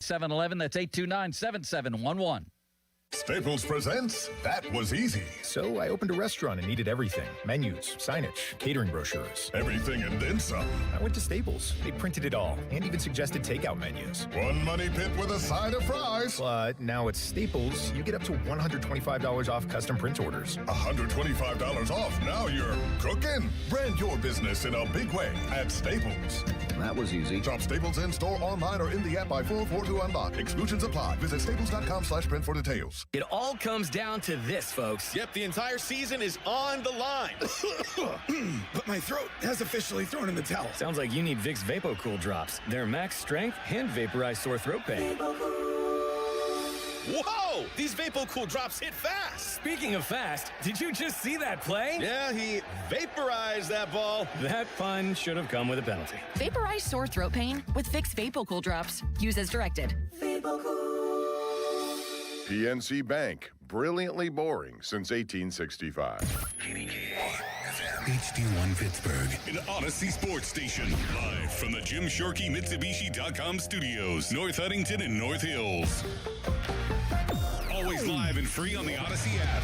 711, that's 829-7711. Staples presents That Was Easy. So I opened a restaurant and needed everything. Menus, signage, catering brochures. Everything and then some. I went to Staples. They printed it all and even suggested takeout menus. One money pit with a side of fries. But now at Staples, you get up to $125 off custom print orders. $125 off. Now you're cooking. Brand your business in a big way at Staples. That was easy. Shop Staples in-store, online, or in the app by 4/4 to unlock. Exclusions apply. Visit staples.com/print for details. It all comes down to this, folks. Yep, the entire season is on the line. But my throat has officially thrown in the towel. Sounds like you need Vicks VapoCool drops. They're max strength and vaporize sore throat pain. Whoa! These VapoCool drops hit fast. Speaking of fast, did you just see that play? Yeah, he vaporized that ball. That pun should have come with a penalty. Vaporize sore throat pain with Vicks VapoCool drops. Use as directed. PNC Bank, brilliantly boring since 1865. HD1 Pittsburgh, an Odyssey sports station. Live from the Jim Shorkey Mitsubishi.com studios, North Huntington and North Hills. Always live and free on the Odyssey app.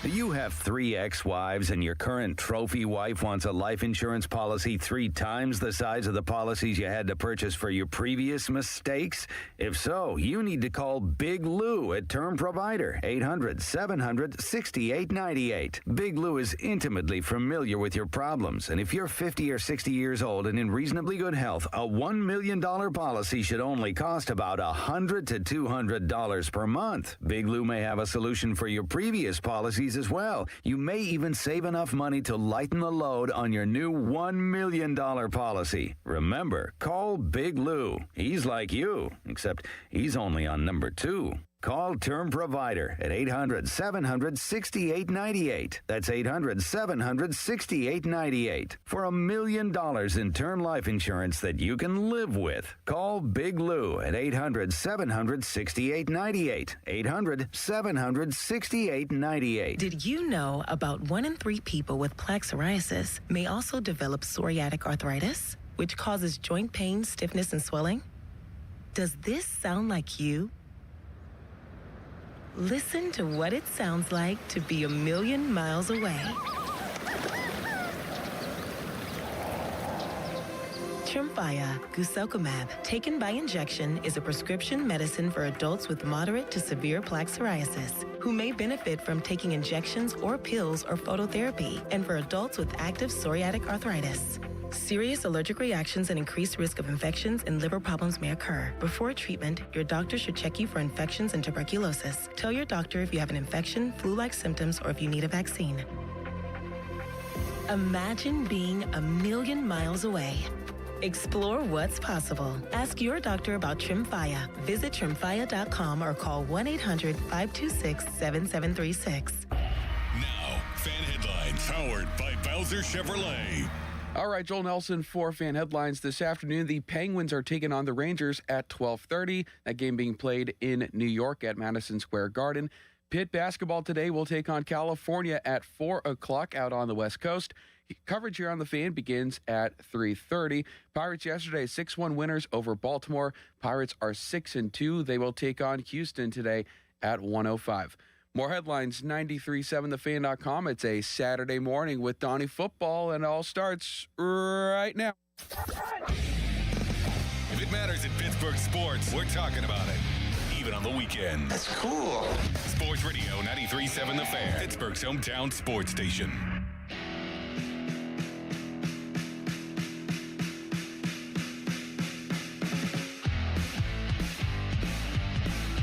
Do you have 3 ex-wives and your current trophy wife wants a life insurance policy 3 times the size of the policies you had to purchase for your previous mistakes? If so, you need to call Big Lou at Term Provider, 800-700-6898. Big Lou is intimately familiar with your problems, and if you're 50 or 60 years old and in reasonably good health, a $1 million policy should only cost about $100 to $200 per month. Big Lou may have a solution for your previous policies as well. You may even save enough money to lighten the load on your new $1 million policy. Remember, call Big Lou. He's like you, except he's only on number 2. Call Term Provider at 800-700-6898. That's 800-700-6898. For $1 million in term life insurance that you can live with. Call Big Lou at 800-700-6898. 800-700-6898. Did you know about 1 in 3 people with plaque psoriasis may also develop psoriatic arthritis, which causes joint pain, stiffness, and swelling? Does this sound like you? Listen to what it sounds like to be 1,000,000 miles away. Tremfya guselkumab, taken by injection, is a prescription medicine for adults with moderate to severe plaque psoriasis who may benefit from taking injections or pills or phototherapy, and for adults with active psoriatic arthritis. Serious allergic reactions and increased risk of infections and liver problems may occur. Before treatment, your doctor should check you for infections and tuberculosis. Tell your doctor if you have an infection, flu-like symptoms, or if you need a vaccine. Imagine being 1,000,000 miles away. Explore what's possible. Ask your doctor about Tremfya. Visit Tremfya.com or call 1-800-526-7736. Now, fan headlines powered by Bowser Chevrolet. All right, Joel Nelson for Fan Headlines this afternoon. The Penguins are taking on the Rangers at 12:30. That game being played in New York at Madison Square Garden. Pitt basketball today will take on California at 4 o'clock out on the West Coast. Coverage here on the Fan begins at 3:30. Pirates yesterday 6-1 winners over Baltimore. Pirates are 6-2. They will take on Houston today at 1:05. More headlines, 93.7thefan.com. It's a Saturday morning with Donnie Football, and it all starts right now. If it matters in Pittsburgh sports, we're talking about it. Even on the weekend. That's cool. Sports Radio 93.7 The Fan, Pittsburgh's hometown sports station.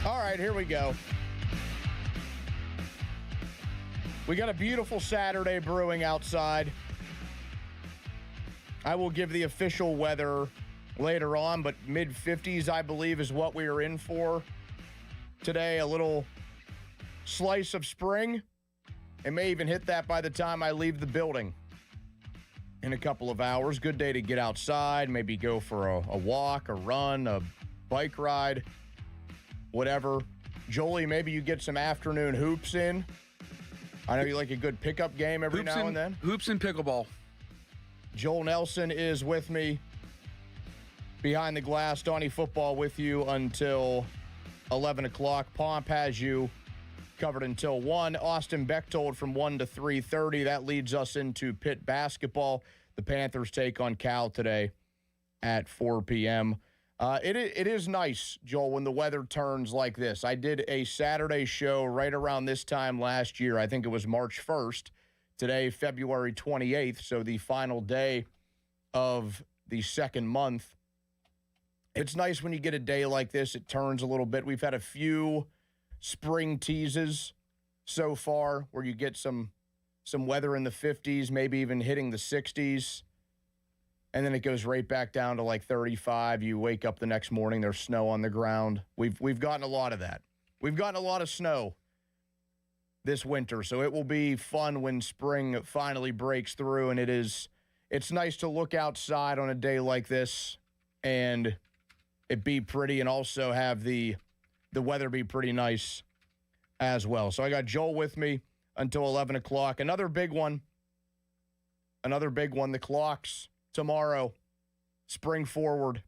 All right, here we go. We got a beautiful Saturday brewing outside. I will give the official weather later on, but mid-50s, I believe, is what we are in for today. A little slice of spring. It may even hit that by the time I leave the building in a couple of hours. Good day to get outside, maybe go for a walk, a run, a bike ride, whatever. Jolie, maybe you get some afternoon hoops in. I know you like a good pickup game every now and then. Hoops and pickleball. Joel Nelson is with me. Behind the Glass, Donnie Football with you until 11 o'clock. Pomp has you covered until 1. Austin Bechtold from 1 to 3:30. That leads us into Pitt basketball. The Panthers take on Cal today at 4 p.m. It is nice, Joel, when the weather turns like this. I did a Saturday show right around this time last year. I think it was March 1st. Today, February 28th, so the final day of the second month. It's nice when you get a day like this. It turns a little bit. We've had a few spring teases so far where you get some weather in the 50s, maybe even hitting the 60s. And then it goes right back down to like 35. You wake up the next morning, there's snow on the ground. We've gotten a lot of that. We've gotten a lot of snow this winter, so it will be fun when spring finally breaks through. And it's nice to look outside on a day like this and it be pretty, and also have the weather be pretty nice as well. So I got Joel with me until 11 o'clock. Another big one, the clocks tomorrow, spring forward.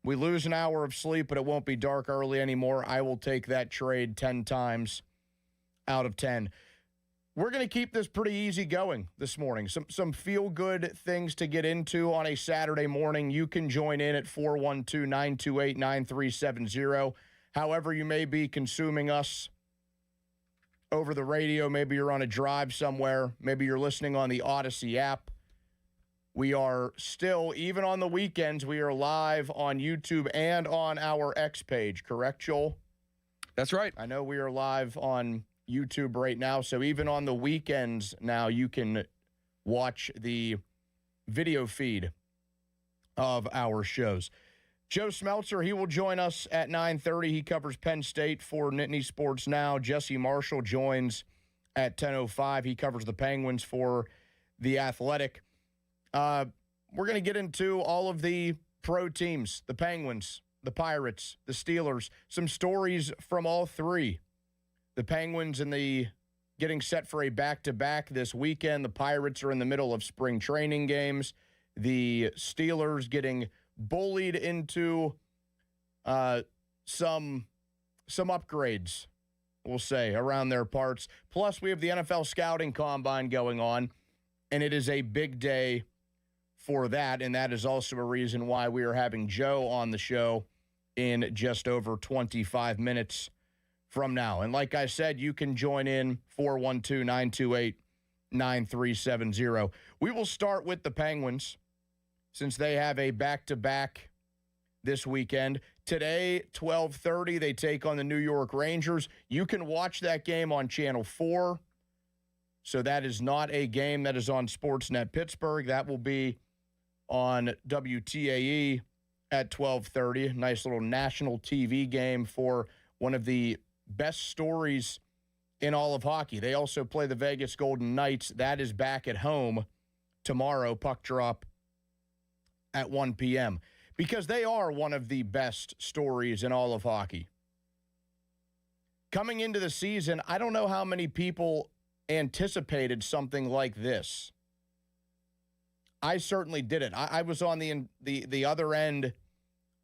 We lose an hour of sleep, but it won't be dark early anymore. I will take that trade 10 times out of 10. We're going to keep this pretty easy going this morning. Some feel-good things to get into on a Saturday morning. You can join in at 412-928-9370. However you may be consuming us over the radio. Maybe you're on a drive somewhere. Maybe you're listening on the Odyssey app. We are still, even on the weekends, we are live on YouTube and on our X page. Correct, Joel? That's right. I know we are live on YouTube right now, so even on the weekends now you can watch the video feed of our shows. Joe Smeltzer, he will join us at 9:30. He covers Penn State for Nittany Sports Now. Jesse Marshall joins at 10:05. He covers the Penguins for The Athletic. We're going to get into all of the pro teams, the Penguins, the Pirates, the Steelers, some stories from all three. The Penguins getting set for a back-to-back this weekend. The Pirates are in the middle of spring training games. The Steelers getting bullied into some upgrades, we'll say, around their parts. Plus, we have the NFL scouting combine going on, and it is a big day for that, and that is also a reason why we are having Joe on the show in just over 25 minutes from now. And like I said, you can join in 412-928-9370. We will start with the Penguins since they have a back-to-back this weekend. Today, 12:30, they take on the New York Rangers. You can watch that game on Channel 4. So that is not a game that is on Sportsnet Pittsburgh. That will be on WTAE at 12:30. Nice little national TV game for one of the best stories in all of hockey. They also play the Vegas Golden Knights. That is back at home tomorrow, puck drop at 1 p.m. because they are one of the best stories in all of hockey. Coming into the season, I don't know how many people anticipated something like this. I certainly didn't. I was on the other end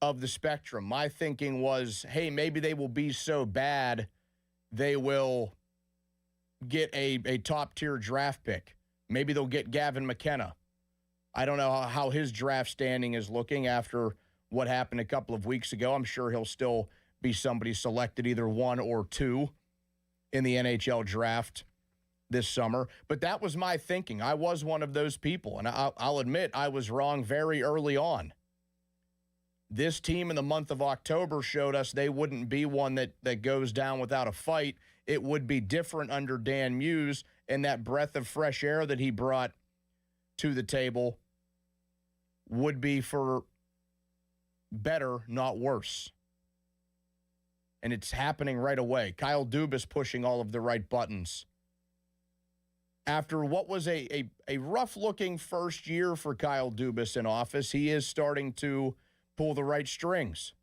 of the spectrum. My thinking was, hey, maybe they will be so bad they will get a top-tier draft pick. Maybe they'll get Gavin McKenna. I don't know how his draft standing is looking after what happened a couple of weeks ago. I'm sure he'll still be somebody selected either 1 or 2 in the NHL draft this summer. But that was my thinking. I was one of those people, and I'll admit I was wrong very early on. This team in the month of October showed us they wouldn't be one that goes down without a fight. It would be different under Dan Muse, and that breath of fresh air that he brought to the table would be for better, not worse. And it's happening right away. Kyle Dubas pushing all of the right buttons. After what was a rough-looking first year for Kyle Dubas in office, he is starting to pull the right strings.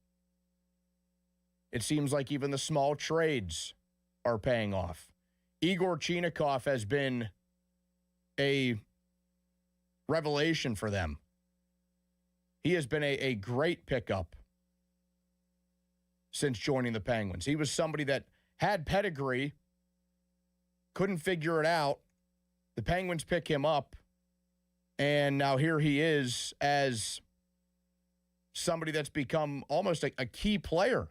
It seems like even the small trades are paying off. Igor Chinakhov has been a revelation for them. He has been a great pickup since joining the Penguins. He was somebody that had pedigree, couldn't figure it out. The Penguins pick him up, and now here he is as somebody that's become almost a key player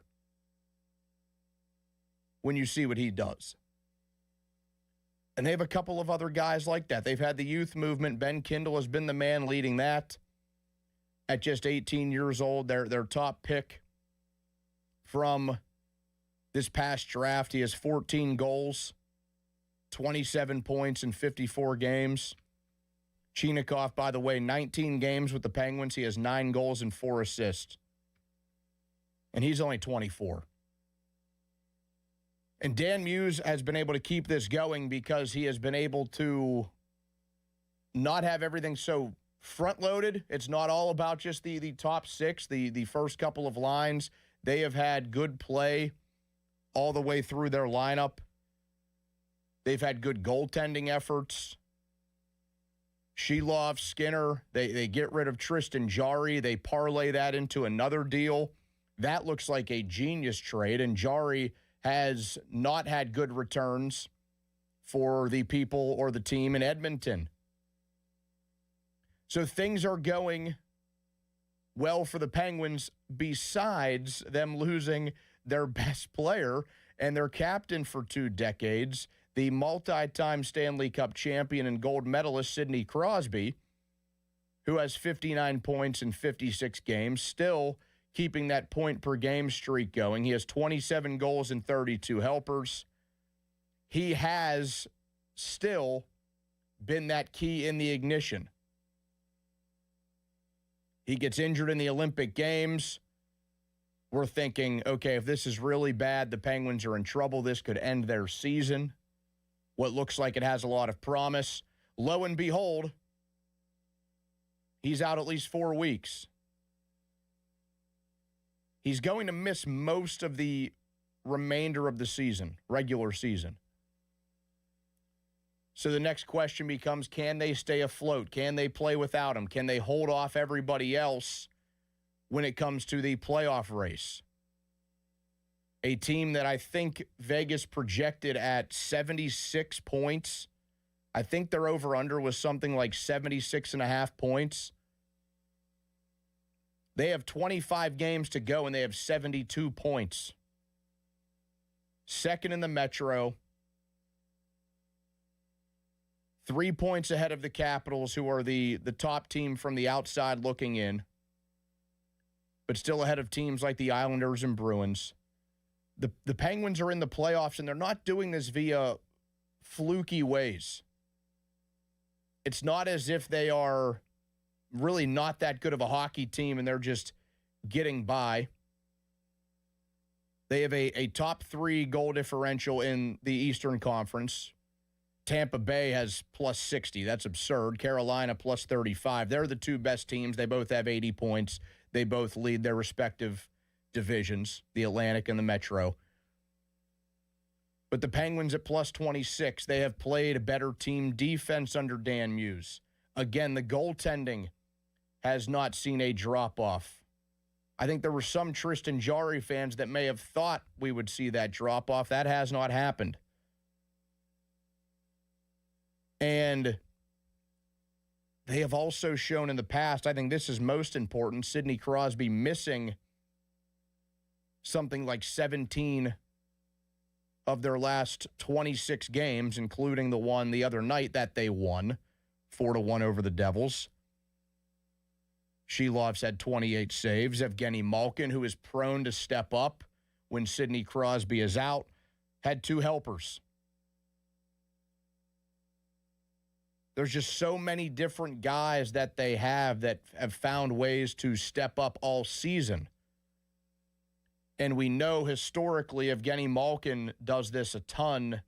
when you see what he does. And they have a couple of other guys like that. They've had the youth movement. Ben Kindle has been the man leading that. At just 18 years old, their top pick from this past draft. He has 14 goals, 27 points in 54 games. Chinakhov, by the way, 19 games with the Penguins. He has 9 goals and 4 assists. And he's only 24. And Dan Muse has been able to keep this going because he has been able to not have everything so front-loaded. It's not all about just the top 6, the first couple of lines. They have had good play all the way through their lineup. They've had good goaltending efforts. Sheilov, Skinner, they get rid of Tristan Jarry. They parlay that into another deal. That looks like a genius trade, and Jarry has not had good returns for the people or the team in Edmonton. So things are going well for the Penguins besides them losing their best player and their captain for 2 decades, the multi-time Stanley Cup champion and gold medalist Sidney Crosby, who has 59 points in 56 games, still keeping that point-per-game streak going. He has 27 goals and 32 helpers. He has still been that key in the ignition. He gets injured in the Olympic Games. We're thinking, okay, if this is really bad, the Penguins are in trouble. This could end their season. What looks like it has a lot of promise. Lo and behold, he's out at least 4 weeks. He's going to miss most of the remainder of the season, regular season. So the next question becomes, can they stay afloat? Can they play without him? Can they hold off everybody else when it comes to the playoff race? A team that I think Vegas projected at 76 points. I think their over-under was something like 76.5 points. They have 25 games to go, and they have 72 points. Second in the Metro. 3 points ahead of the Capitals, who are the top team from the outside looking in, but still ahead of teams like the Islanders and Bruins. The Penguins are in the playoffs, and they're not doing this via fluky ways. It's not as if they are really not that good of a hockey team and they're just getting by. They have a top 3 goal differential in the Eastern Conference. Tampa Bay has plus 60. That's absurd. Carolina plus 35. They're the 2 best teams. They both have 80 points. They both lead their respective divisions, the Atlantic and the Metro. But the Penguins at plus 26, they have played a better team defense under Dan Muse. Again, the goaltending has not seen a drop-off. I think there were some Tristan Jarry fans that may have thought we would see that drop-off. That has not happened. And they have also shown in the past, I think this is most important, Sidney Crosby missing something like 17 of their last 26 games, including the one the other night that they won, 4-1 over the Devils. Sheilov's had 28 saves. Evgeny Malkin, who is prone to step up when Sidney Crosby is out, had 2 helpers. There's just so many different guys that they have that have found ways to step up all season. And we know historically Evgeny Malkin does this a ton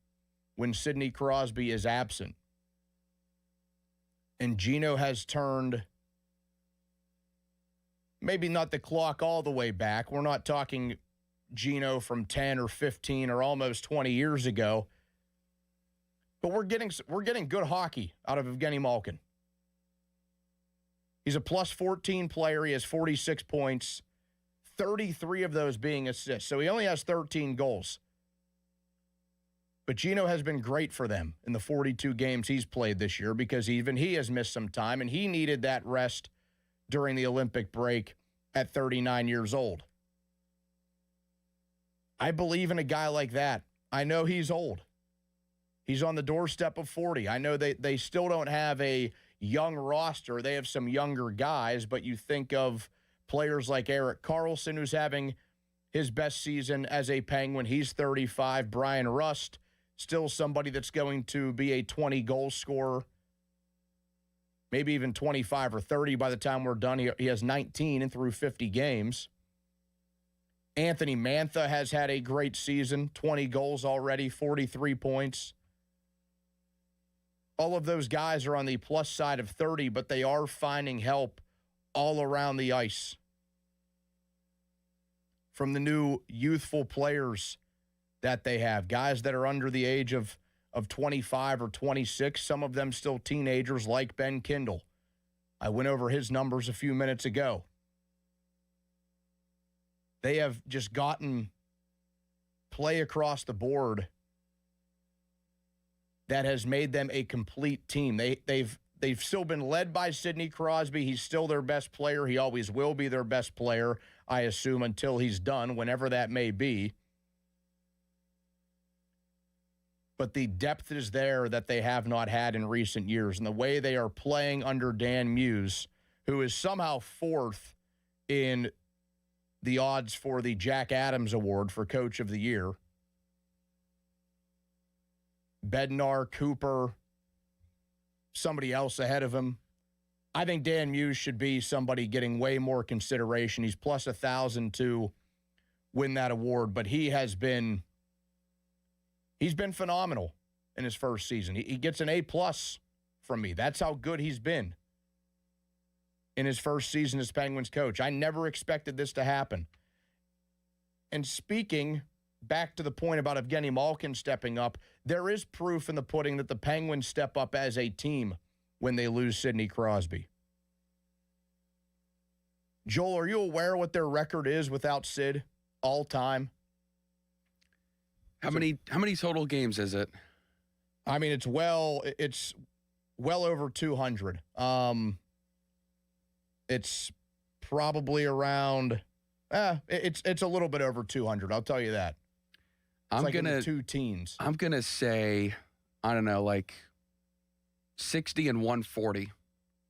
when Sidney Crosby is absent. And Gino has turned maybe not the clock all the way back. We're not talking Gino from 10 or 15 or almost 20 years ago. But we're getting good hockey out of Evgeny Malkin. He's a plus 14 player. He has 46 points, 33 of those being assists. So he only has 13 goals. But Gino has been great for them in the 42 games he's played this year because even he has missed some time, and he needed that rest during the Olympic break at 39 years old. I believe in a guy like that. I know he's old. He's on the doorstep of 40. I know they still don't have a young roster. They have some younger guys, but you think of players like Erik Karlsson, who's having his best season as a Penguin. He's 35. Brian Rust, still somebody that's going to be a 20-goal scorer, maybe even 25 or 30 by the time we're done. He has 19 and through 50 games. Anthony Mantha has had a great season, 20 goals already, 43 points. All of those guys are on the plus side of 30, but they are finding help all around the ice. From the new youthful players that they have, guys that are under the age of 25 or 26, some of them still teenagers like Ben Kindle. I went over his numbers a few minutes ago. They have just gotten play across the board that has made them a complete team. They've still been led by Sidney Crosby. He's still their best player. He always will be their best player, I assume, until he's done, whenever that may be. But the depth is there that they have not had in recent years. And the way they are playing under Dan Muse, who is somehow fourth in the odds for the Jack Adams Award for Coach of the Year. Bednar, Cooper, somebody else ahead of him. I think Dan Muse should be somebody getting way more consideration. He's plus 1,000 to win that award, but he's been phenomenal in his first season. He gets an A+ from me. That's how good he's been in his first season as Penguins coach. I never expected this to happen. And speaking back to the point about Evgeny Malkin stepping up, there is proof in the pudding that the Penguins step up as a team when they lose Sidney Crosby. Joel, are you aware what their record is without Sid all time? How many total games is it? I mean, it's well over 200. It's probably around it's a little bit over 200, I'll tell you that. It's in the two teens. I'm gonna say, I don't know, like 60 and 140.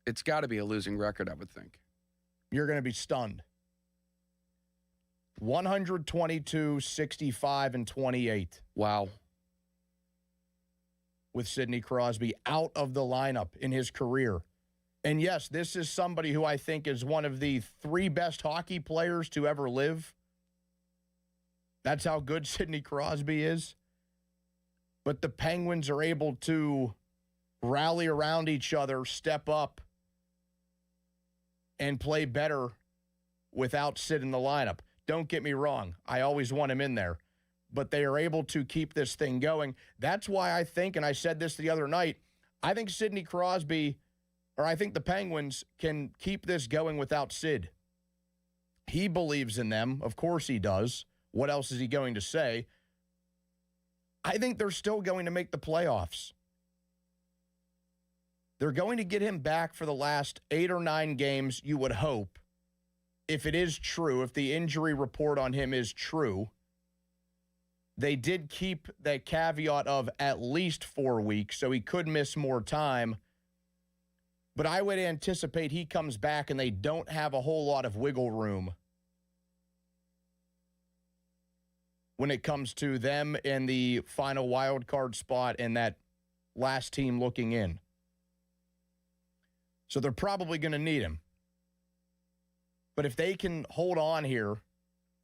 It's got to be a losing record, I would think. You're going to be stunned. 122, 65, and 28. Wow. With Sidney Crosby out of the lineup in his career. And yes, this is somebody who I think is one of the 3 best hockey players to ever live. That's how good Sidney Crosby is. But the Penguins are able to rally around each other, step up, and play better without Sid in the lineup. Don't get me wrong. I always want him in there. But they are able to keep this thing going. That's why I think, and I said this the other night, I think Sidney Crosby, or I think the Penguins can keep this going without Sid. He believes in them. Of course he does. What else is he going to say? I think they're still going to make the playoffs. They're going to get him back for the last 8 or 9 games, you would hope. If it is true, if the injury report on him is true, they did keep that caveat of at least 4 weeks, so he could miss more time. But I would anticipate he comes back and they don't have a whole lot of wiggle room when it comes to them in the final wild card spot and that last team looking in. So they're probably going to need him. But if they can hold on here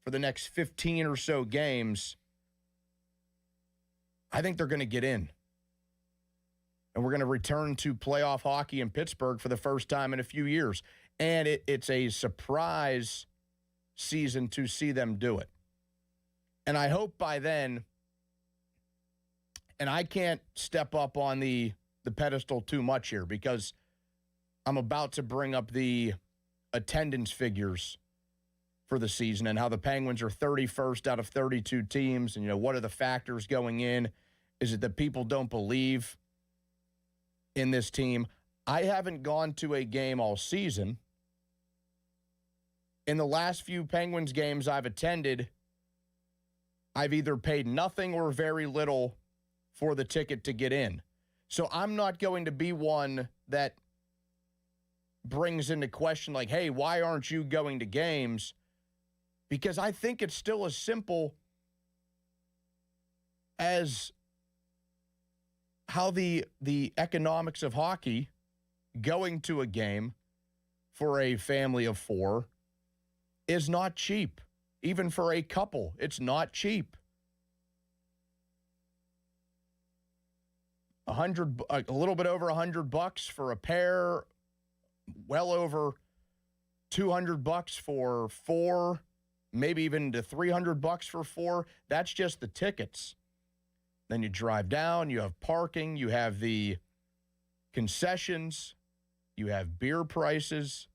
for the next 15 or so games, I think they're going to get in. And we're going to return to playoff hockey in Pittsburgh for the first time in a few years. And it's a surprise season to see them do it. And I hope by then, and I can't step up on the pedestal too much here because I'm about to bring up the attendance figures for the season and how the Penguins are 31st out of 32 teams. And, what are the factors going in? Is it that people don't believe in this team? I haven't gone to a game all season. In the last few Penguins games I've attended, I've either paid nothing or very little for the ticket to get in. So I'm not going to be one that brings into question like, hey, why aren't you going to games? Because I think it's still as simple as how the economics of hockey, going to a game for a family of four, is not cheap. Even for a couple, it's not cheap. A little bit over $100 for a pair, well over $200 for four, maybe even to $300 for four. That's just the tickets. Then you drive down, you have parking, you have the concessions, you have beer prices.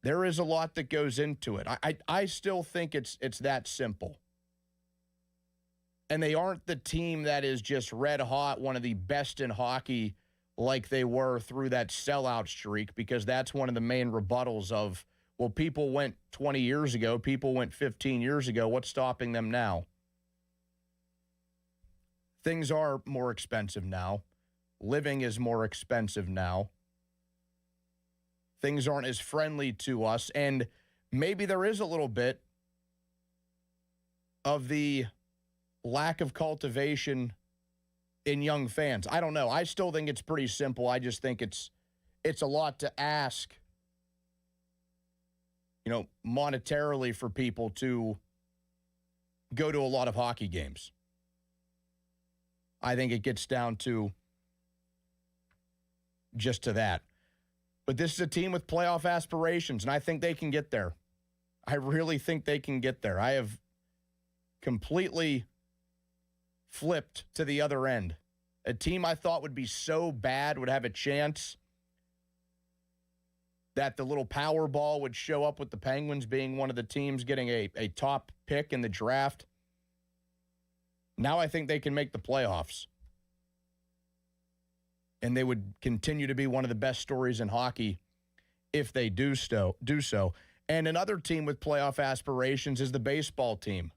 There is a lot that goes into it. I still think it's that simple. And they aren't the team that is just red hot, one of the best in hockey like they were through that sellout streak, because that's one of the main rebuttals of, well, people went 20 years ago, people went 15 years ago. What's stopping them now? Things are more expensive now. Living is more expensive now. Things aren't as friendly to us. And maybe there is a little bit of the lack of cultivation in young fans. I don't know. I still think it's pretty simple. I just think it's a lot to ask, monetarily for people to go to a lot of hockey games. I think it gets down to just to that. But this is a team with playoff aspirations, and I think they can get there. I really think they can get there. I have completely flipped to the other end. A team I thought would be so bad would have a chance that the little Powerball would show up with the Penguins being one of the teams getting a top pick in the draft. Now I think they can make the playoffs. And they would continue to be one of the best stories in hockey if they do so. And another team with playoff aspirations is the baseball team.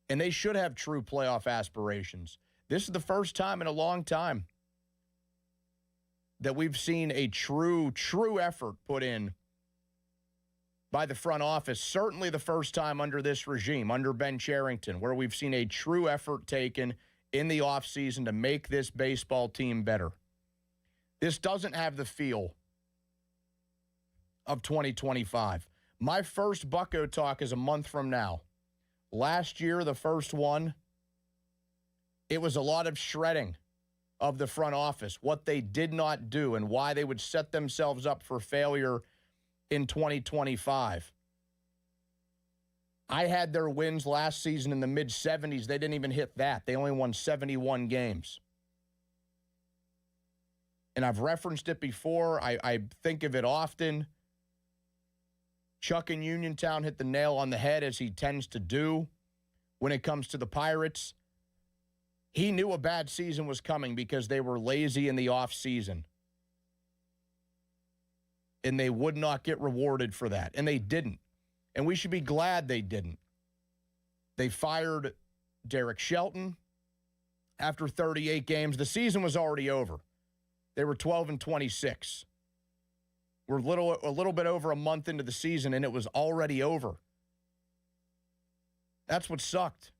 And they should have true playoff aspirations. This is the first time in a long time that we've seen a true effort put in by the front office. Certainly the first time under this regime, under Ben Cherington, where we've seen a true effort taken in the offseason to make this baseball team better. This doesn't have the feel of 2025. My first Bucko Talk is a month from now. Last year, the first one, it was a lot of shredding of the front office, what they did not do and why they would set themselves up for failure in 2025. I had their wins last season in the mid-70s. They didn't even hit that. They only won 71 games. And I've referenced it before. I think of it often. Chuck in Uniontown hit the nail on the head, as he tends to do when it comes to the Pirates. He knew a bad season was coming because they were lazy in the offseason. And they would not get rewarded for that. And they didn't. And we should be glad they didn't. They fired Derek Shelton after 38 games. The season was already over. They were 12-26. We're a little bit over a month into the season, and it was already over. That's what sucked.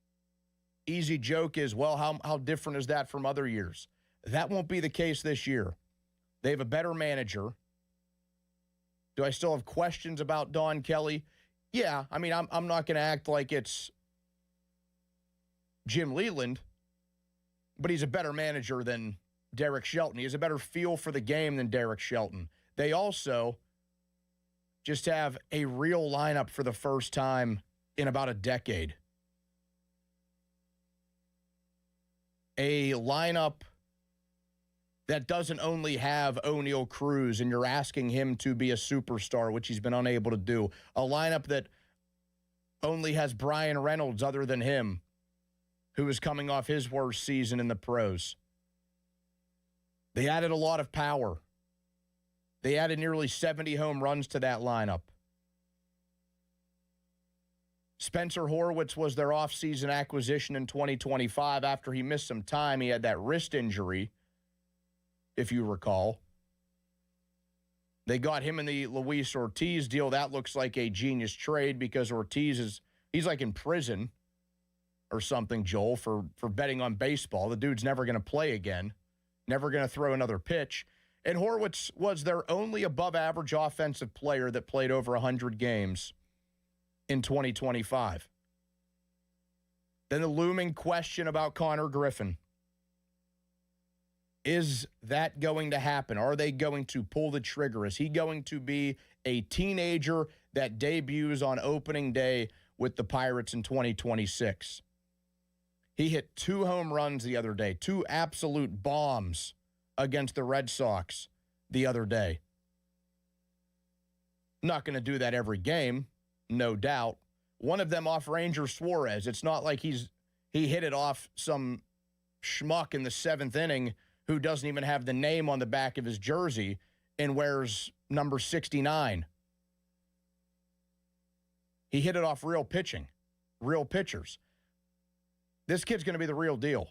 Easy joke is, well, how different is that from other years? That won't be the case this year. They have a better manager. Do I still have questions about Don Kelly? Yeah, I mean, I'm not going to act like it's Jim Leland, but he's a better manager than Derek Shelton. He has a better feel for the game than Derek Shelton. They also just have a real lineup for the first time in about a decade. A lineup that doesn't only have O'Neal Cruz and you're asking him to be a superstar, which he's been unable to do. A lineup that only has Brian Reynolds other than him, who is coming off his worst season in the pros. They added a lot of power. They added nearly 70 home runs to that lineup. Spencer Horwitz was their offseason acquisition in 2025 after he missed some time. He had that wrist injury, if you recall. They got him in the Luis Ortiz deal. That looks like a genius trade because Ortiz he's like in prison or something, Joel, for betting on baseball. The dude's never going to play again, never going to throw another pitch. And Horwitz was their only above-average offensive player that played over 100 games in 2025. Then the looming question about Connor Griffin. Is that going to happen? Are they going to pull the trigger? Is he going to be a teenager that debuts on opening day with the Pirates in 2026? He hit 2 home runs the other day, 2 absolute bombs against the Red Sox the other day. Not going to do that every game, no doubt. One of them off Ranger Suarez. It's not like he hit it off some schmuck in the 7th inning who doesn't even have the name on the back of his jersey and wears number 69. He hit it off real pitching, real pitchers. This kid's going to be the real deal.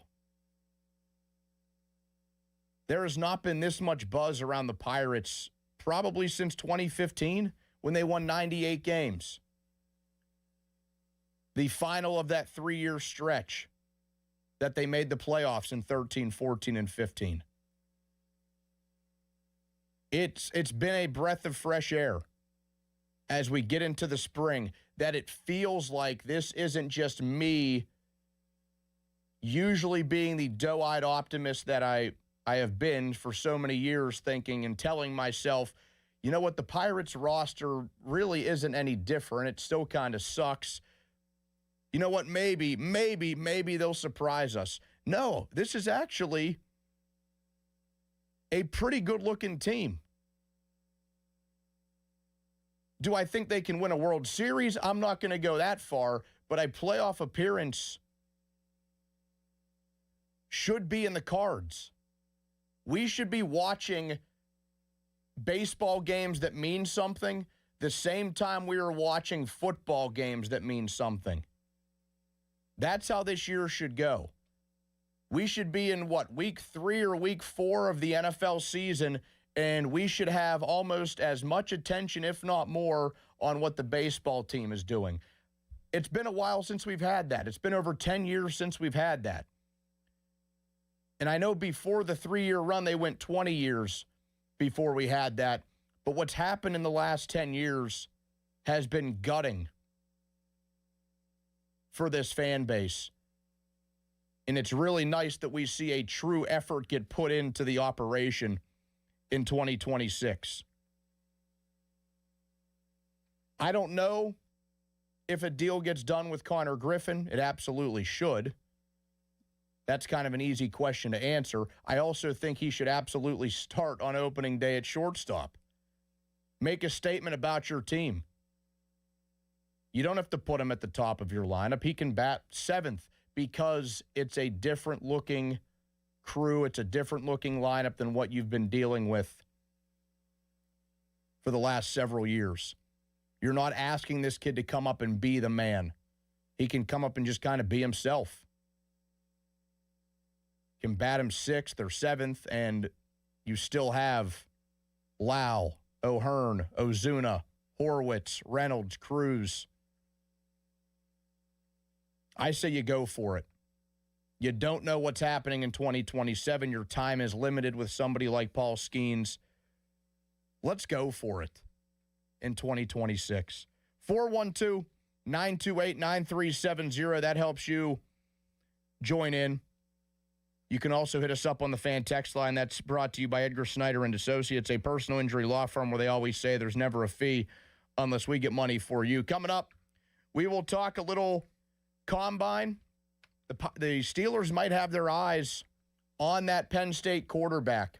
There has not been this much buzz around the Pirates probably since 2015 when they won 98 games. The final of that 3-year stretch that they made the playoffs in 13, 14, and 15. It's been a breath of fresh air as we get into the spring, that it feels like this isn't just me usually being the doe-eyed optimist that I have been for so many years, thinking and telling myself, you know what, the Pirates roster really isn't any different. It still kind of sucks. You know what, maybe they'll surprise us. No, this is actually a pretty good-looking team. Do I think they can win a World Series? I'm not going to go that far, but a playoff appearance should be in the cards. We should be watching baseball games that mean something the same time we are watching football games that mean something. That's how this year should go. We should be in, week 3 or week 4 of the NFL season, and we should have almost as much attention, if not more, on what the baseball team is doing. It's been a while since we've had that. It's been over 10 years since we've had that. And I know before the 3-year run, they went 20 years before we had that. But what's happened in the last 10 years has been gutting for this fan base. And it's really nice that we see a true effort get put into the operation in 2026. I don't know if a deal gets done with Connor Griffin. It absolutely should. That's kind of an easy question to answer. I also think he should absolutely start on opening day at shortstop. Make a statement about your team. You don't have to put him at the top of your lineup. He can bat 7th because it's a different-looking crew. It's a different-looking lineup than what you've been dealing with for the last several years. You're not asking this kid to come up and be the man. He can come up and just kind of be himself. Can bat him 6th or 7th, and you still have Lau, O'Hearn, Ozuna, Horwitz, Reynolds, Cruz. I say you go for it. You don't know what's happening in 2027. Your time is limited with somebody like Paul Skeens. Let's go for it in 2026. 412-928-9370. That helps you join in. You can also hit us up on the fan text line. That's brought to you by Edgar Snyder and Associates, a personal injury law firm where they always say there's never a fee unless we get money for you. Coming up, we will talk a little combine. The Steelers might have their eyes on that Penn State quarterback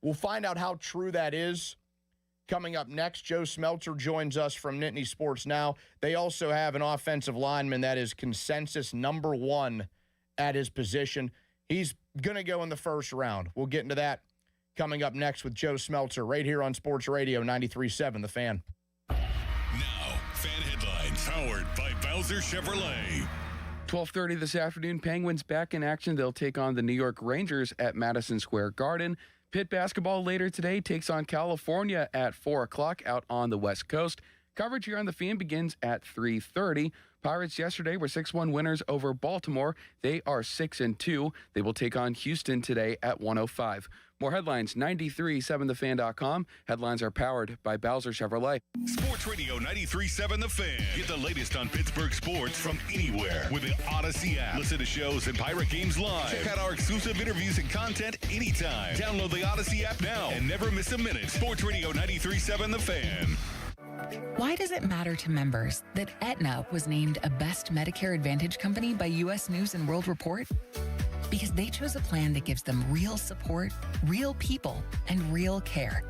We'll find out how true that is. Coming up next, Joe Smelter joins us from Nittany Sports Now. They also have an offensive lineman that is consensus number 1 at his position. He's going to go in the first round. We'll get into that coming up next with Joe Smelter right here on Sports Radio 93.7 The Fan. Now, fan headlines powered by Bowser Chevrolet. 12:30 this afternoon, Penguins back in action. They'll take on the New York Rangers at Madison Square Garden. Pitt basketball later today takes on California at 4 o'clock out on the West Coast. Coverage here on The Fan begins at 3:30. Pirates yesterday were 6-1 winners over Baltimore. They are 6-2. They will take on Houston today at 1:05. More headlines, 937thefan.com. Headlines are powered by Bowser Chevrolet. Sports Radio 93.7 The Fan. Get the latest on Pittsburgh sports from anywhere with the Odyssey app. Listen to shows and Pirate games live. Check out our exclusive interviews and content anytime. Download the Odyssey app now and never miss a minute. Sports Radio 93.7 The Fan. Why does it matter to members that Aetna was named a Best Medicare Advantage company by U.S. News and World Report? Because they chose a plan that gives them real support, real people, and real care.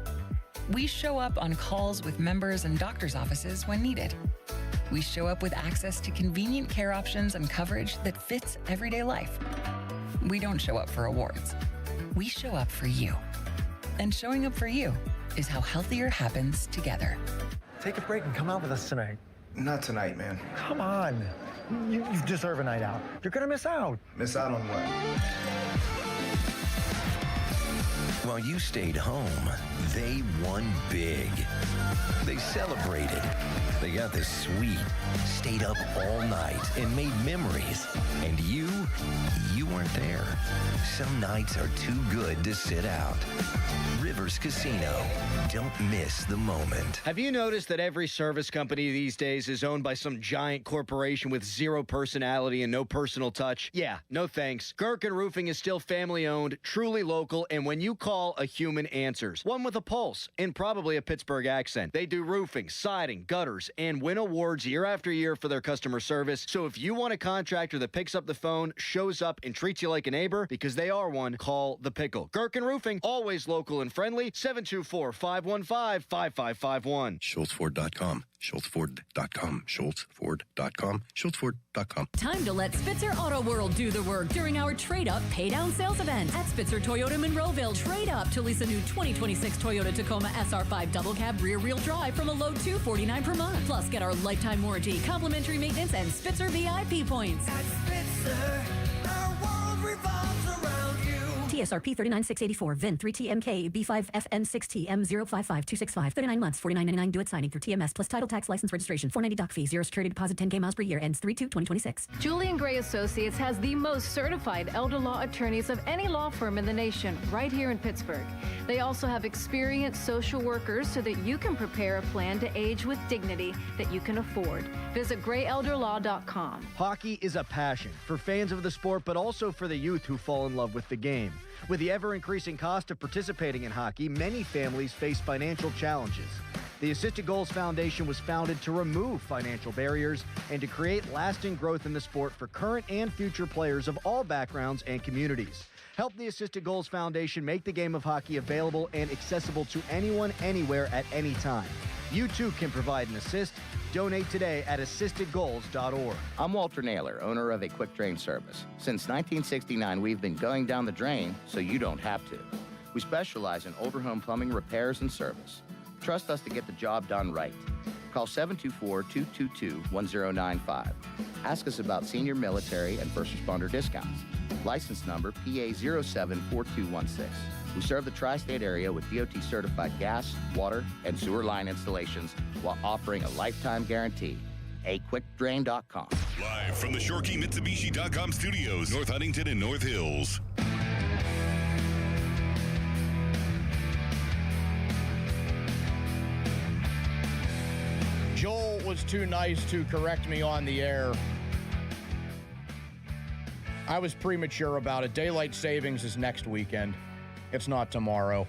We show up on calls with members and doctors' offices when needed. We show up with access to convenient care options and coverage that fits everyday life. We don't show up for awards. We show up for you. And showing up for you is how healthier happens together. Take a break and come out with us tonight. Not tonight, man. Come on. You deserve a night out. You're going to miss out. Miss out on what? While you stayed home, they won big. They celebrated. They got the suite, stayed up all night, and made memories. And you weren't there. Some nights are too good to sit out. Rivers Casino. Don't miss the moment. Have you noticed that every service company these days is owned by some giant corporation with zero personality and no personal touch? Yeah, no thanks. Gherkin Roofing is still family-owned, truly local, and when you call, a human answers. One with a pulse and probably a Pittsburgh accent. They do roofing, siding, gutters, and win awards year after year for their customer service. So if you want a contractor that picks up the phone, shows up, and treats you like a neighbor, because they are one, call The Pickle. Gherkin Roofing, always local and friendly, 724-515-5551. SchultzFord.com. SchultzFord.com. SchultzFord.com. SchultzFord.com. Time to let Spitzer Auto World do the work during our Trade Up Pay Down sales event at Spitzer Toyota Monroeville. Trade up to lease a new 2026 Toyota Tacoma SR5 double cab rear wheel drive from a low $249 per month. Plus, get our lifetime warranty, complimentary maintenance, and Spitzer VIP points. At Spitzer, our world revolves around you. TSRP 39684, VIN 3TMK B5FN6TM055265. 39 months, $49.99 due at signing through TMS plus title tax license registration. $490 doc fee, 0 security deposit, 10K miles per year. Ends 3/2/2026. Julian Gray Associates has the most certified elder law attorneys of any law firm in the nation, right here in Pittsburgh. They also have experienced social workers so that you can prepare a plan to age with dignity that you can afford. Visit grayelderlaw.com. Hockey is a passion for fans of the sport, but also for the youth who fall in love with the game. With the ever-increasing cost of participating in hockey, many families face financial challenges. The Assisted Goals Foundation was founded to remove financial barriers and to create lasting growth in the sport for current and future players of all backgrounds and communities. Help the Assisted Goals Foundation make the game of hockey available and accessible to anyone, anywhere, at any time. You too can provide an assist. Donate today at assistedgoals.org. I'm Walter Naylor, owner of a quick drain service. Since 1969, we've been going down the drain so you don't have to. We specialize in older home plumbing repairs and service. Trust us to get the job done right. Call 724-222-1095. Ask us about senior military and first responder discounts. License number PA074216. We serve the tri-state area with DOT-certified gas, water, and sewer line installations while offering a lifetime guarantee. AQuickDrain.com. Live from the Shorkey Mitsubishi.com studios, North Huntington and North Hills. Joel was too nice to correct me on the air. I was premature about it. Daylight savings is next weekend. It's not tomorrow.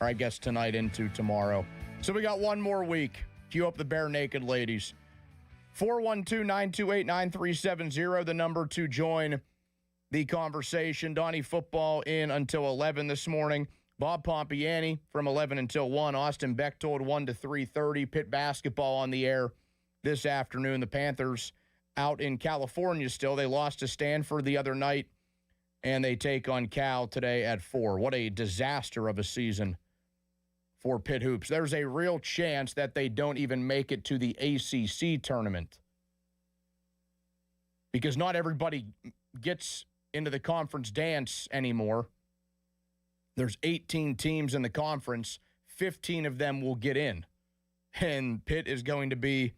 Or I guess tonight into tomorrow. So we got one more week. Cue up the bare naked ladies. 412-928-9370, the number to join the conversation. Donnie football in until 11 this morning. Bob Pompiani from 11 until 1. Austin Bechtold 1 to 3:30. Pitt basketball on the air this afternoon. The Panthers out in California still. They lost to Stanford the other night, and they take on Cal today at 4. What a disaster of a season for Pitt Hoops. There's a real chance that they don't even make it to the ACC tournament because not everybody gets into the conference dance anymore. There's 18 teams in the conference. 15 of them will get in, and Pitt is going to be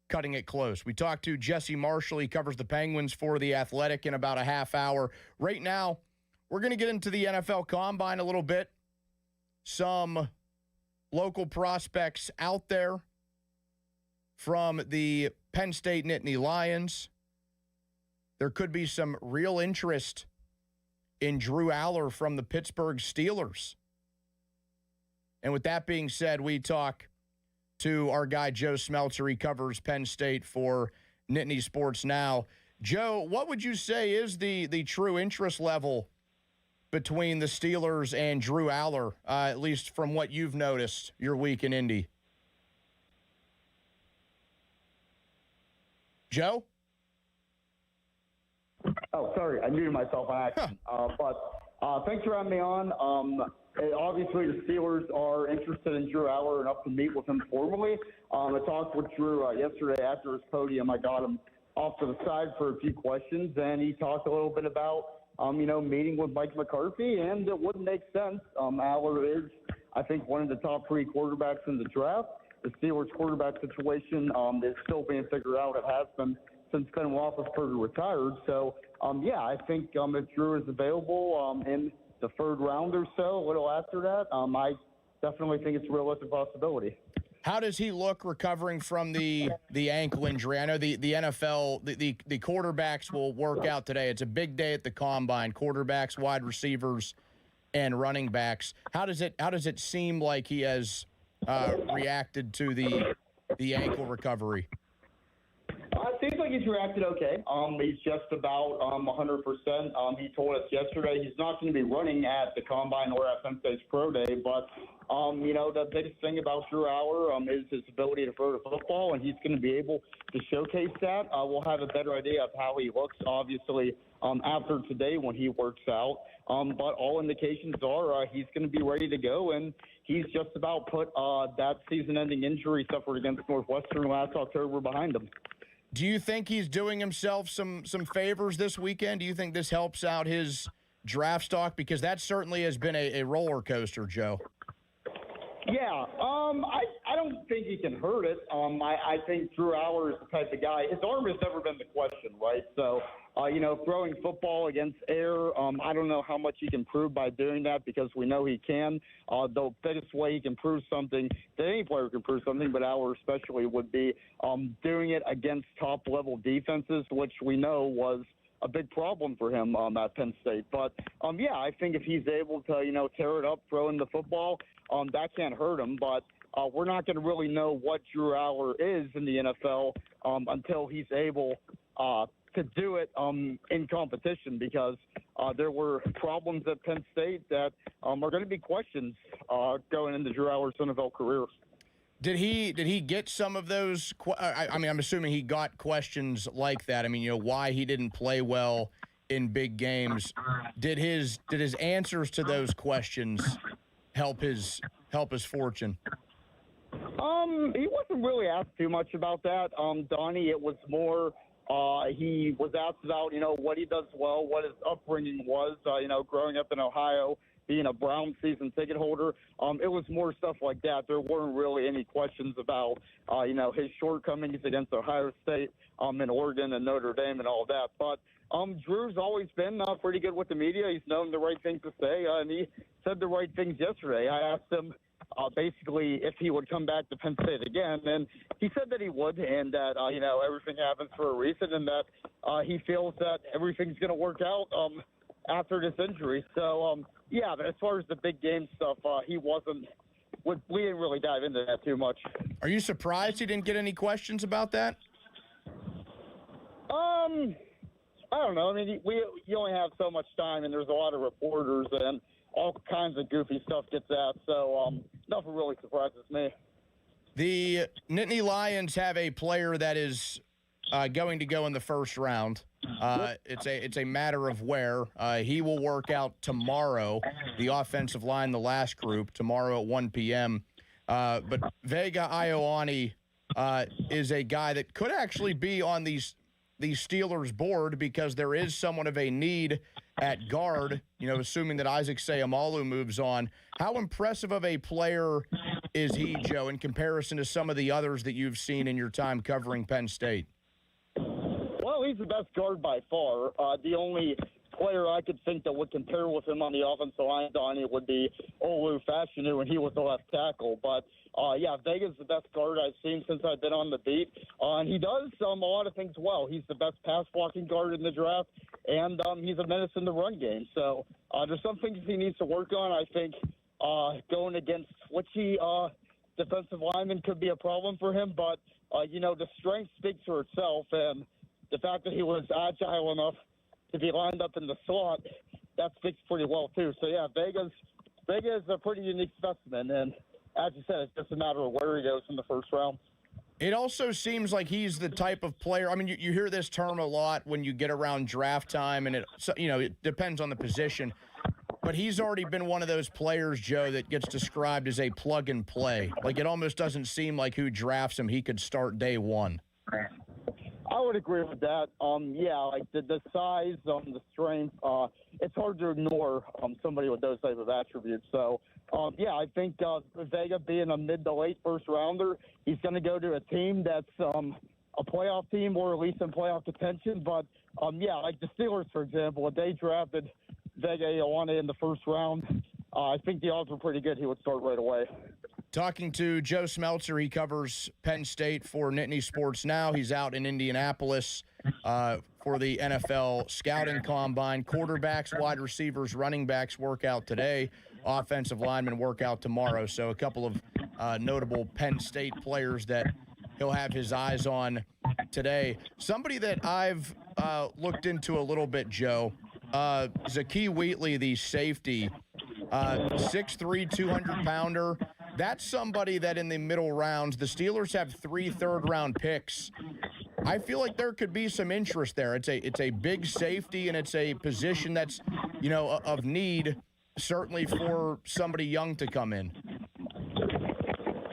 cutting it close. We talked to Jesse Marshall. He covers the Penguins for The Athletic in about a half hour. Right now, we're going to get into the NFL Combine a little bit. Some local prospects out there from the Penn State Nittany Lions. There could be some real interest in Drew Aller from the Pittsburgh Steelers. And with that being said, we talk to our guy Joe Smeltzer. He covers Penn State for Nittany Sports Now. Joe, what would you say is the true interest level between the Steelers and Drew Aller, at least from what you've noticed your week in Indy? Joe? Oh, sorry. I muted myself on accident. But thanks for having me on. Obviously, the Steelers are interested in Drew Aller enough to meet with him formally. I talked with Drew yesterday after his podium. I got him off to the side for a few questions, and he talked a little bit about, meeting with Mike McCarthy, and it wouldn't make sense. Aller is, I think, one of the top 3 quarterbacks in the draft. The Steelers' quarterback situation is still being figured out. It has been since Ben Roethlisberger retired. So, I think if Drew is available in the 3rd round or so, a little after that, I definitely think it's a realistic possibility. How does he look recovering from the ankle injury? I know the NFL, the quarterbacks will work out today. It's a big day at the Combine, quarterbacks, wide receivers, and running backs. How does it seem like he has reacted to the ankle recovery? It seems like he's reacted okay. He's just about 100%. He told us yesterday he's not going to be running at the Combine or at Penn State's Pro Day, but, the biggest thing about Drew Aller is his ability to throw the football, and he's going to be able to showcase that. We'll have a better idea of how he looks, obviously, after today when he works out. But all indications are he's going to be ready to go, and he's just about put that season-ending injury suffered against Northwestern last October behind him. Do you think he's doing himself some favors this weekend? Do you think this helps out his draft stock? Because that certainly has been a roller coaster, Joe. Yeah, I don't think he can hurt it. I think Drew Aller is the type of guy. His arm has never been the question, right? So, throwing football against air, I don't know how much he can prove by doing that because we know he can. The biggest way he can prove something, that any player can prove something, but Aller especially, would be doing it against top-level defenses, which we know was a big problem for him at Penn State. But, I think if he's able to, tear it up throwing the football, that can't hurt him. But we're not going to really know what Drew Aller is in the NFL until he's able to do it in competition, because there were problems at Penn State that are going to be questions going into Drew Aller's NFL career. Did he get some of those? I'm assuming he got questions like that. Why he didn't play well in big games. Did his answers to those questions help his fortune? He wasn't really asked too much about that. Donnie, it was more. He was asked about, what he does well, what his upbringing was, growing up in Ohio, being a Brown season ticket holder. It was more stuff like that. There weren't really any questions about, his shortcomings against Ohio State and Oregon and Notre Dame and all that. But Drew's always been pretty good with the media. He's known the right things to say, and he said the right things yesterday. I asked him basically if he would come back to Penn State again, and he said that he would, and that, everything happens for a reason, and that he feels that everything's going to work out after this injury. So, but as far as the big game stuff, we didn't really dive into that too much. Are you surprised he didn't get any questions about that? I don't know. You only have so much time, and there's a lot of reporters, and all kinds of goofy stuff gets asked. So nothing really surprises me. The Nittany Lions have a player that is going to go in the first round. It's a matter of where. He will work out tomorrow, the offensive line, the last group, tomorrow at 1 p.m. But Vega Ioane is a guy that could actually be on these Steelers board because there is somewhat of a need at guard, assuming that Isaac Seumalo moves on. How impressive of a player is he, Joe, in comparison to some of the others that you've seen in your time covering Penn State? Well, he's the best guard by far. The only player I could think that would compare with him on the offensive line, Donnie, would be Olu Fashanu, and he was the left tackle. But, Vega's the best guard I've seen since I've been on the beat. And he does a lot of things well. He's the best pass-blocking guard in the draft, and he's a menace in the run game. So there's some things he needs to work on. I think going against switchy defensive linemen could be a problem for him. But, the strength speaks for itself, and the fact that he was agile enough to be lined up in the slot, that speaks pretty well, too. So, Vega is a pretty unique specimen, and as you said, it's just a matter of where he goes in the first round. It also seems like he's the type of player. I mean, you hear this term a lot when you get around draft time, and it depends on the position. But he's already been one of those players, Joe, that gets described as a plug and play. Like, it almost doesn't seem like who drafts him, he could start day one. I would agree with that. Like the size, the strength, it's hard to ignore somebody with those type of attributes. So, I think Vega being a mid to late first rounder, he's going to go to a team that's a playoff team or at least in playoff contention. But, like the Steelers, for example, if they drafted Vega Ioane in the first round, I think the odds were pretty good he would start right away. Talking to Joe Smeltzer, he covers Penn State for Nittany Sports Now. He's out in Indianapolis for the NFL Scouting Combine. Quarterbacks, wide receivers, running backs work out today. Offensive linemen work out tomorrow. So a couple of notable Penn State players that he'll have his eyes on today. Somebody that I've looked into a little bit, Joe, Zakee Wheatley, the safety, 6'3", 200-pounder. That's somebody that in the middle rounds, the Steelers have 3 third-round picks. I feel like there could be some interest there. It's a big safety, and it's a position that's, of need, certainly for somebody young to come in.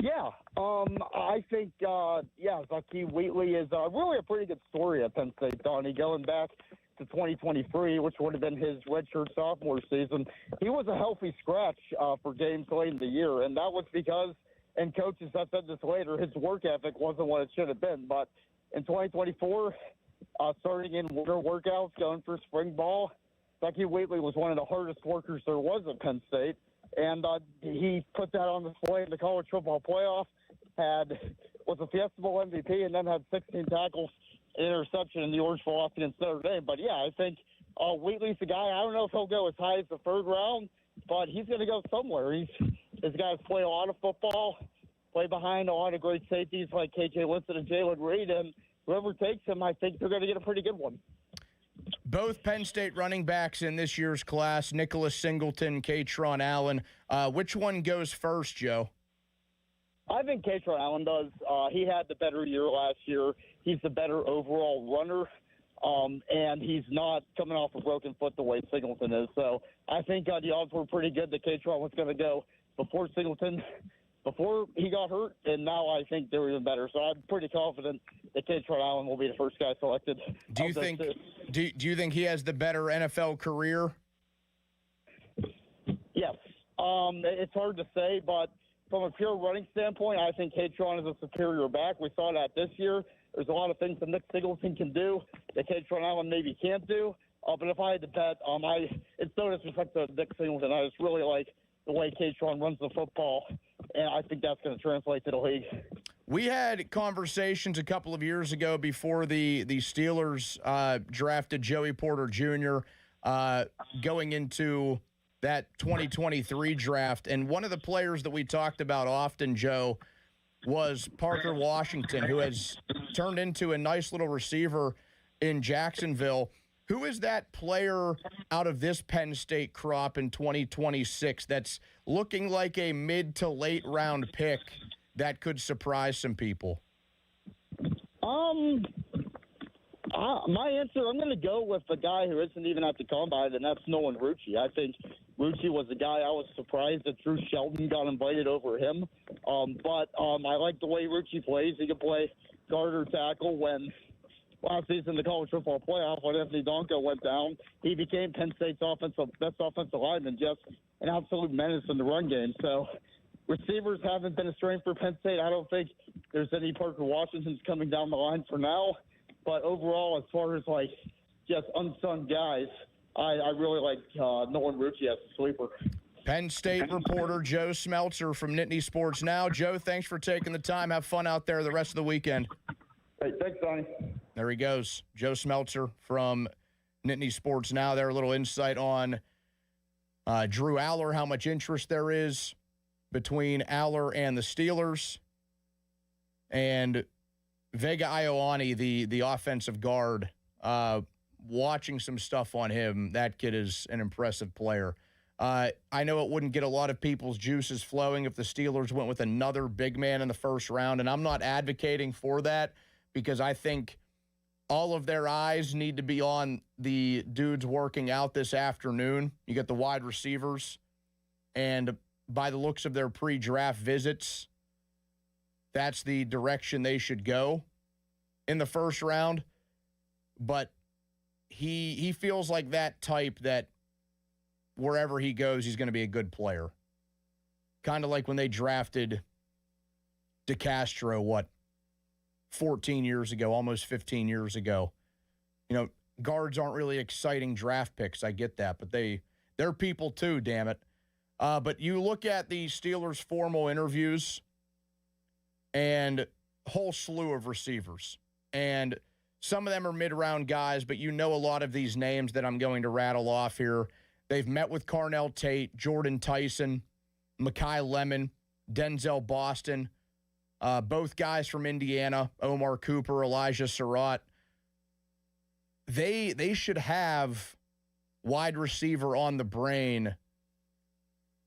Yeah, I think, Zakee Wheatley is really a pretty good story at Penn State, Donnie, going back to 2023, which would have been his redshirt sophomore season. He was a healthy scratch for games late in the year, and that was because, and coaches have said this later, his work ethic wasn't what it should have been. But in 2024, starting in winter workouts, going for spring ball, Zakee Wheatley was one of the hardest workers there was at Penn State, and he put that on display in the college football playoff, was a Fiesta Bowl MVP, and then had 16 tackles, interception in the Orange Philosophy against Notre Dame. But, I think Wheatley's the guy. I don't know if he'll go as high as the third round, but he's going to go somewhere. This guy's played a lot of football, play behind a lot of great safeties like K.J. Winston and Jalen Reed, and whoever takes him, I think they're going to get a pretty good one. Both Penn State running backs in this year's class, Nicholas Singleton, Kaytron Allen. Which one goes first, Joe? I think Kaytron Allen does. He had the better year last year. He's the better overall runner, and he's not coming off a broken foot the way Singleton is. So I think the odds were pretty good that Kaytron was going to go before Singleton, before he got hurt, and now I think they're even better. So I'm pretty confident that Kaytron Allen will be the first guy selected. Do you think he has the better NFL career? Yes. It's hard to say, but from a pure running standpoint, I think Kaytron is a superior back. We saw that this year. There's a lot of things that Nick Singleton can do that Kaytron Allen maybe can't do. But if I had to bet, it's no disrespect to Nick Singleton. I just really like the way Kaytron runs the football, and I think that's going to translate to the league. We had conversations a couple of years ago before the Steelers drafted Joey Porter Jr. Going into that 2023 draft. And one of the players that we talked about often, Joe, was Parker Washington, who has turned into a nice little receiver in Jacksonville. Who is that player out of this Penn State crop in 2026 that's looking like a mid to late round pick that could surprise some people? My answer, I'm going to go with the guy who isn't even at the combine, and that's Nolan Rucci. I think Rucci was the guy I was surprised that Drew Shelton got invited over him. But I like the way Rucci plays. He can play guard or tackle. When last season the college football playoff, when Anthony Donko went down, he became Penn State's best offensive lineman, just an absolute menace in the run game. So receivers haven't been a strength for Penn State. I don't think there's any Parker Washington's coming down the line for now. But overall, as far as just unsung guys, I really like Nolan Rucci as a sleeper. Penn State reporter Joe Smeltzer from Nittany Sports Now. Joe, thanks for taking the time. Have fun out there the rest of the weekend. Hey, thanks, Donnie. There he goes, Joe Smeltzer from Nittany Sports Now. There, a little insight on Drew Aller, how much interest there is between Aller and the Steelers. And Vega Ioane, the offensive guard, watching some stuff on him. That kid is an impressive player. I know it wouldn't get a lot of people's juices flowing if the Steelers went with another big man in the first round, and I'm not advocating for that because I think all of their eyes need to be on the dudes working out this afternoon. You get the wide receivers, and by the looks of their pre-draft visits, that's the direction they should go in the first round. But he feels like that type that wherever he goes, he's going to be a good player. Kind of like when they drafted DeCastro, 14 years ago, almost 15 years ago. Guards aren't really exciting draft picks. I get that, but they're people too, damn it. But you look at the Steelers' formal interviews and a whole slew of receivers. And some of them are mid-round guys, but a lot of these names that I'm going to rattle off here. They've met with Carnell Tate, Jordan Tyson, Mekhi Lemon, Denzel Boston, both guys from Indiana, Omar Cooper, Elijah Surratt. They should have wide receiver on the brain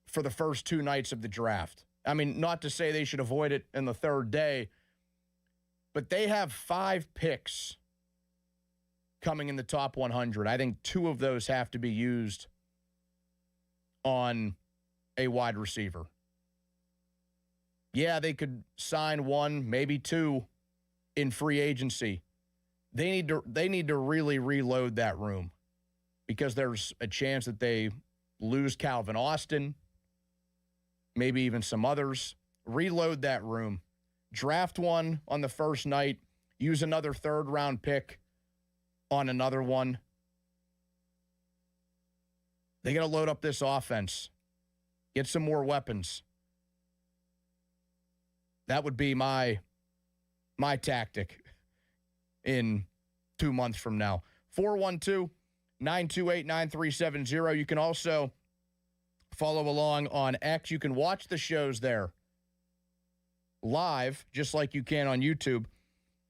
for the first 2 nights of the draft. I mean, not to say they should avoid it in the third day, but they have 5 picks coming in the top 100. I think 2 of those have to be used on a wide receiver. Yeah, they could sign 1, maybe 2 in free agency. They need to really reload that room because there's a chance that they lose Calvin Austin, maybe even some others. Reload that room. Draft 1 on the first night. Use another third-round pick on another one. They got to load up this offense. Get some more weapons. That would be my tactic in 2 months from now. 412-928-9370. You can also follow along on X. You can watch the shows there live, just like you can on YouTube.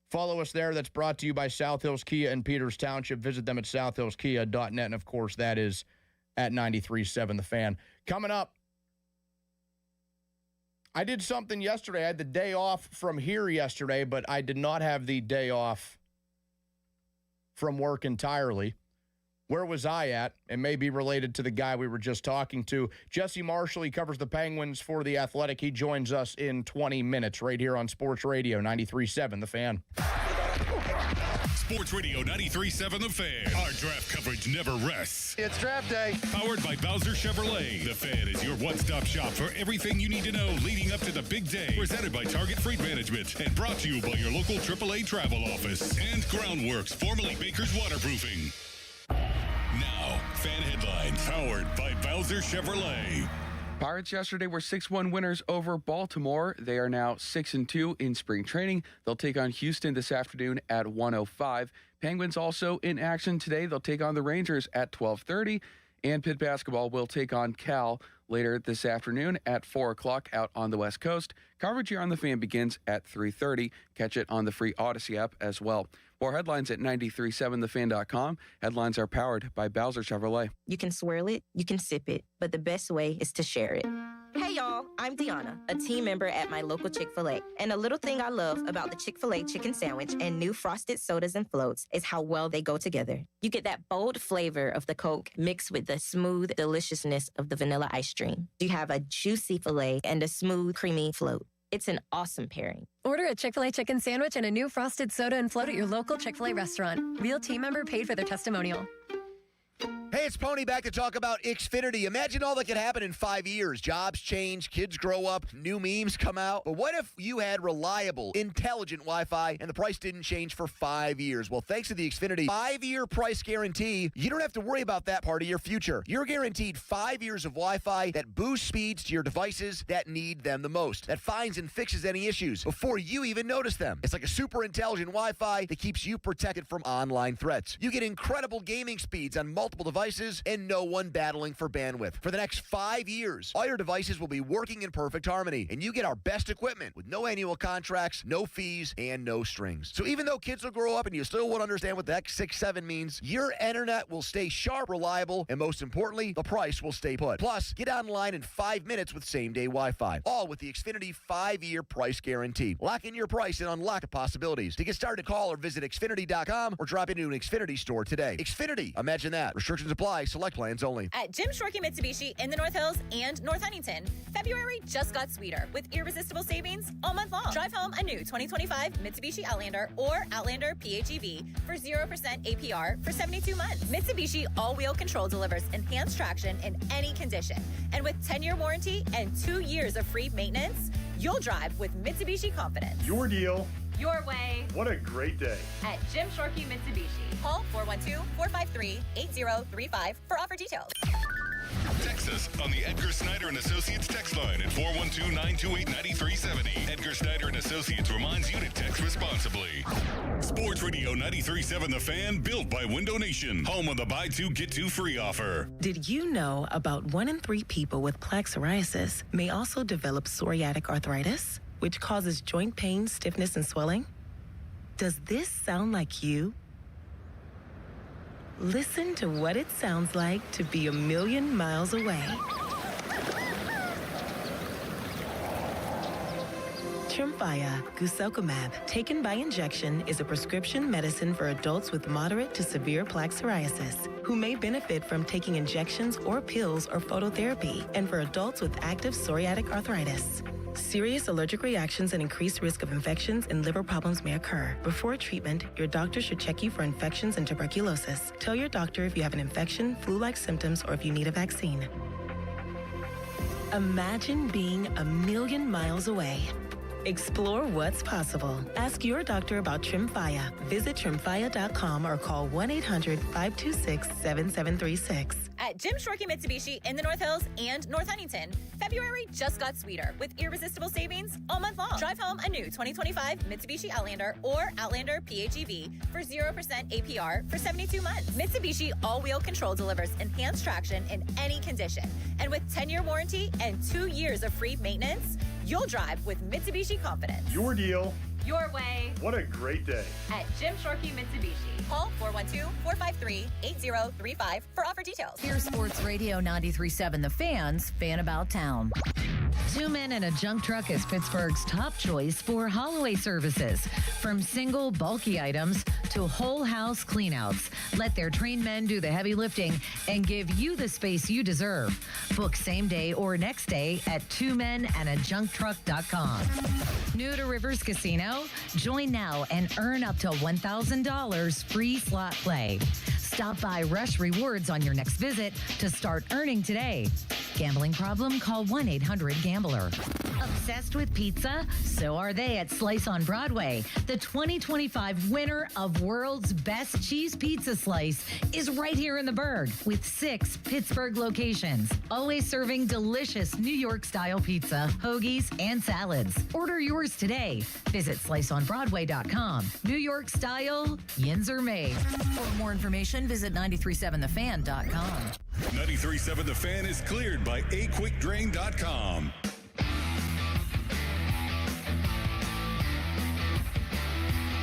Follow us there. That's brought to you by South Hills Kia in Peters Township. Visit them at southhillskia.net. And, of course, that is at 93.7 The Fan. Coming up, I did something yesterday. I had the day off from here yesterday, but I did not have the day off from work entirely. Where was I at? It may be related to the guy we were just talking to. Jesse Marshall, he covers the Penguins for The Athletic. He joins us in 20 minutes right here on Sports Radio 93.7 The Fan. Sports Radio 93.7 The Fan. Our draft coverage never rests. It's draft day. Powered by Bowser Chevrolet. The Fan is your one-stop shop for everything you need to know leading up to the big day. Presented by Target Freight Management and brought to you by your local AAA travel office and Groundworks, formerly Baker's Waterproofing. Now, Fan Headlines, powered by Bowser Chevrolet. Pirates yesterday were 6-1 winners over Baltimore. They are now 6-2 in spring training. They'll take on Houston this afternoon at 1:05. Penguins also in action today. They'll take on the Rangers at 12:30. And Pitt basketball will take on Cal later this afternoon at 4 o'clock out on the West Coast. Coverage here on The Fan begins at 3:30. Catch it on the free Odyssey app as well. More headlines at 937thefan.com. Headlines are powered by Bowser Chevrolet. You can swirl it, you can sip it, but the best way is to share it. Hey y'all, I'm Deanna, a team member at my local Chick-fil-A. And a little thing I love about the Chick-fil-A chicken sandwich and new frosted sodas and floats is how well they go together. You get that bold flavor of the Coke mixed with the smooth deliciousness of the vanilla ice cream. You have a juicy filet and a smooth, creamy float. It's an awesome pairing. Order a Chick-fil-A chicken sandwich and a new frosted soda and float at your local Chick-fil-A restaurant. Real team member paid for their testimonial. Hey, it's Pony back to talk about Xfinity. Imagine all that could happen in 5 years. Jobs change, kids grow up, new memes come out. But what if you had reliable, intelligent Wi-Fi and the price didn't change for 5 years? Well, thanks to the Xfinity 5-year price guarantee, you don't have to worry about that part of your future. You're guaranteed 5 years of Wi-Fi that boosts speeds to your devices that need them the most, that finds and fixes any issues before you even notice them. It's like a super intelligent Wi-Fi that keeps you protected from online threats. You get incredible gaming speeds on multiple devices and no one battling for bandwidth. For the next 5 years, all your devices will be working in perfect harmony, and you get our best equipment with no annual contracts, no fees, and no strings. So even though kids will grow up and you still won't understand what the X67 means, your internet will stay sharp, reliable, and most importantly, the price will stay put. Plus, get online in 5 minutes with same-day Wi-Fi, all with the Xfinity 5-year price guarantee. Lock in your price and unlock the possibilities. To get started, call or visit Xfinity.com or drop into an Xfinity store today. Xfinity, imagine that. Restrictions apply. Select plans only. At Jim Shorkey Mitsubishi in the North Hills and North Huntington, February just got sweeter with irresistible savings all month long. Drive home a new 2025 Mitsubishi Outlander or Outlander PHEV for 0% APR for 72 months. Mitsubishi all-wheel control delivers enhanced traction in any condition. And with 10-year warranty and 2 years of free maintenance, you'll drive with Mitsubishi confidence. Your deal. Your way. What a great day. At Jim Shorkey Mitsubishi. Call 412-453-8035 for offer details. Text us on the Edgar Snyder and Associates text line at 412-928-9370. Edgar Snyder and Associates reminds you to text responsibly. Sports Radio 93.7 The Fan, built by Window Nation, home of the buy two, get two free offer. Did you know about 1 in 3 people with plaque psoriasis may also develop psoriatic arthritis, which causes joint pain, stiffness, and swelling? Does this sound like you? Listen to what it sounds like to be a million miles away. Tremfya guselkumab, taken by injection, is a prescription medicine for adults with moderate to severe plaque psoriasis who may benefit from taking injections or pills or phototherapy, and for adults with active psoriatic arthritis. Serious allergic reactions and increased risk of infections and liver problems may occur. Before treatment, your doctor should check you for infections and tuberculosis. Tell your doctor if you have an infection, flu-like symptoms, or if you need a vaccine. Imagine being a million miles away. Explore what's possible. Ask your doctor about Tremfya. Visit Tremfya.com or call 1-800-526-7736. At Jim Shorkey Mitsubishi in the North Hills and North Huntington, February just got sweeter with irresistible savings all month long. Drive home a new 2025 Mitsubishi Outlander or Outlander PHEV for 0% APR for 72 months. Mitsubishi all-wheel control delivers enhanced traction in any condition. And with 10-year warranty and 2 years of free maintenance, you'll drive with Mitsubishi confidence. Your deal. Your way. What a great day. At Jim Shorkey Mitsubishi. Call 412-453-8035 for offer details. Here's Sports Radio 93.7 The Fan's Fan About Town. Two Men and a Junk Truck is Pittsburgh's top choice for Holloway services. From single, bulky items to whole house cleanouts. Let their trained men do the heavy lifting and give you the space you deserve. Book same day or next day at twomenandajuncktruck.com. New to Rivers Casino? Join now and earn up to $1,000 free slot play. Stop by Rush Rewards on your next visit to start earning today. Gambling problem? Call 1-800-GAMBLER. Obsessed with pizza? So are they at Slice on Broadway. The 2025 winner of World's Best Cheese Pizza Slice is right here in the Berg with 6 Pittsburgh locations, always serving delicious New York-style pizza, hoagies, and salads. Order yours today. Visit sliceonbroadway.com. New York style, yins are made. For more information, visit 937thefan.com. 93.7 The Fan is cleared by aquickdrain.com.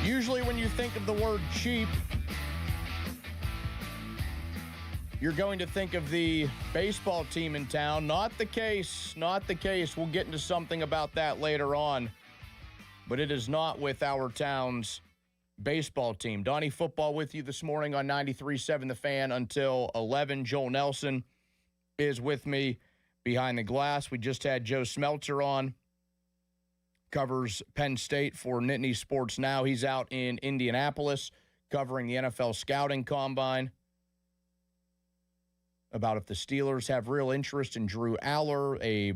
Usually when you think of the word cheap, you're going to think of the baseball team in town. Not the case. Not the case. We'll get into something about that later on. But it is not with our town's baseball team. Donnie Football with you this morning on 93.7 The Fan until 11. Joel Nelson is with me behind the glass. We just had Joe Smeltzer on. Covers Penn State for Nittany Sports Now. He's out in Indianapolis covering the NFL Scouting Combine. About if the Steelers have real interest in Drew Aller, a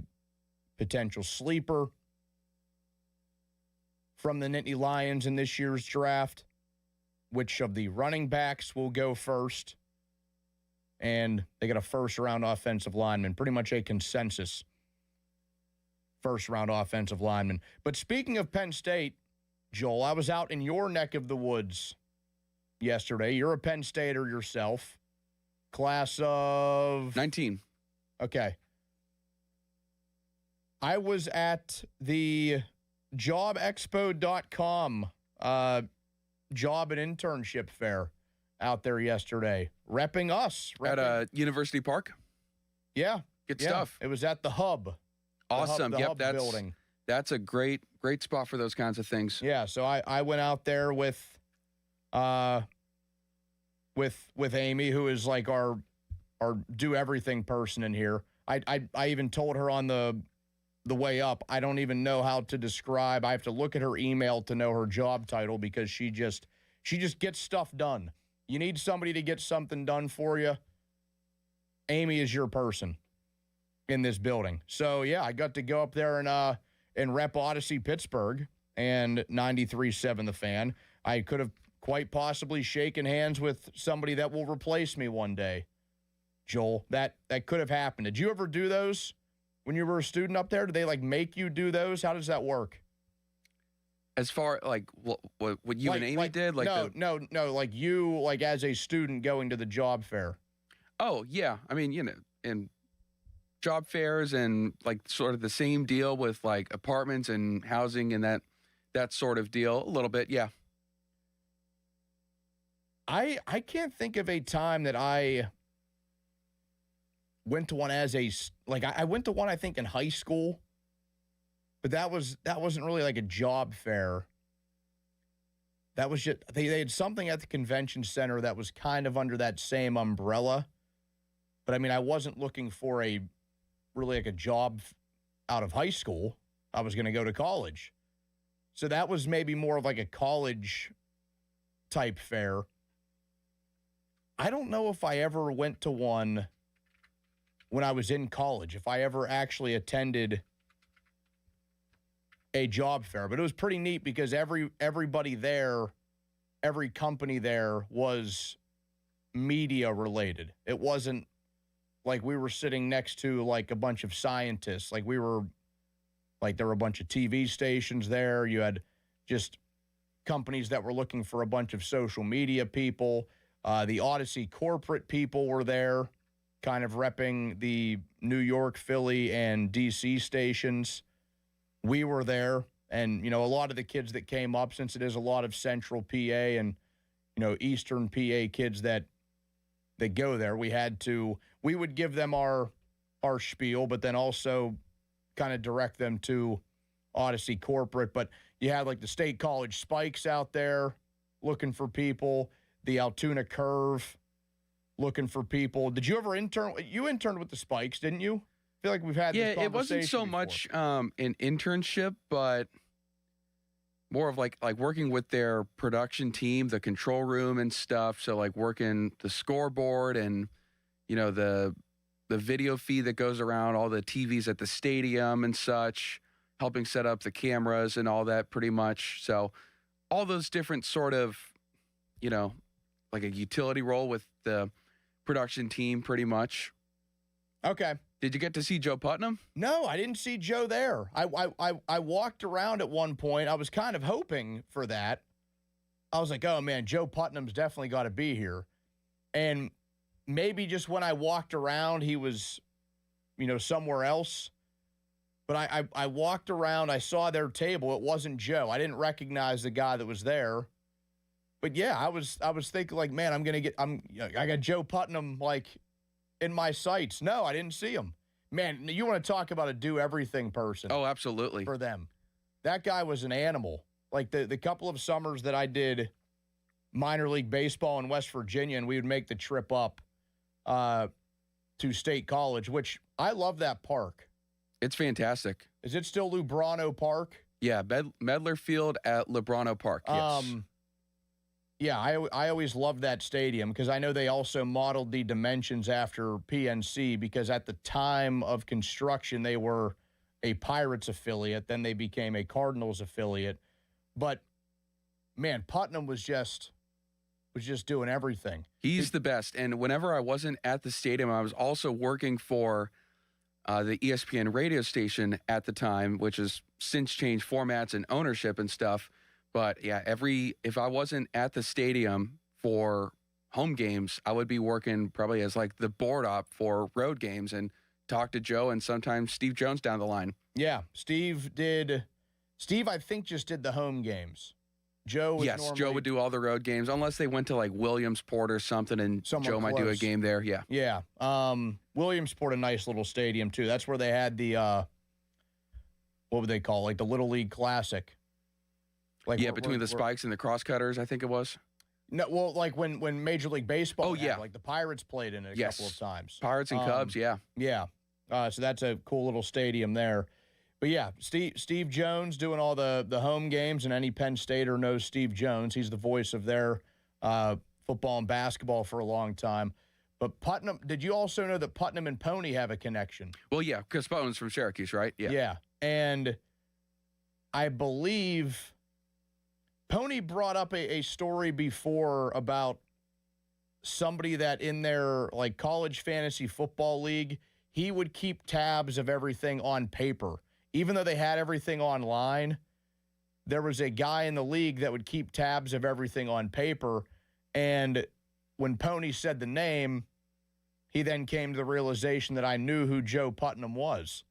potential sleeper from the Nittany Lions in this year's draft. Which of the running backs will go first? And they got a first-round offensive lineman, pretty much a consensus first-round offensive lineman. But speaking of Penn State, Joel, I was out in your neck of the woods yesterday. You're a Penn Stater yourself. Class of 19. Okay. I was at the jobexpo.com job and internship fair out there yesterday, repping us. At University Park? Yeah. Good stuff. It was at the Hub. Awesome. The Yep, Hub building. That's a great spot for those kinds of things. Yeah, so I went out there with Amy, who is like our do everything person in here. I even told her on the way up, I don't even know how to describe. I have to look at her email to know her job title because she just gets stuff done. You need somebody to get something done for you. Amy is your person in this building. So yeah, I got to go up there and rep Odyssey Pittsburgh and 93.7 The Fan. I could have quite possibly shaken hands with somebody that will replace me one day. Joel, that could have happened. Did you ever do those when you were a student up there? Did they make you do those? How does that work? As far what you and Amy did? No, like you as a student going to the job fair. Oh, yeah. I mean, in job fairs and sort of the same deal with apartments and housing and that sort of deal a little bit. Yeah. I can't think of a time that I went to one I went to one, I think, in high school, but that wasn't really like a job fair. That was just, they had something at the convention center that was kind of under that same umbrella. But I mean, I wasn't looking for a job out of high school. I was going to go to college. So that was maybe more of like a college type fair. I don't know if I ever went to one when I was in college, if I ever actually attended a job fair, but it was pretty neat because everybody there, every company there was media related. It wasn't like we were sitting next to like a bunch of scientists. There were a bunch of TV stations there. You had just companies that were looking for a bunch of social media people. The Odyssey corporate people were there, kind of repping the New York, Philly, and DC stations. We were there, and, a lot of the kids that came up, since it is a lot of central PA and, eastern PA kids that go there, we would give them our spiel, but then also kind of direct them to Odyssey corporate. But you had the State College Spikes out there looking for people, the Altoona Curve looking for people. Did you ever intern? You interned with the Spikes, didn't you? I feel like we've had this conversation. Yeah, it wasn't so much an internship, but more of like working with their production team, the control room and stuff. So working the scoreboard and the video feed that goes around all the TVs at the stadium and such. helping set up the cameras and all that pretty much. So all those different sort of, like a utility role with the production team pretty much. Okay. Did you get to see Joe Putnam? No, I didn't see Joe there. I walked around at one point. I was kind of hoping for that. I was like, oh, man, Joe Putnam's definitely got to be here. And maybe just when I walked around, he was, somewhere else. But I walked around. I saw their table. It wasn't Joe. I didn't recognize the guy that was there. But, yeah, I was thinking, like, man, I got Joe Putnam, like, in my sights. No, I didn't see him. Man, you want to talk about a do-everything person. Oh, absolutely. For them. That guy was an animal. Like, the couple of summers that I did minor league baseball in West Virginia, and we would make the trip up to State College, which I love that park. It's fantastic. Is it still Lubrano Park? Yeah, Medler Field at Lubrano Park, yes. Yeah, I always loved that stadium because I know they also modeled the dimensions after PNC because at the time of construction, they were a Pirates affiliate. Then they became a Cardinals affiliate. But, man, Putnam was just doing everything. He's the best. And whenever I wasn't at the stadium, I was also working for the ESPN radio station at the time, which has since changed formats and ownership and stuff. But, yeah, if I wasn't at the stadium for home games, I would be working probably as, like, the board op for road games and talk to Joe and sometimes Steve Jones down the line. Yeah, Steve, I think, just did the home games. Joe would do all the road games, unless they went to, like, Williamsport or something, and Joe might do a game there, yeah. Yeah. Williamsport, a nice little stadium, too. That's where they had the, what would they call it? Like, the Little League Classic. Like between the Spikes and the Crosscutters, I think it was. No, well, like when Major League Baseball. Oh, yeah. Like the Pirates played in it a couple of times. Pirates and Cubs, yeah. Yeah. So that's a cool little stadium there. But yeah, Steve Jones doing all the home games, and any Penn Stater knows Steve Jones. He's the voice of their football and basketball for a long time. But Putnam, did you also know that Putnam and Pony have a connection? Well, yeah, because Putnam's from Syracuse, right? Yeah. Yeah. And I believe Pony brought up a story before about somebody that in their like college fantasy football league, he would keep tabs of everything on paper. Even though they had everything online, there was a guy in the league that would keep tabs of everything on paper. And when Pony said the name, he then came to the realization that I knew who Joe Putnam was.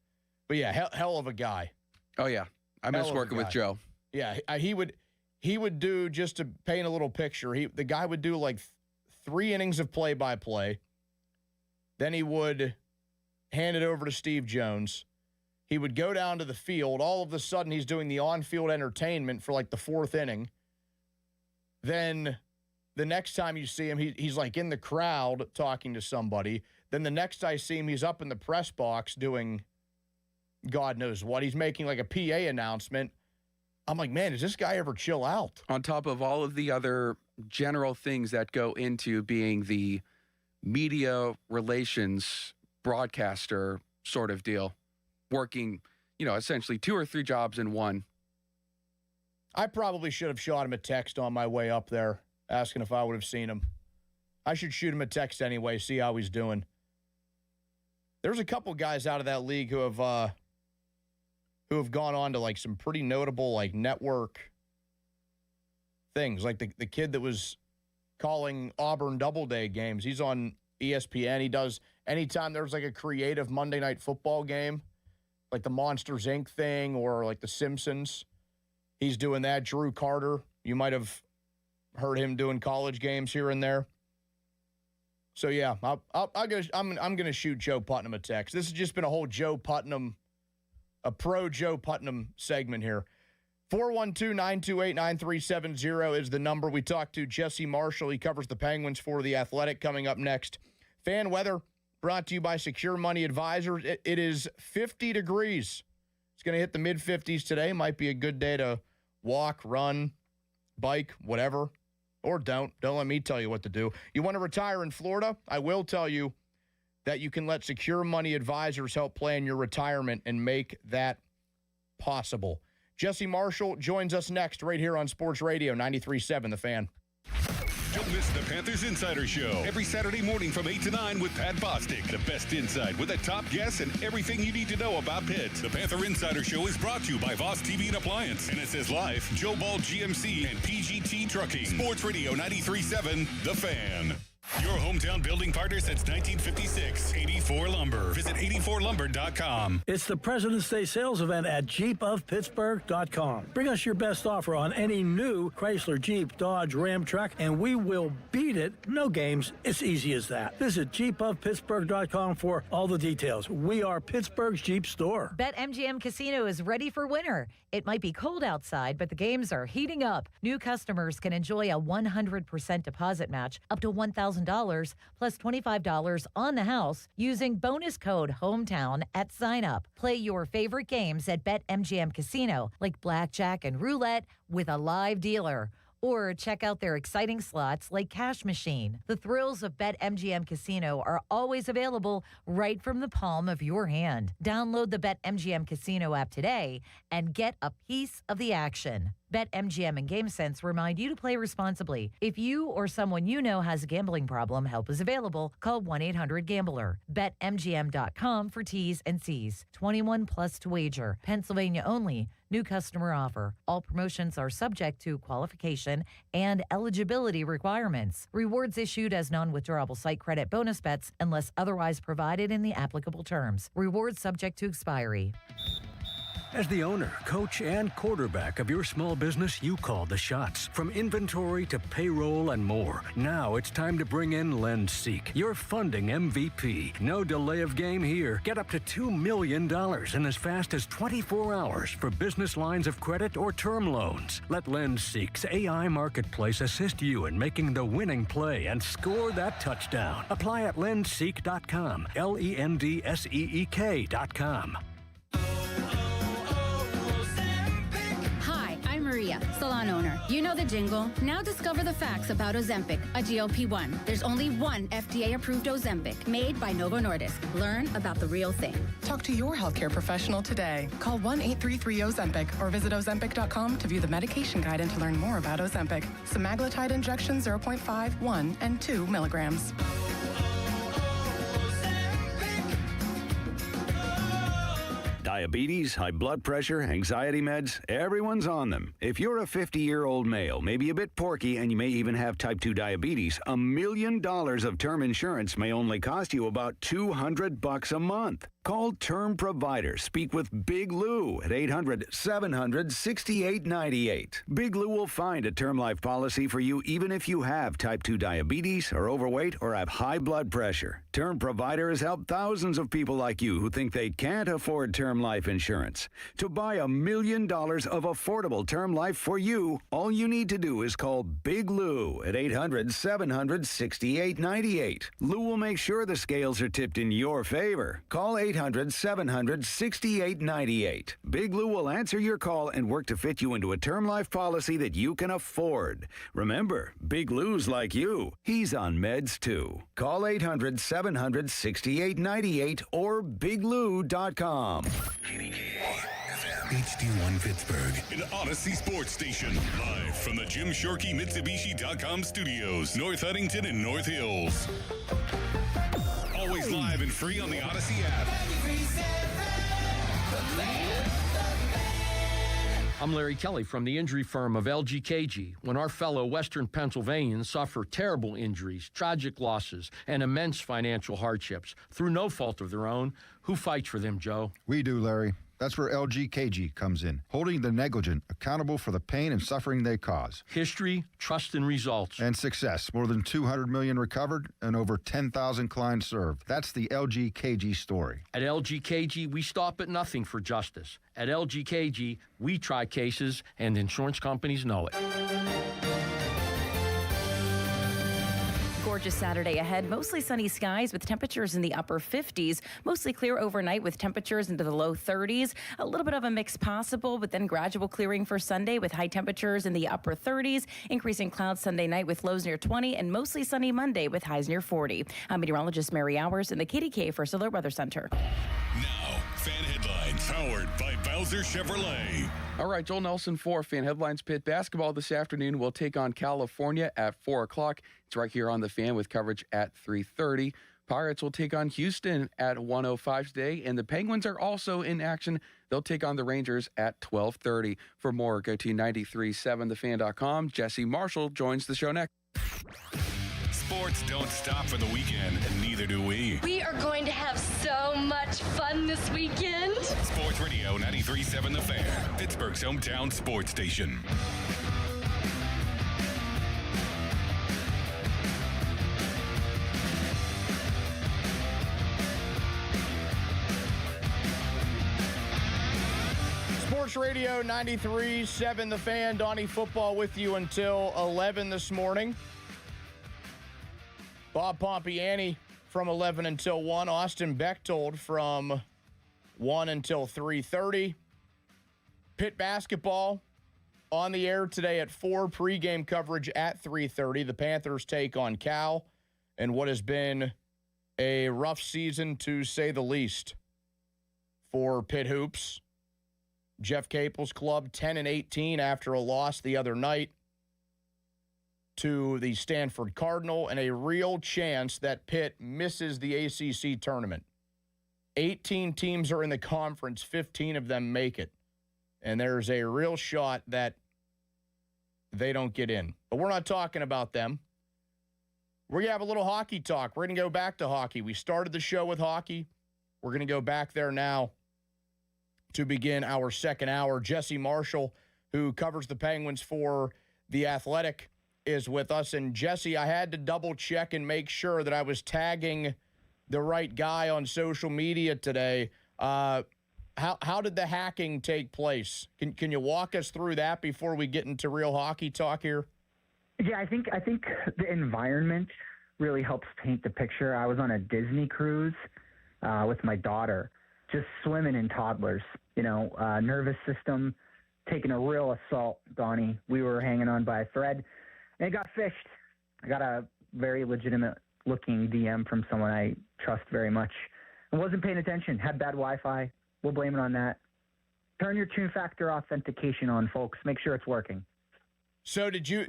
But yeah, hell of a guy. Oh, yeah. I miss working with Joe. Yeah, he would do, just to paint a little picture, the guy would do like 3 innings of play-by-play. Then he would hand it over to Steve Jones. He would go down to the field. All of a sudden, he's doing the on-field entertainment for like the 4th inning. Then the next time you see him, he's like in the crowd talking to somebody. Then the next I see him, he's up in the press box doing God knows what. He's making like a PA announcement. I'm like, man, does this guy ever chill out? On top of all of the other general things that go into being the media relations broadcaster sort of deal, working, essentially 2 or 3 jobs in one. I probably should have shot him a text on my way up there, asking if I would have seen him. I should shoot him a text anyway, see how he's doing. There's a couple guys out of that league who have gone on to like some pretty notable like network things. Like the kid that was calling Auburn Doubleday games. He's on ESPN. He does anytime there's like a creative Monday Night Football game, like the Monsters Inc. thing or like the Simpsons. He's doing that. Drew Carter, you might have heard him doing college games here and there. So yeah, I'm gonna shoot Joe Putnam a text. This has just been a whole a pro Joe Putnam segment here. 412-928-9370 is the number. We talked to Jesse Marshall. He covers the Penguins for The Athletic. Coming up next, fan weather brought to you by Secure Money Advisors. It is 50 degrees. It's going to hit the mid-50s today. Might be a good day to walk, run, bike, whatever. Or don't. Don't let me tell you what to do. You want to retire in Florida? I will tell you that you can let Secure Money Advisors help plan your retirement and make that possible. Jesse Marshall joins us next right here on Sports Radio 93.7 The Fan. Don't miss the Panthers Insider Show every Saturday morning from 8 to 9 with Pat Bostic. The best insight with the top guests and everything you need to know about Pitt. The Panther Insider Show is brought to you by Voss TV and Appliance. And it says live, Joe Ball GMC and PGT Trucking. Sports Radio 93.7 The Fan. Your hometown building partner since 1956. 84 Lumber. Visit 84lumber.com. It's the President's Day sales event at jeepofpittsburgh.com. Bring us your best offer on any new Chrysler, Jeep, Dodge, Ram truck, and we will beat it. No games. It's easy as that. Visit jeepofpittsburgh.com for all the details. We are Pittsburgh's Jeep store. BetMGM Casino is ready for winter. It might be cold outside, but the games are heating up. New customers can enjoy a 100% deposit match up to $1,000 plus $25 on the house using bonus code HOMETOWN at sign up. Play your favorite games at BetMGM Casino, like blackjack and roulette, with a live dealer. Or check out their exciting slots like Cash Machine. The thrills of BetMGM Casino are always available right from the palm of your hand. Download the BetMGM Casino app today and get a piece of the action. BetMGM and GameSense remind you to play responsibly. If you or someone you know has a gambling problem, help is available. Call 1-800-GAMBLER. BetMGM.com for T's and C's. 21 plus to wager. Pennsylvania only. New customer offer. All promotions are subject to qualification and eligibility requirements. Rewards issued as non-withdrawable site credit bonus bets unless otherwise provided in the applicable terms. Rewards subject to expiry. As the owner, coach, and quarterback of your small business, you call the shots. From inventory to payroll and more. Now it's time to bring in LendSeek, your funding MVP. No delay of game here. Get up to $2 million in as fast as 24 hours for business lines of credit or term loans. Let LendSeek's AI marketplace assist you in making the winning play and score that touchdown. Apply at lendseek.com. LENDSEEK.com. Maria, salon owner. You know the jingle. Now discover the facts about Ozempic, a GLP-1. There's only one FDA-approved Ozempic, made by Novo Nordisk. Learn about the real thing. Talk to your healthcare professional today. Call 1-833-OZEMPIC or visit Ozempic.com to view the medication guide and to learn more about Ozempic. Semaglutide injection 0.5, 1, and 2 milligrams. Diabetes, high blood pressure, anxiety meds, everyone's on them. If you're a 50-year-old male, maybe a bit porky, and you may even have type 2 diabetes, $1 million of term insurance may only cost you about $200 a month. Call Term Provider. Speak with Big Lou at 800-700-6898. Big Lou will find a term life policy for you even if you have type 2 diabetes, are overweight, or have high blood pressure. Term Provider has helped thousands of people like you who think they can't afford term life insurance. To buy $1 million of affordable term life for you, all you need to do is call Big Lou at 800-700-6898. Lou will make sure the scales are tipped in your favor. Call 800-700-6898. Big Lou will answer your call and work to fit you into a term life policy that you can afford. Remember, Big Lou's like you. He's on meds too. Call 800-700-6898 or biglou.com. HD1 Pittsburgh, an Odyssey sports station. Live from the Jim Shorkey Mitsubishi.com studios, North Huntington and North Hills. Always live and free on the Odyssey app. I'm Larry Kelly from the injury firm of LGKG. When our fellow Western Pennsylvanians suffer terrible injuries, tragic losses, and immense financial hardships through no fault of their own, who fights for them, Joe? We do, Larry. That's where LGKG comes in, holding the negligent accountable for the pain and suffering they cause. History, trust, and results. And success. More than 200 million recovered and over 10,000 clients served. That's the LGKG story. At LGKG, we stop at nothing for justice. At LGKG, we try cases, and insurance companies know it. Gorgeous Saturday ahead. Mostly sunny skies with temperatures in the upper 50s. Mostly clear overnight with temperatures into the low 30s. A little bit of a mix possible, but then gradual clearing for Sunday with high temperatures in the upper 30s. Increasing clouds Sunday night with lows near 20 and mostly sunny Monday with highs near 40. I'm meteorologist Mary Hours in the KDK First Alert Weather Center. Now, fan headlines Powered by Bowser Chevrolet. All right, Joel Nelson, 4 Fan Headlines. Pitt basketball this afternoon will take on California at 4 o'clock. It's right here on the Fan with coverage at 3:30. Pirates will take on Houston at 1:05 today, and the Penguins are also in action. They'll take on the Rangers at 12:30. For more, go to 937thefan.com. Jesse Marshall joins the show next. Sports don't stop for the weekend, and neither do we. We are going to have so much fun this weekend. Sports Radio 93.7 The Fan, Pittsburgh's hometown sports station. Sports Radio 93.7 The Fan. Donnie Football with you until 11 this morning. Bob Pompiani from 11 until 1. Austin Bechtold from 1 until 3:30. Pitt basketball on the air today at 4. Pregame coverage at 3:30. The Panthers take on Cal and what has been a rough season, to say the least, for Pitt hoops. Jeff Capel's club 10-18 after a loss the other night to the Stanford Cardinal, and a real chance that Pitt misses the ACC tournament. 18 teams are in the conference, 15 of them make it. And there's a real shot that they don't get in. But we're not talking about them. We're going to have a little hockey talk. We're going to go back to hockey. We started the show with hockey. We're going to go back there now to begin our second hour. Jesse Marshall, who covers the Penguins for The Athletic, is with us. And Jesse, I had to double check and make sure that I was tagging the right guy on social media today. How did the hacking take place? Can you walk us through that before we get into real hockey talk here? Yeah, I think the environment really helps paint the picture. I was on a Disney cruise with my daughter, just swimming in toddlers. Nervous system taking a real assault, Donnie. We were hanging on by a thread. And it got fished. I got a very legitimate-looking DM from someone I trust very much. I wasn't paying attention. Had bad Wi-Fi. We'll blame it on that. Turn your two-factor authentication on, folks. Make sure it's working. So did you?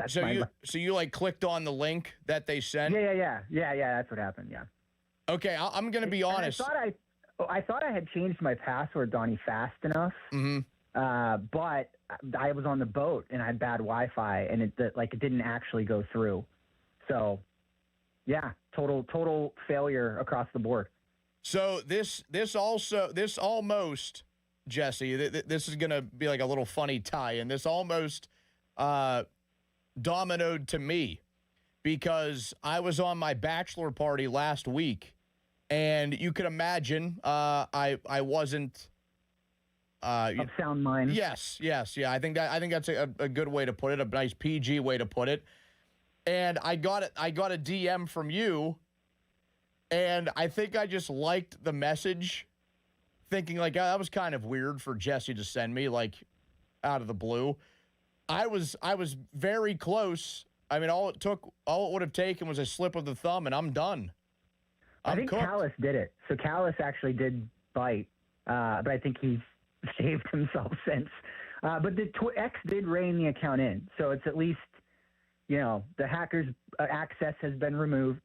You like clicked on the link that they sent? Yeah. That's what happened. Yeah. Okay, I'm going to be honest. I thought I had changed my password, Donnie, fast enough. Mm-hmm. But I was on the boat and I had bad Wi-Fi, and it didn't actually go through. So, yeah, total failure across the board. So this almost, Jesse, this is gonna be like a little funny tie-in. This almost dominoed to me because I was on my bachelor party last week, and you could imagine I wasn't. Of sound mind. Yes. Yeah. I think that's a good way to put it, a nice PG way to put it. And I got a DM from you, and I think I just liked the message, thinking like, oh, that was kind of weird for Jesse to send me, like, out of the blue. I was very close. I mean, all it would have taken was a slip of the thumb, and I'm done. I think cooked. Callis did it. So Callis actually did bite, but I think he's saved himself since. But the X did rein the account in. So it's at least, the hacker's access has been removed,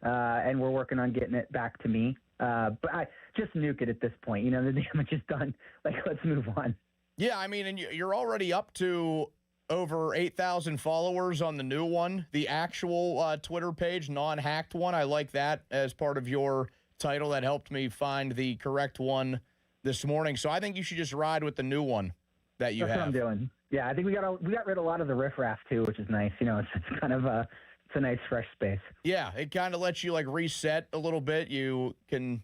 and we're working on getting it back to me. But I just nuke it at this point. The damage is done. Like, let's move on. Yeah, I mean, and you're already up to over 8,000 followers on the new one, the actual Twitter page, non-hacked one. I like that as part of your title. That helped me find the correct one this morning. So I think you should just ride with the new one that you have. That's what I'm doing. Yeah, I think we got rid of a lot of the riffraff too, which is nice. It's kind of a nice fresh space. Yeah, it kind of lets you like reset a little bit. You can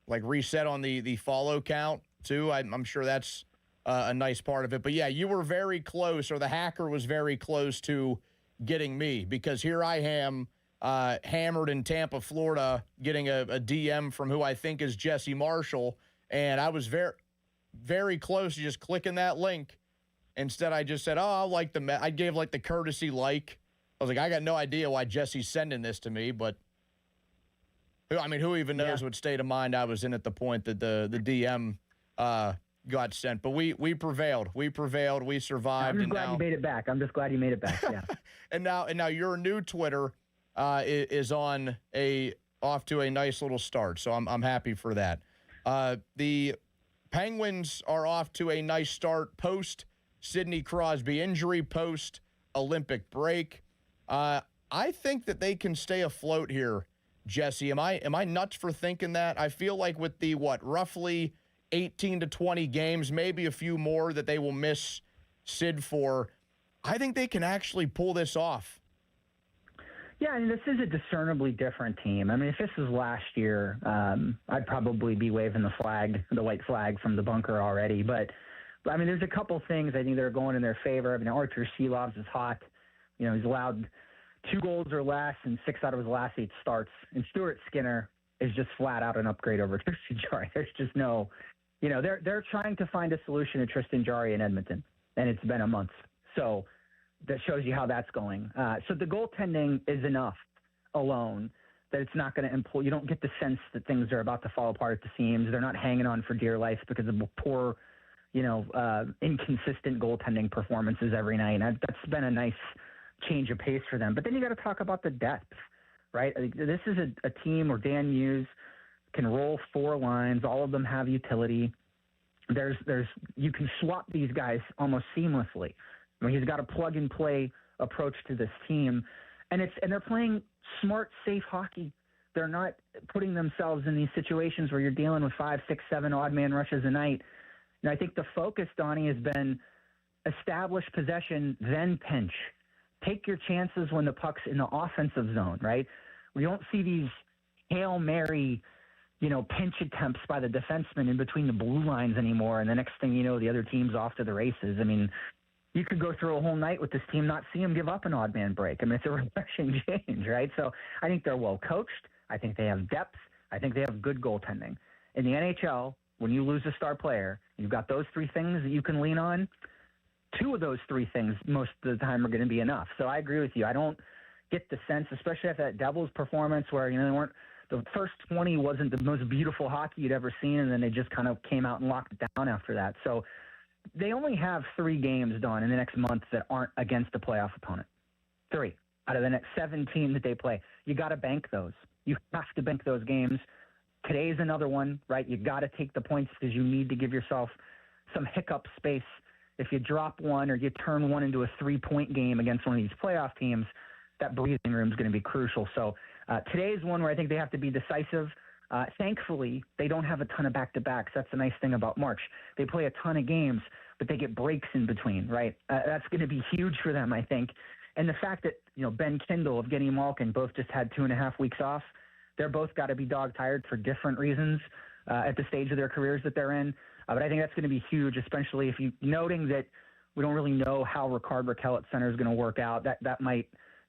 like reset on the follow count too. I'm sure that's a nice part of it. But yeah, you were very close, or the hacker was very close to getting me, because here I am hammered in Tampa, Florida, getting a DM from who I think is Jesse Marshall. And I was very, very close to just clicking that link. Instead, I just said, I like I gave like the courtesy like. I was like, I got no idea why Jesse's sending this to me, but who even knows what state of mind I was in at the point that the DM got sent. But we prevailed. We prevailed. We survived. I'm just glad you made it back. I'm just glad you made it back. Yeah. and now your new Twitter is off to a nice little start. So I'm happy for that. The Penguins are off to a nice start post Sidney Crosby injury, post Olympic break. I think that they can stay afloat here, Jesse. Am I nuts for thinking that? I feel like with the roughly 18 to 20 games, maybe a few more that they will miss Sid for, I think they can actually pull this off. Yeah, I mean, this is a discernibly different team. I mean, if this was last year, I'd probably be waving the white flag from the bunker already. But I mean, there's a couple things I think that are going in their favor. I mean, Artur Silovs is hot. You know, he's allowed 2 goals or less in 6 out of his last 8 starts. And Stuart Skinner is just flat out an upgrade over Tristan Jarry. There's just no, you know, they're trying to find a solution to Tristan Jarry in Edmonton, and it's been a month. So that shows you how that's going. So the goaltending is enough alone that it's not going to implode. You don't get the sense that things are about to fall apart at the seams. They're not hanging on for dear life because of poor, inconsistent goaltending performances every night. And that's been a nice change of pace for them. But then you got to talk about the depth, right? This is a team where Dan Hughes can roll 4 lines. All of them have utility. You can swap these guys almost seamlessly. I mean, he's got a plug-and-play approach to this team, and they're playing smart, safe hockey. They're not putting themselves in these situations where you're dealing with 5, 6, 7 odd-man rushes a night. And I think the focus, Donnie, has been establish possession, then pinch. Take your chances when the puck's in the offensive zone, right? We don't see these Hail Mary, pinch attempts by the defenseman in between the blue lines anymore, and the next thing you know, the other team's off to the races. I mean, you could go through a whole night with this team, not see them give up an odd man break. I mean, it's a refreshing change, right? So I think they're well coached. I think they have depth. I think they have good goaltending. In the NHL, when you lose a star player, you've got those 3 things that you can lean on. 2 of those 3 things most of the time are going to be enough. So I agree with you. I don't get the sense, especially after that Devils performance where, they weren't, the first 20 wasn't the most beautiful hockey you'd ever seen, and then they just kind of came out and locked it down after that. So they only have 3 games, Dawn, in the next month that aren't against a playoff opponent. 3 out of the next 17 that they play. You got to bank those. You have to bank those games. Today's another one, right? You got to take the points because you need to give yourself some hiccup space. If you drop one or you turn one into a 3-point game against one of these playoff teams, that breathing room is going to be crucial. So today's one where I think they have to be decisive. Thankfully, they don't have a ton of back-to-backs. That's the nice thing about March. They play a ton of games, but they get breaks in between, right? That's going to be huge for them, I think. And the fact that, Ben Kindle of Getty Malkin both just had 2.5 weeks off, they're both got to be dog-tired for different reasons at the stage of their careers that they're in. But I think that's going to be huge, especially if noting that we don't really know how Ricard Raquel at center is going to work out.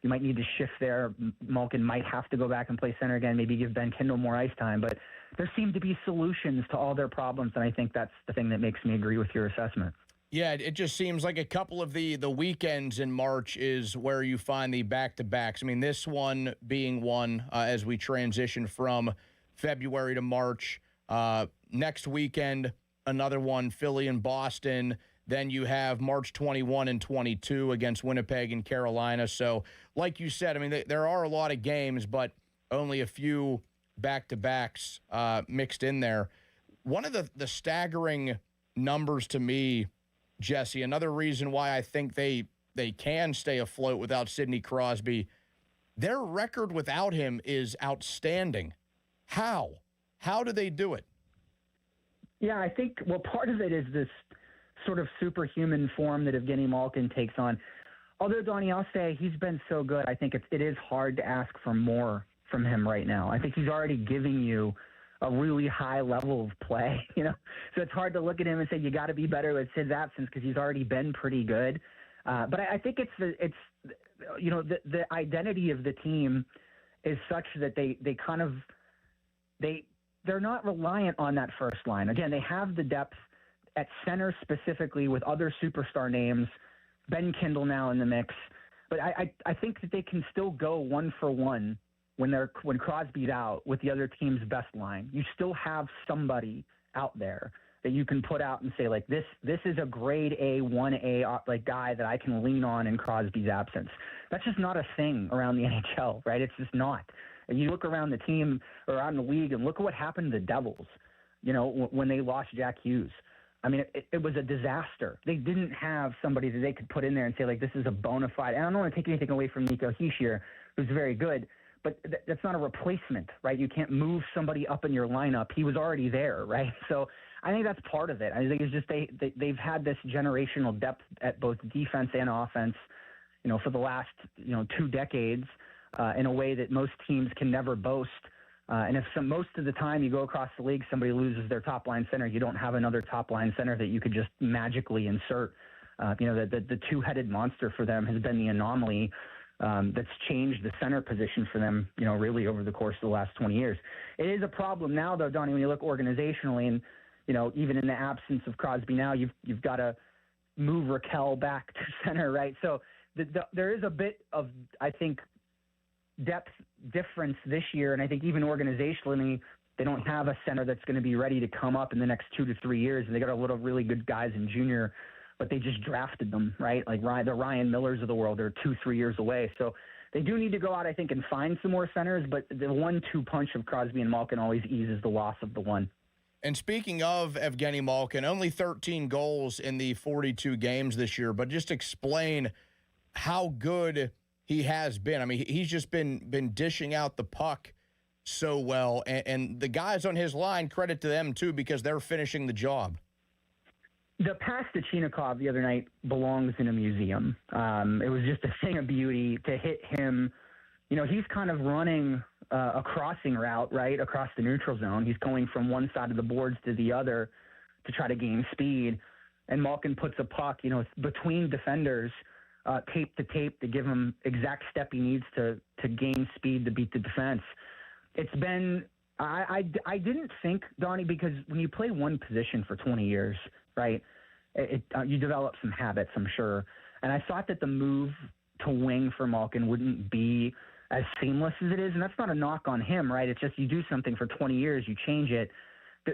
You might need to shift there. Malkin might have to go back and play center again, maybe give Ben Kindle more ice time. But there seem to be solutions to all their problems, and I think that's the thing that makes me agree with your assessment. Yeah, it just seems like a couple of the weekends in March is where you find the back-to-backs. I mean, this one being one as we transition from February to March. Next weekend, another one, Philly and Boston. Then you have March 21 and 22 against Winnipeg and Carolina. So, like you said, I mean, there are a lot of games, but only a few back-to-backs mixed in there. One of the staggering numbers to me, Jesse, another reason why I think they can stay afloat without Sidney Crosby, their record without him is outstanding. How? How do they do it? Yeah, I think, part of it is this sort of superhuman form that Evgeny Malkin takes on. Although, Donnie, I'll say he's been so good, I think it is hard to ask for more from him right now. I think he's already giving you a really high level of play, So it's hard to look at him and say you got to be better with Sid's absence because he's already been pretty good. But I think it's the identity of the team is such that they're not reliant on that first line. Again, they have the depth at center specifically with other superstar names, Ben Kindle now in the mix. But I think that they can still go 1-for-1 when Crosby's out with the other team's best line. You still have somebody out there that you can put out and say, like, this is a grade A, 1A, like, guy that I can lean on in Crosby's absence. That's just not a thing around the NHL, right? It's just not. And you look around the team or around the league and look at what happened to the Devils, you know, when they lost Jack Hughes. I mean, it was a disaster. They didn't have somebody that they could put in there and say, like, this is a bona fide. And I don't want to take anything away from Nico Hischier, who's very good, but that's not a replacement, right? You can't move somebody up in your lineup. He was already there, right? So I think that's part of it. I think it's just they've had this generational depth at both defense and offense, you know, for the last, 2 decades in a way that most teams can never boast. And if most of the time you go across the league, somebody loses their top line center, you don't have another top line center that you could just magically insert. The two-headed monster for them has been the anomaly that's changed the center position for them, really over the course of the last 20 years. It is a problem now, though, Donnie, when you look organizationally, and even in the absence of Crosby now, you've got to move Raquel back to center, right? So there is a bit of, I think, depth difference this year, and I think even organizationally, they don't have a center that's going to be ready to come up in the next 2 to 3 years, and they got a lot of really good guys in junior, but they just drafted them, right? Like the Ryan Millers of the world are 2-3 years away. So they do need to go out, I think, and find some more centers, but the 1-2 punch of Crosby and Malkin always eases the loss of the one. And speaking of Evgeny Malkin, only 13 goals in the 42 games this year, but just explain how good he has been. I mean, he's just been dishing out the puck so well, and the guys on his line, credit to them, too, because they're finishing the job. The pass to Chinakhov the other night belongs in a museum. It was just a thing of beauty to hit him. He's kind of running a crossing route, right, across the neutral zone. He's going from one side of the boards to the other to try to gain speed. And Malkin puts a puck, between defenders, tape to tape to give him exact step he needs to gain speed to beat the defense. It's been I didn't think, Donnie, because when you play one position for 20 years, right, you develop some habits, I'm sure. And I thought that the move to wing for Malkin wouldn't be as seamless as it is. And that's not a knock on him, right? It's just you do something for 20 years, you change it.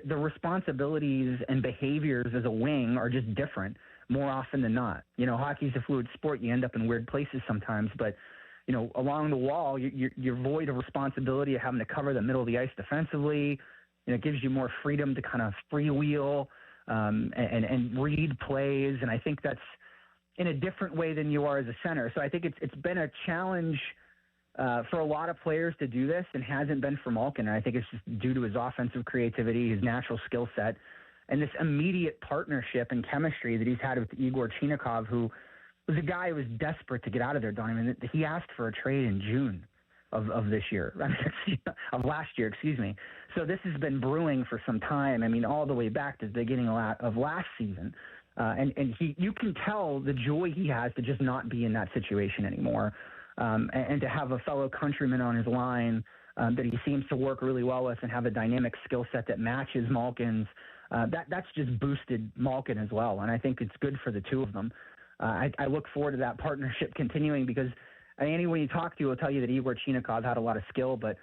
The responsibilities and behaviors as a wing are just different more often than not. Hockey's a fluid sport. You end up in weird places sometimes, but along the wall, you're void of responsibility of having to cover the middle of the ice defensively. It gives you more freedom to kind of freewheel and read plays. And I think that's in a different way than you are as a center. So I think it's been a challenge for a lot of players to do this, and hasn't been for Malkin. And I think it's just due to his offensive creativity, his natural skill set, and this immediate partnership and chemistry that he's had with Igor Chinakhov, who was a guy who was desperate to get out of there, Donnie. I mean, he asked for a trade in June of this year, of last year, excuse me. So this has been brewing for some time. I mean, all the way back to the beginning of last season. And you can tell the joy he has to just not be in that situation anymore. And to have a fellow countryman on his line that he seems to work really well with and have a dynamic skill set that matches Malkin's, that's just boosted Malkin as well. And I think it's good for the two of them. I look forward to that partnership continuing because anyone you talk to will tell you that Igor Chinakhov had a lot of skill, but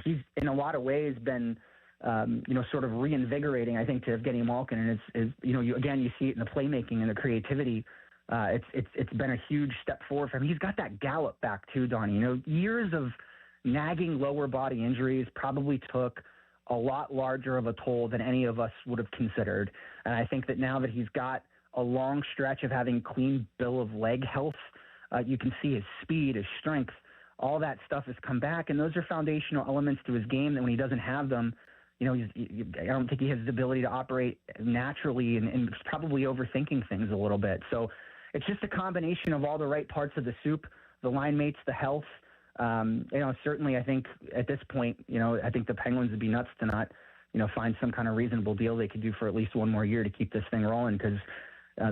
he's in a lot of ways been sort of reinvigorating, I think, to Evgeny Malkin. And it's you see it in the playmaking and the creativity. It's been a huge step forward for him. He's got that gallop back too, Donnie. Years of nagging lower body injuries probably took a lot larger of a toll than any of us would have considered. And I think that now that he's got a long stretch of having clean bill of leg health, you can see his speed, his strength, all that stuff has come back. And those are foundational elements to his game that when he doesn't have them, I don't think he has the ability to operate naturally and probably overthinking things a little bit. So it's just a combination of all the right parts of the soup, the line mates, the health. Certainly I think at this point, I think the Penguins would be nuts to not, find some kind of reasonable deal they could do for at least one more year to keep this thing rolling, because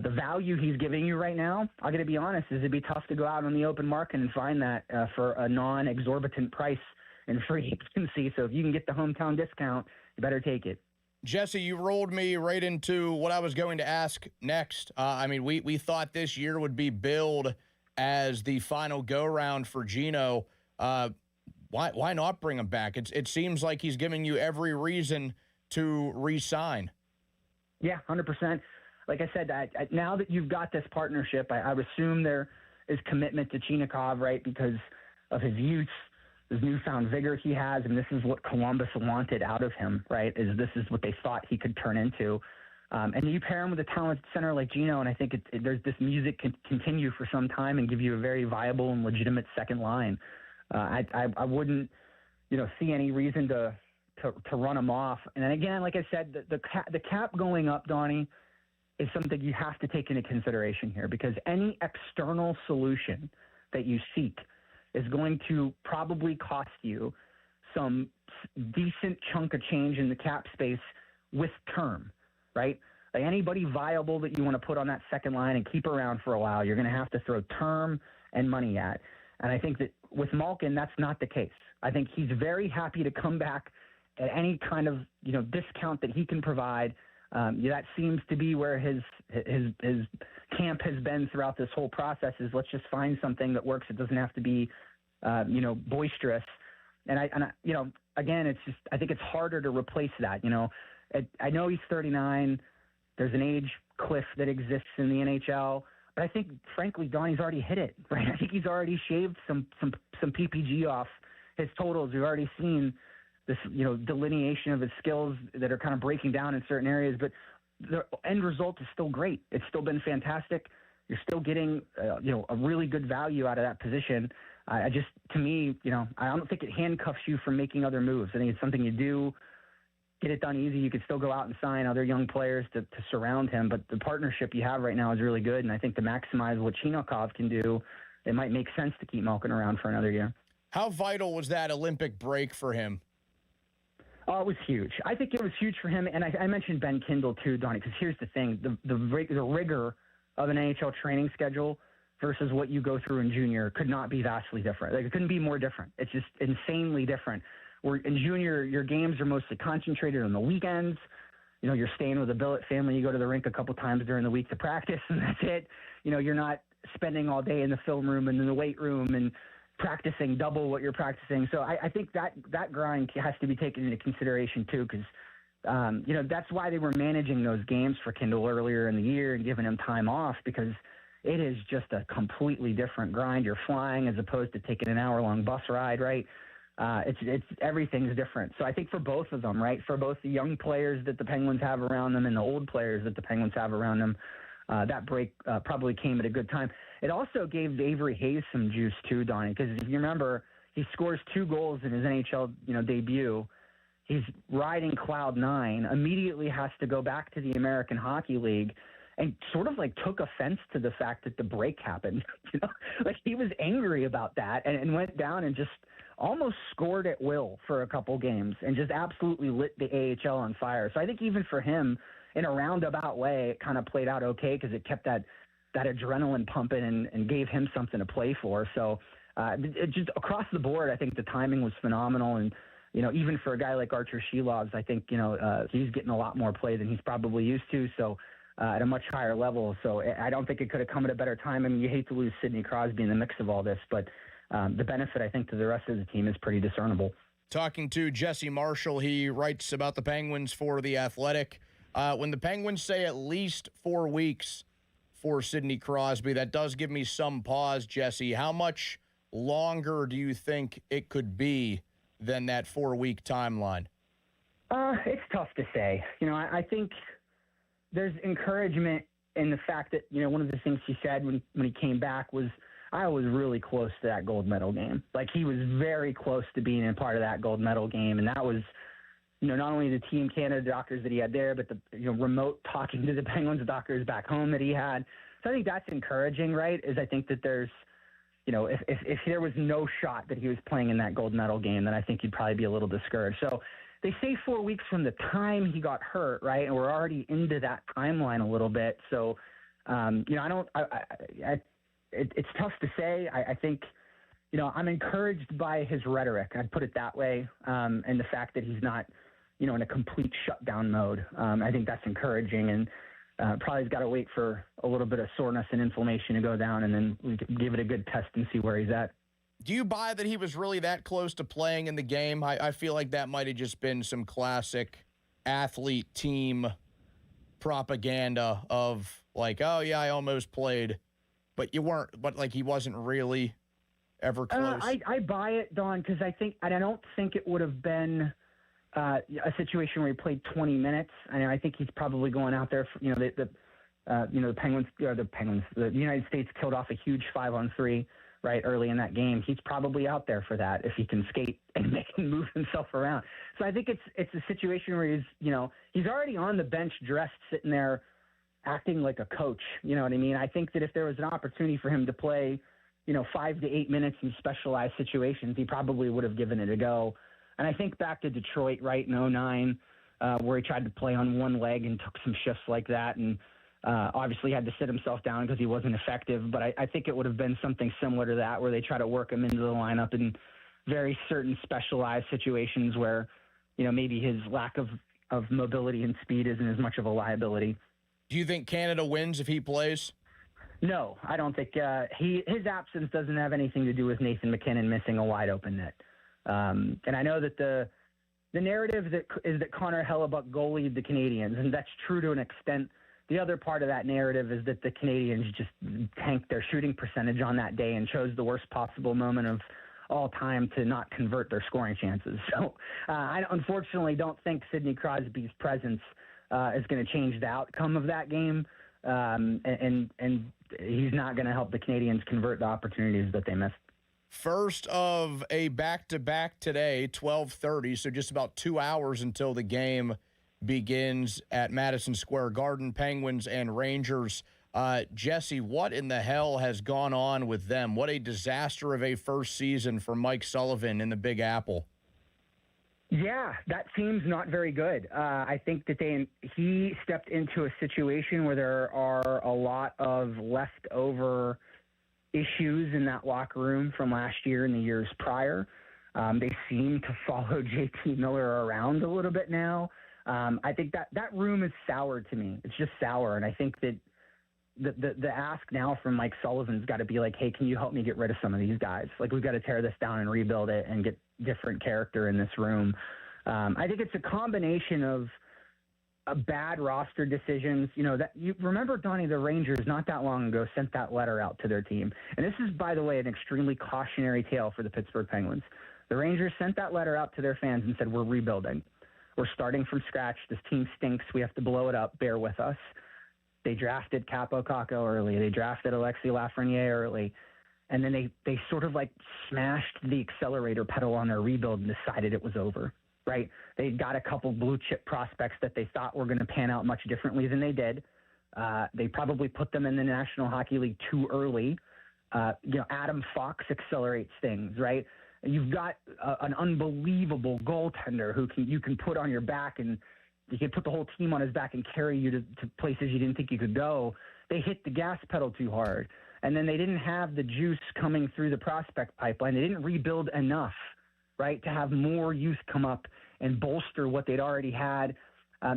the value he's giving you right now, I'm going to be honest, is it'd be tough to go out on the open market and find that for a non-exorbitant price in free agency. So if you can get the hometown discount, you better take it. Jesse, you rolled me right into what I was going to ask next. We thought this year would be billed as the final go-round for Gino. Why not bring him back? It seems like he's giving you every reason to re-sign. Yeah, 100%. Like I said, now that you've got this partnership, I would assume there is commitment to Chinakhov, right, because of his youth, his newfound vigor he has, and this is what Columbus wanted out of him, right, this is what they thought he could turn into. And you pair him with a talented center like Gino, and I think there's this music can continue for some time and give you a very viable and legitimate second line. I wouldn't, see any reason to run him off. And then again, like I said, the cap going up, Donnie, is something you have to take into consideration here, because any external solution that you seek is going to probably cost you some decent chunk of change in the cap space with term, right? Like anybody viable that you want to put on that second line and keep around for a while, you're going to have to throw term and money at. And I think that with Malkin, that's not the case. I think he's very happy to come back at any kind of discount that he can provide. That seems to be where his camp has been throughout this whole process. Is let's just find something that works. It doesn't have to be boisterous. And again, it's just I think it's harder to replace that. I know he's 39. There's an age cliff that exists in the NHL. But I think, frankly, Donnie's already hit it, right? I think he's already shaved some PPG off his totals. We've already seen this, delineation of his skills that are kind of breaking down in certain areas. But the end result is still great. It's still been fantastic. You're still getting, a really good value out of that position. To me, I don't think it handcuffs you from making other moves. I think it's something you do. Get it done easy. You could still go out and sign other young players to surround him, but the partnership you have right now is really good, and I think to maximize what Chinakhov can do, it might make sense to keep Malkin around for another year. How vital was that Olympic break for him? Oh, it was huge. I think it was huge for him, and I mentioned Ben Kindle too, Donnie, because here's the thing. The rigor of an NHL training schedule versus what you go through in junior could not be vastly different. Like, it couldn't be more different. It's just insanely different. Where in junior, your games are mostly concentrated on the weekends. You're staying with the billet family. You go to the rink a couple times during the week to practice, and that's it. You're not spending all day in the film room and in the weight room and practicing double what you're practicing. So I think that grind has to be taken into consideration too, because that's why they were managing those games for Kindle earlier in the year and giving him time off, because it is just a completely different grind. You're flying as opposed to taking an hour-long bus ride, right? It's everything's different. So I think for both of them, right, for both the young players that the Penguins have around them and the old players that the Penguins have around them, that break probably came at a good time. It also gave Avery Hayes some juice too, Donnie, because if you remember, he scores 2 goals in his NHL debut. He's riding cloud 9, immediately has to go back to the American Hockey League, and sort of like took offense to the fact that the break happened. Like he was angry about that and went down and just almost scored at will for a couple games and just absolutely lit the AHL on fire. So I think even for him, in a roundabout way, it kind of played out okay because it kept that adrenaline pumping and gave him something to play for. So it just across the board, I think the timing was phenomenal. And, even for a guy like Archer Shilovs, I think, he's getting a lot more play than he's probably used to. So at a much higher level. So I don't think it could have come at a better time. I mean, you hate to lose Sidney Crosby in the mix of all this, but the benefit, I think, to the rest of the team is pretty discernible. Talking to Jesse Marshall, he writes about the Penguins for The Athletic. When the Penguins say at least 4 weeks for Sidney Crosby, that does give me some pause, Jesse. How much longer do you think it could be than that 4-week timeline? It's tough to say. I think there's encouragement in the fact that, one of the things he said when he came back was, I was really close to that gold medal game. Like, he was very close to being a part of that gold medal game. And that was, not only the Team Canada doctors that he had there, but the, remote talking to the Penguins doctors back home that he had. So I think that's encouraging, right? I think that there's, if there was no shot that he was playing in that gold medal game, then I think you'd probably be a little discouraged. So they say 4 weeks from the time he got hurt, right? And we're already into that timeline a little bit. So, it's tough to say. I think, I'm encouraged by his rhetoric. I'd put it that way. And the fact that he's not, in a complete shutdown mode. I think that's encouraging, and probably has got to wait for a little bit of soreness and inflammation to go down, and then we can give it a good test and see where he's at. Do you buy that he was really that close to playing in the game? I feel like that might have just been some classic athlete team propaganda of like, oh yeah, I almost played, but you weren't. But like he wasn't really ever close. I buy it, Don, because I don't think it would have been a situation where he played 20 minutes. I think he's probably going out there for, the Penguins, the United States killed off a huge 5-on-3 right early in that game. He's probably out there for that if he can skate and move himself around. So I think it's a situation where he's already on the bench dressed, sitting there acting like a coach. You know what I mean? I think that if there was an opportunity for him to play 5 to 8 minutes in specialized situations, he probably would have given it a go. And I think back to Detroit, right, in 2009, where he tried to play on one leg and took some shifts like that, and obviously had to sit himself down because he wasn't effective. But I think it would have been something similar to that, where they try to work him into the lineup in very certain specialized situations where, maybe his lack of mobility and speed isn't as much of a liability. Do you think Canada wins if he plays? No, I don't think his absence doesn't have anything to do with Nathan MacKinnon missing a wide open net. And I know that the narrative is that Connor Hellebuck goalied the Canadiens, and that's true to an extent. The other part of that narrative is that the Canadiens just tanked their shooting percentage on that day and chose the worst possible moment of all time to not convert their scoring chances. So I unfortunately don't think Sidney Crosby's presence is going to change the outcome of that game. And he's not going to help the Canadiens convert the opportunities that they missed. First of a back-to-back today, 12:30, so just about 2 hours until the game begins at Madison Square Garden, Penguins and Rangers. Jesse, what in the hell has gone on with them? What a disaster of a first season for Mike Sullivan in the Big Apple. Yeah, that seems not very good. I think that he stepped into a situation where there are a lot of leftover issues in that locker room from last year and the years prior. They seem to follow JT Miller around a little bit now. I think that room is sour to me. It's just sour. And I think that the ask now from Mike Sullivan's got to be like, hey, can you help me get rid of some of these guys? Like, we've got to tear this down and rebuild it and get different character in this room. I think it's a combination of bad roster decisions. That you remember, Donnie, the Rangers not that long ago sent that letter out to their team. And this is, by the way, an extremely cautionary tale for the Pittsburgh Penguins. The Rangers sent that letter out to their fans and said, we're rebuilding. We're starting from scratch. This team stinks. We have to blow it up. Bear with us. They drafted Capo Caco early. They drafted Alexis Lafreniere early. And then they sort of like smashed the accelerator pedal on their rebuild and decided it was over, right? They got a couple blue chip prospects that they thought were going to pan out much differently than they did. They probably put them in the National Hockey League too early. Adam Fox accelerates things, right? You've got an unbelievable goaltender who you can put on your back, and you can put the whole team on his back and carry you to places you didn't think you could go. They hit the gas pedal too hard. And then they didn't have the juice coming through the prospect pipeline. They didn't rebuild enough, right, to have more youth come up and bolster what they'd already had.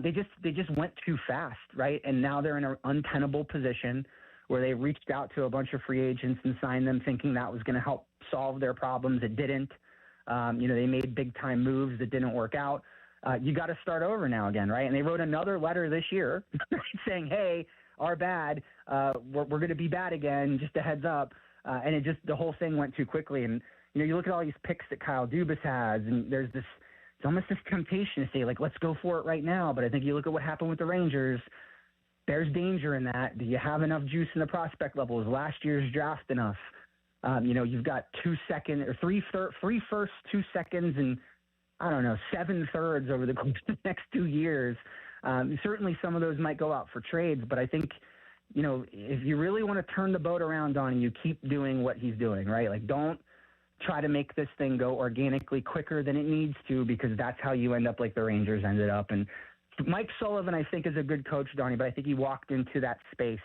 They just went too fast, right? And now they're in an untenable position where they reached out to a bunch of free agents and signed them thinking that was going to help solve their problems. It didn't. They made big-time moves that didn't work out. You got to start over now again, right? And they wrote another letter this year saying, hey, our bad, we're going to be bad again, just a heads up. And the whole thing went too quickly. And, you look at all these picks that Kyle Dubas has, and it's almost this temptation to say, like, let's go for it right now. But I think you look at what happened with the Rangers, there's danger in that. Do you have enough juice in the prospect level? Is last year's draft enough? You've got 2 seconds or three first, 2 seconds, and I don't know, 7 thirds over the course of the next 2 years. Certainly some of those might go out for trades, but I think, if you really want to turn the boat around, Donnie, you keep doing what he's doing, right? Like, don't try to make this thing go organically quicker than it needs to, because that's how you end up like the Rangers ended up. And Mike Sullivan, I think, is a good coach, Donnie, but I think he walked into that space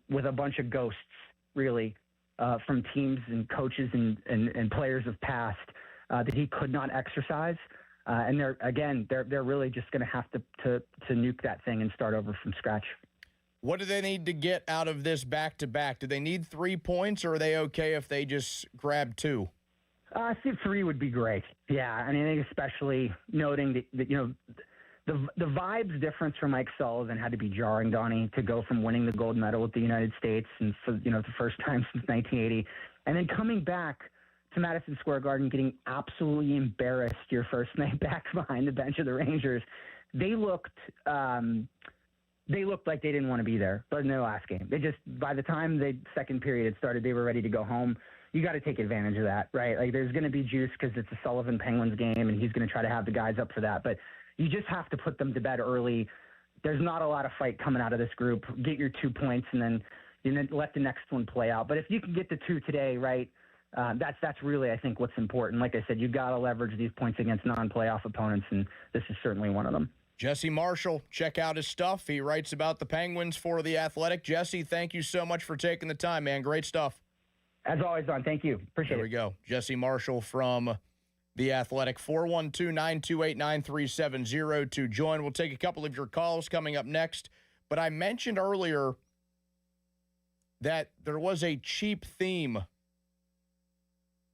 with a bunch of ghosts, really, from teams and coaches and players of past that he could not exercise. And they're really just going to have to nuke that thing and start over from scratch. What do they need to get out of this back-to-back? Do they need 3 points, or are they okay if they just grab 2? I think 3 would be great. Yeah, I think especially noting that the vibes difference for Mike Sullivan had to be jarring, Donnie, to go from winning the gold medal with the United States and for the first time since 1980, and then coming back to Madison Square Garden, getting absolutely embarrassed your first night back behind the bench of the Rangers. They looked like they didn't want to be there, but in their last game, by the time the second period had started, they were ready to go home. You got to take advantage of that, right? Like, there's going to be juice because it's a Sullivan Penguins game, and he's going to try to have the guys up for that. But you just have to put them to bed early. There's not a lot of fight coming out of this group. Get your 2 points, and then let the next one play out. But if you can get the 2 today, right, that's really, I think, what's important. Like I said, you got to leverage these points against non-playoff opponents, and this is certainly one of them. Jesse Marshall, check out his stuff. He writes about the Penguins for The Athletic. Jesse, thank you so much for taking the time, man. Great stuff. As always, Don. Thank you. Appreciate it. There we go. Jesse Marshall from The Athletic. 412-928-9370 to join. We'll take a couple of your calls coming up next. But I mentioned earlier that there was a cheap theme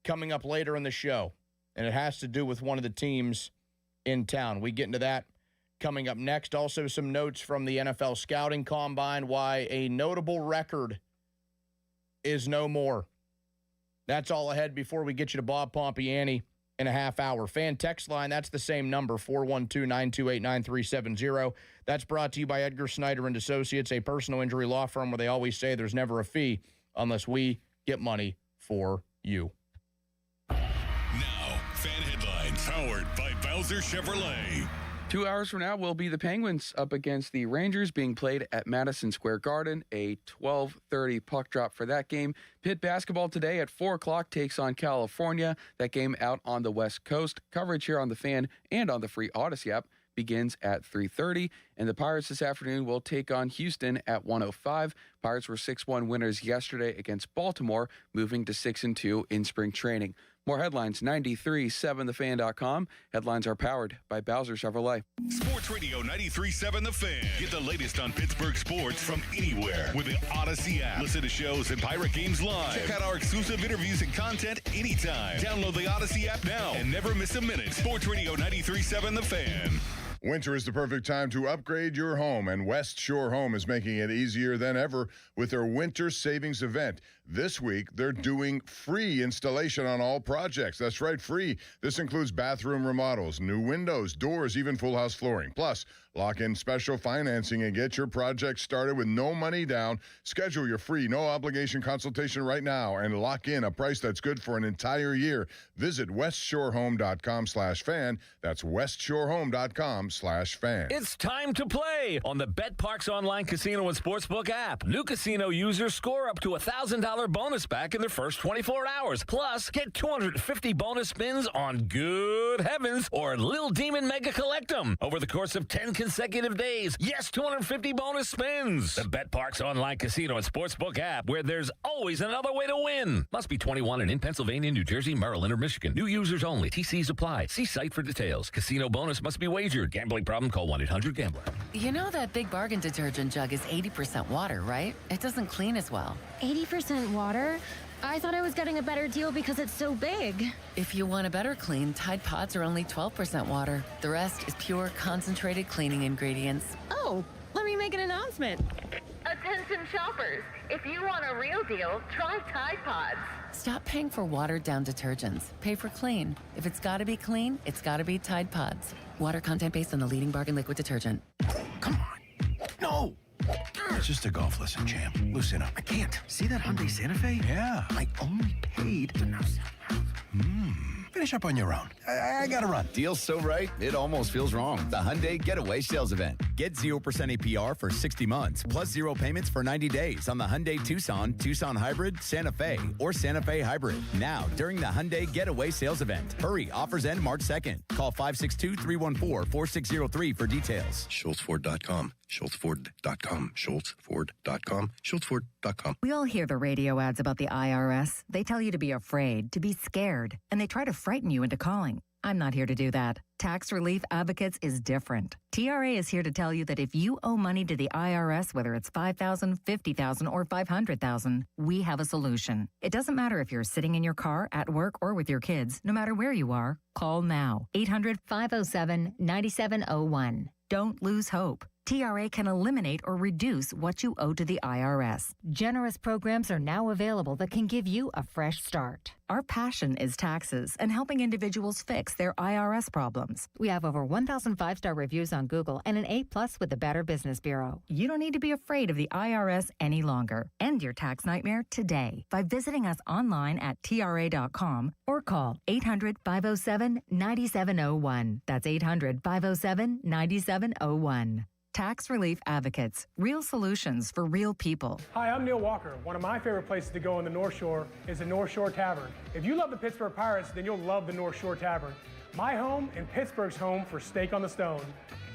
coming up later in the show, and it has to do with one of the teams in town. We get into that coming up next. Also, some notes from the NFL Scouting Combine, why a notable record is no more. That's all ahead before we get you to Bob Pompiani in a half hour. Fan text line, that's the same number, 412-928-9370. That's brought to you by Edgar Snyder and Associates, a personal injury law firm where they always say there's never a fee unless we get money for you. Now, fan headlines powered by Bowser Chevrolet. 2 hours from now will be the Penguins up against the Rangers, being played at Madison Square Garden. A 12:30 puck drop for that game. Pitt basketball today at 4 o'clock takes on California. That game out on the West Coast. Coverage here on the Fan and on the free Odyssey app begins at 3:30. And the Pirates this afternoon will take on Houston at 1:05. Pirates were 6-1 winners yesterday against Baltimore, moving to 6-2 in spring training. More headlines, 93.7thefan.com. Headlines are powered by Bowser Chevrolet. Sports Radio 93.7 The Fan. Get the latest on Pittsburgh sports from anywhere with the Odyssey app. Listen to shows and Pirate games live. Check out our exclusive interviews and content anytime. Download the Odyssey app now and never miss a minute. Sports Radio 93.7 The Fan. Winter is the perfect time to upgrade your home, and West Shore Home is making it easier than ever with their winter savings event. This week, they're doing free installation on all projects. That's right, free. This includes bathroom remodels, new windows, doors, even full house flooring. Plus, lock in special financing and get your project started with no money down. Schedule your free, no obligation consultation right now and lock in a price that's good for an entire year. Visit westshorehome.com/fan. That's westshorehome.com/fan. It's time to play on the BetParx online casino and sportsbook app. New casino users score up to $1,000 bonus back in their first 24 hours. Plus, get 250 bonus spins on Good Heavens or Lil Demon Mega Collectum over the course of 10 consecutive days. Yes, 250 bonus spins. The BetParx online casino and sportsbook app, where there's always another way to win. Must be 21 and in Pennsylvania, New Jersey, Maryland, or Michigan. New users only. TCs apply. See site for details. Casino bonus must be wagered. Gambling problem? Call 1-800-GAMBLER. You know that Big Bargain detergent jug is 80% water, right? It doesn't clean as well. 80% water? I thought I was getting a better deal because it's so big. If you want a better clean, Tide Pods are only 12% water. The rest is pure, concentrated cleaning ingredients. Oh, let me make an announcement. Attention shoppers, if you want a real deal, try Tide Pods. Stop paying for watered-down detergents. Pay for clean. If it's got to be clean, it's got to be Tide Pods. Water content based on the leading bargain liquid detergent. No! It's just a golf lesson, champ. Loosen up. I can't. See that Hyundai Santa Fe? Yeah. I only paid for Finish up on your own. I gotta run. Deal's so right, it almost feels wrong. The Hyundai Getaway Sales Event. Get 0% APR for 60 months, plus 0 payments for 90 days on the Hyundai Tucson, Tucson Hybrid, Santa Fe, or Santa Fe Hybrid. Now, during the Hyundai Getaway Sales Event. Hurry, offers end March 2nd. Call 562-314-4603 for details. SchultzFord.com. SchultzFord.com. SchultzFord.com. SchultzFord.com. We all hear the radio ads about the IRS. They tell you to be afraid, to be scared, and they try to frighten you into calling. I'm not here to do that. Tax Relief Advocates is different. TRA is here to tell you that if you owe money to the IRS, whether it's $5,000, $50,000, or $500,000, we have a solution. It doesn't matter if you're sitting in your car, at work, or with your kids. No matter where you are, call now. 800-507-9701. Don't lose hope. TRA can eliminate or reduce what you owe to the IRS. Generous programs are now available that can give you a fresh start. Our passion is taxes and helping individuals fix their IRS problems. We have over 1,000 5-star reviews on Google and an A+ with the Better Business Bureau. You don't need to be afraid of the IRS any longer. End your tax nightmare today by visiting us online at TRA.com or call 800-507-9701. That's 800-507-9701. Tax Relief Advocates. Real solutions for real people. Hi, I'm Neil Walker. One of my favorite places to go in the North Shore is the North Shore Tavern. If you love the Pittsburgh Pirates, then you'll love the North Shore Tavern. My home and Pittsburgh's home for Steak on the Stone.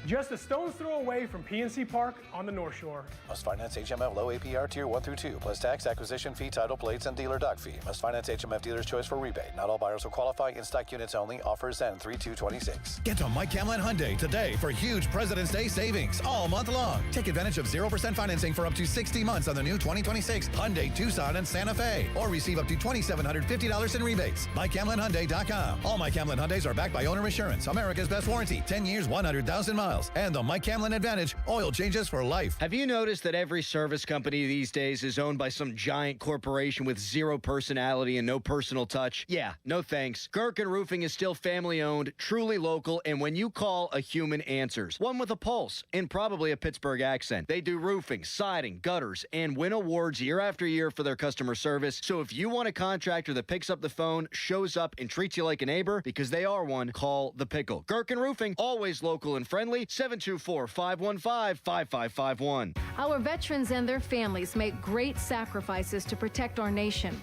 Just a stone's throw away from PNC Park on the North Shore. Must finance HMF low APR tier 1 through 2, plus tax, acquisition fee, title plates, and dealer dock fee. Must finance HMF dealer's choice for rebate. Not all buyers will qualify. In-stock units only. Offers end 3/2/26. Get to Mike Camlin Hyundai today for huge President's Day savings all month long. Take advantage of 0% financing for up to 60 months on the new 2026 Hyundai Tucson and Santa Fe, or receive up to $2,750 in rebates. MikeCamlinHyundai.com. All Mike Camlin Hyundais are backed by owner insurance, America's best warranty, 10 years, 100,000 miles, and the Mike Camlin Advantage, oil changes for life. Have you noticed that every service company these days is owned by some giant corporation with zero personality and no personal touch? Yeah, no thanks. Gherkin Roofing is still family-owned, truly local, and when you call, a human answers. One with a pulse and probably a Pittsburgh accent. They do roofing, siding, gutters, and win awards year after year for their customer service. So if you want a contractor that picks up the phone, shows up, and treats you like a neighbor, because they are one, call The Pickle. Gherkin Roofing, always local and friendly, 724-515-5551. Our veterans and their families make great sacrifices to protect our nation.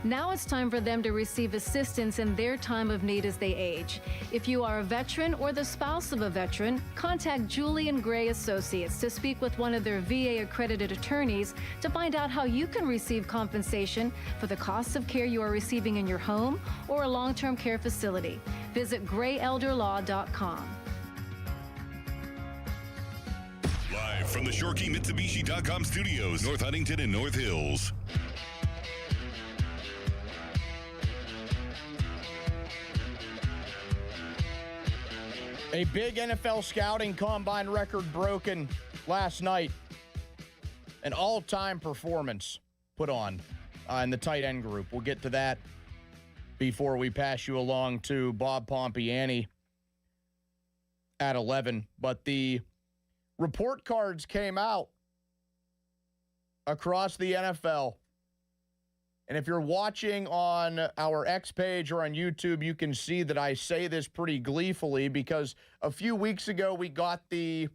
Now it's time for them to receive assistance in their time of need as they age. If you are a veteran or the spouse of a veteran, contact Julie and Gray Associates to speak with one of their VA-accredited attorneys to find out how you can receive compensation for the costs of care you are receiving in your home or a long-term care facility. Visit grayelderlaw.com. Live from the ShorkeyMitsubishi.com studios, North Huntington and North Hills. A big NFL scouting combine record broken last night. An all-time performance put on in the tight end group. We'll get to that before we pass you along to Bob Pompiani at 11. But the report cards came out across the NFL. And if you're watching on our X page or on YouTube, you can see that I say this pretty gleefully because a few weeks ago we got the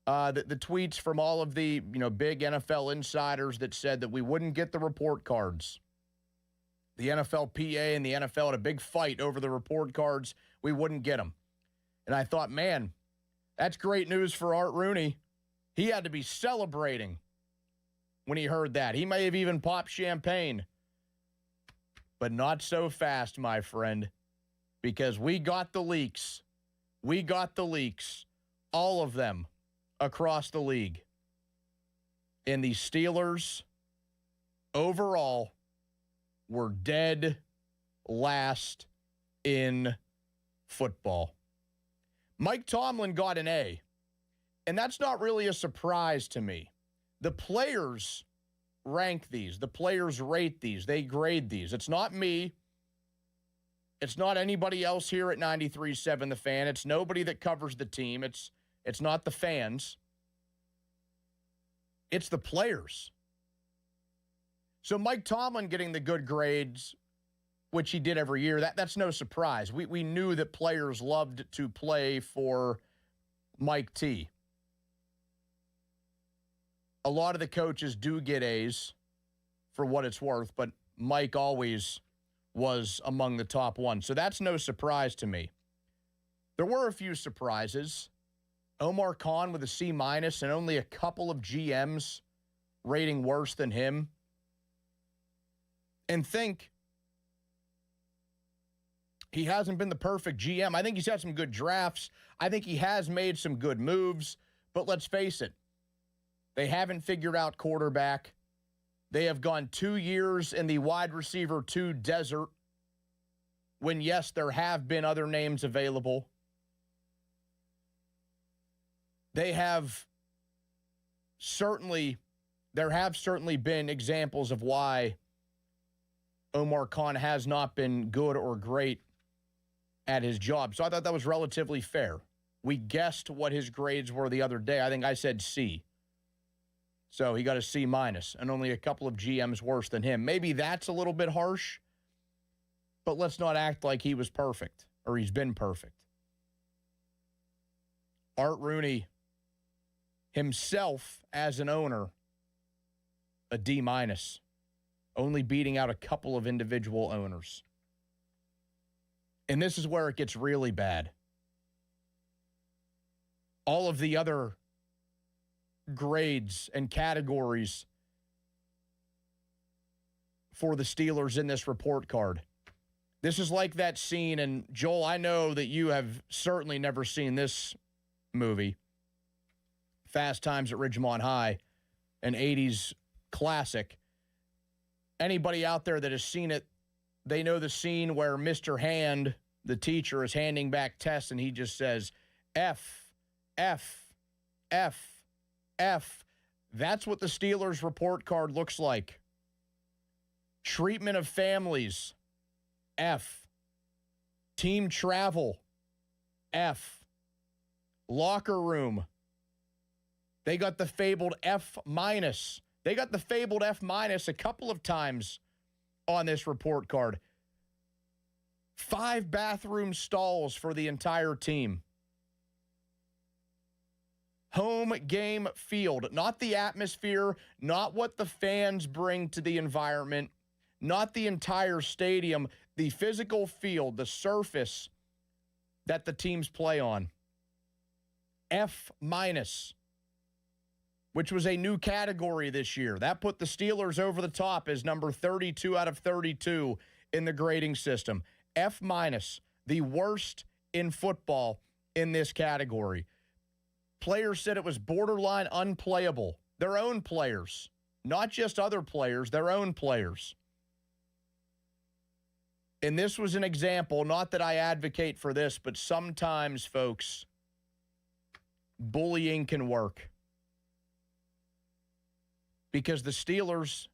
tweets from all of the big NFL insiders that said that we wouldn't get the report cards. The NFLPA and the NFL had a big fight over the report cards. We wouldn't get them. And I thought, man, that's great news for Art Rooney. He had to be celebrating when he heard that. He may have even popped champagne. But not so fast, my friend, because we got the leaks. We got the leaks, all of them, across the league. And the Steelers, overall, were dead last in football. Mike Tomlin got an A, and that's not really a surprise to me. The players rank these. The players rate these. They grade these. It's not me. It's not anybody else here at 93.7 The Fan. It's nobody that covers the team. It's not the fans. It's the players. So Mike Tomlin getting the good grades, which he did every year, that's no surprise. We knew that players loved to play for Mike T. A lot of the coaches do get A's for what it's worth, but Mike always was among the top ones. So that's no surprise to me. There were a few surprises. Omar Khan with a C- and only a couple of GMs rating worse than him. And think he hasn't been the perfect GM. I think he's had some good drafts. I think he has made some good moves. But let's face it, they haven't figured out quarterback. They have gone 2 years in the wide receiver 2 desert when, yes, there have been other names available. there have certainly been examples of why Omar Khan has not been good or great at his job. So I thought that was relatively fair. We guessed what his grades were the other day. I think I said C. So he got a C-, and only a couple of GMs worse than him. Maybe that's a little bit harsh, but let's not act like he was perfect or he's been perfect. Art Rooney himself as an owner, a D-, only beating out a couple of individual owners. And this is where it gets really bad. All of the other grades and categories for the Steelers in this report card. This is like that scene, and Joel, I know that you have certainly never seen this movie, Fast Times at Ridgemont High, an 80s classic. Anybody out there that has seen it, they know the scene where Mr. Hand, the teacher, is handing back tests, and he just says, F, F, F, F. That's what the Steelers report card looks like. Treatment of families, F. Team travel, F. Locker room, they got the fabled F-. They got the fabled F- a couple of times on this report card. 5 bathroom stalls for the entire team. Home game field, not the atmosphere, not what the fans bring to the environment, not the entire stadium, the physical field, the surface that the teams play on. F-, which was a new category this year. That put the Steelers over the top as number 32 out of 32 in the grading system. F-, the worst in football in this category. Players said it was borderline unplayable. Their own players, not just other players, their own players. And this was an example, not that I advocate for this, but sometimes, folks, bullying can work. Because the Steelers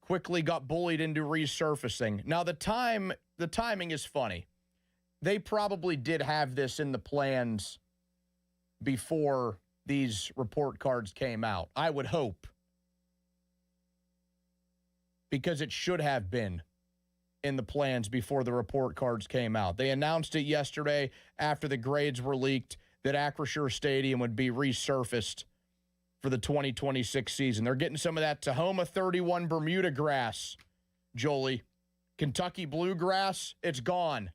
quickly got bullied into resurfacing. Now, the timing is funny. They probably did have this in the plans before these report cards came out. I would hope. Because it should have been in the plans before the report cards came out. They announced it yesterday after the grades were leaked that Acrisure Stadium would be resurfaced for the 2026 season. They're getting some of that Tahoma 31 Bermuda grass, Jolie. Kentucky bluegrass, it's gone.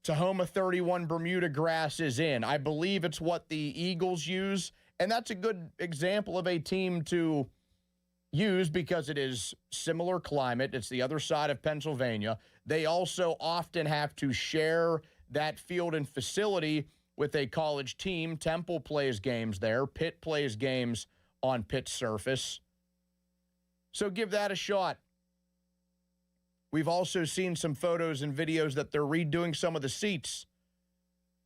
Tahoma 31 Bermuda grass is in. I believe it's what the Eagles use, and that's a good example of a team to use because it is similar climate. It's the other side of Pennsylvania. They also often have to share that field and facility with a college team. Temple plays games there. Pitt plays games on Pitt's surface. So give that a shot. We've also seen some photos and videos that they're redoing some of the seats.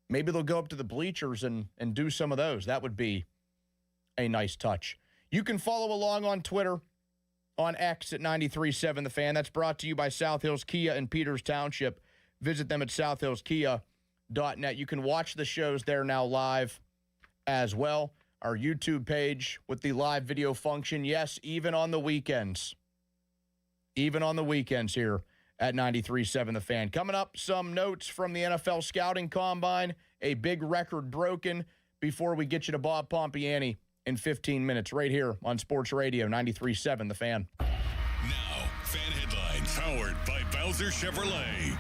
Maybe they'll go up to the bleachers and do some of those. That would be a nice touch. You can follow along on Twitter, on X at 93.7 The Fan. That's brought to you by South Hills Kia in Peters Township. Visit them at southhillskia.net. You can watch the shows there now live as well. Our YouTube page with the live video function. Yes, even on the weekends. Even on the weekends here at 93.7 The Fan. Coming up, some notes from the NFL Scouting Combine. A big record broken before we get you to Bob Pompiani in 15 minutes right here on Sports Radio 93.7 The Fan. Now, Fan Headlines powered by Bowser Chevrolet.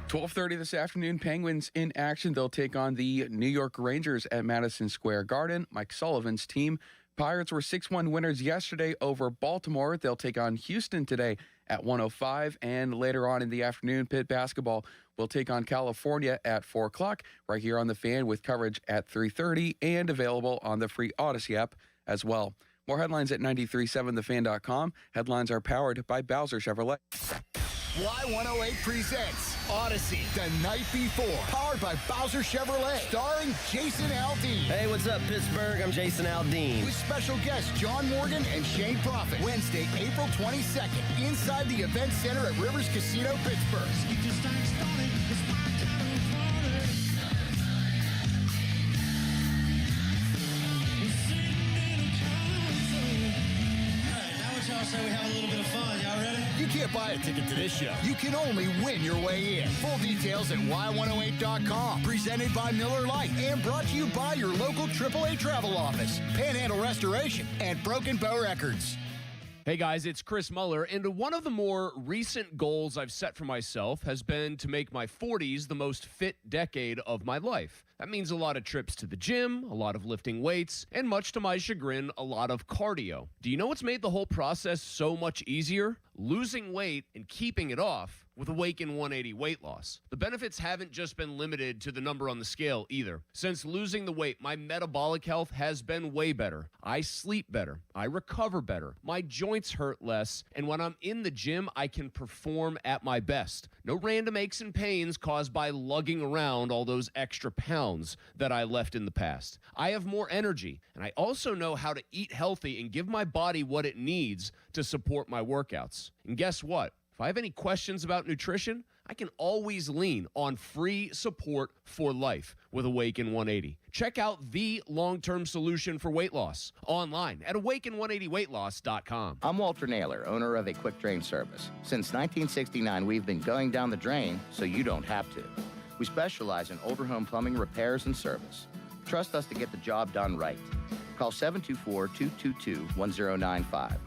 12:30 this afternoon, Penguins in action. They'll take on the New York Rangers at Madison Square Garden. Mike Sullivan's team. Pirates were 6-1 winners yesterday over Baltimore. They'll take on Houston today at 1:05. And later on in the afternoon, Pitt basketball will take on California at 4 o'clock right here on The Fan with coverage at 3:30 and available on the free Odyssey app as well. More headlines at 937thefan.com. Headlines are powered by Bowser Chevrolet. Y108 presents Odyssey, The Night Before, powered by Bowser Chevrolet, starring Jason Aldean. Hey, what's up, Pittsburgh? I'm Jason Aldean. With special guests John Morgan and Shane Prophet. Wednesday, April 22nd, inside the Event Center at Rivers Casino, Pittsburgh. Say we have a little bit of fun. Y'all ready? You can't buy a ticket to this show. You can only win your way in. Full details at Y108.com. Presented by Miller Lite and brought to you by your local AAA travel office, Panhandle Restoration, and Broken Bow Records. Hey guys, it's Chris Muller, and one of the more recent goals I've set for myself has been to make my 40s the most fit decade of my life. That means a lot of trips to the gym, a lot of lifting weights, and much to my chagrin, a lot of cardio. Do you know what's made the whole process so much easier? Losing weight and keeping it off with Awaken 180 weight loss. The benefits haven't just been limited to the number on the scale either. Since losing the weight, my metabolic health has been way better. I sleep better. I recover better. My joints hurt less. And when I'm in the gym, I can perform at my best. No random aches and pains caused by lugging around all those extra pounds that I left in the past. I have more energy, and I also know how to eat healthy and give my body what it needs to support my workouts. And guess what? If I have any questions about nutrition, I can always lean on free support for life with Awaken 180. Check out the long-term solution for weight loss online at awaken180weightloss.com. I'm Walter Naylor, owner of a quick drain service. Since 1969, we've been going down the drain so you don't have to. We specialize in older home plumbing repairs and service. Trust us to get the job done right. Call 724-222-1095.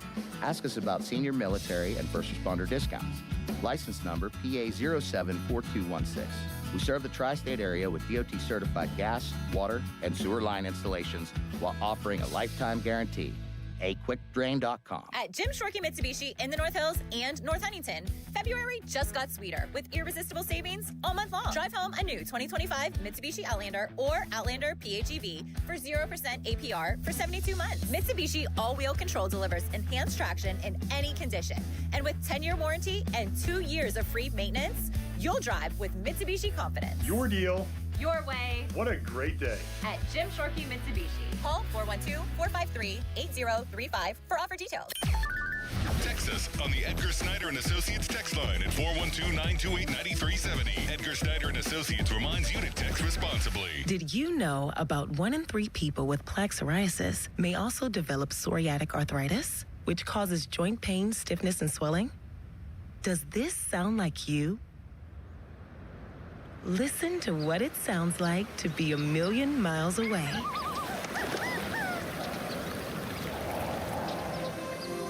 Ask us about senior military and first responder discounts. License number PA074216. We serve the tri-state area with DOT-certified gas, water, and sewer line installations while offering a lifetime guarantee. AQuickDrain.com. At Jim Shorkey Mitsubishi in the North Hills and North Huntington, February just got sweeter with irresistible savings all month long. Drive home a new 2025 Mitsubishi Outlander or Outlander PHEV for 0% APR for 72 months. Mitsubishi all-wheel control delivers enhanced traction in any condition. And with 10-year warranty and 2 years of free maintenance, you'll drive with Mitsubishi confidence. Your deal. Your way. What a great day. At Jim Shorkey Mitsubishi. Call 412-453-8035 for offer details. Text us on the Edgar Snyder and Associates text line at 412-928-9370. Edgar Snyder and Associates reminds you to text responsibly. Did you know about 1 in 3 people with plaque psoriasis may also develop psoriatic arthritis, which causes joint pain, stiffness, and swelling? Does this sound like you? Listen to what it sounds like to be a million miles away.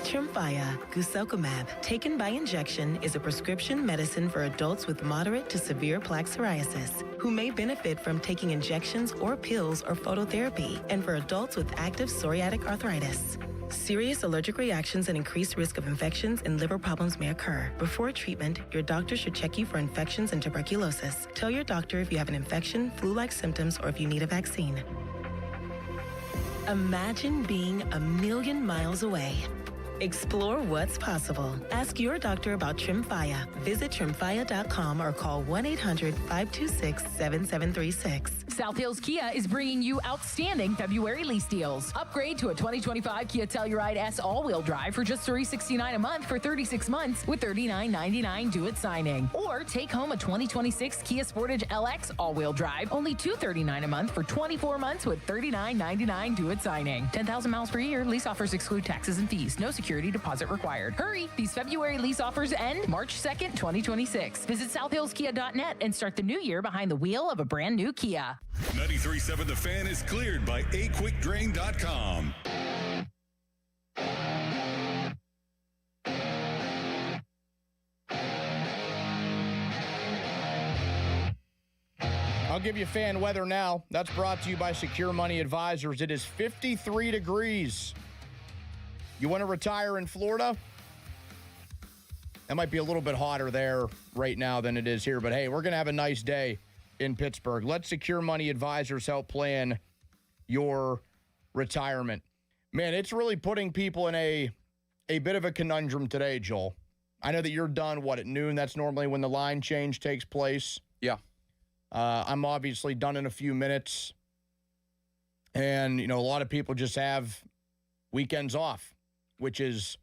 Tremfya guselkumab, taken by injection, is a prescription medicine for adults with moderate to severe plaque psoriasis who may benefit from taking injections or pills or phototherapy, and for adults with active psoriatic arthritis. Serious allergic reactions and increased risk of infections and liver problems may occur. Before treatment, your doctor should check you for infections and tuberculosis. Tell your doctor if you have an infection, flu-like symptoms, or if you need a vaccine. Imagine being a million miles away. Explore what's possible. Ask your doctor about Tremfya. Visit Tremfya.com or call 1-800-526-7736. South Hills Kia is bringing you outstanding February lease deals. Upgrade to a 2025 Kia Telluride S all-wheel drive for just $369 a month for 36 months with $39.99 due at signing. Or take home a 2026 Kia Sportage LX all-wheel drive, only $239 a month for 24 months with $39.99 due at signing. 10,000 miles per year. Lease offers exclude taxes and fees. No security deposit required. Hurry! These February lease offers end March 2nd, 2026. Visit southhillskia.net and start the new year behind the wheel of a brand new Kia. 93.7 The Fan is cleared by aquickdrain.com. I'll give you fan weather now. That's brought to you by Secure Money Advisors. It is 53 degrees. You want to retire in Florida? That might be a little bit hotter there right now than it is here, but hey, we're going to have a nice day in Pittsburgh. Let Secure Money Advisors help plan your retirement. Man, it's really putting people in a bit of a conundrum today, Joel. I know that you're done, at noon? That's normally when the line change takes place. Yeah. I'm obviously done in a few minutes. And, a lot of people just have weekends off, which is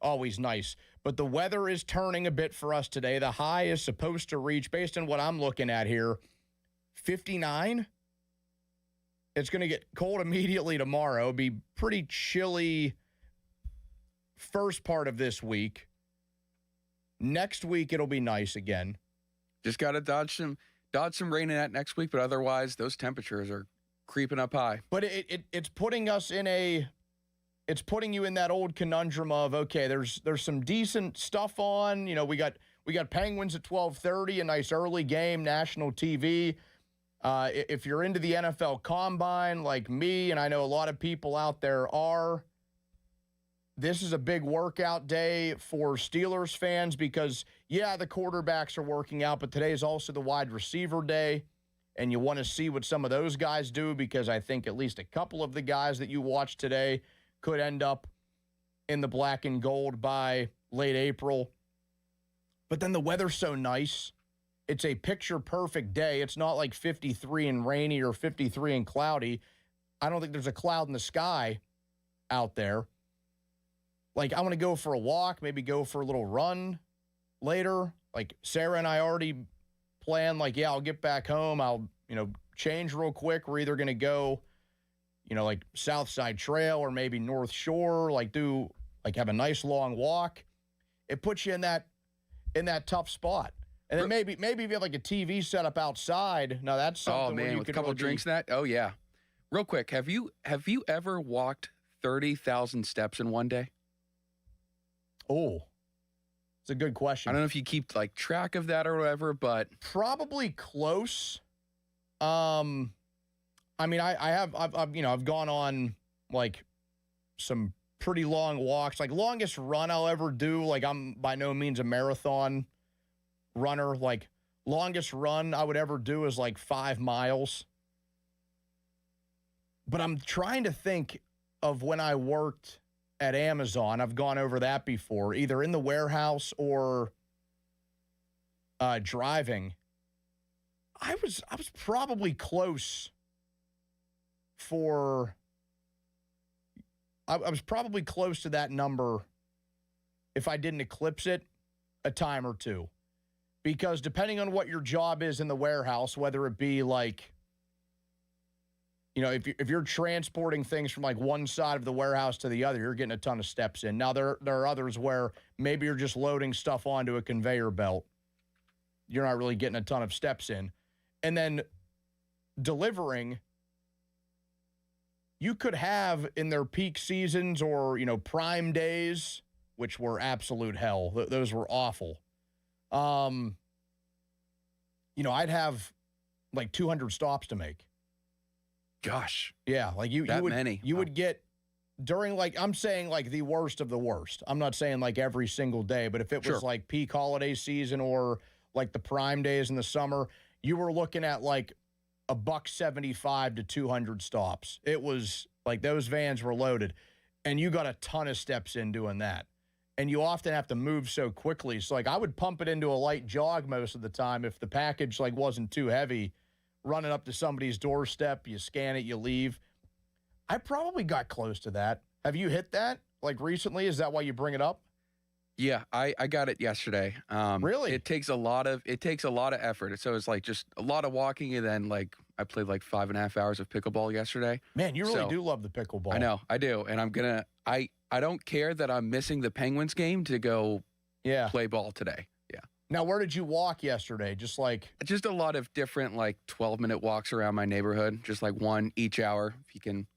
always nice. But the weather is turning a bit for us today. The high is supposed to reach, based on what I'm looking at here, 59. It's going to get cold immediately tomorrow. It'll be pretty chilly first part of this week. Next week, it'll be nice again. Just got to dodge some rain in that next week, but otherwise, those temperatures are creeping up high. But it's putting us it's putting you in that old conundrum of, okay, there's some decent stuff on. We got Penguins at 12:30, a nice early game, national TV. If you're into the NFL Combine like me, and I know a lot of people out there are, this is a big workout day for Steelers fans because, yeah, the quarterbacks are working out, but today is also the wide receiver day, and you want to see what some of those guys do because I think at least a couple of the guys that you watch today could end up in the black and gold by late April. But then the weather's so nice. It's a picture-perfect day. It's not like 53 and rainy or 53 and cloudy. I don't think there's a cloud in the sky out there. Like, I want to go for a walk, maybe go for a little run later. Like, Sarah and I already planned, I'll get back home. I'll, change real quick. We're either going to go, like Southside Trail or maybe North Shore, have a nice long walk. It puts you in that tough spot. And then maybe if you have a TV set up outside, now that's something. Oh man, you with a could couple really drinks in that. Oh yeah. Real quick, have you ever walked 30,000 steps in one day? Oh, it's a good question. I don't know if you keep track of that or whatever, but probably close. I mean, I've gone on some pretty long walks. Longest run I'll ever do. I'm by no means a marathon runner. Longest run I would ever do is 5 miles. But I'm trying to think of when I worked at Amazon. I've gone over that before, either in the warehouse or driving. I was probably close I was probably close to that number if I didn't eclipse it a time or two. Because depending on what your job is in the warehouse, whether it be if you're transporting things from one side of the warehouse to the other, you're getting a ton of steps in. Now, there are others where maybe you're just loading stuff onto a conveyor belt. You're not really getting a ton of steps in. And then delivering, you could have in their peak seasons or, prime days, which were absolute hell. Those were awful. I'd have 200 stops to make. Gosh. Yeah, you would get during I'm saying the worst of the worst. I'm not saying every single day, but if it was peak holiday season or the prime days in the summer, you were looking at $175 to 200 stops. It was those vans were loaded, and you got a ton of steps in doing that. And you often have to move so quickly. So I would pump it into a light jog most of the time if the package wasn't too heavy. Running up to somebody's doorstep, you scan it, you leave. I probably got close to that. Have you hit that recently? Is that why you bring it up? Yeah, I got it yesterday. Really? It takes a lot of effort. So it's just a lot of walking, and then I played 5.5 hours of pickleball yesterday. Man, you really do love the pickleball. I know, I do, and I don't care that I'm missing the Penguins game to go play ball today. Yeah. Now, where did you walk yesterday? Just a lot of different 12-minute walks around my neighborhood, just one each hour if you can.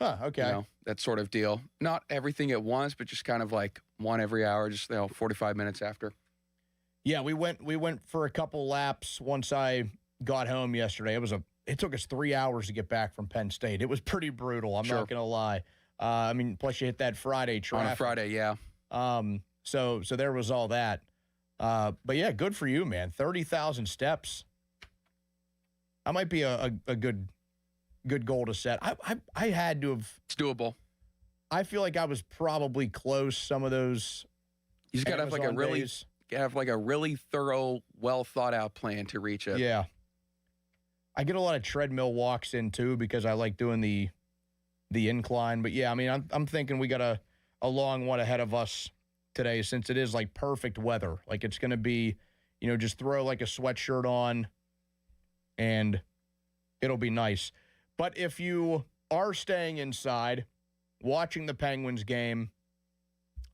Huh, okay. That sort of deal. Not everything at once, but just kind of one every hour, just 45 minutes after. Yeah, we went for a couple laps once I got home yesterday. It took us 3 hours to get back from Penn State. It was pretty brutal, I'm not going to lie. Plus you hit that Friday traffic. On a Friday, yeah. So there was all that. But yeah, good for you, man. 30,000 steps. That might be a good goal to set. I had to have. It's doable. I feel like I was probably close some of those You just gotta have like a really thorough, well thought out plan to reach it. Yeah. I get a lot of treadmill walks in too because I like doing the incline. But yeah, I mean, I'm thinking we got a long one ahead of us today since it is like perfect weather. Like it's going to be, just throw like a sweatshirt on and it'll be nice. But if you are staying inside, watching the Penguins game,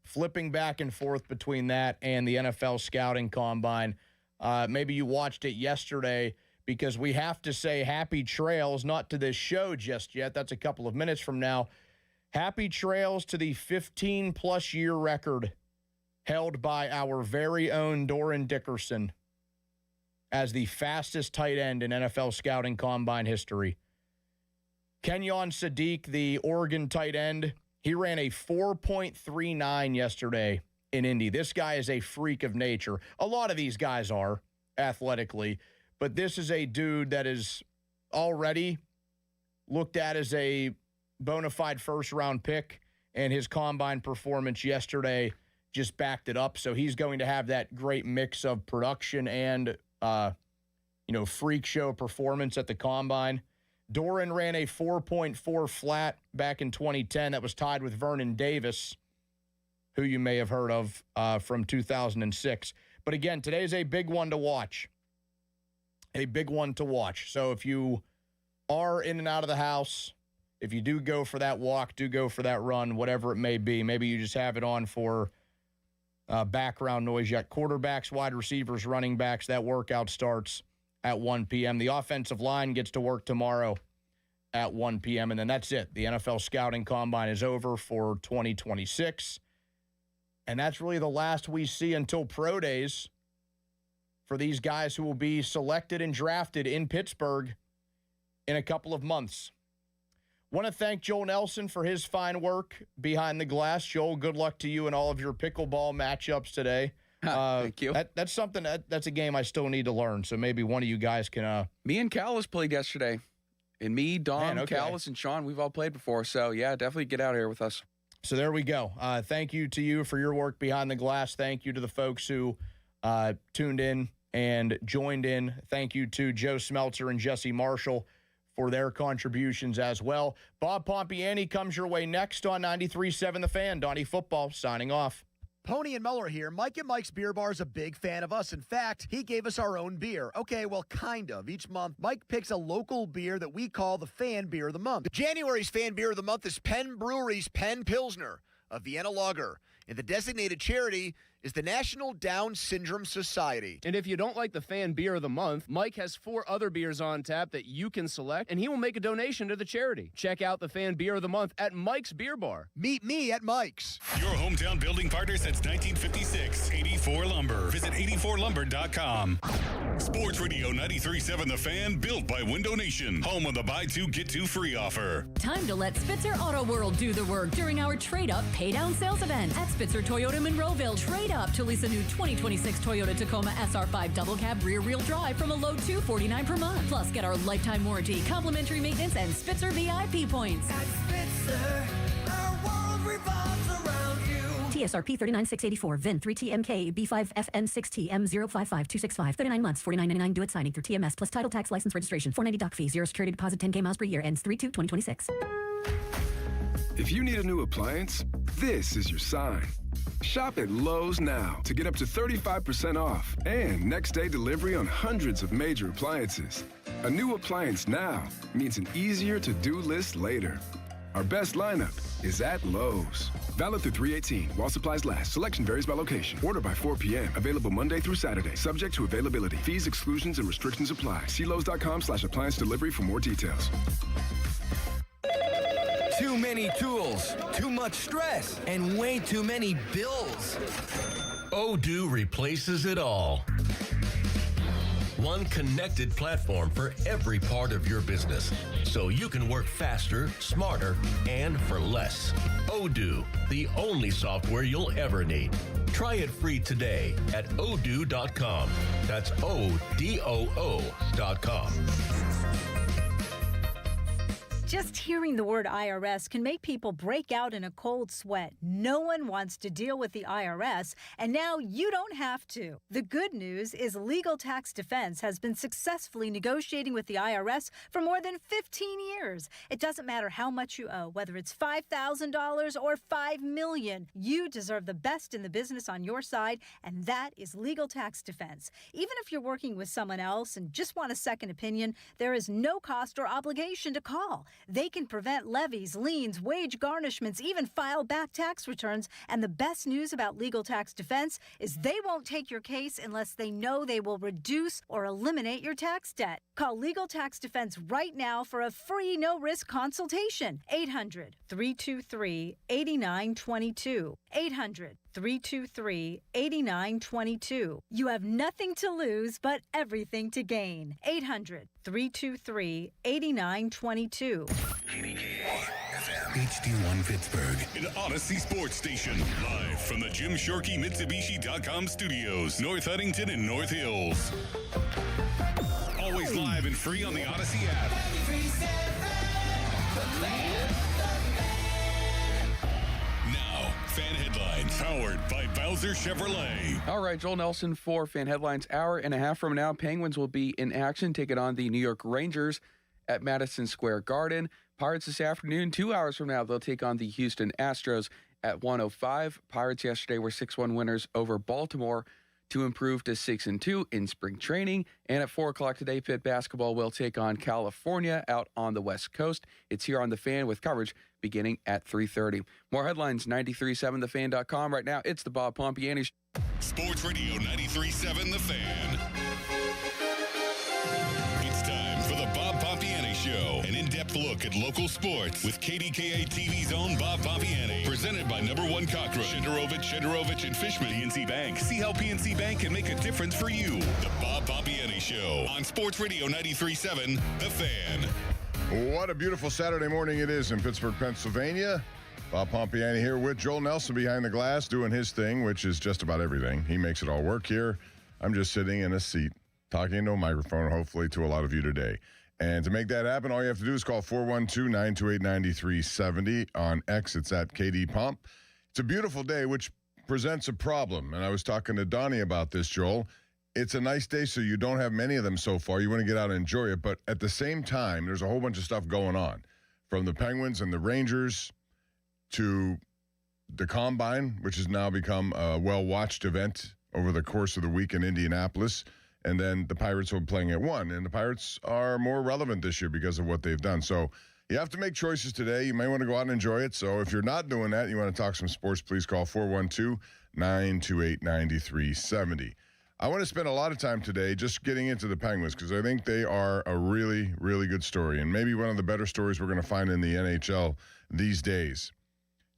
flipping back and forth between that and the NFL scouting combine, maybe you watched it yesterday because we have to say happy trails, not to this show just yet. That's a couple of minutes from now. Happy trails to the 15-plus year record held by our very own Doran Dickerson as the fastest tight end in NFL scouting combine history. Kenyon Sadiq, the Oregon tight end, he ran a 4.39 yesterday in Indy. This guy is a freak of nature. A lot of these guys are athletically, but this is a dude that is already looked at as a bona fide first-round pick, and his combine performance yesterday just backed it up. So he's going to have that great mix of production and, freak show performance at the combine. Doran ran a 4.4 flat back in 2010. That was tied with Vernon Davis, who you may have heard of from 2006. But again, today's a big one to watch. A big one to watch. So if you are in and out of the house, if you do go for that walk, do go for that run, whatever it may be, maybe you just have it on for background noise. You got quarterbacks, wide receivers, running backs. That workout starts at 1 p.m. The offensive line gets to work tomorrow at 1 p.m., and then that's it. The NFL Scouting Combine is over for 2026, and that's really the last we see until Pro Days for these guys who will be selected and drafted in Pittsburgh in a couple of months. Want to thank Joel Nelson for his fine work behind the glass. Joel, good luck to you and all of your pickleball matchups today. Thank you. That's something that's a game I still need to learn. So maybe one of you guys can. Me and Callis played yesterday, and me, Don, Callis, and Sean, we've all played before. So yeah, definitely get out here with us. So there we go. Thank you to you for your work behind the glass. Thank you to the folks who tuned in and joined in. Thank you to Joe Smeltzer and Jesse Marshall for their contributions as well. Bob Pompiani comes your way next on 93.7 The Fan. Donnie Football signing off. Pony and Muller here. Mike and Mike's Beer Bar is a big fan of us. In fact, he gave us our own beer. Okay, well, kind of. Each month, Mike picks a local beer that we call the Fan Beer of the Month. January's Fan Beer of the Month is Penn Brewery's Penn Pilsner, a Vienna lager. And the designated charity is the National Down Syndrome Society. And if you don't like the Fan Beer of the Month, Mike has 4 other beers on tap that you can select, and he will make a donation to the charity. Check out the Fan Beer of the Month at Mike's Beer Bar. Meet me at Mike's. Your hometown building partner since 1956, 84 Lumber. Visit 84lumber.com. Sports Radio 93.7 The Fan, built by Window Nation. Home of the buy 2, get 2 free offer. Time to let Spitzer Auto World do the work during our Trade Up, Pay Down sales event at Spitzer Toyota Monroeville. Trade up to lease a new 2026 Toyota Tacoma SR5 double cab rear-wheel drive from a low $249 per month. Plus, get our lifetime warranty, complimentary maintenance, and Spitzer VIP points. At Spitzer, our world revolves around you. TSRP 39684, VIN 3TMK, B5FN6T, M055265, 39 months, $49.99 due at signing through TMS, plus title tax license registration, $490 doc fee, 0 security deposit, 10K miles per year, ends 3/2/2026. If you need a new appliance, this is your sign. Shop at Lowe's now to get up to 35% off and next-day delivery on hundreds of major appliances. A new appliance now means an easier-to-do list later. Our best lineup is at Lowe's. Valid through 3/18 while supplies last. Selection varies by location. Order by 4 p.m. Available Monday through Saturday. Subject to availability. Fees, exclusions, and restrictions apply. See Lowe's.com/appliance delivery for more details. Too many tools, too much stress, and way too many bills. Odoo replaces it all. One connected platform for every part of your business, so you can work faster, smarter, and for less. Odoo, the only software you'll ever need. Try it free today at odoo.com. That's ODOO.com. Just hearing the word IRS can make people break out in a cold sweat. No one wants to deal with the IRS, and now you don't have to. The good news is Legal Tax Defense has been successfully negotiating with the IRS for more than 15 years. It doesn't matter how much you owe, whether it's $5,000 or $5 million. You deserve the best in the business on your side, and that is Legal Tax Defense. Even if you're working with someone else and just want a second opinion, there is no cost or obligation to call. They can prevent levies, liens, wage garnishments, even file back tax returns. And the best news about Legal Tax Defense is they won't take your case unless they know they will reduce or eliminate your tax debt. Call Legal Tax Defense right now for a free no-risk consultation. 800-323-8922. 800-323-8922. You have nothing to lose but everything to gain. 800-323-8922. HD1 Pittsburgh, an Odyssey sports station. Live from the Jim Shorkey Mitsubishi.com studios, North Huntington and North Hills. Always live and free on the Odyssey app. Now, fan headlines powered by Bowser Chevrolet. All right, Joel Nelson for Fan Headlines. Hour and a half from now, Penguins will be in action, taking on the New York Rangers at Madison Square Garden. Pirates this afternoon. 2 hours from now, they'll take on the Houston Astros at 1:05. Pirates yesterday were 6-1 winners over Baltimore to improve to 6-2 in spring training. And at 4 o'clock today, Pitt basketball will take on California out on the West Coast. It's here on The Fan with coverage beginning at 3:30. More headlines, 937thefan.com. Right now, it's the Bob Pompiani Show. Sports Radio 93.7 The Fan. It's time for the Bob Pompiani Show, an in-depth look at local sports with KDKA TV's own Bob Pompiani. Presented by Number One Cockroach, Shederovich and Fishman, PNC Bank. See how PNC Bank can make a difference for you. The Bob Pompiani Show on Sports Radio 93.7 The Fan. What a beautiful Saturday morning it is in Pittsburgh, Pennsylvania. Bob Pompiani here with Joel Nelson behind the glass doing his thing, which is just about everything. He makes it all work here. I'm just sitting in a seat talking into a microphone, hopefully to a lot of you today. And to make that happen, all you have to do is call 412-928-9370. On X, it's at KD Pomp. It's a beautiful day, which presents a problem. And I was talking to Donnie about this, Joel. It's a nice day, so you don't have many of them so far. You want to get out and enjoy it. But at the same time, there's a whole bunch of stuff going on. From the Penguins and the Rangers to the Combine, which has now become a well-watched event over the course of the week in Indianapolis. And then the Pirates will be playing at 1. And the Pirates are more relevant this year because of what they've done. So you have to make choices today. You may want to go out and enjoy it. So if you're not doing that, you want to talk some sports, please call 412-928-9370. I want to spend a lot of time today just getting into the Penguins because I think they are a really, really good story. And maybe one of the better stories we're going to find in the NHL these days.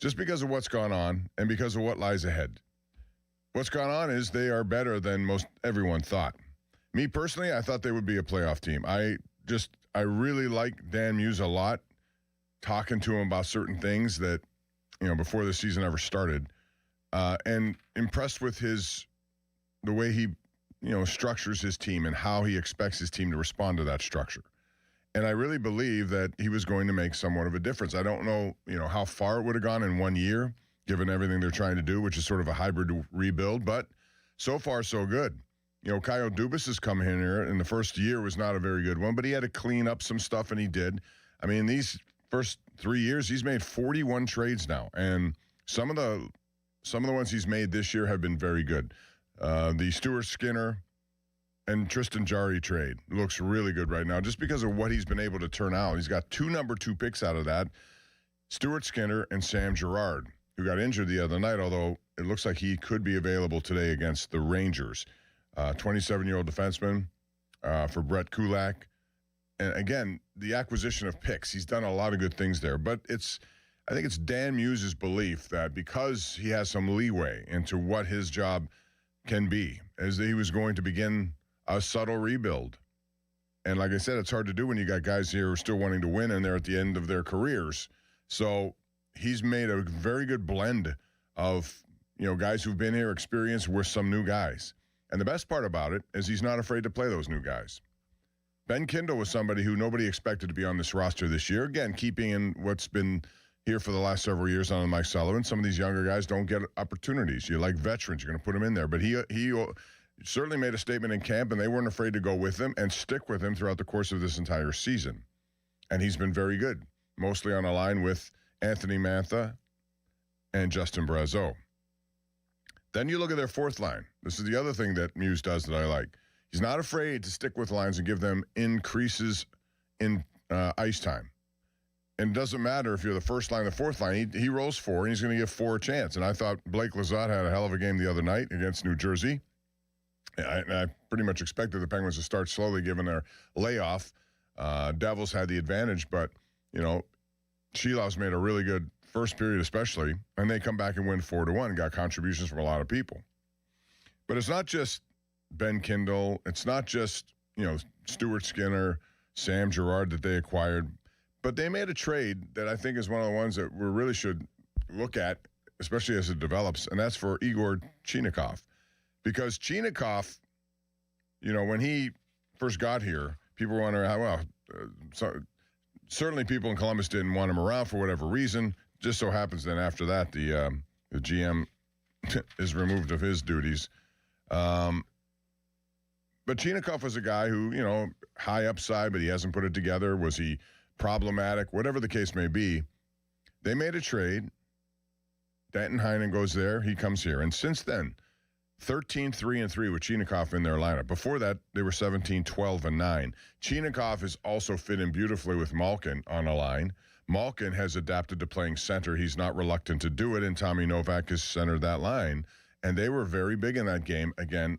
Just because of what's gone on and because of what lies ahead. What's gone on is they are better than most everyone thought. Me personally, I thought they would be a playoff team. I really like Dan Muse a lot, talking to him about certain things that, before the season ever started, and impressed with the way he, structures his team and how he expects his team to respond to that structure. And I really believe that he was going to make somewhat of a difference. I don't know, how far it would have gone in 1 year, given everything they're trying to do, which is sort of a hybrid rebuild, but so far so good. Kyle Dubas has come in here, and the first year was not a very good one, but he had to clean up some stuff, and he did. I mean, these first 3 years, he's made 41 trades now, and some of the ones he's made this year have been very good. The Stuart Skinner and Tristan Jarry trade looks really good right now, just because of what he's been able to turn out. He's got 2 number 2 picks out of that, Stuart Skinner and Sam Girard, who got injured the other night, although it looks like he could be available today against the Rangers. 27-year-old defenseman for Brett Kulak. And again, the acquisition of picks. He's done a lot of good things there. But I think it's Dan Muse's belief that because he has some leeway into what his job can be, as he was going to begin a subtle rebuild. And like I said, it's hard to do when you got guys here who are still wanting to win and they're at the end of their careers. So he's made a very good blend of, guys who've been here, experienced with some new guys. And the best part about it is he's not afraid to play those new guys. Ben Kindle was somebody who nobody expected to be on this roster this year. Again, keeping in what's been here for the last several years on Mike Sullivan. Some of these younger guys don't get opportunities. You like veterans, you're going to put them in there. But he certainly made a statement in camp, and they weren't afraid to go with him and stick with him throughout the course of this entire season. And he's been very good, mostly on a line with Anthony Mantha and Justin Brazeau. Then you look at their fourth line. This is the other thing that Muse does that I like. He's not afraid to stick with lines and give them increases in ice time. And it doesn't matter if you're the first line or the fourth line. He rolls 4, and he's going to give 4 a chance. And I thought Blake Lizotte had a hell of a game the other night against New Jersey. I pretty much expected the Penguins to start slowly given their layoff. Devils had the advantage, but, Shilov's made a really good first period especially, and they come back and win 4-1, got contributions from a lot of people. But it's not just Ben Kindle. It's not just, Stuart Skinner, Sam Girard that they acquired. But they made a trade that I think is one of the ones that we really should look at, especially as it develops, and that's for Igor Chinakhov. Because Chinakhov, when he first got here, people were wondering how, certainly people in Columbus didn't want him around for whatever reason. Just so happens then after that, the GM is removed of his duties. But Chinakhov was a guy who, high upside, but he hasn't put it together. Was he problematic? Whatever the case may be, they made a trade. Danton Heinen goes there. He comes here. And since then, 13-3-3 with Chinakhov in their lineup. Before that, they were 17-12-9. Chinakhov has also fit in beautifully with Malkin on a line. Malkin has adapted to playing center. He's not reluctant to do it, and Tommy Novak has centered that line. And they were very big in that game, again,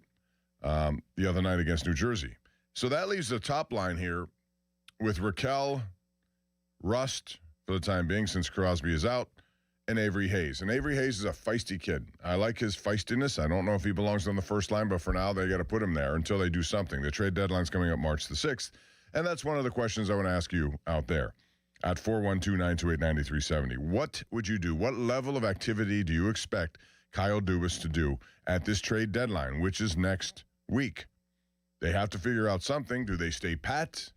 the other night against New Jersey. So that leaves the top line here with Raquel, Rust, for the time being, since Crosby is out, and Avery Hayes. And Avery Hayes is a feisty kid. I like his feistiness. I don't know if he belongs on the first line, but for now, they got to put him there until they do something. The trade deadline's coming up March the 6th, and that's one of the questions I want to ask you out there at 412-928-9370. What would you do? What level of activity do you expect Kyle Dubas to do at this trade deadline, which is next week? They have to figure out something. Do they stay pat?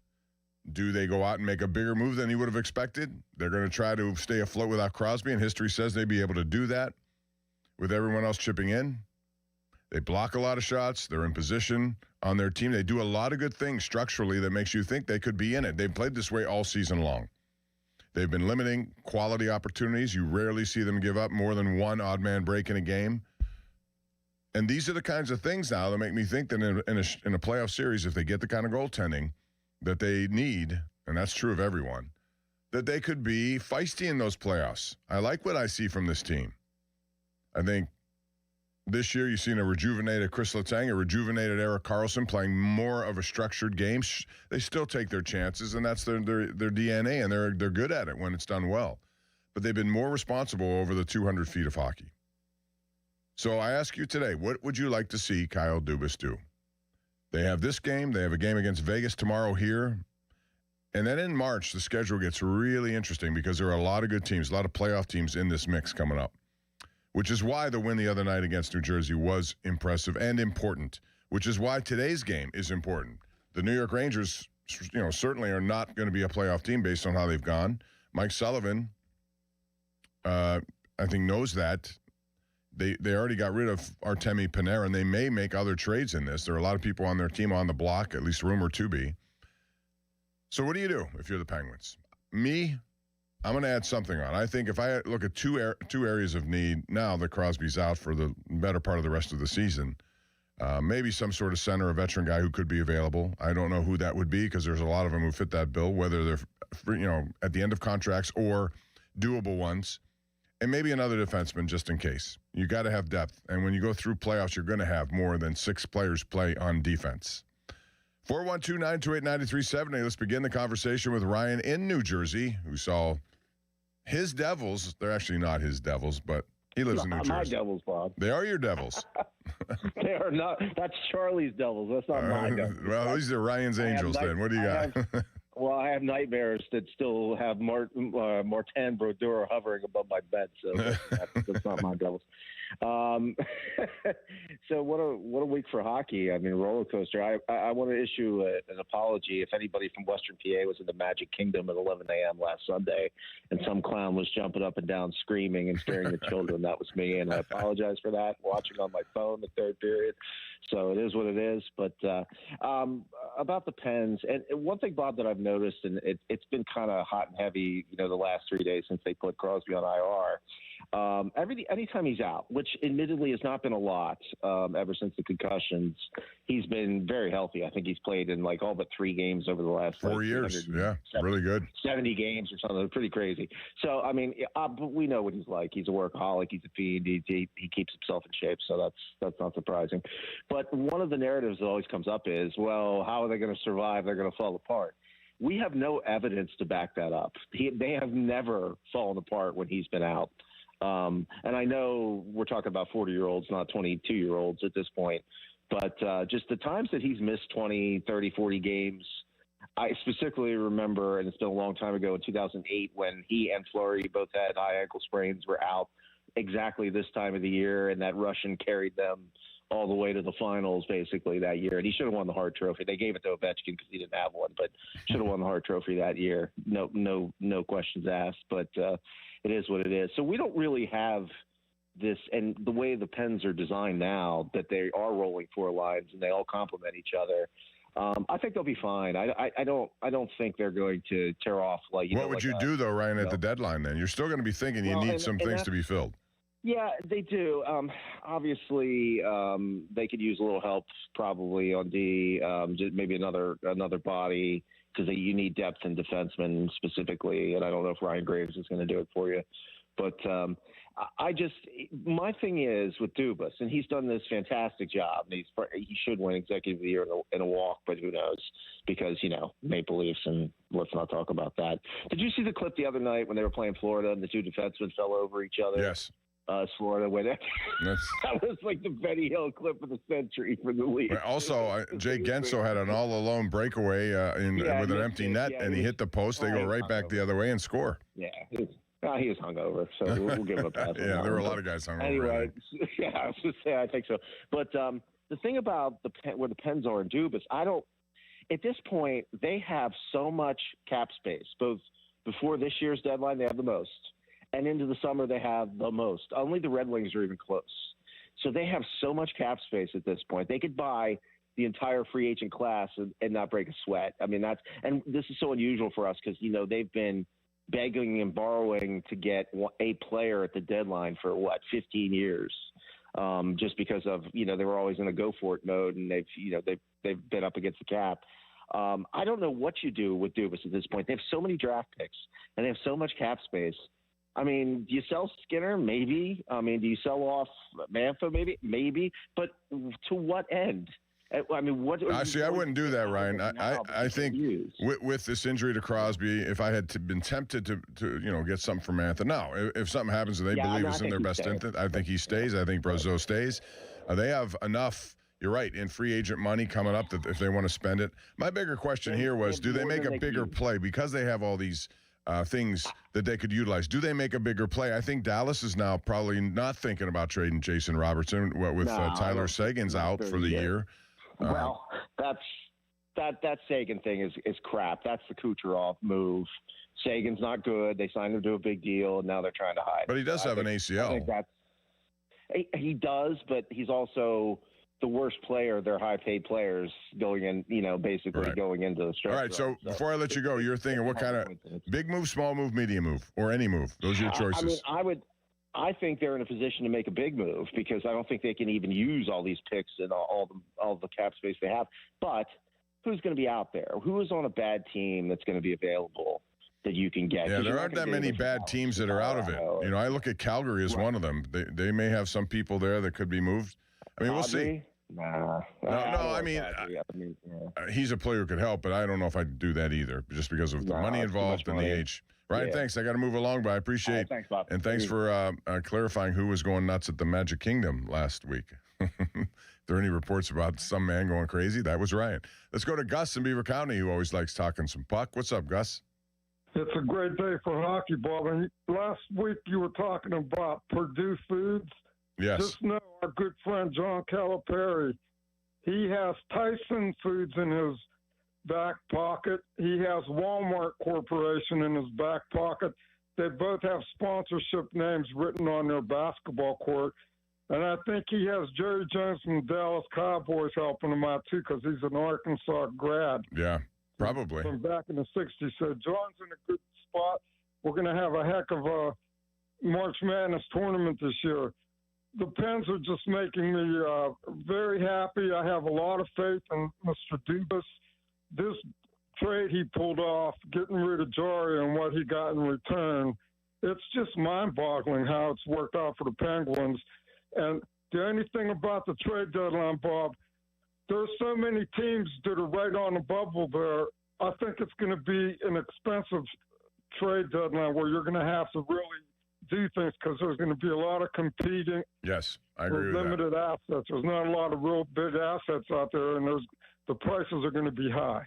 Do they go out and make a bigger move than you would have expected? They're going to try to stay afloat without Crosby, and history says they'd be able to do that with everyone else chipping in. They block a lot of shots. They're in position on their team. They do a lot of good things structurally that makes you think they could be in it. They've played this way all season long. They've been limiting quality opportunities. You rarely see them give up more than one odd man break in a game. And these are the kinds of things now that make me think that in a playoff series, if they get the kind of goaltending that they need, and that's true of everyone, that they could be feisty in those playoffs. I like what I see from this team. I think this year you've seen a rejuvenated Chris Letang, a rejuvenated Erik Karlsson playing more of a structured game. They still take their chances, and that's their DNA, and they're good at it when it's done well. But they've been more responsible over the 200 feet of hockey. So I ask you today, what would you like to see Kyle Dubas do? They have this game. They have a game against Vegas tomorrow here. And then in March, the schedule gets really interesting because there are a lot of good teams, a lot of playoff teams in this mix coming up, which is why the win the other night against New Jersey was impressive and important, which is why today's game is important. The New York Rangers, certainly are not going to be a playoff team based on how they've gone. Mike Sullivan, I think, knows that. They already got rid of Artemi Panarin, and they may make other trades in this. There are a lot of people on their team on the block, at least rumored to be. So what do you do if you're the Penguins? Me, I'm going to add something on. I think if I look at two areas of need now that Crosby's out for the better part of the rest of the season, maybe some sort of center, a veteran guy who could be available. I don't know who that would be because there's a lot of them who fit that bill, whether they're at the end of contracts or doable ones. And maybe another defenseman just in case. You got to have depth. And when you go through playoffs, you're going to have more than 6 players play on defense. 412-928-9370. Let's begin the conversation with Ryan in New Jersey, who saw his Devils. They're actually not his Devils, but he lives in New Jersey. My Devils, Bob. They are your Devils. They are not. That's Charlie's Devils. That's not my Devils. Well, these are Ryan's Angels then. What do you got? Well, I have nightmares that still have Martin Brodeur hovering above my bed, so that's not my Devils. So what a week for hockey. I mean, roller coaster. I want to issue an apology if anybody from Western PA was in the Magic Kingdom at 11 a.m. last Sunday and some clown was jumping up and down screaming and scaring the children. That was me, and I apologize for that. Watching on my phone the third period. So it is what it is. But about the Pens, and one thing, Bob, that I've noticed, and it's been kind of hot and heavy, the last 3 days since they put Crosby on IR. Anytime he's out, which admittedly has not been a lot ever since the concussions, he's been very healthy. I think he's played in all but 3 games over the last 4 years. Yeah, really good. 70 games or something. Pretty crazy. So, I mean, we know what he's like. He's a workaholic. He's a fiend. He keeps himself in shape. So that's not surprising. But one of the narratives that always comes up is, well, how are they going to survive? They're going to fall apart. We have no evidence to back that up. They have never fallen apart when he's been out. And I know we're talking about 40-year-olds, not 22-year-olds at this point. But just the times that he's missed 20, 30, 40 games, I specifically remember, and it's been a long time ago, in 2008 when he and Fleury both had high ankle sprains, were out exactly this time of the year, and that Russian carried them all the way to the finals basically that year. And he should have won the Hart Trophy. They gave it to Ovechkin because he didn't have one, but should have won the Hart Trophy that year. No questions asked, but it is what it is. So we don't really have this, and the way the Pens are designed now, that they are rolling 4 lines and they all complement each other. I think they'll be fine. I don't think they're going to tear off like. What would you do though, Ryan, at the deadline? Then you're still going to be thinking you need some things to be filled. Yeah, they do. Obviously, they could use a little help probably on D. Just maybe another body, because you need depth in defensemen specifically. And I don't know if Ryan Graves is going to do it for you. But my thing is with Dubas, and he's done this fantastic job. And he should win Executive of the Year in a walk, but who knows? Because, Maple Leafs, and let's not talk about that. Did you see the clip the other night when they were playing Florida and the 2 defensemen fell over each other? Yes. Florida with it. That was like the Benny Hill clip of the century for the league. Also, Jay Genso had an all-alone breakaway with an empty net, and he hit the post. They go right back the other way and score. Yeah, he was hungover, so we'll give him a pass. Yeah, there were a lot of guys hungover. Anyway, yeah, I was going to say, I think so. But the thing about where the Pens are in Dubas, at this point, they have so much cap space. Both before this year's deadline, they have the most. And into the summer, they have the most. Only the Red Wings are even close. So they have so much cap space at this point. They could buy the entire free agent class and not break a sweat. I mean, and this is so unusual for us because, they've been begging and borrowing to get a player at the deadline for 15 years, just because of, they were always in a go for it mode, and they've been up against the cap. I don't know what you do with Dubas at this point. They have so many draft picks and they have so much cap space. I mean, do you sell Skinner? Maybe. I mean, do you sell off Mantha? Maybe. Maybe. But to what end? I mean, what? I wouldn't do that, Ryan. I think with this injury to Crosby, if I had been tempted to get something from Mantha, no. If something happens and they believe it's in their best interest, I think he stays. I think Brazeau stays. They have enough. You're right, in free agent money coming up that if they want to spend it. My bigger question here was, do they make a bigger play because they have all these things that they could utilize? Do they make a bigger play? I think Dallas is now probably not thinking about trading Jason Robertson with Tyler Seguin's out for the year. Well, that Seguin thing is crap. That's the Kucherov move. Sagan's not good. They signed him to a big deal, and now they're trying to hide. But he does have an ACL. I think he does, but he's also the worst player. They're high-paid players going in, basically going into the stretch. All right, so before I let you go, you're thinking what kind of big move, small move, medium move, or any move? Those are your choices. I think they're in a position to make a big move because I don't think they can even use all these picks and all the cap space they have. But who's going to be out there? Who is on a bad team that's going to be available that you can get? Yeah, there aren't that many bad teams that are out of it. I look at Calgary as one of them. They may have some people there that could be moved. I mean, we'll see. Nah. He's a player who could help, but I don't know if I'd do that either, just because of the money involved and the age. Ryan, thanks. I got to move along, but I appreciate it. Thanks, Bob. And thanks for clarifying who was going nuts at the Magic Kingdom last week. If there are any reports about some man going crazy, that was Ryan. Let's go to Gus in Beaver County, who always likes talking some puck. What's up, Gus? It's a great day for hockey, Bob. And last week you were talking about Purdue Foods. Yes. Just know our good friend John Calipari, he has Tyson Foods in his back pocket. He has Walmart Corporation in his back pocket. They both have sponsorship names written on their basketball court. And I think he has Jerry Jones from the Dallas Cowboys helping him out, too, because he's an Arkansas grad. Yeah, probably. From back in the 60s. So John's in a good spot. We're going to have a heck of a March Madness tournament this year. The Pens are just making me very happy. I have a lot of faith in Mr. Dubas. This trade he pulled off, getting rid of Jari and what he got in return, it's just mind-boggling how it's worked out for the Penguins. And the only thing about the trade deadline, Bob, there's so many teams that are right on the bubble there. I think it's going to be an expensive trade deadline where you're going to have to really do things because there's going to be a lot of competing. Yes, I agree with that. Limited assets. There's not a lot of real big assets out there, and the prices are going to be high.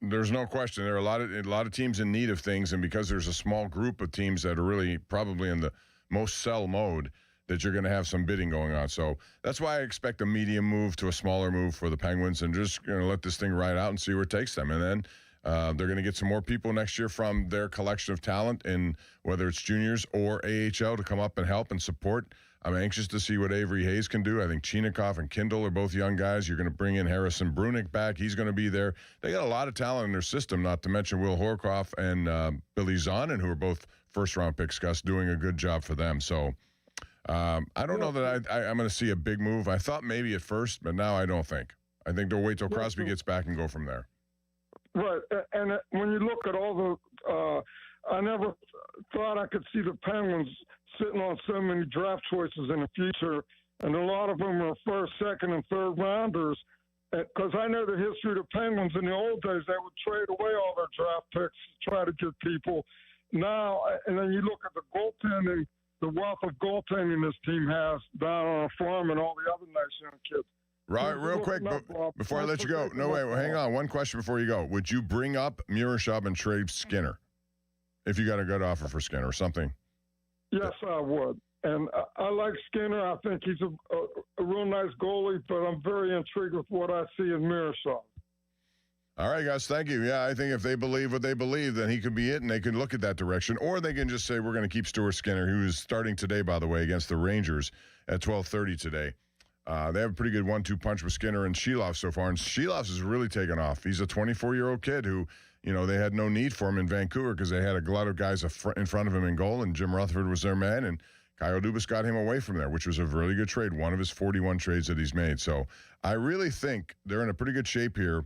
There's no question. There are a lot of teams in need of things, and because there's a small group of teams that are really probably in the most sell mode, that you're going to have some bidding going on. So that's why I expect a medium move to a smaller move for the Penguins and just going to let this thing ride out and see where it takes them. And then they're going to get some more people next year from their collection of talent, in whether it's juniors or AHL, to come up and help and support. I'm anxious to see what Avery Hayes can do. I think Chinakhov and Kindle are both young guys. You're going to bring in Harrison Brunick back. He's going to be there. They got a lot of talent in their system, not to mention Will Horkoff and Billy Zonin, who are both first-round picks, Gus, doing a good job for them. So I don't know that I'm going to see a big move. I thought maybe at first, but now I don't think. I think they'll wait till Crosby gets back and go from there. Right. And when you look at all the I never thought I could see the Penguins sitting on so many draft choices in the future, and a lot of them are first, second, and third rounders. Because I know the history of the Penguins in the old days, they would trade away all their draft picks to try to get people. Now, and then you look at the goaltending, the wealth of goaltending this team has down on a farm and all the other nice young kids. Right, real quick, before I let you go. No, wait, hang on. One question before you go. Would you bring up Murashov and trade Skinner if you got a good offer for Skinner or something? Yes, I would. And I like Skinner. I think he's a real nice goalie, but I'm very intrigued with what I see in Murashov. All right, guys, thank you. Yeah, I think if they believe what they believe, then he could be it, and they can look at that direction. Or they can just say, we're going to keep Stuart Skinner, who is starting today, by the way, against the Rangers at 12:30 today. They have a pretty good 1-2 punch with Skinner and Sheloff so far, and Sheloff has really taken off. He's a 24-year-old kid who, they had no need for him in Vancouver because they had a lot of guys in front of him in goal, and Jim Rutherford was their man, and Kyle Dubas got him away from there, which was a really good trade, one of his 41 trades that he's made. So I really think they're in a pretty good shape here.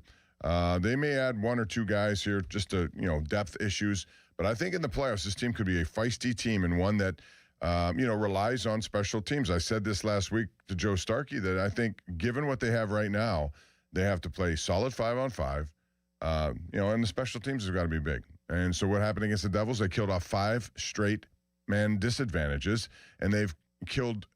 They may add one or two guys here just to, depth issues, but I think in the playoffs, this team could be a feisty team and one that relies on special teams. I said this last week to Joe Starkey that I think, given what they have right now, they have to play solid 5-on-5, and the special teams have got to be big. And so what happened against the Devils, they killed off 5 straight man disadvantages, and they've killed,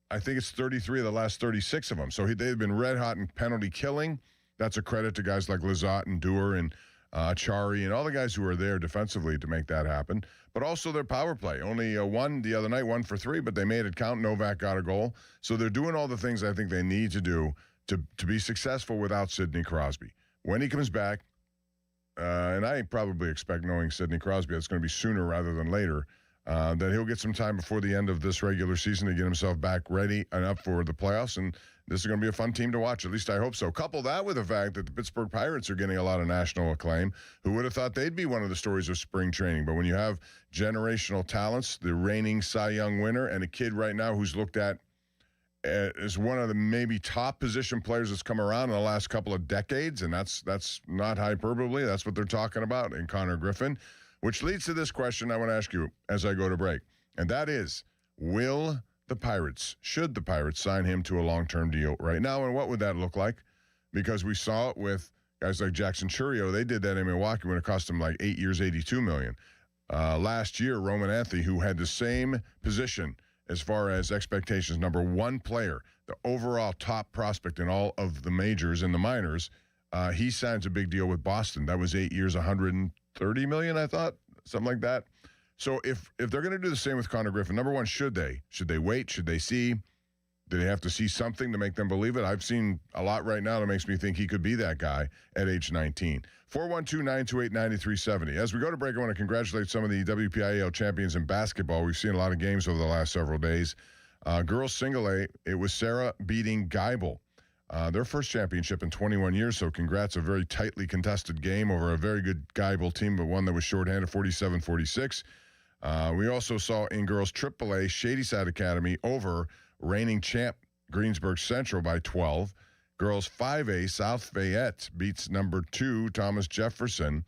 I think it's 33 of the last 36 of them. So they've been red hot in penalty killing. That's a credit to guys like Lizotte and Dewar and Chari and all the guys who are there defensively to make that happen. But also their power play. Only one the other night, 1 for 3, but they made it count. Novak got a goal. So they're doing all the things I think they need to do to be successful without Sidney Crosby. When he comes back, and I probably expect, knowing Sidney Crosby, it's going to be sooner rather than later, that he'll get some time before the end of this regular season to get himself back ready and up for the playoffs. And this is going to be a fun team to watch. At least I hope so. Couple that with the fact that the Pittsburgh Pirates are getting a lot of national acclaim. Who would have thought they'd be one of the stories of spring training? But when you have generational talents, the reigning Cy Young winner, and a kid right now who's looked at as one of the maybe top position players that's come around in the last couple of decades, and that's not hyperbole. That's what they're talking about in Connor Griffin, which leads to this question I want to ask you as I go to break. And that is, should the Pirates sign him to a long-term deal right now? And what would that look like? Because we saw it with guys like Jackson Chourio. They did that in Milwaukee when it cost them like 8 years, $82 million. Last year, Roman Anthony, who had the same position as far as expectations, number 1 player, the overall top prospect in all of the majors and the minors, he signs a big deal with Boston. That was 8 years, $130 million, I thought, something like that. So if they're going to do the same with Connor Griffin, number 1, should they? Should they wait? Should they see? Did he have to see something to make them believe it? I've seen a lot right now that makes me think he could be that guy at age 19. 412-928-9370. As we go to break, I want to congratulate some of the WPIAL champions in basketball. We've seen a lot of games over the last several days. Girls single A, it was Sarah beating Geibel. Their first championship in 21 years, so congrats. A very tightly contested game over a very good Geibel team, but one that was shorthanded, 47-46. We also saw in girls AAA, Shadyside Academy over reigning champ Greensburg Central by 12. Girls 5A, South Fayette beats number 2 Thomas Jefferson.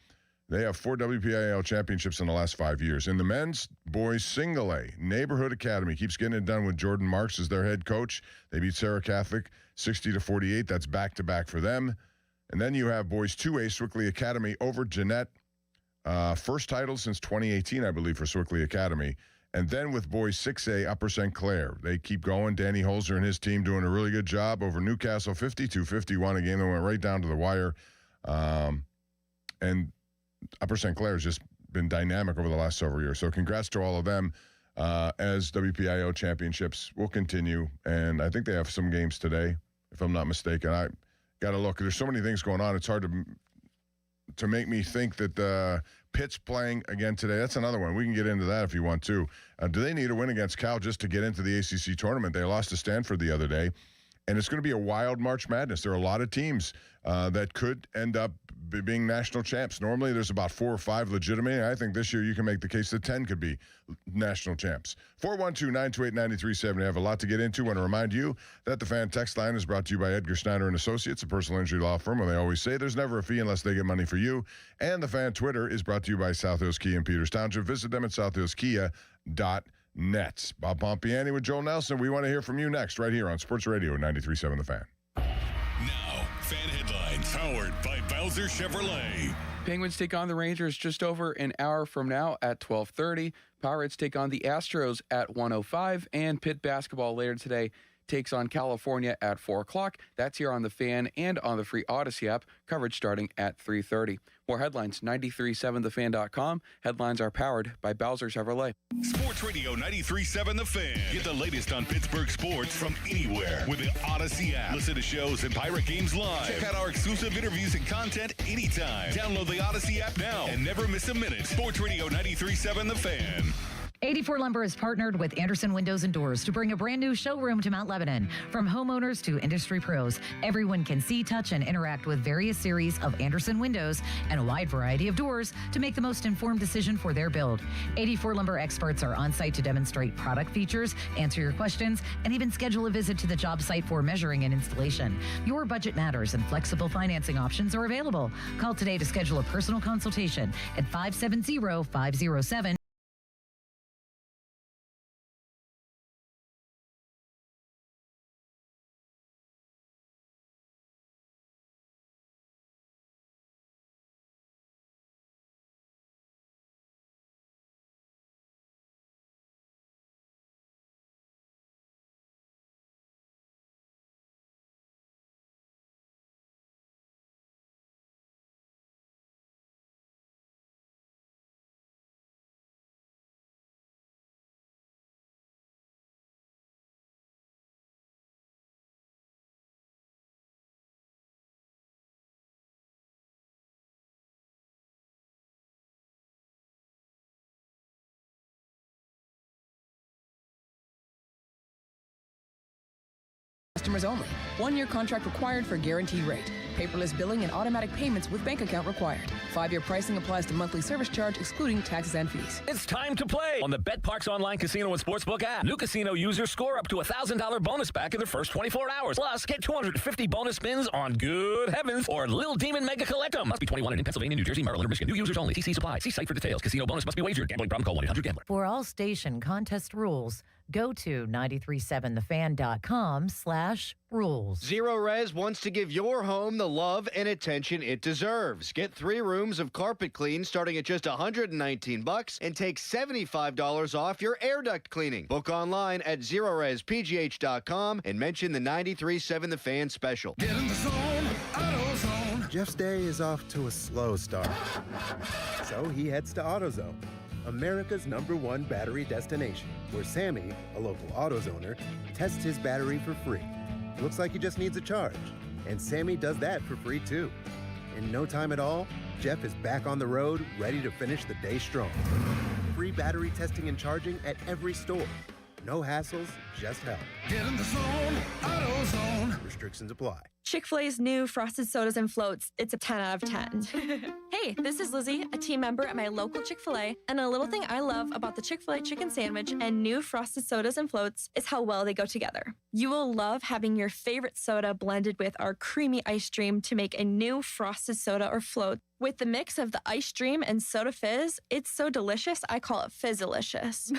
They have 4 WPIAL championships in the last 5 years. In the men's boys single A, Neighborhood Academy keeps getting it done with Jordan Marks as their head coach. They beat Sarah Catholic 60-48. That's back-to-back for them. And then you have boys 2A, Swickley Academy over Jeanette. First title since 2018, I believe, for Swickley Academy. And then with boys 6A, Upper St. Clair. They keep going. Danny Holzer and his team doing a really good job over Newcastle, 52-51, a game that went right down to the wire. And Upper St. Clair has just been dynamic over the last several years. So congrats to all of them as WPIO championships will continue. And I think they have some games today, if I'm not mistaken. I got to look. There's so many things going on. It's hard to make me think that Pitt's playing again today. That's another one. We can get into that if you want to. Do they need a win against Cal just to get into the ACC tournament? They lost to Stanford the other day. And it's going to be a wild March Madness. There are a lot of teams that could end up being national champs. Normally, there's about 4 or 5 legitimate. I think this year you can make the case that 10 could be national champs. 412-928-9370. I have a lot to get into. I want to remind you that the Fan Text Line is brought to you by Edgar Snyder & Associates, a personal injury law firm where they always say there's never a fee unless they get money for you. And the Fan Twitter is brought to you by South Hills Kia in Peters Township. Visit them at southhillskia.net. Bob Pompiani with Joel Nelson. We want to hear from you next right here on Sports Radio 93.7 The Fan. Now, Fan Headlines, powered by Bowser Chevrolet. Penguins take on the Rangers just over an hour from now at 12:30. Pirates take on the Astros at 1:05. And Pitt basketball later today takes on California at 4 o'clock. That's here on the Fan and on the free Odyssey app. Coverage starting at 3:30. More headlines, 937thefan.com. Headlines are powered by Bowser Chevrolet. Sports Radio 93.7 The Fan. Get the latest on Pittsburgh sports from anywhere with the Odyssey app. Listen to shows and Pirate games live. Check out our exclusive interviews and content anytime. Download the Odyssey app now and never miss a minute. Sports Radio 93.7 The Fan. 84 Lumber has partnered with Anderson Windows and Doors to bring a brand new showroom to Mount Lebanon. From homeowners to industry pros, everyone can see, touch, and interact with various series of Anderson windows and a wide variety of doors to make the most informed decision for their build. 84 Lumber experts are on site to demonstrate product features, answer your questions, and even schedule a visit to the job site for measuring and installation. Your budget matters and flexible financing options are available. Call today to schedule a personal consultation at 570-507. Customers only. 1-year contract required for guaranteed rate. Paperless billing and automatic payments with bank account required. 5-year pricing applies to monthly service charge excluding taxes and fees. It's time to play on the BetParx online casino and sportsbook app. New casino users score up to $1,000 bonus back in their first 24 hours. Plus, get 250 bonus spins on Good Heavens or Lil Demon Mega Collectum. Must be 21 and in Pennsylvania, New Jersey, Maryland, or Michigan. New users only. TC Supply. See site for details. Casino bonus must be wagered. Gambling problem? Call 1-800-GAMBLER. For all station contest rules, go to 937thefan.com/rules. Zero Res wants to give your home the love and attention it deserves. Get 3 rooms of carpet clean starting at just $119 and take $75 off your air duct cleaning. Book online at ZeroResPGH.com and mention the 93.7 The Fan special. Get in the zone, AutoZone. Jeff's day is off to a slow start, so he heads to AutoZone. America's #1 battery destination, where Sammy, a local AutoZoner, tests his battery for free. Looks like he just needs a charge, and Sammy does that for free too. In no time at all, Jeff is back on the road, ready to finish the day strong. Free battery testing and charging at every store. No hassles, just help. Get in the zone, AutoZone. Restrictions apply. Chick-fil-A's new Frosted Sodas and Floats, it's a 10 out of 10. Hey, this is Lizzie, a team member at my local Chick-fil-A, and a little thing I love about the Chick-fil-A chicken sandwich and new Frosted Sodas and Floats is how well they go together. You will love having your favorite soda blended with our creamy ice stream to make a new Frosted Soda or Float. With the mix of the ice stream and soda fizz, it's so delicious, I call it Fizzalicious.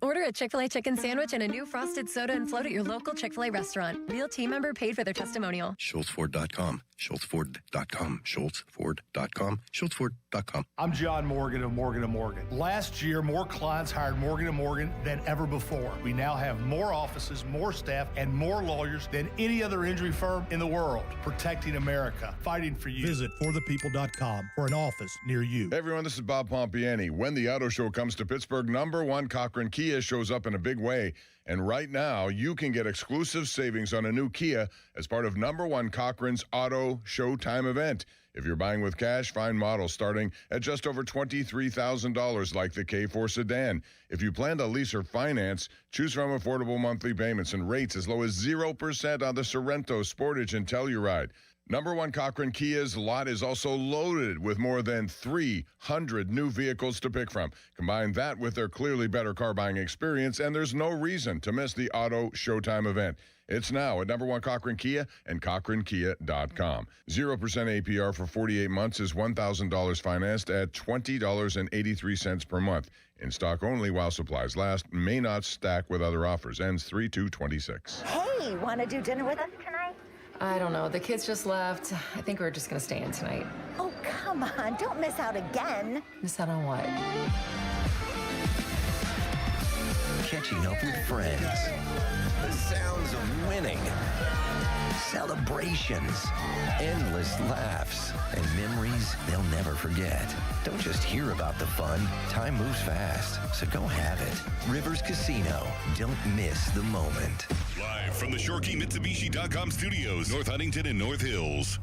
Order a Chick-fil-A chicken sandwich and a new Frosted Soda and Float at your local Chick-fil-A restaurant. Real team member paid for their testimonial. SchultzFord.com, SchultzFord.com, SchultzFord.com, SchultzFord.com. I'm John Morgan of Morgan & Morgan. Last year, more clients hired Morgan & Morgan than ever before. We now have more offices, more staff, and more lawyers than any other injury firm in the world. Protecting America, fighting for you. Visit forthepeople.com for an office near you. Hey everyone, this is Bob Pompiani. When the auto show comes to Pittsburgh, #1 Cochran Kia shows up in a big way. And right now, you can get exclusive savings on a new Kia as part of #1 Cochran's Auto Showtime event. If you're buying with cash, find models starting at just over $23,000 like the K4 sedan. If you plan to lease or finance, choose from affordable monthly payments and rates as low as 0% on the Sorrento, Sportage, and Telluride. #1 Cochran Kia's lot is also loaded with more than 300 new vehicles to pick from. Combine that with their clearly better car buying experience, and there's no reason to miss the Auto Showtime event. It's now at #1 Cochran Kia and CochranKia.com. 0% APR for 48 months is $1,000 financed at $20.83 per month. In stock only while supplies last. May not stack with other offers. Ends 3/2/26. Hey, want to do dinner with us tonight? I don't know. The kids just left. I think we're just going to stay in tonight. Oh, come on. Don't miss out again. Miss out on what? Catching up with friends. The sounds of winning. Celebrations. Endless laughs. And memories they'll never forget. Don't just hear about the fun. Time moves fast, so go have it. Rivers Casino. Don't miss the moment. Live from the ShorkeyMitsubishi.com studios, North Huntington and North Hills.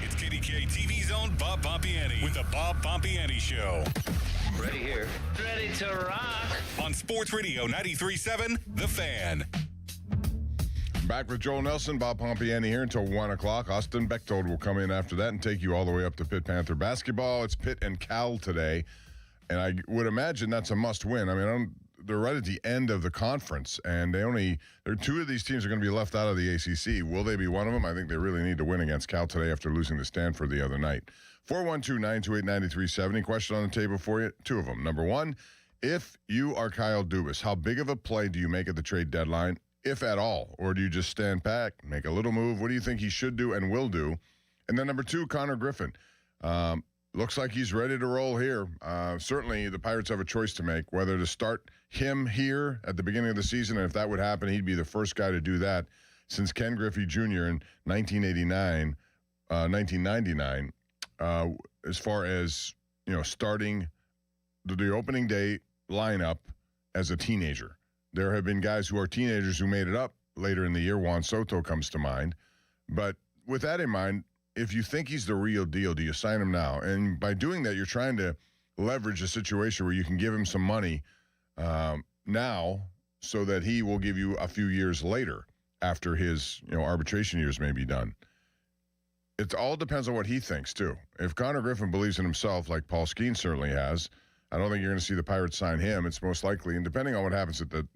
It's KDK TV's own Bob Pompiani with the Bob Pompiani Show. Ready here. Ready to rock. On Sports Radio 93.7, The Fan. Back with Joel Nelson, Bob Pompiani here until 1 o'clock. Austin Bechtold will come in after that and take you all the way up to Pitt Panther basketball. It's Pitt and Cal today, and I would imagine that's a must-win. I mean, they're right at the end of the conference, and two of these teams are going to be left out of the ACC. Will they be one of them? I think they really need to win against Cal today after losing to Stanford the other night. 412-928-9370. Question on the table for you. Two of them. Number one, if you are Kyle Dubas, how big of a play do you make at the trade deadline, if at all? Or do you just stand back, make a little move? What do you think he should do and will do? And then number two, Connor Griffin. Looks like he's ready to roll here. Certainly the Pirates have a choice to make, whether to start him here at the beginning of the season, and if that would happen, he'd be the first guy to do that since Ken Griffey Jr. in 1999, as far as, starting the opening day lineup as a teenager. There have been guys who are teenagers who made it up later in the year. Juan Soto comes to mind. But with that in mind, if you think he's the real deal, do you sign him now? And by doing that, you're trying to leverage a situation where you can give him some money now so that he will give you a few years later after his arbitration years may be done. It all depends on what he thinks, too. If Connor Griffin believes in himself, like Paul Skeen certainly has, I don't think you're going to see the Pirates sign him. It's most likely, and depending on what happens at the,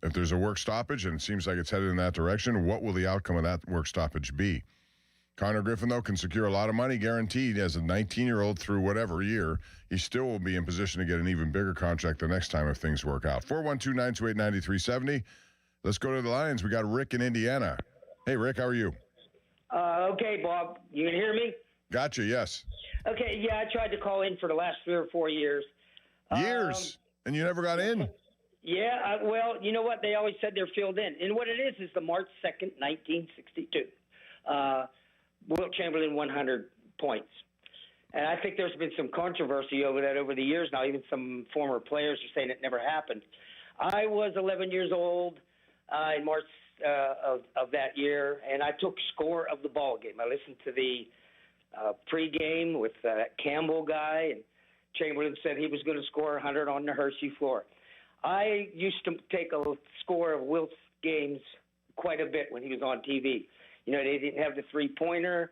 if there's a work stoppage and it seems like it's headed in that direction, what will the outcome of that work stoppage be? Connor Griffin, though, can secure a lot of money guaranteed as a 19-year-old through whatever year. He still will be in position to get an even bigger contract the next time if things work out. 412-928-9370. Let's go to the Lions. We got Rick in Indiana. Hey, Rick, how are you? Okay, Bob. You can hear me? Gotcha, yes. Okay, yeah, I tried to call in for the last 3 or 4 years. Years? And you never got in? Yeah, well, you know what? They always said they're filled in. And what it is the March 2nd, 1962. Wilt Chamberlain 100 points. And I think there's been some controversy over that over the years now. Even some former players are saying it never happened. I was 11 years old in March of that year, and I took score of the ball game. I listened to the pregame with that Campbell guy, and Chamberlain said he was going to score 100 on the Hershey floor. I used to take a score of Wilt's games quite a bit when he was on TV. You know, they didn't have the three-pointer.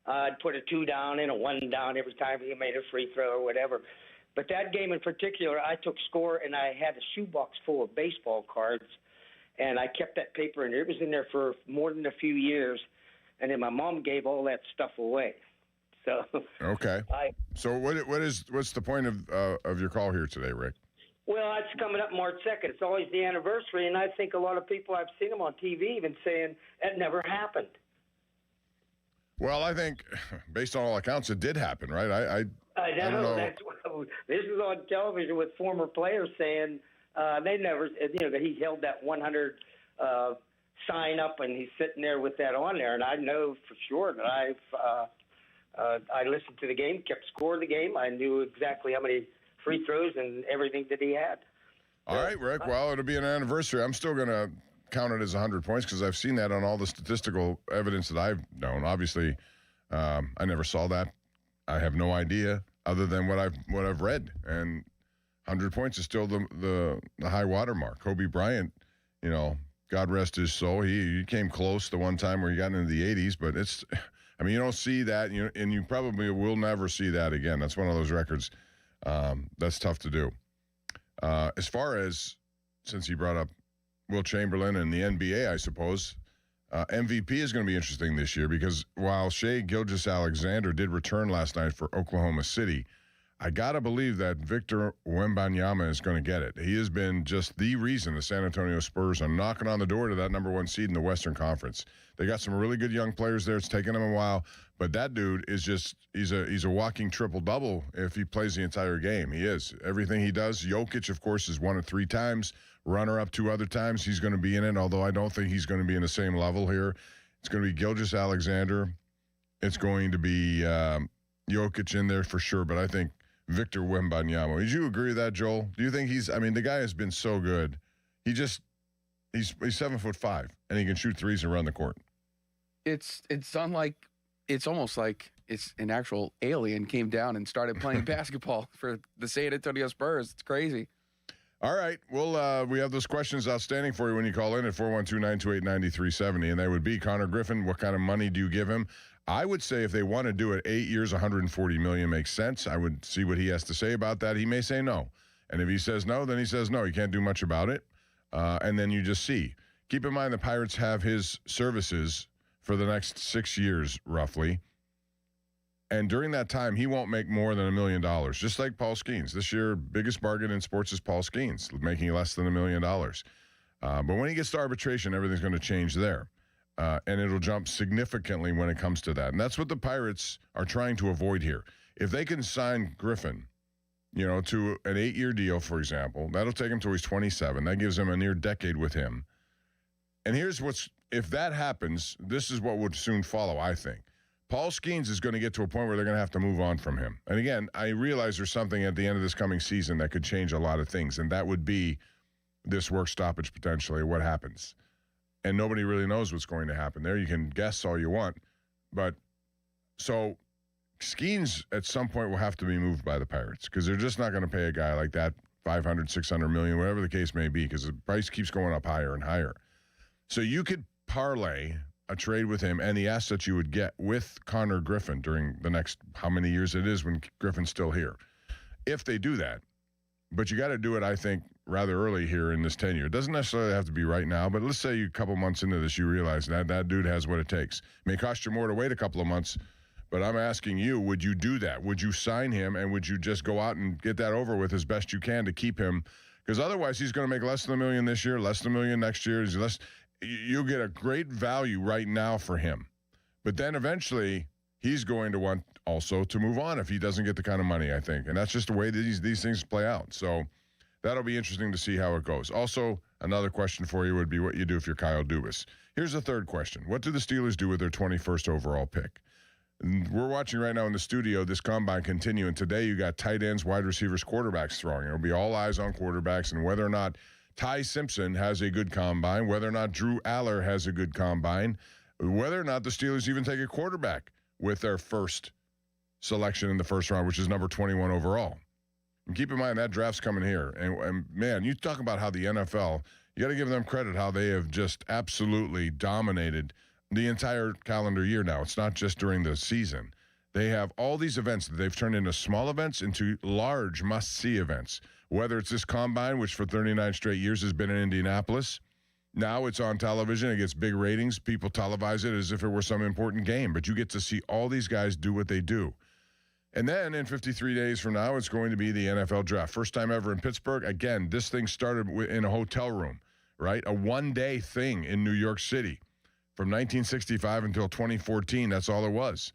I'd put a 2 down and a 1 down every time he made a free throw or whatever. But that game in particular, I took score, and I had a shoebox full of baseball cards, and I kept that paper in there. It was in there for more than a few years, and then my mom gave all that stuff away. So okay. So what's the point of your call here today, Rick? Well, it's coming up March 2nd. It's always the anniversary, and I think a lot of people, I've seen them on TV even saying that never happened. Well, I think, based on all accounts, it did happen, right? I don't know. This is on television with former players saying they never, that he held that 100 sign up, and he's sitting there with that on there. And I know for sure that I listened to the game, kept score of the game. I knew exactly how many free throws and everything that he had. All right, Rick. Well, it'll be an anniversary. I'm still going to count it as 100 points because I've seen that on all the statistical evidence that I've known. Obviously, I never saw that. I have no idea other than what I've read. And 100 points is still the high water mark. Kobe Bryant, God rest his soul. He came close the one time where he got into the 80s, but you don't see that, and you probably will never see that again. That's one of those records that's tough to do. As far as, since you brought up Wilt Chamberlain and the NBA, I suppose, MVP is going to be interesting this year because while Shai Gilgeous-Alexander did return last night for Oklahoma City, I got to believe that Victor Wembanyama is going to get it. He has been just the reason the San Antonio Spurs are knocking on the door to that number 1 seed in the Western Conference. They got some really good young players there. It's taken them a while, but that dude is just, he's a walking triple-double if he plays the entire game. He is. Everything he does. Jokic, of course, has won it 3 times. Runner-up 2 other times. He's going to be in it, although I don't think he's going to be in the same level here. It's going to be Gilgeous-Alexander. It's going to be Jokic in there for sure, but I think Victor Wembanyama. Would you agree with that, Joel? Do you think the guy has been so good. He's 7'5", and he can shoot threes and run the court. It's almost like it's an actual alien came down and started playing basketball for the San Antonio Spurs. It's crazy. All right. Well, we have those questions outstanding for you when you call in at 412-928-9370, and they would be, Connor Griffin, what kind of money do you give him? I would say if they want to do it, 8 years, $140 million makes sense. I would see what he has to say about that. He may say no. And if he says no, then he says no. You can't do much about it. And then you just see. Keep in mind the Pirates have his services for the next 6 years, roughly. And during that time, he won't make more than $1 million, just like Paul Skeens. This year, biggest bargain in sports is Paul Skeens, making less than $1 million. But when he gets to arbitration, everything's going to change there. And it'll jump significantly when it comes to that. And that's what the Pirates are trying to avoid here. If they can sign Griffin, to an 8-year deal, for example, that'll take him till he's 27. That gives him a near decade with him. And if that happens, this is what would soon follow, I think. Paul Skeens is going to get to a point where they're going to have to move on from him. And again, I realize there's something at the end of this coming season that could change a lot of things, and that would be this work stoppage potentially, what happens. And nobody really knows what's going to happen there. You can guess all you want. But so Skeens at some point will have to be moved by the Pirates because they're just not going to pay a guy like that $500, $600 million, whatever the case may be, because the price keeps going up higher and higher. So you could parlay a trade with him and the assets you would get with Connor Griffin during the next how many years it is when Griffin's still here. If they do that. But you got to do it, I think, rather early here in this tenure. It doesn't necessarily have to be right now, but let's say a couple months into this, you realize that dude has what it takes. It may cost you more to wait a couple of months, but I'm asking you, would you do that? Would you sign him, and would you just go out and get that over with as best you can to keep him? Because otherwise, he's going to make less than $1 million this year, less than $1 million next year. You'll get a great value right now for him. But then eventually, he's going to want also to move on if he doesn't get the kind of money, I think. And that's just the way that these things play out. So that'll be interesting to see how it goes. Also, another question for you would be what you do if you're Kyle Dubas. Here's a third question. What do the Steelers do with their 21st overall pick? And we're watching right now in the studio this combine continue, and today you got tight ends, wide receivers, quarterbacks throwing. It'll be all eyes on quarterbacks and whether or not Ty Simpson has a good combine, whether or not Drew Aller has a good combine, whether or not the Steelers even take a quarterback with their first selection in the first round, which is number 21 overall. And keep in mind that draft's coming here. And man, you talk about how the NFL, you got to give them credit how they have just absolutely dominated the entire calendar year now. It's not just during the season. They have all these events that they've turned into small events into large must-see events. Whether it's this combine, which for 39 straight years has been in Indianapolis. Now it's on television. It gets big ratings. People televise it as if it were some important game. But you get to see all these guys do what they do. And then in 53 days from now, it's going to be the NFL draft. First time ever in Pittsburgh. Again, this thing started in a hotel room, right? A one-day thing in New York City. From 1965 until 2014, that's all it was,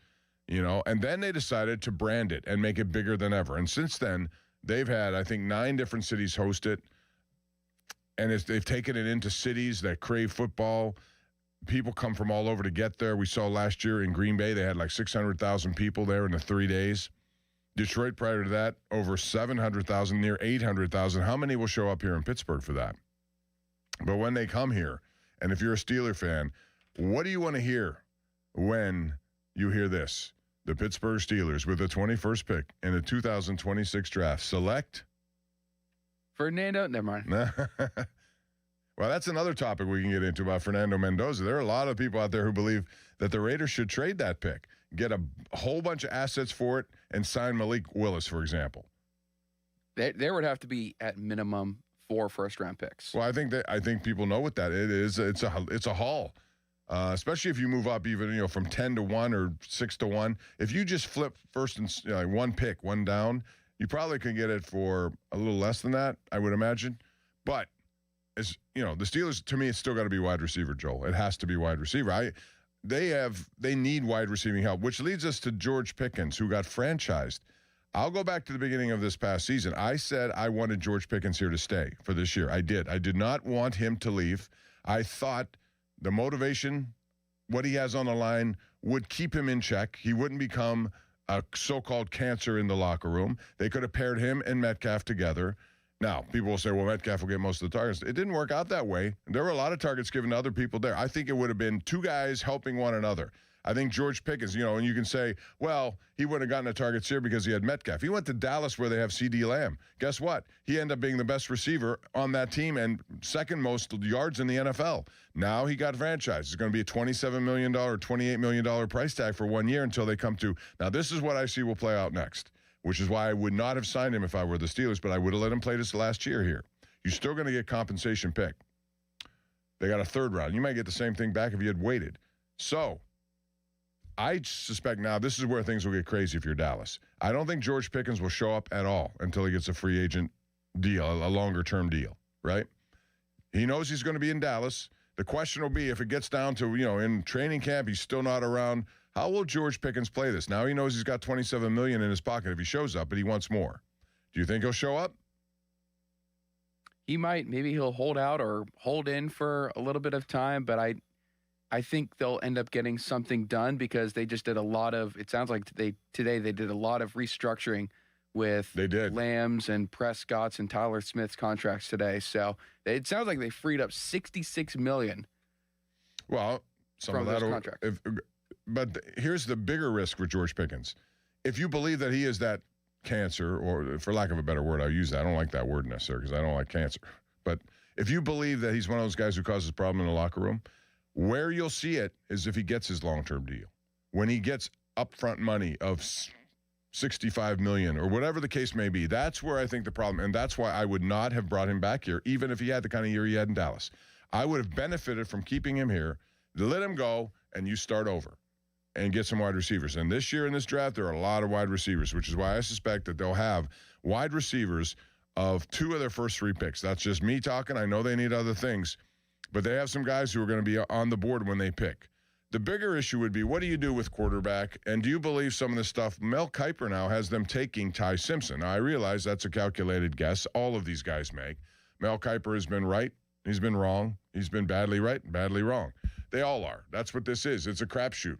and then they decided to brand it and make it bigger than ever. And since then, they've had, I think, 9 different cities host it, and they've taken it into cities that crave football. People come from all over to get there. We saw last year in Green Bay, they had like 600,000 people there in the 3 days. Detroit, prior to that, over 700,000, near 800,000. How many will show up here in Pittsburgh for that? But when they come here, and if you're a Steeler fan, what do you want to hear when you hear this? The Pittsburgh Steelers with the 21st pick in the 2026 draft select Fernando. Never mind. Well, that's another topic we can get into about Fernando Mendoza. There are a lot of people out there who believe that the Raiders should trade that pick, get a whole bunch of assets for it, and sign Malik Willis, for example. There would have to be at minimum 4 first-round picks. Well, I think people know what that is. It's a haul. Especially if you move up even, from 10 to 1 or 6 to 1. If you just flip first and one pick, one down, you probably can get it for a little less than that, I would imagine. But the Steelers, to me, it's still got to be wide receiver, Joel. It has to be wide receiver. They need wide receiving help, which leads us to George Pickens, who got franchised. I'll go back to the beginning of this past season. I said I wanted George Pickens here to stay for this year. I did. I did not want him to leave. I thought the motivation, what he has on the line, would keep him in check. He wouldn't become a so-called cancer in the locker room. They could have paired him and Metcalf together. Now, people will say, well, Metcalf will get most of the targets. It didn't work out that way. There were a lot of targets given to other people there. I think it would have been 2 guys helping one another. I think George Pickens, and you can say, well, he wouldn't have gotten the targets here because he had Metcalf. He went to Dallas where they have CD Lamb. Guess what? He ended up being the best receiver on that team and second most yards in the NFL. Now he got franchised. It's going to be a $27 million, $28 million price tag for 1 year until they come to. Now, this is what I see will play out next, which is why I would not have signed him if I were the Steelers, but I would have let him play this last year here. You're still going to get compensation pick. They got a 3rd round. You might get the same thing back if you had waited. So I suspect now this is where things will get crazy if you're Dallas. I don't think George Pickens will show up at all until he gets a free agent deal, a longer-term deal, right? He knows he's going to be in Dallas. The question will be if it gets down to, in training camp, he's still not around, how will George Pickens play this? Now he knows he's got $27 million in his pocket if he shows up, but he wants more. Do you think he'll show up? He might. Maybe he'll hold out or hold in for a little bit of time, but I think they'll end up getting something done because they just did a lot of, it sounds like today they did a lot of restructuring with Lamb's and Prescott's and Tyler Smith's contracts today. So it sounds like they freed up $66 million. Well, some of that contract. But here's the bigger risk for George Pickens. If you believe that he is that cancer, or for lack of a better word, I'll use that. I don't like that word necessarily because I don't like cancer. But if you believe that he's one of those guys who causes problem in the locker room, where you'll see it is if he gets his long-term deal. When he gets upfront money of $65 million or whatever the case may be, that's where I think the problem, and that's why I would not have brought him back here, even if he had the kind of year he had in Dallas. I would have benefited from keeping him here, let him go, and you start over and get some wide receivers. And this year in this draft, there are a lot of wide receivers, which is why I suspect that they'll have wide receivers of 2 of their first 3 picks. That's just me talking. I know they need other things, but they have some guys who are going to be on the board when they pick. The bigger issue would be, what do you do with quarterback? And do you believe some of the stuff? Mel Kiper now has them taking Ty Simpson. Now, I realize that's a calculated guess. All of these guys make. Mel Kiper has been right. He's been wrong. He's been badly right, badly wrong. They all are. That's what this is. It's a crapshoot.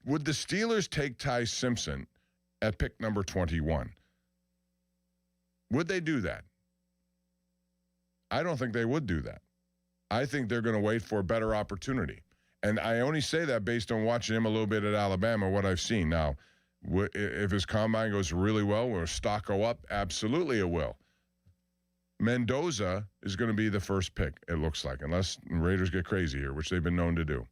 Would the Steelers take Ty Simpson at pick number 21? Would they do that? I don't think they would do that. I think they're going to wait for a better opportunity. And I only say that based on watching him a little bit at Alabama, what I've seen. Now, if his combine goes really well, will his stock go up? Absolutely it will. Mendoza is going to be the first pick, it looks like, unless Raiders get crazy here, which they've been known to do.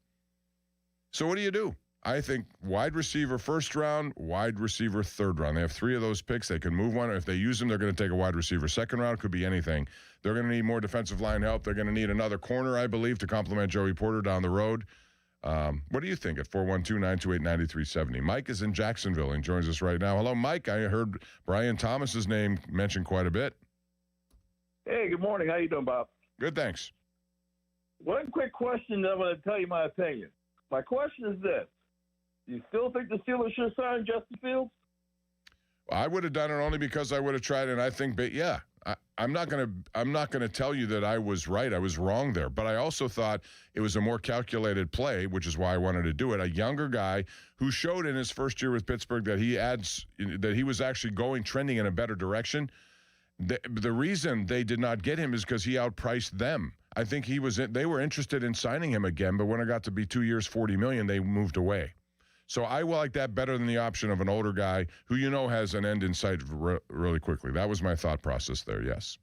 So what do? I think wide receiver first round, wide receiver third round. They have 3 of those picks. They can move one. If they use them, they're going to take a wide receiver second round. Could be anything. They're going to need more defensive line help. They're going to need another corner, I believe, to complement Joey Porter down the road. What do you think at 412-928-9370? Mike is in Jacksonville and joins us right now. Hello, Mike. I heard Brian Thomas's name mentioned quite a bit. Hey, good morning. How you doing, Bob? Good, thanks. One quick question that I'm going to tell you my opinion. My question is this. Do you still think the Steelers should sign Justin Fields? I would have done it only because I would have tried, and I think, yeah, I'm not gonna tell you that I was right. I was wrong there, but I also thought it was a more calculated play, which is why I wanted to do it. A younger guy who showed in his first year with Pittsburgh that he was actually trending in a better direction. The reason they did not get him is because he outpriced them. I think they were interested in signing him again, but when it got to be 2 years, $40 million, they moved away. So I like that better than the option of an older guy who has an end in sight really quickly. That was my thought process there, yes.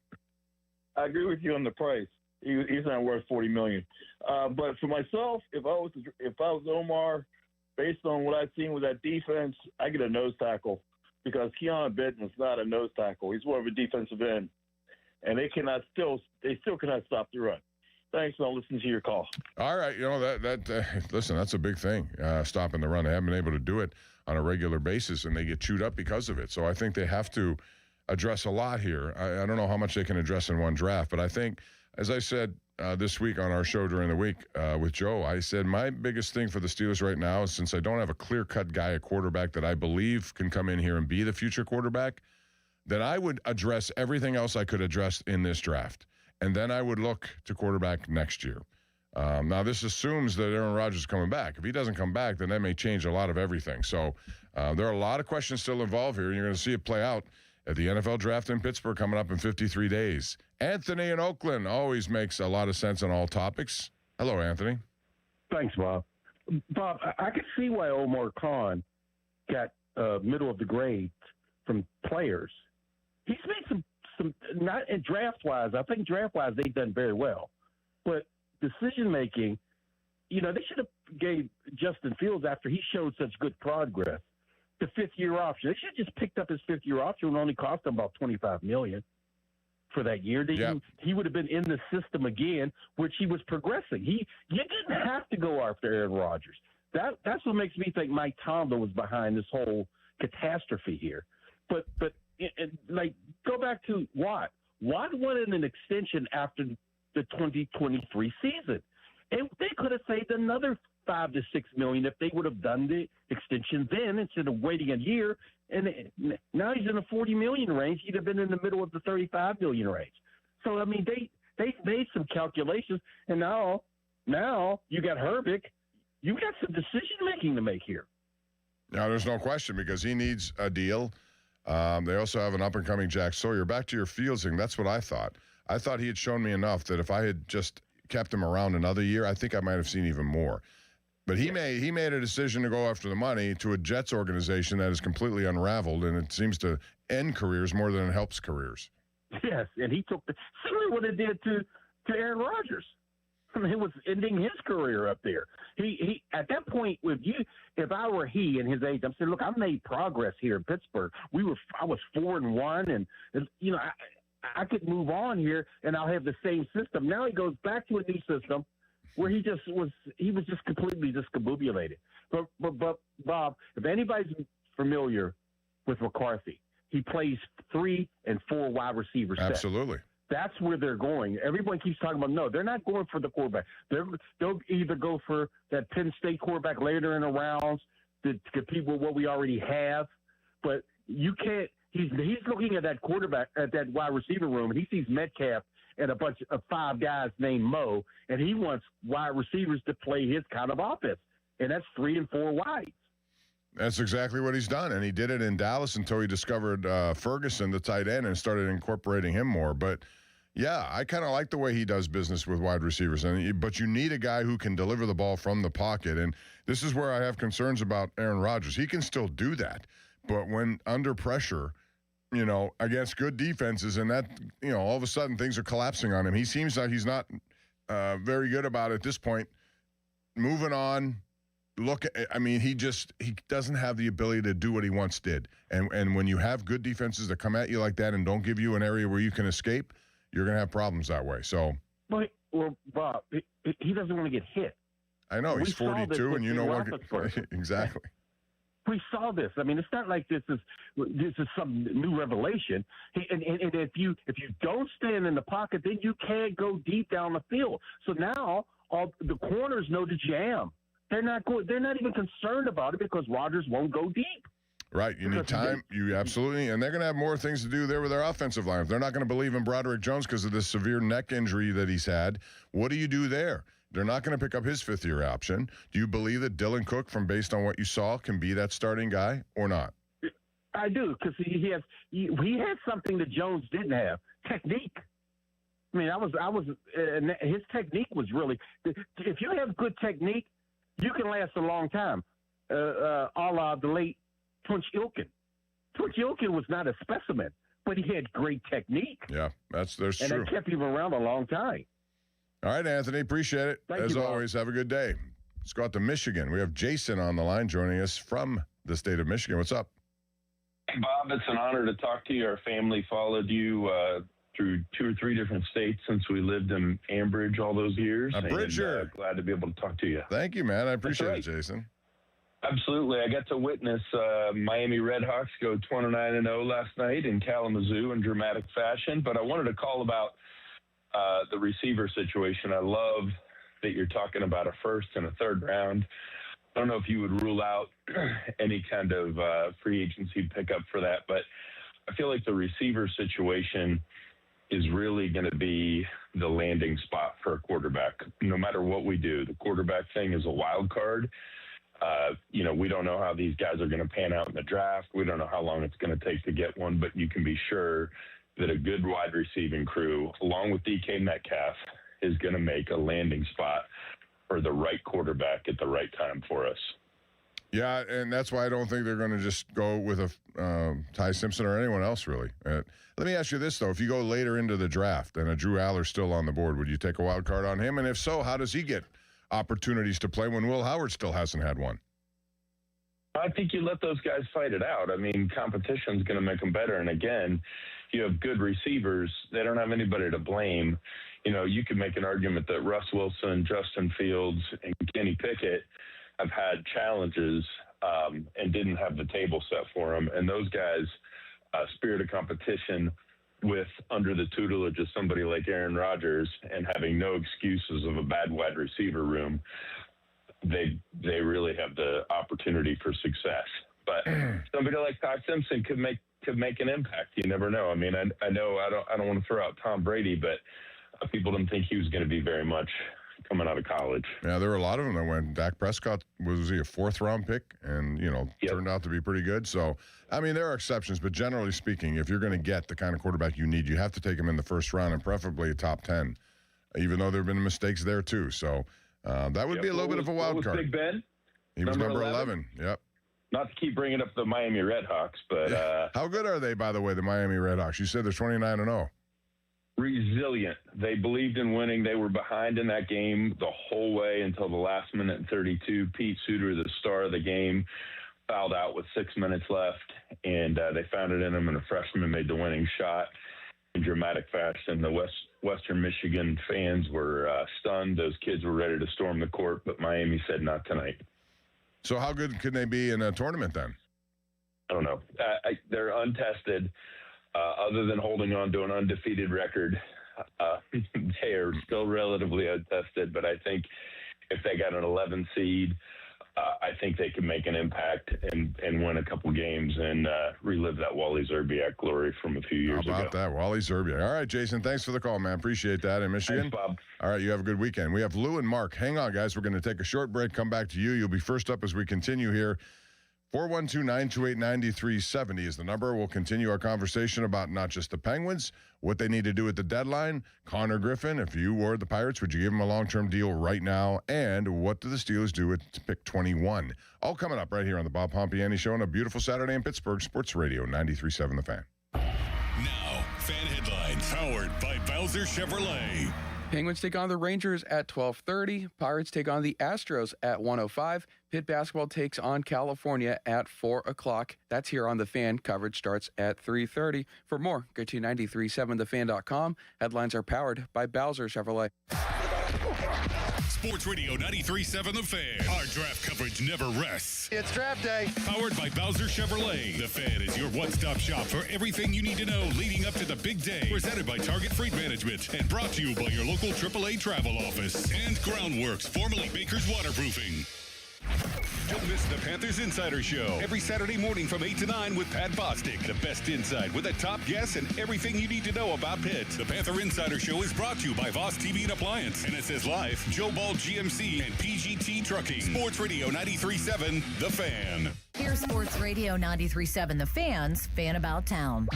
I agree with you on the price. He's not worth $40 million. But for myself, if I was Omar, based on what I've seen with that defense, I get a nose tackle because Keanu Benton is not a nose tackle. He's more of a defensive end, and they still cannot stop the run. Thanks. I'll listen to your call. All right. Listen, that's a big thing, stopping the run. They haven't been able to do it on a regular basis, and they get chewed up because of it. So I think they have to address a lot here. I don't know how much they can address in one draft, but I think, as I said this week on our show during the week with Joe, I said my biggest thing for the Steelers right now is since I don't have a clear-cut guy, a quarterback that I believe can come in here and be the future quarterback, then I would address everything else I could address in this draft. And then I would look to quarterback next year. Now, this assumes that Aaron Rodgers is coming back. If he doesn't come back, then that may change a lot of everything. So there are a lot of questions still involved here, and you're going to see it play out at the NFL draft in Pittsburgh coming up in 53 days. Anthony in Oakland always makes a lot of sense on all topics. Hello, Anthony. Thanks, Bob. Bob, I could see why Omar Khan got middle of the grade from players. He's made some not in draft-wise. I think draft-wise they've done very well. But decision-making, they should have gave Justin Fields, after he showed such good progress, the fifth-year option. They should have just picked up his fifth-year option and only cost him about $25 million for that year. He would have been in the system again, which he was progressing. You didn't have to go after Aaron Rodgers. That's what makes me think Mike Tomlin was behind this whole catastrophe here. But go back to Watt. Watt wanted an extension after the 2023 season, and they could have saved another $5 to $6 million if they would have done the extension then instead of waiting a year. And now he's in the $40 million range. He'd have been in the middle of the $35 million range. So I mean, they made some calculations, and now you got Herbig. You got some decision making to make here. Now, there's no question because he needs a deal. They also have an up-and-coming Jack Sawyer. Back to your Fields thing, that's what I thought. I thought he had shown me enough that if I had just kept him around another year, I think I might have seen even more. But he made a decision to go after the money to a Jets organization that is completely unraveled, and it seems to end careers more than it helps careers. Yes, and he took similar what it did to Aaron Rodgers. I mean, it was ending his career up there. He at that point, if I were he and his age, I'm saying, look, I made progress here in Pittsburgh. I was 4-1, and I could move on here, and I'll have the same system. Now he goes back to a new system where he was just completely discombobulated. But Bob, if anybody's familiar with McCarthy, he plays 3 and 4 wide receiver sets. Absolutely. That's where they're going. Everyone keeps talking about, no, they're not going for the quarterback. They'll either go for that Penn State quarterback later in the rounds to compete with what we already have. But you can't – he's looking at that quarterback, at that wide receiver room, and he sees Metcalf and a bunch of 5 guys named Mo, and he wants wide receivers to play his kind of offense, and that's 3 and 4 wides. That's exactly what he's done, and he did it in Dallas until he discovered Ferguson, the tight end, and started incorporating him more. But, yeah, I kind of like the way he does business with wide receivers. But you need a guy who can deliver the ball from the pocket, and this is where I have concerns about Aaron Rodgers. He can still do that, but when under pressure, against good defenses, and that, all of a sudden things are collapsing on him. He seems like he's not very good about it at this point. Moving on. He doesn't have the ability to do what he once did. And when you have good defenses that come at you like that and don't give you an area where you can escape, you're going to have problems that way. So, well, Bob, he doesn't want to get hit. I know he's 42, and you know what? Exactly. We saw this. I mean, it's not like this is some new revelation. And if you don't stand in the pocket, then you can't go deep down the field. So now all the corners know the jam. They're not even concerned about it because Rodgers won't go deep. Right. You need time. You absolutely. And they're going to have more things to do there with their offensive line. If they're not going to believe in Broderick Jones because of this severe neck injury that he's had, what do you do there? They're not going to pick up his fifth-year option. Do you believe that Dylan Cook, based on what you saw, can be that starting guy or not? I do, because he had something that Jones didn't have, technique. I mean, his technique was really. If you have good technique, you can last a long time. A la the late Tunch Ilkin. Tunch Ilkin was not a specimen, but he had great technique. Yeah, that's true. And that kept him around a long time. All right, Anthony, appreciate it. As always, have a good day. Let's go out to Michigan. We have Jason on the line joining us from the state of Michigan. What's up? Hey, Bob, it's an honor to talk to you. Our family followed you through 2 or 3 different states since we lived in Ambridge all those years. Bridger. Glad to be able to talk to you. Thank you, man. I appreciate it, Jason. Absolutely. I got to witness Miami Redhawks go 29-0 last night in Kalamazoo in dramatic fashion, but I wanted to call about the receiver situation. I love that you're talking about a first and a third round. I don't know if you would rule out any kind of free agency pickup for that, but I feel like the receiver situation is really going to be the landing spot for a quarterback. No matter what we do, the quarterback thing is a wild card. We don't know how these guys are going to pan out in the draft. We don't know how long it's going to take to get one, but you can be sure that a good wide receiving crew, along with DK Metcalf, is going to make a landing spot for the right quarterback at the right time for us. Yeah, and that's why I don't think they're going to just go with a Ty Simpson or anyone else, really. Let me ask you this, though. If you go later into the draft and a Drew Aller's still on the board, would you take a wild card on him? And if so, how does he get opportunities to play when Will Howard still hasn't had one? I think you let those guys fight it out. I mean, competition's going to make them better. And again, if you have good receivers, they don't have anybody to blame. You could make an argument that Russ Wilson, Justin Fields, and Kenny Pickett have had challenges and didn't have the table set for them. And those guys, spirit of competition with under the tutelage of somebody like Aaron Rodgers and having no excuses of a bad wide receiver room, they really have the opportunity for success. But somebody like Ty Simpson could make an impact. You never know. I mean, I know I don't want to throw out Tom Brady, but people didn't think he was going to be very much coming out of college. Yeah, there were a lot of them that went. Dak Prescott, was he a 4th-round pick? And, turned out to be pretty good. So, I mean, there are exceptions, but generally speaking, if you're going to get the kind of quarterback you need, you have to take him in the first round and preferably a top 10, even though there have been mistakes there too. So that would be a little bit of a wild card. Big Ben? He was number 11. Yep. Not to keep bringing up the Miami Redhawks, but... How good are they, by the way, the Miami Redhawks? You said they're 29-0. Resilient. They believed in winning. They were behind in that game the whole way until the last minute and 32. Pete Suter, the star of the game, fouled out with 6 minutes left, and they found it in him, and a freshman made the winning shot in dramatic fashion. The Western Michigan fans were stunned. Those kids were ready to storm the court, but Miami said not tonight. So how good can they be in a tournament then? I don't know. They're untested. Other than holding on to an undefeated record, they are still relatively untested. But I think if they got an 11 seed, I think they can make an impact and win a couple games and relive that Wally Zerbiak glory from a few years ago. How about that, Wally Zerbiak? All right, Jason, thanks for the call, man. Appreciate that in Michigan. Thanks, Bob. All right, you have a good weekend. We have Lou and Mark. Hang on, guys. We're going to take a short break, come back to you. You'll be first up as we continue here. 412-928-9370 is the number. We'll continue our conversation about not just the Penguins, what they need to do at the deadline. Connor Griffin, if you were the Pirates, would you give him a long-term deal right now? And what do the Steelers do at pick 21? All coming up right here on the Bob Pompiani Show on a beautiful Saturday in Pittsburgh, Sports Radio 93.7 The Fan. Now, fan headlines powered by Bowser Chevrolet. Penguins take on the Rangers at 12:30. Pirates take on the Astros at 1:05. Pitt basketball takes on California at 4 o'clock. That's here on The Fan. Coverage starts at 3:30. For more, go to 937thefan.com. Headlines are powered by Bowser Chevrolet. Sports Radio 93.7 The Fan. Our draft coverage never rests. It's draft day. Powered by Bowser Chevrolet. The Fan is your one-stop shop for everything you need to know leading up to the big day. Presented by Target Freight Management and brought to you by your local AAA travel office and Groundworks, formerly Baker's Waterproofing. Don't miss the Panthers Insider Show every Saturday morning from 8 to 9 with Pat Bostic. The best insight with the top guests and everything you need to know about Pitt. The Panther Insider Show is brought to you by Voss TV and Appliance, NSS Life, Joe Ball GMC, and PGT Trucking. Sports Radio 93.7 The Fan. Here's Sports Radio 93.7 The Fan's Fan About Town.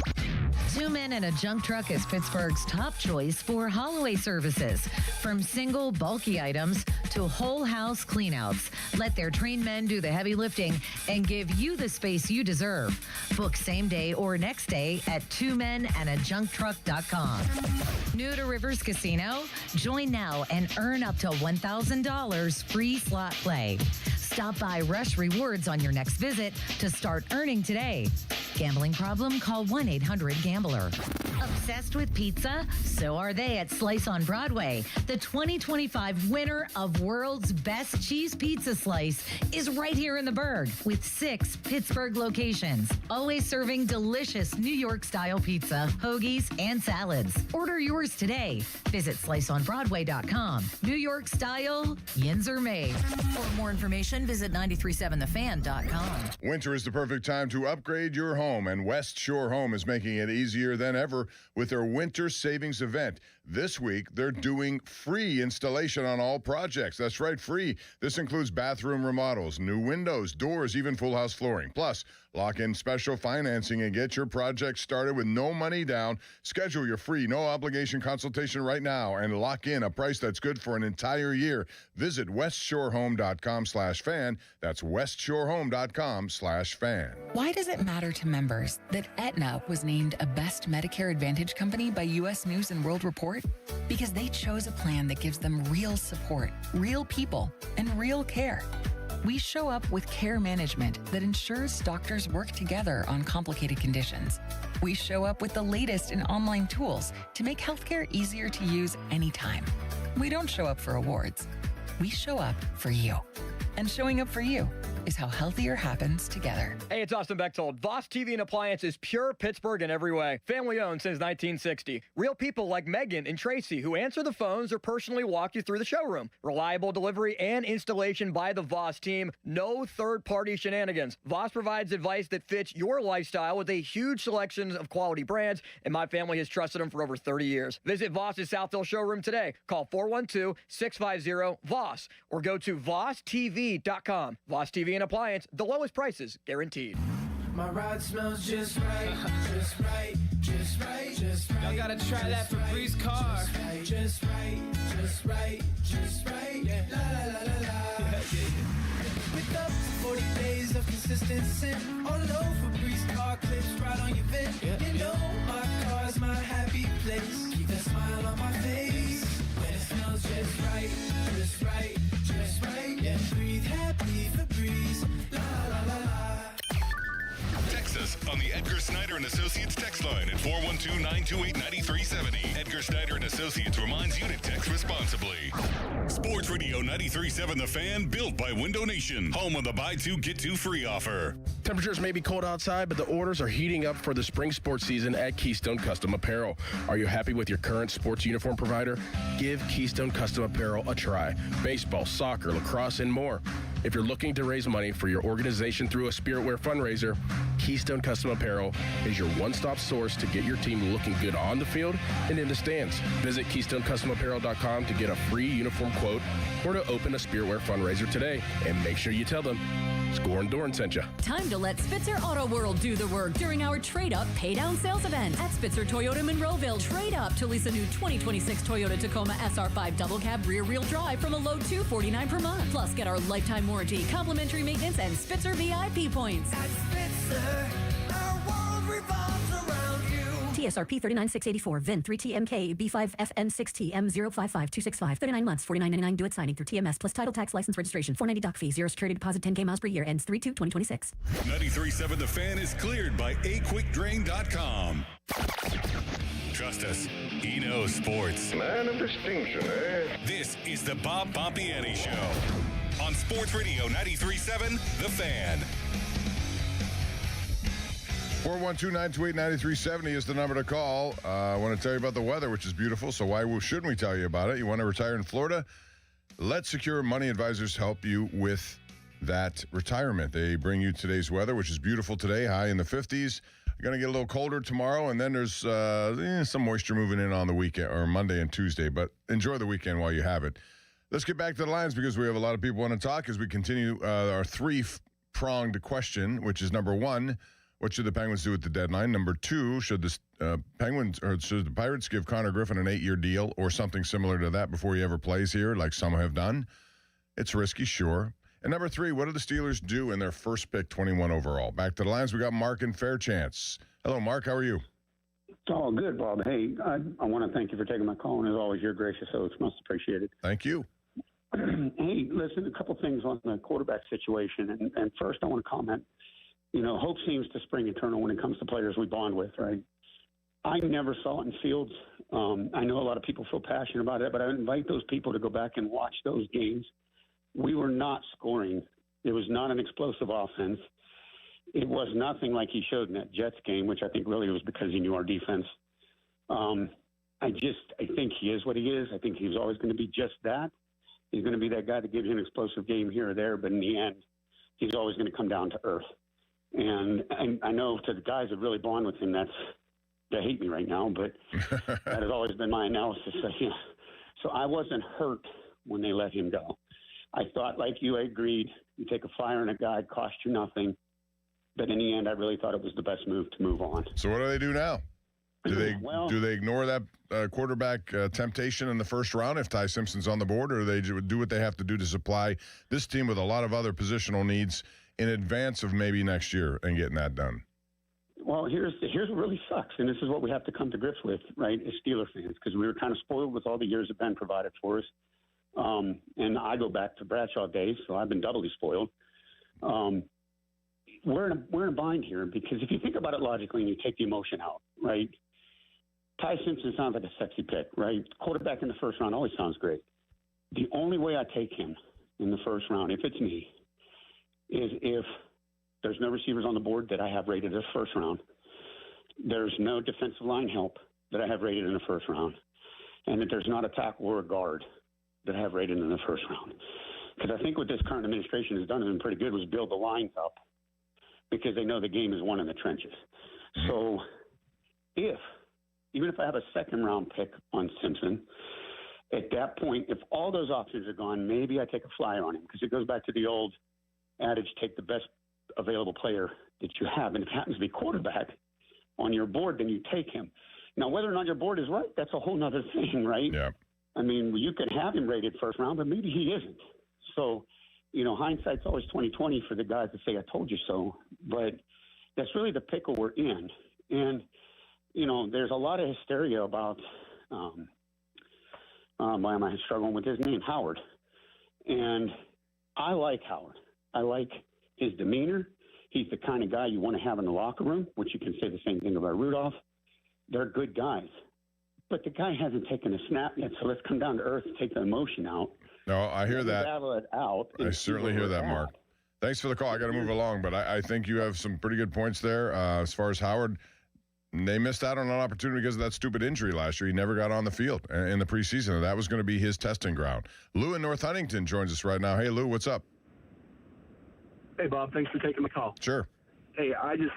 2 Men and a Junk Truck is Pittsburgh's top choice for haul-away services. From single, bulky items to whole house cleanouts. Let their trained men do the heavy lifting and give you the space you deserve. Book same day or next day at 2menandajuncktruck.com. New to Rivers Casino? Join now and earn up to $1,000 free slot play. Stop by Rush Rewards on your next visit to start earning today. Gambling problem? Call 1-800-GAMBLER. Obsessed with pizza? So are they at Slice on Broadway. The 2025 winner of World's Best Cheese Pizza Slice is right here in the Burgh with 6 Pittsburgh locations. Always serving delicious New York-style pizza, hoagies, and salads. Order yours today. Visit sliceonbroadway.com. New York style, yins are made. For more information, visit 937thefan.com. Winter is the perfect time to upgrade your home, and West Shore Home is making it easier than ever with their winter savings event. This week, they're doing free installation on all projects. That's right, free. This includes bathroom remodels, new windows, doors, even full house flooring. Plus, lock in special financing and get your project started with no money down. Schedule your free, no obligation consultation right now and lock in a price that's good for an entire year. Visit westshorehome.com/fan. That's westshorehome.com/fan. Why does it matter to members that Aetna was named a Best Medicare Advantage company by U.S. News and World Report? Because they chose a plan that gives them real support, real people, and real care. We show up with care management that ensures doctors work together on complicated conditions. We show up with the latest in online tools to make healthcare easier to use anytime. We don't show up for awards. We show up for you. And showing up for you is how healthier happens together. Hey, it's Austin Bechtold. Voss TV and Appliance is pure Pittsburgh in every way. Family owned since 1960. Real people like Megan and Tracy who answer the phones or personally walk you through the showroom. Reliable delivery and installation by the Voss team. No third-party shenanigans. Voss provides advice that fits your lifestyle with a huge selection of quality brands, and my family has trusted them for over 30 years. Visit Voss's Southfield showroom today. Call 412-650-VOSS or go to VossTV.com. Voss TV and Appliance, the lowest prices guaranteed. My ride smells just right, just right, just right, just right. Y'all gotta try that Febreze car. Just right, just right, just right. Yeah. La la la la la. With up to 40 days of consistent sin, all over Febreze car clips right on your vent. You know my car's my happy place. Keep that smile on my face when it smells just right, just right, just right. Yeah, breathe happy Febreze. La la la la. Text us on the Edgar Snyder and Associates text line at 412-928-9370. Edgar Snyder and Associates reminds you to text responsibly. Sports Radio 93.7 The Fan, built by Window Nation, home of the buy two, get two free offer. Temperatures may be cold outside, but the orders are heating up for the spring sports season at Keystone Custom Apparel. Are you happy with your current sports uniform provider? Give Keystone Custom Apparel a try. Baseball, soccer, lacrosse, and more. If you're looking to raise money for your organization through a Spirit Wear fundraiser, Keystone Custom Apparel is your one-stop source to get your team looking good on the field and in the stands. Visit KeystoneCustomApparel.com to get a free uniform quote or to open a Spirit Wear fundraiser today. And make sure you tell them Score Doran sent you. Time to let Spitzer Auto World do the work during our Trade Up Pay Down sales event at Spitzer Toyota Monroeville. Trade up to lease a new 2026 Toyota Tacoma SR5 double cab rear wheel drive from a low $249 per month. Plus, get our lifetime warranty, complimentary maintenance, and Spitzer VIP points. At Spitzer, our world revolves around you. TSRP 39684 VIN 3TMK B5FN6T M055265 39 months $49.99 do it signing through TMS plus title tax license registration $490 doc fee 0 security deposit 10K miles per year ends 3/2/2026. 93.7 The Fan is cleared by aquickdrain.com. Trust us, he knows sports. Man of distinction, eh? This is the Bob Pompiani Show on Sports Radio 93.7 The Fan. 412-928-9370 is the number to call. I want to tell you about the weather, which is beautiful, so why shouldn't we tell you about it? You want to retire in Florida? Let Secure Money Advisors help you with that retirement. They bring you today's weather, which is beautiful today, high in the 50s. Going to get a little colder tomorrow, and then there's some moisture moving in on the weekend, or Monday and Tuesday, but enjoy the weekend while you have it. Let's get back to the lines because we have a lot of people want to talk as we continue our three-pronged question, which is number one, what should the Penguins do at the deadline? Number two, should the Pirates give Connor Griffin an 8-year deal or something similar to that before he ever plays here, like some have done? It's risky, sure. And number three, what do the Steelers do in their first pick, 21 overall? Back to the lines, we got Mark in Fairchance. Hello, Mark. How are you? Oh, good, Bob. Hey, I want to thank you for taking my call, and as always, you're gracious, so it's most appreciated. Thank you. Hey, listen, a couple things on the quarterback situation, and first I want to comment. You know, hope seems to spring eternal when it comes to players we bond with, right? I never saw it in Fields. I know a lot of people feel passionate about it, but I invite those people to go back and watch those games. We were not scoring. It was not an explosive offense. It was nothing like he showed in that Jets game, which I think really was because he knew our defense. I think he is what he is. I think he's always going to be just that. He's going to be that guy that gives you an explosive game here or there, but in the end, he's always going to come down to earth. And I know to the guys that really bond with him, they hate me right now, but that has always been my analysis. So I wasn't hurt when they let him go. I thought, like you, I agreed. You take a flyer on a guy, it cost you nothing. But in the end, I really thought it was the best move to move on. So what do they do now? Do they ignore that quarterback temptation in the first round if Ty Simpson's on the board, or do they do what they have to do to supply this team with a lot of other positional needs in advance of maybe next year and getting that done? Well, here's what really sucks, and this is what we have to come to grips with, right, as Steeler fans, because we were kind of spoiled with all the years that Ben provided for us. And I go back to Bradshaw days, so I've been doubly spoiled. We're in a bind here because if you think about it logically and you take the emotion out, right, Ty Simpson sounds like a sexy pick, right? Quarterback in the first round always sounds great. The only way I take him in the first round, if it's me, is if there's no receivers on the board that I have rated as first round, there's no defensive line help that I have rated in the first round, and that there's not a tackle or a guard that I have rated in the first round. Because I think what this current administration has done has been pretty good was build the lines up because they know the game is won in the trenches. So even if I have a second-round pick on Simpson, at that point, if all those options are gone, maybe I take a flyer on him because it goes back to the old adage, take the best available player that you have. And if it happens to be quarterback on your board, then you take him. Now, whether or not your board is right, that's a whole other thing, right? Yeah. I mean, you can have him rated first round, but maybe he isn't. So, hindsight's always 20/20 for the guys that say, I told you so. But that's really the pickle we're in. And, there's a lot of hysteria about, why am I struggling with his name? Howard. And I like Howard. I like his demeanor. He's the kind of guy you want to have in the locker room, which you can say the same thing about Rudolph. They're good guys. But the guy hasn't taken a snap yet, so let's come down to earth and take the emotion out. No, I hear that. Battle it out. I certainly hear that, Mark. Thanks for the call. I got to move along, but I think you have some pretty good points there. As far as Howard, they missed out on an opportunity because of that stupid injury last year. He never got on the field in the preseason, and that was going to be his testing ground. Lou in North Huntington joins us right now. Hey, Lou, what's up? Hey, Bob. Thanks for taking the call. Sure. Hey, I just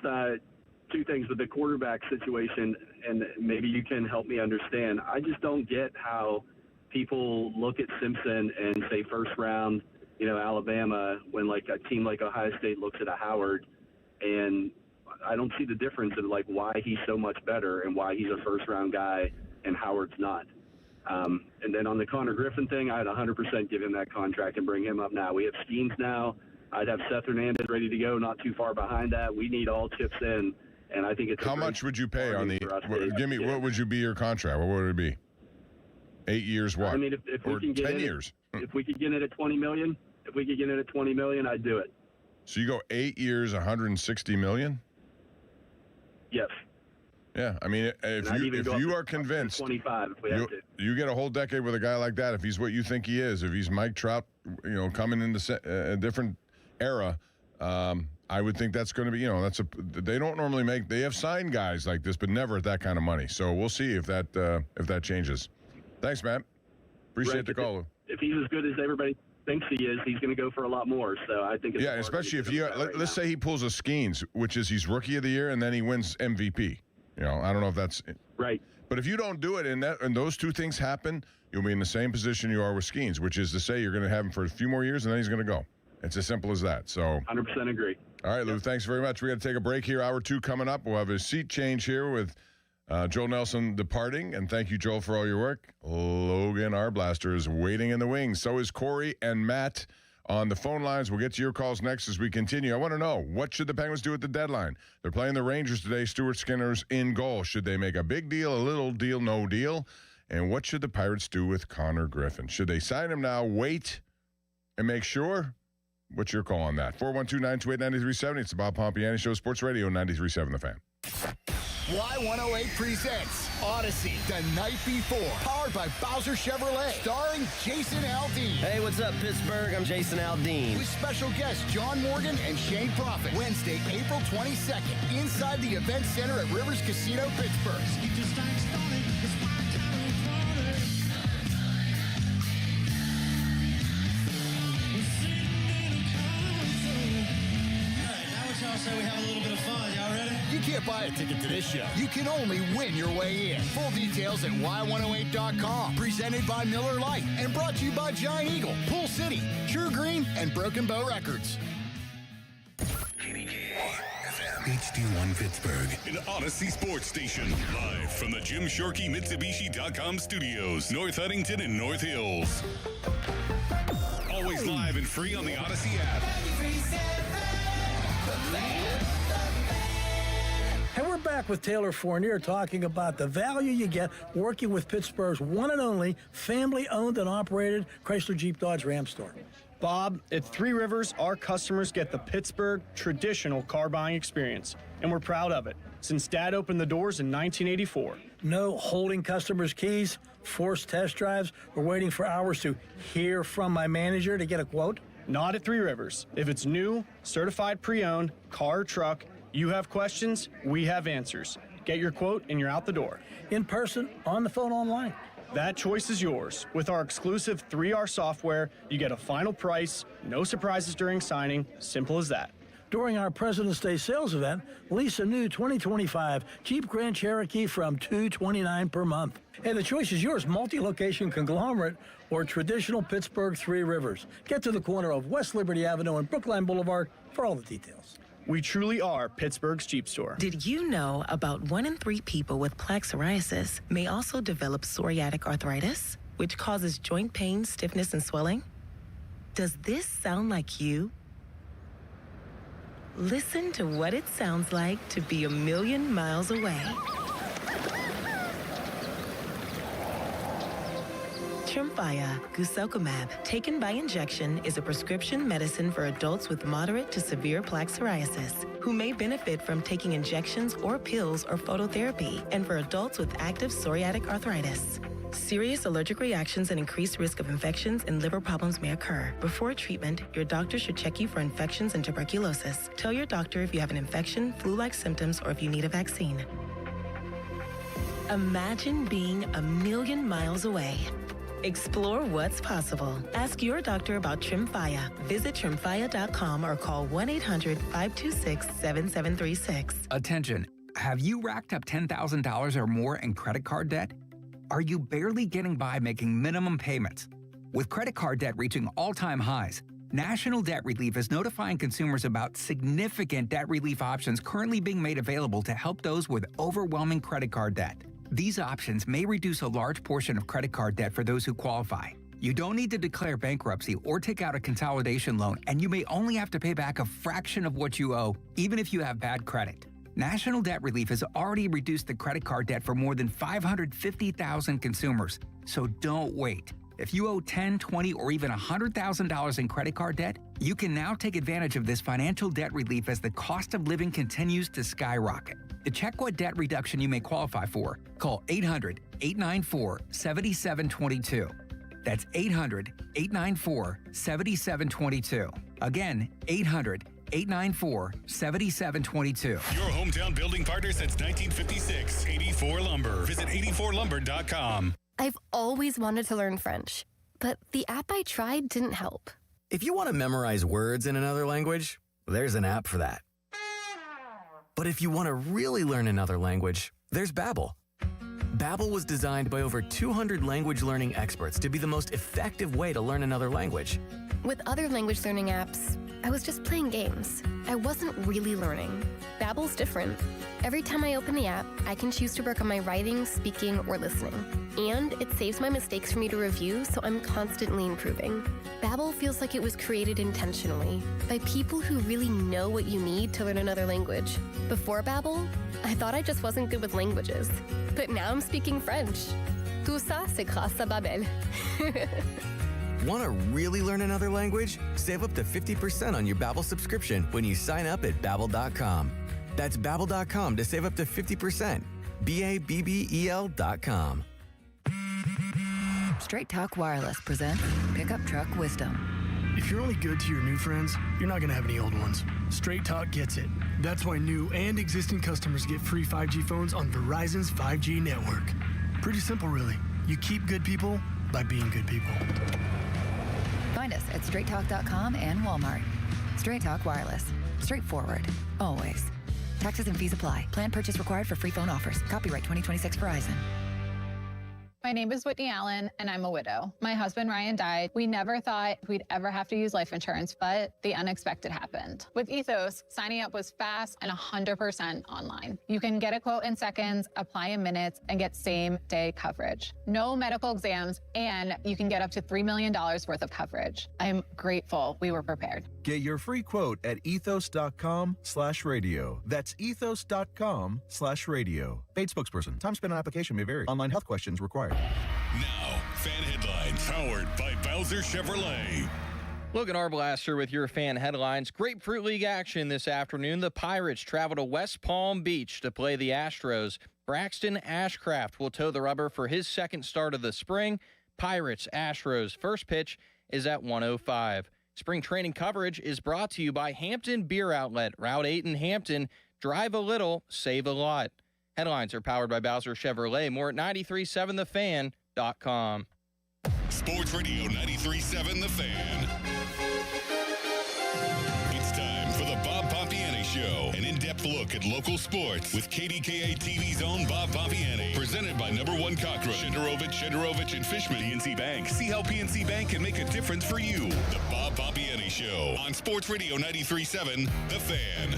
two things with the quarterback situation, and maybe you can help me understand. I just don't get how people look at Simpson and say first round, Alabama when like a team like Ohio State looks at a Howard, and I don't see the difference in like why he's so much better and why he's a first-round guy and Howard's not. And then on the Connor Griffin thing, I'd 100% give him that contract and bring him up now. We have schemes now. I'd have Seth Hernandez ready to go, not too far behind that. We need all chips in, and I think it's how much would you pay on the? What would you be your contract? What would it be? 8 years? What? I mean, if we can get 10 in years. If we could get it at $20 million, I'd do it. So you go 8 years, $160 million. Yes. Yeah, I mean, if you are convinced, 25 if we have to. You get a whole decade with a guy like that. If he's what you think he is, if he's Mike Trout, coming into a different era, I would think that's going to be, they don't normally they have signed guys like this, but never at that kind of money. So we'll see if that changes. Thanks, Matt. Appreciate the call. If he's as good as everybody thinks he is, he's going to go for a lot more. So I think it's especially if let's say he pulls a Skeens, which is he's Rookie of the Year, and then he wins MVP. I don't know if that's right. But if you don't do it and those two things happen, you'll be in the same position you are with Skeens, which is to say you're going to have him for a few more years and then he's going to go. It's as simple as that. So 100% agree. All right, Lou, thanks very much. We got to take a break here. Hour 2 coming up. We'll have a seat change here with Joel Nelson departing. And thank you, Joel, for all your work. Logan Arblaster is waiting in the wings. So is Corey and Matt on the phone lines. We'll get to your calls next as we continue. I want to know, what should the Penguins do at the deadline? They're playing the Rangers today. Stuart Skinner's in goal. Should they make a big deal, a little deal, no deal? And what should the Pirates do with Connor Griffin? Should they sign him now, wait, and make sure? What's your call on that? 412-928-9370. It's the Bob Pompiani Show, Sports Radio 93.7 The Fan. Y108 presents Odyssey the Night Before, powered by Bowser Chevrolet, starring Jason Aldean. Hey, what's up, Pittsburgh? I'm Jason Aldean. With special guests John Morgan and Shane Prophet. Wednesday, April 22nd, inside the Event Center at Rivers Casino, Pittsburgh. So we have a little bit of fun. Y'all ready? You can't buy a ticket to this show. You can only win your way in. Full details at y108.com. Presented by Miller Lite and brought to you by Giant Eagle, Pool City, True Green, and Broken Bow Records. HD1 Pittsburgh, an Odyssey Sports Station. Live from the Jim Shorkey Mitsubishi.com studios, North Huntington and North Hills. Always live and free on the Odyssey app. And we're back with Taylor Fournier talking about the value you get working with Pittsburgh's one and only family-owned and operated Chrysler Jeep Dodge Ram store. Bob, at Three Rivers, our customers get the Pittsburgh traditional car buying experience, and we're proud of it, since Dad opened the doors in 1984. No holding customers' keys, forced test drives, or waiting for hours to hear from my manager to get a quote? Not at Three Rivers. If it's new, certified pre-owned, car or truck, you have questions, we have answers. Get your quote and you're out the door. In person, on the phone, online. That choice is yours. With our exclusive 3R software, you get a final price, no surprises during signing, simple as that. During our President's Day sales event, lease a new 2025 Jeep Grand Cherokee from $229 per month. And the choice is yours, multi-location conglomerate or traditional Pittsburgh Three Rivers. Get to the corner of West Liberty Avenue and Brookline Boulevard for all the details. We truly are Pittsburgh's Jeep store. Did you know about 1 in 3 people with plaque psoriasis may also develop psoriatic arthritis, which causes joint pain, stiffness, and swelling? Does this sound like you? Listen to what it sounds like to be a million miles away. Tremfya guselkumab, taken by injection, is a prescription medicine for adults with moderate to severe plaque psoriasis who may benefit from taking injections or pills or phototherapy, and for adults with active psoriatic arthritis. Serious allergic reactions and increased risk of infections and liver problems may occur. Before treatment, your doctor should check you for infections and tuberculosis. Tell your doctor if you have an infection, flu-like symptoms, or if you need a vaccine. Imagine being a million miles away. Explore what's possible. Ask your doctor about Tremfya. Visit Tremfya.com or call 1-800-526-7736. Attention. Have you racked up $10,000 or more in credit card debt? Are you barely getting by making minimum payments? With credit card debt reaching all-time highs, National Debt Relief is notifying consumers about significant debt relief options currently being made available to help those with overwhelming credit card debt. These options may reduce a large portion of credit card debt for those who qualify. You don't need to declare bankruptcy or take out a consolidation loan, and you may only have to pay back a fraction of what you owe, even if you have bad credit. National Debt Relief has already reduced the credit card debt for more than 550,000 consumers, so don't wait. If you owe $10,000, $20,000, or even $100,000 in credit card debt, you can now take advantage of this financial debt relief as the cost of living continues to skyrocket. To check what debt reduction you may qualify for, call 800-894-7722. That's 800-894-7722. Again, 800-894-7722. Your hometown building partner since 1956. 84 Lumber. Visit 84lumber.com. I've always wanted to learn French, but the app I tried didn't help. If you want to memorize words in another language, there's an app for that. But if you want to really learn another language, there's Babbel. Babbel was designed by over 200 language learning experts to be the most effective way to learn another language. With other language learning apps, I was just playing games. I wasn't really learning. Babbel's different. Every time I open the app, I can choose to work on my writing, speaking, or listening. And it saves my mistakes for me to review, so I'm constantly improving. Babbel feels like it was created intentionally by people who really know what you need to learn another language. Before Babbel, I thought I just wasn't good with languages. But now I'm speaking French. Tout ça, c'est grâce à Babbel. Want to really learn another language? Save up to 50% on your Babbel subscription when you sign up at Babbel.com. That's Babbel.com to save up to 50%. Babbel.com. Straight Talk Wireless presents Pickup Truck Wisdom. If you're only good to your new friends, you're not going to have any old ones. Straight Talk gets it. That's why new and existing customers get free 5G phones on Verizon's 5G network. Pretty simple, really. You keep good people by being good people. Find us at straighttalk.com and Walmart. Straight Talk Wireless. Straightforward. Always. Taxes and fees apply. Plan purchase required for free phone offers. Copyright 2026 Verizon. My name is Whitney Allen, and I'm a widow. My husband, Ryan, died. We never thought we'd ever have to use life insurance, but the unexpected happened. With Ethos, signing up was fast and 100% online. You can get a quote in seconds, apply in minutes, and get same-day coverage. No medical exams, and you can get up to $3 million worth of coverage. I'm grateful we were prepared. Get your free quote at ethos.com/radio. That's ethos.com/radio. Paid spokesperson. Time spent on application may vary. Online health questions required. Now, fan headlines powered by Bowser Chevrolet. Logan Arblaster with your fan headlines. Grapefruit League action this afternoon. The Pirates travel to West Palm Beach to play the Astros. Braxton Ashcraft will toe the rubber for his second start of the spring. Pirates Astros first pitch is at 1:05. Spring training coverage is brought to you by Hampton Beer Outlet, Route 8 in Hampton. Drive a little, save a lot. Headlines are powered by Bowser Chevrolet. More at 937thefan.com. Sports Radio 93.7 The Fan. It's time for the Bob Pompiani Show, an in-depth look at local sports with KDKA TV's own Bob Pompiani. Presented by Number One Cockroach, Shenderovich and Fishman, PNC Bank. See how PNC Bank can make a difference for you. The Bob Pompiani Show on Sports Radio 93.7 The Fan.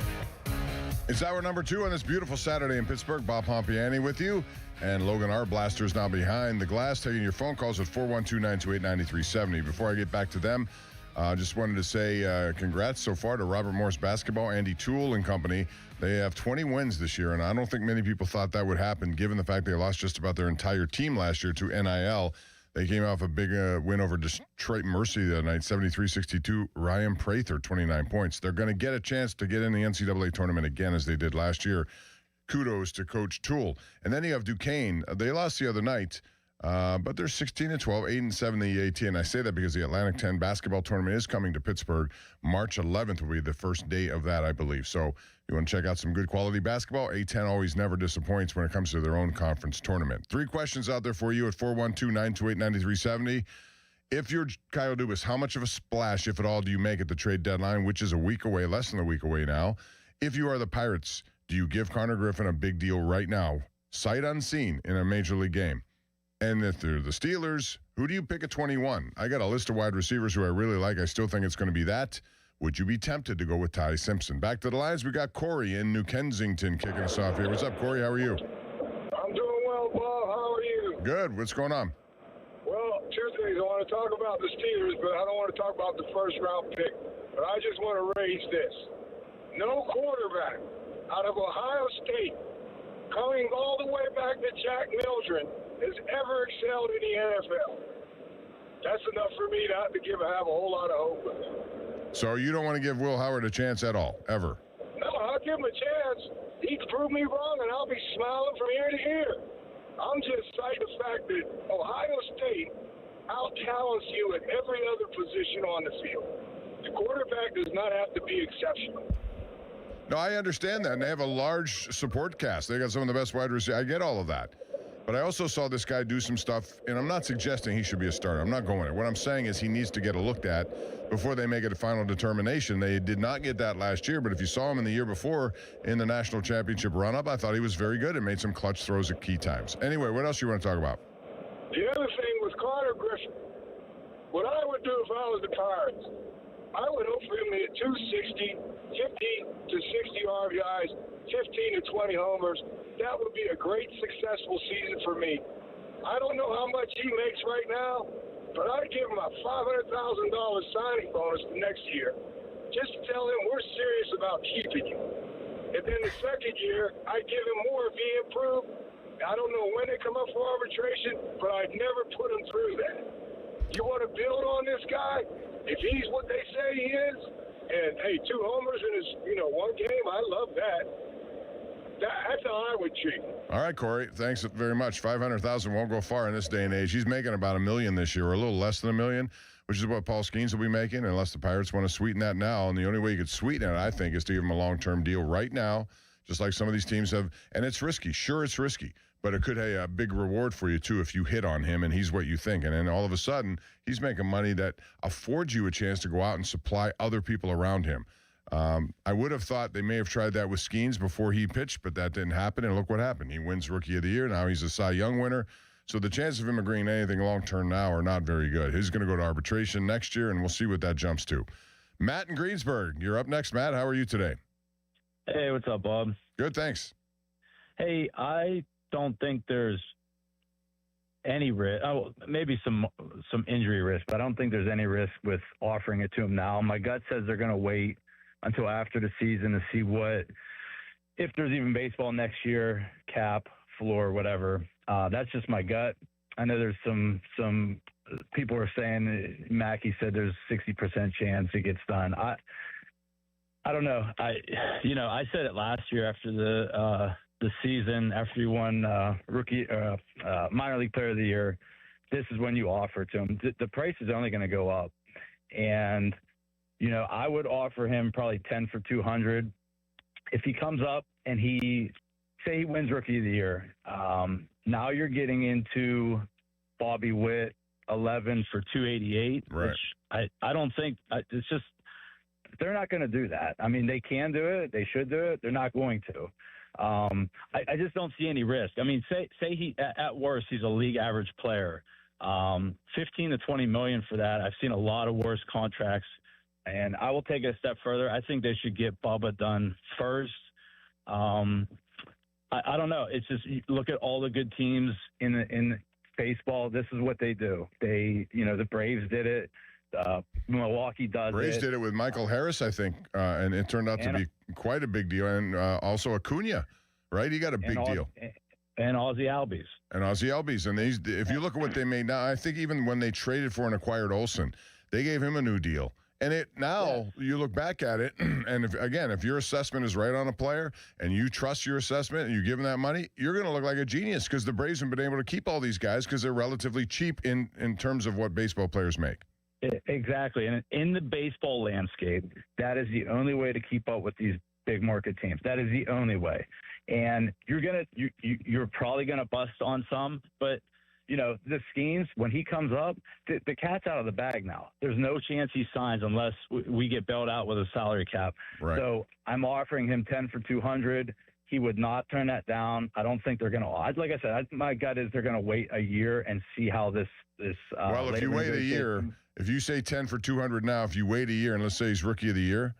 It's hour number 2 on this beautiful Saturday in Pittsburgh. Bob Pompiani with you. And Logan Arblaster is now behind the glass, taking your phone calls at 412-928-9370. Before I get back to them, just wanted to say congrats so far to Robert Morris Basketball, Andy Toole and company. They have 20 wins this year, and I don't think many people thought that would happen, given the fact they lost just about their entire team last year to NIL. They came off a big win over Detroit Mercy the other night, 73-62. Ryan Prather, 29 points. They're going to get a chance to get in the NCAA tournament again as they did last year. Kudos to Coach Toole. And then you have Duquesne. They lost the other night, but they're 16-12, 8-7 in the AT. And I say that because the Atlantic 10 basketball tournament is coming to Pittsburgh. March 11th will be the first day of that, I believe. So you want to check out some good quality basketball? A10 always never disappoints when it comes to their own conference tournament. 3 questions out there for you at 412-928-9370. If you're Kyle Dubas, how much of a splash, if at all, do you make at the trade deadline, which is a week away, less than a week away now? If you are the Pirates, do you give Connor Griffin a big deal right now, sight unseen, in a major league game? And if they're the Steelers, who do you pick at 21? I got a list of wide receivers who I really like. I still think it's going to be that. Would you be tempted to go with Ty Simpson? Back to the lines, we got Corey in New Kensington kicking us off here. What's up, Corey? How are you? I'm doing well, Bob. How are you? Good. What's going on? Well, two things. I want to talk about the Steelers, but I don't want to talk about the first-round pick. But I just want to raise this. No quarterback out of Ohio State, coming all the way back to Jack Mildren, has ever excelled in the NFL. That's enough for me not to have a whole lot of hope with him. So you don't want to give Will Howard a chance at all, ever? No, I'll give him a chance. He can prove me wrong, and I'll be smiling from ear to ear. I'm just citing the fact that Ohio State out-talents you at every other position on the field. The quarterback does not have to be exceptional. No, I understand that, and they have a large support cast. They got some of the best wide receivers. I get all of that. But I also saw this guy do some stuff, and I'm not suggesting he should be a starter. I'm not going there. What I'm saying is he needs to get looked at before they make a final determination. They did not get that last year, but if you saw him in the year before in the national championship run-up, I thought he was very good and made some clutch throws at key times. Anyway, what else you want to talk about? The other thing was Carter Griffin. What I would do if I was the Pirates, I would hope for him to hit 260, 50 to 60 RBIs, 15 to 20 homers. That would be a great, successful season for me. I don't know how much he makes right now, but I'd give him a $500,000 signing bonus the next year just to tell him we're serious about keeping you. And then the second year, I'd give him more if he improved. I don't know when they come up for arbitration, but I'd never put him through that. You want to build on this guy? If he's what they say he is, and, hey, 2 homers in his, one game, I love that. That's how I would treat him. All right, Corey. Thanks very much. $500,000 won't go far in this day and age. He's making about $1 million this year, or a little less than $1 million, which is what Paul Skeens will be making, unless the Pirates want to sweeten that now. And the only way you could sweeten it, I think, is to give him a long-term deal right now, just like some of these teams have. And it's risky. Sure, it's risky. But it could have a big reward for you, too, if you hit on him and he's what you think. And then all of a sudden, he's making money that affords you a chance to go out and supply other people around him. I would have thought they may have tried that with Skeens before he pitched, but that didn't happen. And look what happened. He wins Rookie of the Year. Now he's a Cy Young winner. So the chances of him agreeing to anything long-term now are not very good. He's going to go to arbitration next year, and we'll see what that jumps to. Matt in Greensburg, you're up next. Matt, how are you today? Hey, what's up, Bob? Good, thanks. Hey, I don't think there's any risk. Oh, maybe some injury risk, but I don't think there's any risk with offering it to him now. My gut says they're going to wait until after the season to see if there's even baseball next year, cap, floor, whatever. That's just my gut. I know there's some people are saying, Mackey said there's 60% chance it gets done. I don't know. I said it last year after the season, after you won minor league player of the year. This is when you offer to him. The price is only going to go up, and I would offer him probably 10 for 200. If he comes up and he wins Rookie of the Year, now you're getting into Bobby Witt 11 for 288, right. Which I don't think it's just they're not going to do that. I mean, they can do it, they should do it. They're not going to. I just don't see any risk. I mean, say he at worst he's a league average player. 15 to 20 million for that. I've seen a lot of worse contracts. And I will take it a step further. I think they should get Bubba done first. I don't know. It's just look at all the good teams in baseball. This is what they do. The Braves did it. Milwaukee does Braves it. did it with Michael Harris, I think, and it turned out to be quite a big deal. And also Acuna, right? He got a big deal. And Ozzie Albies. And if you look at what they made now, I think even when they traded for and acquired Olsen, they gave him a new deal. And you look back at it, and if your assessment is right on a player and you trust your assessment and you give him that money, you're going to look like a genius because the Braves have been able to keep all these guys because they're relatively cheap in terms of what baseball players make. Exactly. And in the baseball landscape, that is the only way to keep up with these big market teams. That is the only way. And you're probably going to bust on some, but the Skeens, when he comes up, the cat's out of the bag now. There's no chance he signs unless we get bailed out with a salary cap. Right. So I'm offering him 10 for 200. he would not turn that down. I don't think they're going to. Like I said, my gut is they're going to wait a year and see how this. Well, if you wait a year, if you say 10 for 200 now, if you wait a year and let's say he's rookie of the year,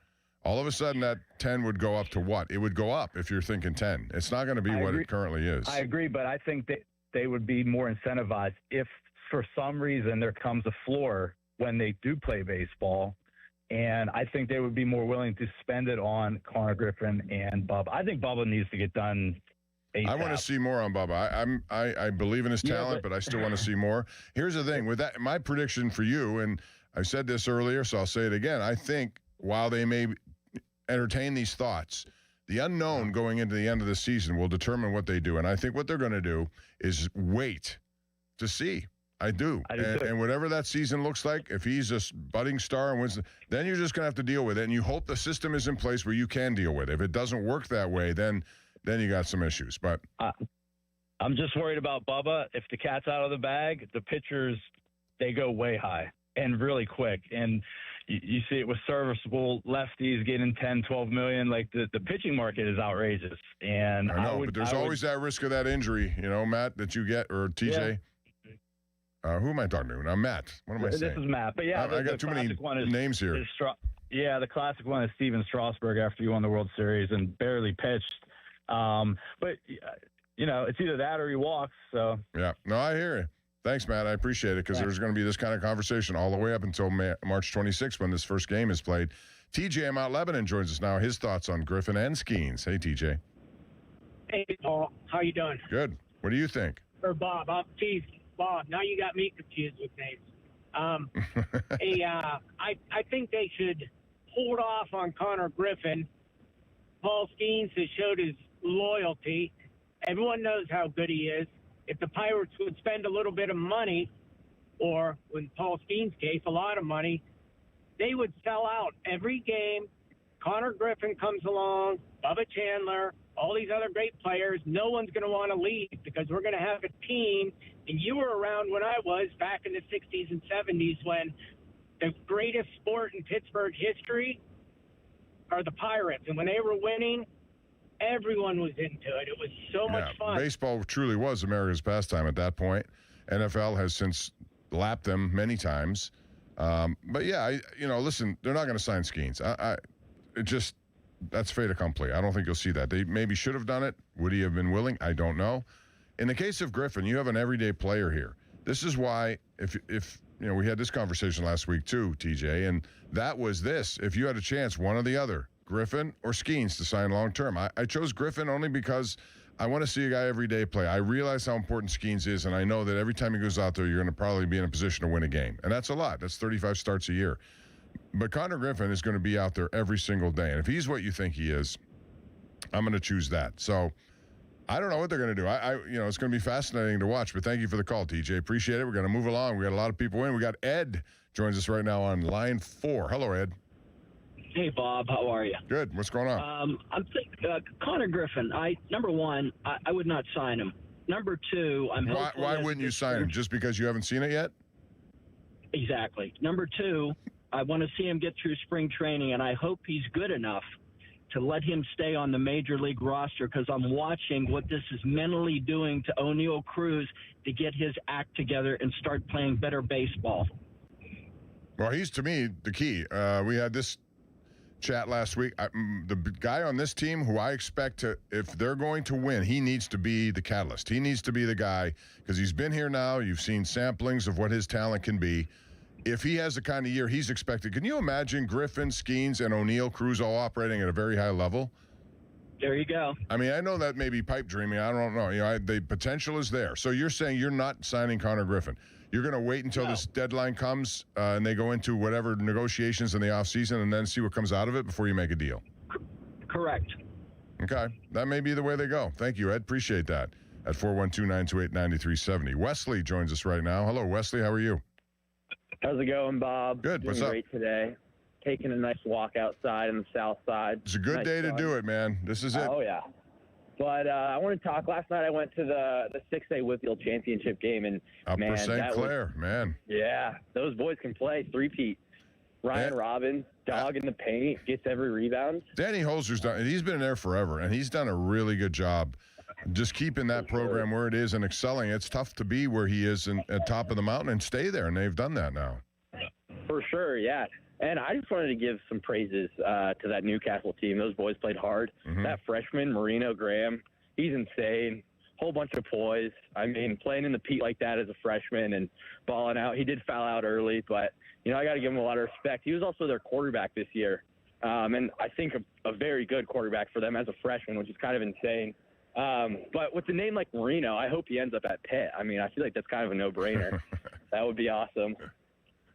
all of a sudden that 10 would go up to what? It would go up if you're thinking 10. It's not going to be what it currently is. I agree, but I think that they would be more incentivized if for some reason there comes a floor when they do play baseball. And I think they would be more willing to spend it on Connor Griffin and Bubba. I think Bubba needs to get done ASAP. I want to see more on Bubba. I believe in his talent, but I still want to see more. Here's the thing with that. My prediction for you, and I said this earlier, so I'll say it again. I think while they may entertain these thoughts, the unknown going into the end of the season will determine what they do. And I think what they're going to do is wait to see. I do. And whatever that season looks like, if he's a budding star and wins, then you're just going to have to deal with it. And you hope the system is in place where you can deal with it. If it doesn't work that way, then you got some issues. But I'm just worried about Bubba. If the cat's out of the bag, the pitchers, they go way high and really quick. And you see it with serviceable lefties getting 10, 12 million. Like the pitching market is outrageous. And I know, but there's always that risk of that injury, Matt, that you get, or TJ. Yeah. Who am I talking to now? Matt. What am I saying? This is Matt. But yeah, I got too many names here. The classic one is Steven Strasburg after you won the World Series and barely pitched. But it's either that or he walks. So yeah, no, I hear you. Thanks, Matt. I appreciate it because there's going to be this kind of conversation all the way up until March 26th when this first game is played. TJ in Mount Lebanon joins us now. His thoughts on Griffin and Skeens. Hey, TJ. Hey, Paul. How you doing? Good. What do you think? Or Bob. I'm teasing. Bob, now you got me confused with names. I think they should hold off on Connor Griffin. Paul Skeens has showed his loyalty. Everyone knows how good he is. If the Pirates would spend a little bit of money, or in Paul Skeens' case, a lot of money, they would sell out every game. Connor Griffin comes along, Bubba Chandler, all these other great players. No one's going to want to leave because we're going to have a team. And you were around when I was back in the 60s and 70s when the greatest sport in Pittsburgh history are the Pirates. And when they were winning, everyone was into it. It was so much fun. Baseball truly was America's pastime at that point. NFL has since lapped them many times. But yeah, listen, they're not going to sign Skeens. That's fait accompli. I don't think you'll see that. They maybe should have done it. Would he have been willing? I don't know. In the case of Griffin, you have an everyday player here. This is why, if we had this conversation last week too, TJ, and that was this. If you had a chance, one or the other, Griffin or Skeens to sign long term. I chose Griffin only because I want to see a guy every day play. I realize how important Skeens is, and I know that every time he goes out there, you're going to probably be in a position to win a game. And that's a lot. That's 35 starts a year. But Connor Griffin is going to be out there every single day. And if he's what you think he is, I'm going to choose that. So I don't know what they're going to do. It's going to be fascinating to watch. But thank you for the call, TJ. Appreciate it. We're going to move along. We got a lot of people in. We got Ed joins us right now on line 4. Hello, Ed. Hey, Bob. How are you? Good. What's going on? I'm thinking Connor Griffin. Number one, I would not sign him. Number two, Why wouldn't you sign him? Just because you haven't seen it yet? Exactly. Number two, I want to see him get through spring training, and I hope he's good enough to let him stay on the major league roster because I'm watching what this is mentally doing to O'Neill Cruz to get his act together and start playing better baseball. Well, he's, to me, the key. We had this chat last week. The guy on this team who I expect to, if they're going to win, he needs to be the catalyst. He needs to be the guy because he's been here now. You've seen samplings of what his talent can be. If he has the kind of year he's expected, can you imagine Griffin, Skeens, and O'Neill Cruz all operating at a very high level? There you go. I mean, I know that may be pipe dreaming. I don't know. The potential is there. So you're saying you're not signing Connor Griffin. You're going to wait until this deadline comes and they go into whatever negotiations in the offseason and then see what comes out of it before you make a deal? Correct. Okay. That may be the way they go. Thank you, Ed. Appreciate that. At 412-928-9370. Wesley joins us right now. Hello, Wesley. How are you? How's it going, Bob? Good. What's up? Great today. Taking a nice walk outside on the south side. It's a good day to do it, man. This is it. Oh, yeah. But I want to talk. Last night I went to the 6A Whitfield Championship game, and Upper St. Clair, man. Yeah, those boys can play three-peat. Ryan Robbins, dog in the paint, gets every rebound. Danny Holzer's done, and he's been there forever, and he's done a really good job just keeping that program where it is and excelling. It's tough to be where he is at top of the mountain and stay there, and they've done that now. For sure, yeah. And I just wanted to give some praises to that Newcastle team. Those boys played hard. Mm-hmm. That freshman, Marino Graham, he's insane. Whole bunch of poise. I mean, playing in the Pete like that as a freshman and balling out. He did foul out early, but, I got to give him a lot of respect. He was also their quarterback this year, and I think a very good quarterback for them as a freshman, which is kind of insane. But with a name like Marino, I hope he ends up at Pitt. I mean, I feel like that's kind of a no-brainer. That would be awesome.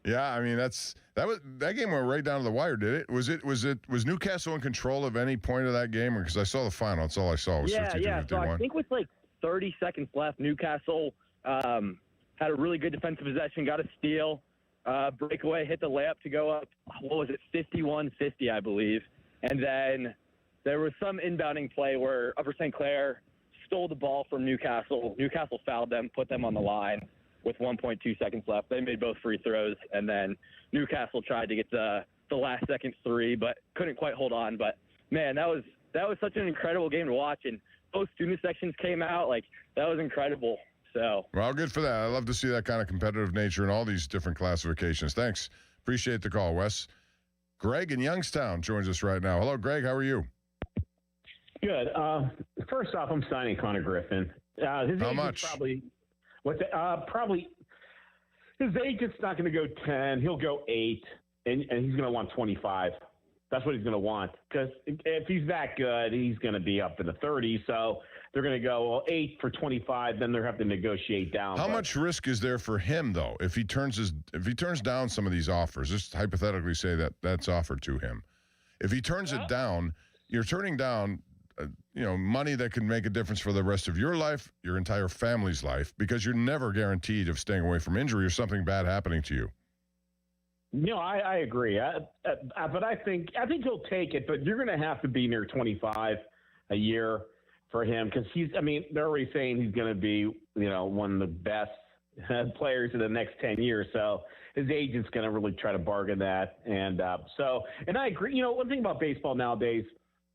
Yeah, I mean that game went right down to the wire, did it? Was Newcastle in control of any point of that game? Because I saw the final, that's all I saw was 52-51. So I think with like 30 seconds left, Newcastle had a really good defensive possession, got a steal, breakaway, hit the layup to go up. What was it, 51-50, I believe. And then there was some inbounding play where Upper St. Clair stole the ball from Newcastle. Newcastle fouled them, put them on the line with 1.2 seconds left. They made both free throws, and then Newcastle tried to get the last-second three, but couldn't quite hold on. But, man, that was such an incredible game to watch, and both student sections came out. Like, that was incredible. So. Well, good for that. I love to see that kind of competitive nature in all these different classifications. Thanks. Appreciate the call, Wes. Greg in Youngstown joins us right now. Hello, Greg. How are you? Good. First off, I'm signing Connor Griffin. How much? Probably his agent's not going to go 10. He'll go 8, and he's going to want 25. That's what he's going to want, because if he's that good, he's going to be up in the 30s. So they're going to go 8 for 25. Then they're have to negotiate down. How much risk is there for him though if he turns down some of these offers? Just hypothetically say that's offered to him. If he turns it down, you're turning down. Money that can make a difference for the rest of your life, your entire family's life, because you're never guaranteed of staying away from injury or something bad happening to you. I agree. But I think he'll take it, but you're going to have to be near 25 a year for him, because they're already saying he's going to be, one of the best players in the next 10 years. So his agent's going to really try to bargain that. And I agree. One thing about baseball nowadays,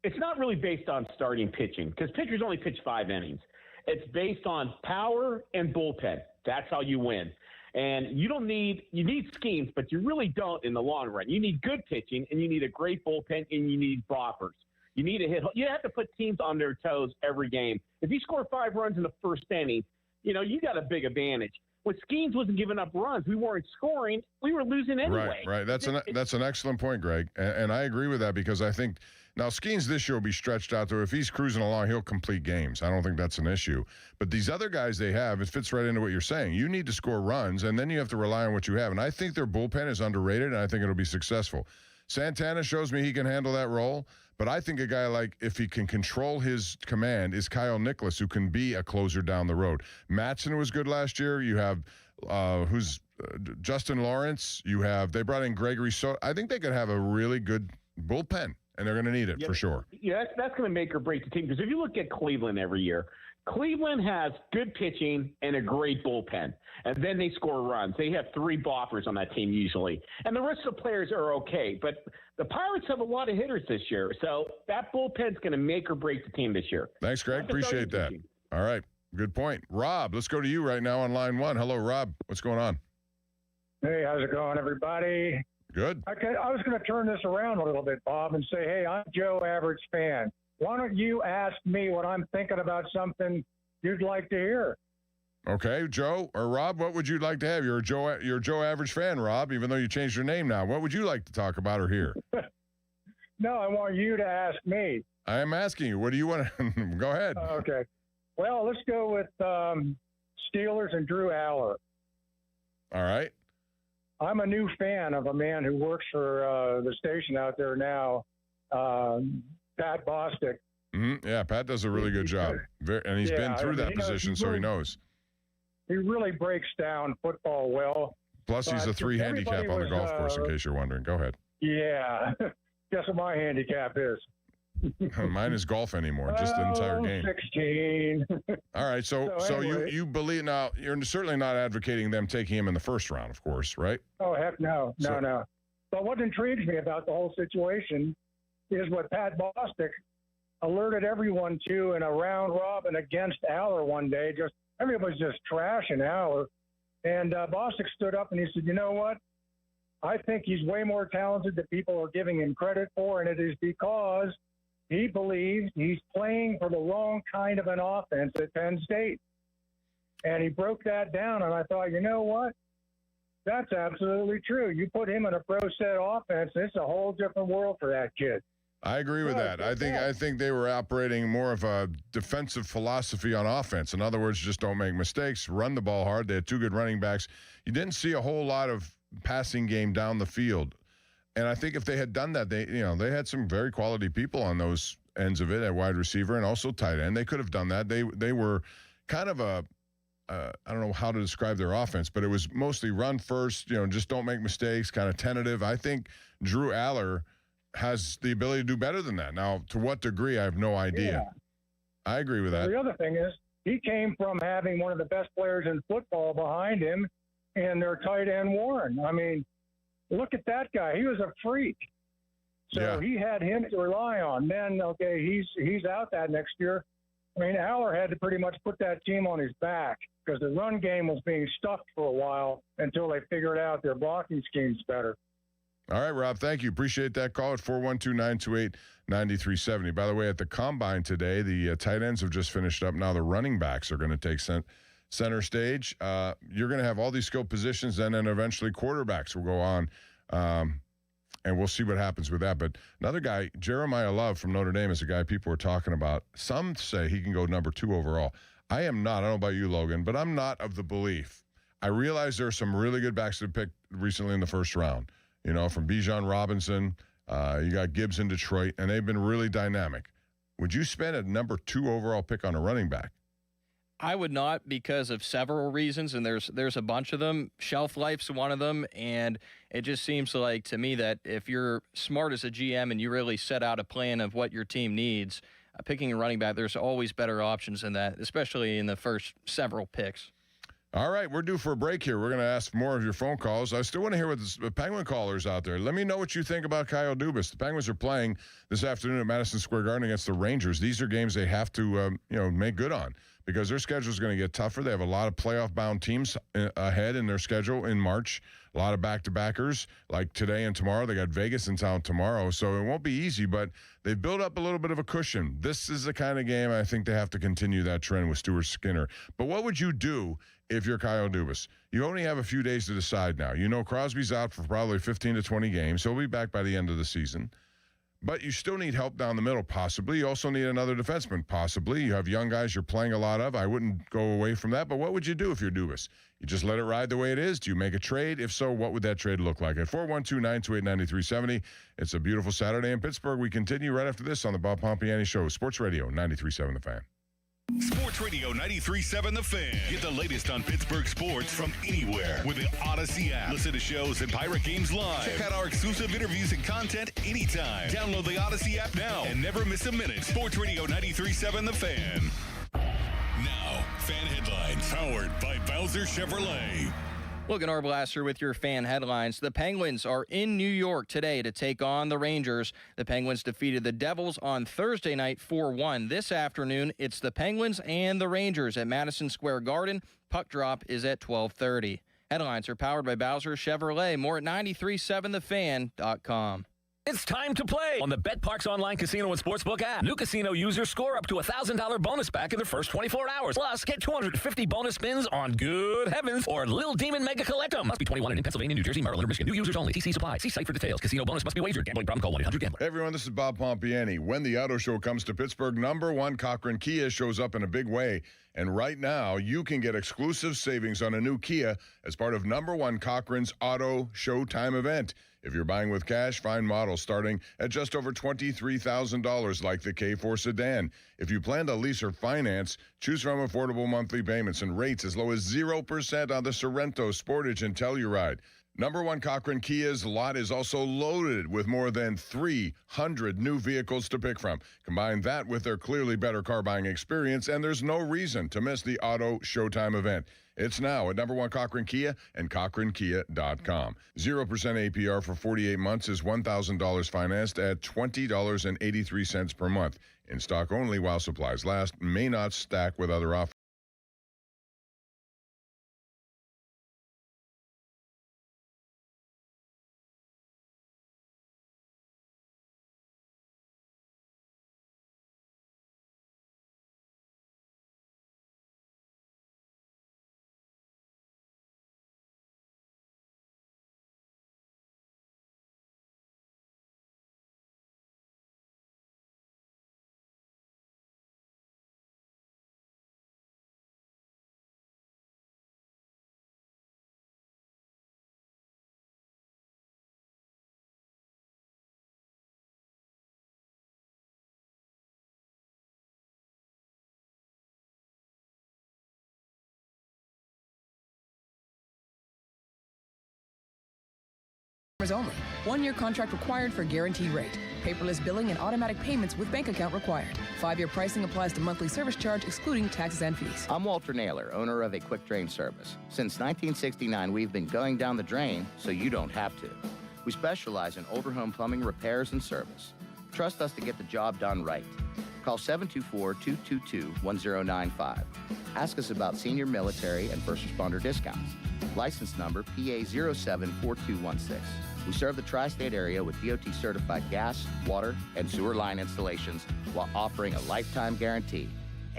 it's not really based on starting pitching, because pitchers only pitch 5 innings. It's based on power and bullpen. That's how you win. And you need schemes, but you really don't in the long run. You need good pitching, and you need a great bullpen, and you need boppers. You need to hit. You have to put teams on their toes every game. If you score 5 runs in the first inning, you got a big advantage. When Skeens wasn't giving up runs, we weren't scoring. We were losing anyway. Right. That's an excellent point, Greg, and I agree with that, because I think now Skeens this year will be stretched out to if he's cruising along, he'll complete games. I don't think that's an issue. But these other guys they have, it fits right into what you're saying. You need to score runs, and then you have to rely on what you have. And I think their bullpen is underrated, and I think it'll be successful. Santana shows me he can handle that role, but I think a guy like, if he can control his command, is Kyle Nicholas, who can be a closer down the road. Matson was good last year. You have Justin Lawrence. They brought in Gregory Soto. I think they could have a really good bullpen, and they're going to need it for sure. Yeah, that's going to make or break the team, because if you look at Cleveland every year, Cleveland has good pitching and a great bullpen, and then they score runs. They have 3 boppers on that team usually, and the rest of the players are okay. But the Pirates have a lot of hitters this year, so that bullpen's going to make or break the team this year. Thanks, Greg. Appreciate that. All right, good point. Rob, let's go to you right now on line 1. Hello, Rob. What's going on? Hey, how's it going, everybody? Good. Okay, I was going to turn this around a little bit, Bob, and say, hey, I'm Joe Average fan. Why don't you ask me what I'm thinking about something you'd like to hear? Okay, Joe or Rob, what would you like to have? You're a Joe Average fan, Rob, even though you changed your name now. What would you like to talk about or hear? No, I want you to ask me. I am asking you. What do you want to go ahead? Okay. Well, let's go with Steelers and Drew Aller. All right. I'm a new fan of a man who works for the station out there now, Pat Bostic. Mm-hmm. Yeah, Pat does a really good job. And he's been through that position, so he knows. He really breaks down football well. Plus, he's a 3 handicap on the golf course, in case you're wondering. Go ahead. Yeah. Guess what my handicap is? Mine is golf anymore, just the entire game. 16. All right, so anyway. you believe now, you're certainly not advocating them taking him in the first round, of course, right? Oh, heck no. No. But what intrigues me about the whole situation is what Pat Bostic alerted everyone to in a round robin against Aller one day. Just everybody's just trashing Aller. And Bostic stood up and he said, you know what? I think he's way more talented than people are giving him credit for, and it is because he believes he's playing for the wrong kind of an offense at Penn State. And he broke that down, and I thought, you know what? That's absolutely true. You put him in a pro set offense, it's a whole different world for that kid. I agree with that. I think they were operating more of a defensive philosophy on offense. In other words, just don't make mistakes, run the ball hard. They had two good running backs. You didn't see a whole lot of passing game down the field. And I think if they had done that, they had some very quality people on those ends of it at wide receiver and also tight end. They could have done that. They were kind of I don't know how to describe their offense, but it was mostly run first, just don't make mistakes, kind of tentative. I think Drew Aller has the ability to do better than that. Now, to what degree, I have no idea. Yeah. I agree with that. The other thing is he came from having one of the best players in football behind him and their tight end Warren. I mean, look at that guy. He was a freak. So he had him to rely on. Then, okay, he's out that next year. I mean, Aller had to pretty much put that team on his back because the run game was being stuffed for a while until they figured out their blocking schemes better. All right, Rob, thank you. Appreciate that call at 412-928-9370. By the way, at the Combine today, the tight ends have just finished up. Now the running backs are going to take center stage. You're going to have all these skill positions, and then eventually quarterbacks will go on, and we'll see what happens with that. But another guy, Jeremiah Love from Notre Dame, is a guy people are talking about. Some say he can go number 2 overall. I am not. I don't know about you, Logan, but I'm not of the belief. I realize there are some really good backs that picked recently in the first round. From Bijan Robinson, you got Gibbs in Detroit, and they've been really dynamic. Would you spend a number 2 overall pick on a running back? I would not, because of several reasons, and there's a bunch of them. Shelf life's one of them, and it just seems like to me that if you're smart as a GM and you really set out a plan of what your team needs, picking a running back, there's always better options than that, especially in the first several picks. All right, we're due for a break here. We're going to ask more of your phone calls. I still want to hear what the Penguin callers out there. Let me know what you think about Kyle Dubas. The Penguins are playing this afternoon at Madison Square Garden against the Rangers. These are games they have to, make good on because their schedule is going to get tougher. They have a lot of playoff-bound teams ahead in their schedule in March. A lot of back-to-backers like today and tomorrow. They got Vegas in town tomorrow, so it won't be easy, but they've built up a little bit of a cushion. This is the kind of game I think they have to continue that trend with Stuart Skinner. But what would you do if you're Kyle Dubas? You only have a few days to decide now. Crosby's out for probably 15 to 20 games. He'll be back by the end of the season. But you still need help down the middle, possibly. You also need another defenseman, possibly. You have young guys you're playing a lot of. I wouldn't go away from that. But what would you do if you're Dubas? You just let it ride the way it is? Do you make a trade? If so, what would that trade look like? At 412-928-9370. It's a beautiful Saturday in Pittsburgh. We continue right after this on the Bob Pompiani Show. Sports Radio 93.7 The Fan. Sports Radio 93.7 The Fan. Get the latest on Pittsburgh sports from anywhere with the Odyssey app. Listen to shows and Pirate Games live. Check out our exclusive interviews and content anytime. Download the Odyssey app now and never miss a minute. Sports Radio 93.7 The Fan. Now, fan headlines powered by Bowser Chevrolet. Logan Arblaster with your fan headlines. The Penguins are in New York today to take on the Rangers. The Penguins defeated the Devils on Thursday night 4-1. This afternoon, it's the Penguins and the Rangers at Madison Square Garden. Puck drop is at 12:30. Headlines are powered by Bowser Chevrolet. More at 937thefan.com. It's time to play on the BetParx online casino and sportsbook app. New casino users score up to $1,000 bonus back in their first 24 hours. Plus, get 250 bonus spins on Good Heavens or Little Demon Mega Collectum. Must be 21 and in Pennsylvania, New Jersey, Maryland, or Michigan. New users only. TC Supply. See site for details. Casino bonus must be wagered. Gambling problem? Call 1-800-GAMBLER. Hey everyone, this is Bob Pompiani. When the auto show comes to Pittsburgh, #1 Cochran Kia shows up in a big way. And right now, you can get exclusive savings on a new Kia as part of #1 Cochran's Auto Showtime event. If you're buying with cash, find models starting at just over $23,000 like the K4 sedan. If you plan to lease or finance, choose from affordable monthly payments and rates as low as 0% on the Sorrento, Sportage, and Telluride. Number one Cochrane Kia's lot is also loaded with more than 300 new vehicles to pick from. Combine that with their clearly better car buying experience, and there's no reason to miss the Auto Showtime event. It's now at number one Cochrane Kia and CochraneKia.com. 0% APR for 48 months is $1,000 financed at $20.83 per month. In stock only while supplies last. May not stack with other offers. Only. 1-year contract required for guaranteed rate. Paperless billing and automatic payments with bank account required. 5-year pricing applies to monthly service charge excluding taxes and fees. I'm Walter Naylor, owner of a quick drain service. Since 1969, we've been going down the drain so you don't have to. We specialize in older home plumbing repairs and service. Trust us to get the job done right. Call 724-222-1095. Ask us about senior military and first responder discounts. License number PA074216. We serve the tri-state area with DOT-certified gas, water, and sewer line installations while offering a lifetime guarantee.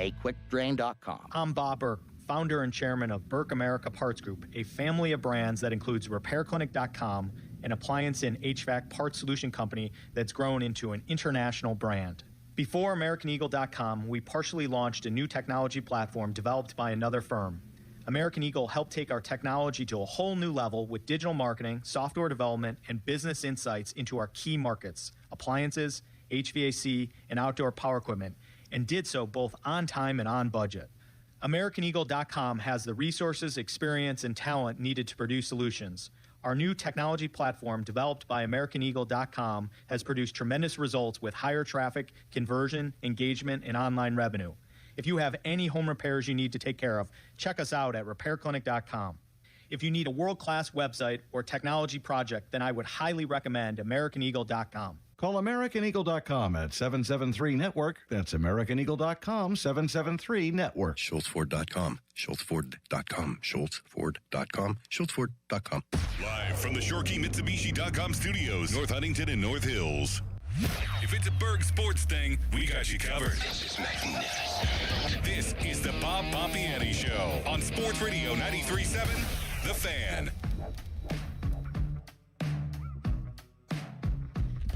AQuickDrain.com. I'm Bob Burke, founder and chairman of Burke America Parts Group, a family of brands that includes RepairClinic.com, an appliance and HVAC parts solution company that's grown into an international brand. Before AmericanEagle.com, we partially launched a new technology platform developed by another firm. American Eagle helped take our technology to a whole new level with digital marketing, software development, and business insights into our key markets, appliances, HVAC, and outdoor power equipment, and did so both on time and on budget. AmericanEagle.com has the resources, experience, and talent needed to produce solutions. Our new technology platform, developed by AmericanEagle.com, has produced tremendous results with higher traffic, conversion, engagement, and online revenue. If you have any home repairs you need to take care of, check us out at RepairClinic.com. If you need a world-class website or technology project, then I would highly recommend AmericanEagle.com. Call AmericanEagle.com at 773-NETWORK. That's AmericanEagle.com, 773-NETWORK. SchultzFord.com, SchultzFord.com, SchultzFord.com, SchultzFord.com. Live from the ShorkeyMitsubishi.com studios, North Huntington and North Hills. If it's a Berg sports thing, we got you covered. This is magnificent. This is the Bob Pompiani Show on Sports Radio 93.7, The Fan.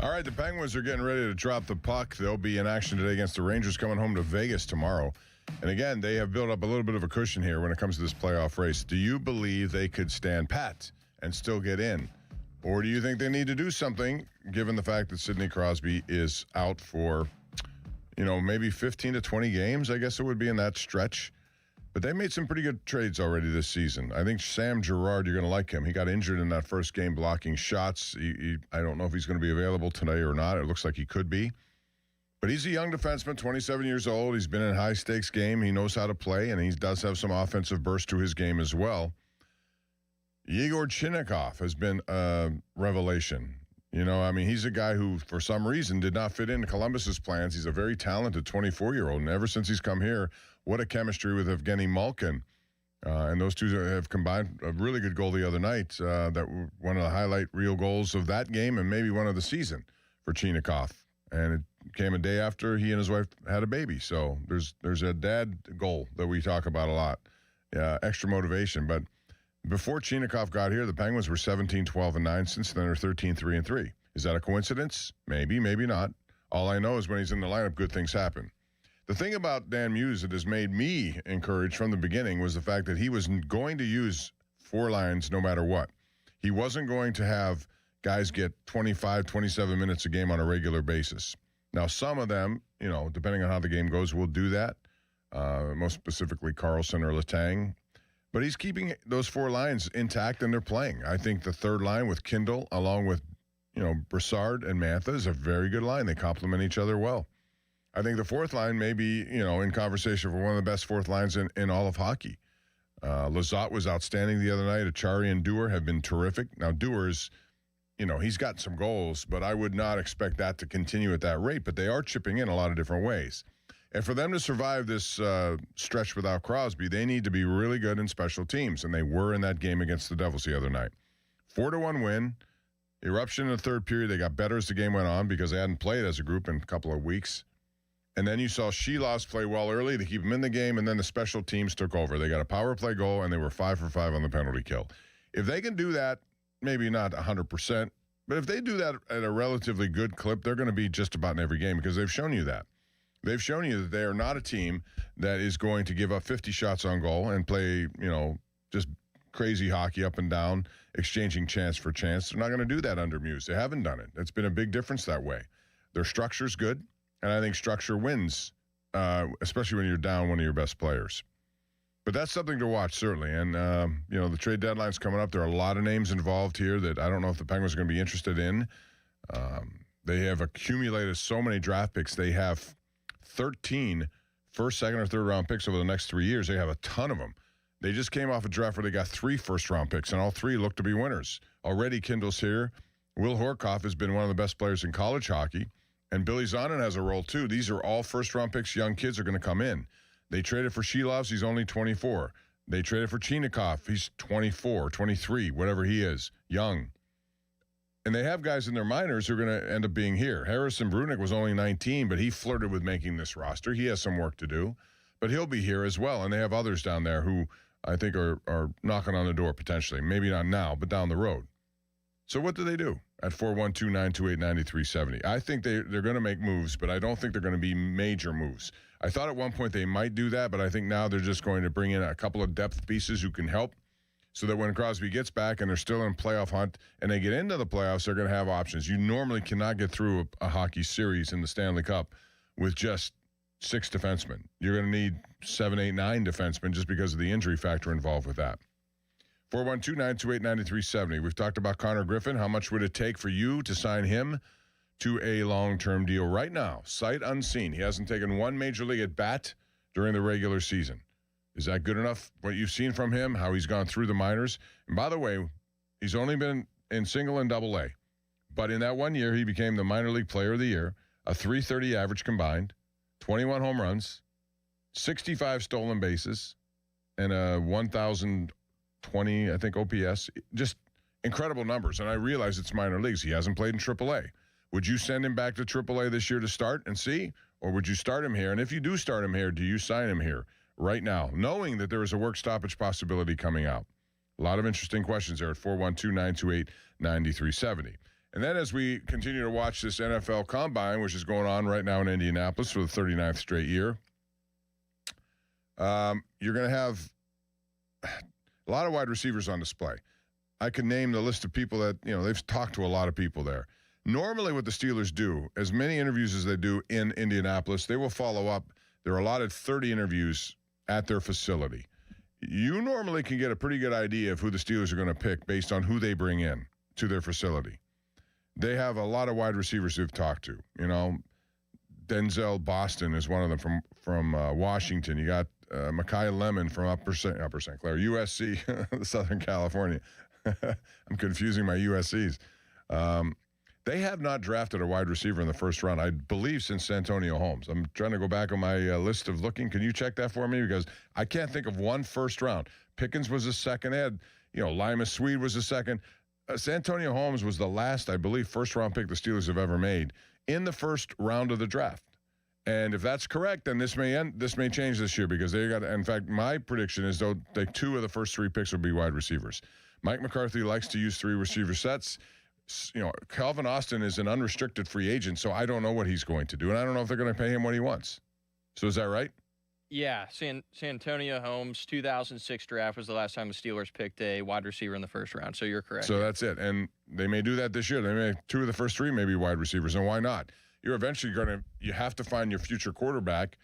All right, the Penguins are getting ready to drop the puck. They'll be in action today against the Rangers, coming home to Vegas tomorrow. And again, they have built up a little bit of a cushion here when it comes to this playoff race. Do you believe they could stand pat and still get in? Or do you think they need to do something, given the fact that Sidney Crosby is out for, maybe 15 to 20 games, I guess it would be in that stretch. But they made some pretty good trades already this season. I think Sam Girard, you're going to like him. He got injured in that first game blocking shots. I don't know if he's going to be available today or not. It looks like he could be. But he's a young defenseman, 27 years old. He's been in a high-stakes game. He knows how to play, and he does have some offensive burst to his game as well. Yegor Chinakhov has been a revelation. He's a guy who, for some reason, did not fit into Columbus's plans. He's a very talented 24-year-old, and ever since he's come here, what a chemistry with Evgeny Malkin. And those two have combined a really good goal the other night. That were one of the highlight reel goals of that game and maybe one of the season for Chinakhov. And it came a day after he and his wife had a baby. So there's a dad goal that we talk about a lot. Extra motivation. But before Chinakhov got here, the Penguins were 17-12-9. Since then, they're 13-3-3. Is that a coincidence? Maybe, maybe not. All I know is when he's in the lineup, good things happen. The thing about Dan Muse that has made me encouraged from the beginning was the fact that he was going to use four lines no matter what. He wasn't going to have guys get 25, 27 minutes a game on a regular basis. Now, some of them, depending on how the game goes, will do that. Most specifically, Carlson or Letang. But he's keeping those four lines intact, and they're playing. I think the third line with Kindle, along with, Brassard and Mantha, is a very good line. They complement each other well. I think the fourth line may be, in conversation for one of the best fourth lines in all of hockey. Lizotte was outstanding the other night. Achari and Dewar have been terrific. Now, Dewar's, he's got some goals, but I would not expect that to continue at that rate. But they are chipping in a lot of different ways. And for them to survive this stretch without Crosby, they need to be really good in special teams, and they were in that game against the Devils the other night. 4-1 win. Eruption in the third period. They got better as the game went on because they hadn't played as a group in a couple of weeks. And then you saw Sheelovs play well early to keep them in the game, and then the special teams took over. They got a power play goal, and they were 5 for 5 on the penalty kill. If they can do that, maybe not 100%, but if they do that at a relatively good clip, they're going to be just about in every game because they've shown you that. They've shown you that they are not a team that is going to give up 50 shots on goal and play, just crazy hockey up and down, exchanging chance for chance. They're not going to do that under Muse. They haven't done it. It's been a big difference that way. Their structure's good. And I think structure wins, especially when you're down one of your best players. But that's something to watch, certainly. And, the trade deadline's coming up. There are a lot of names involved here that I don't know if the Penguins are going to be interested in. They have accumulated so many draft picks. They have 13 first, second, or third round picks over the next 3 years. They have a ton of them. They just came off a draft where they got 3 first-round picks, and all 3 look to be winners. Already Kindle's here. Will Horkoff has been one of the best players in college hockey. And Billy Zonin has a role, too. These are all first-round picks. Young kids are going to come in. They traded for Sheelovs. He's only 24. They traded for Chinikov. He's 24, 23, whatever he is, young. And they have guys in their minors who are going to end up being here. Harrison Brunick was only 19, but he flirted with making this roster. He has some work to do, but he'll be here as well. And they have others down there who I think are knocking on the door potentially. Maybe not now, but down the road. So what do they do at 412-928-9370? I think they're going to make moves, but I don't think they're going to be major moves. I thought at one point they might do that, but I think now they're just going to bring in a couple of depth pieces who can help so that when Crosby gets back and they're still in playoff hunt and they get into the playoffs, they're going to have options. You normally cannot get through a hockey series in the Stanley Cup with just 6 defensemen. You're going to need 7, 8, 9 defensemen just because of the injury factor involved with that. 412-928-9370. We've talked about Connor Griffin. How much would it take for you to sign him to a long-term deal right now? Sight unseen. He hasn't taken one major league at bat during the regular season. Is that good enough, what you've seen from him, how he's gone through the minors? And by the way, he's only been in single and double A. But in that 1 year, he became the minor league player of the year, a .330 average combined, 21 home runs, 65 stolen bases, and a 1,020, I think, OPS. Just incredible numbers. And I realize it's minor leagues. He hasn't played in AAA. Would you send him back to AAA this year to start and see? Or would you start him here? And if you do start him here, do you sign him here right now, knowing that there is a work stoppage possibility coming out? A lot of interesting questions there at 412-928-9370. And then as we continue to watch this NFL Combine, which is going on right now in Indianapolis for the 39th straight year, you're going to have a lot of wide receivers on display. I can name the list of people that, they've talked to a lot of people there. Normally what the Steelers do, as many interviews as they do in Indianapolis, they will follow up. They're allotted 30 interviews at their facility. You normally can get a pretty good idea of who the Steelers are going to pick based on who they bring in to their facility. They have a lot of wide receivers they've talked to. Denzel Boston is one of them from Washington. You got Mekhi Lemon from Upper St. Clair, USC, Southern California. I'm confusing my USCs. They have not drafted a wide receiver in the first round, I believe, since Santonio Holmes. I'm trying to go back on my list of looking. Can you check that for me? Because I can't think of one first round. Pickens was a second. Lima Swede was a second. Santonio Holmes was the last, I believe, first-round pick the Steelers have ever made in the first round of the draft. And if that's correct, then this may change this year because they got. In fact, my prediction is though 2 of the first 3 picks will be wide receivers. Mike McCarthy likes to use 3 receiver sets. Calvin Austin is an unrestricted free agent, so I don't know what he's going to do, and I don't know if they're going to pay him what he wants. So is that right? Yeah, Santonio Holmes, 2006 draft was the last time the Steelers picked a wide receiver in the first round, so you're correct. So that's it, and they may do that this year. They may 2 of the first 3 may be wide receivers, and why not? You're eventually you have to find your future quarterback,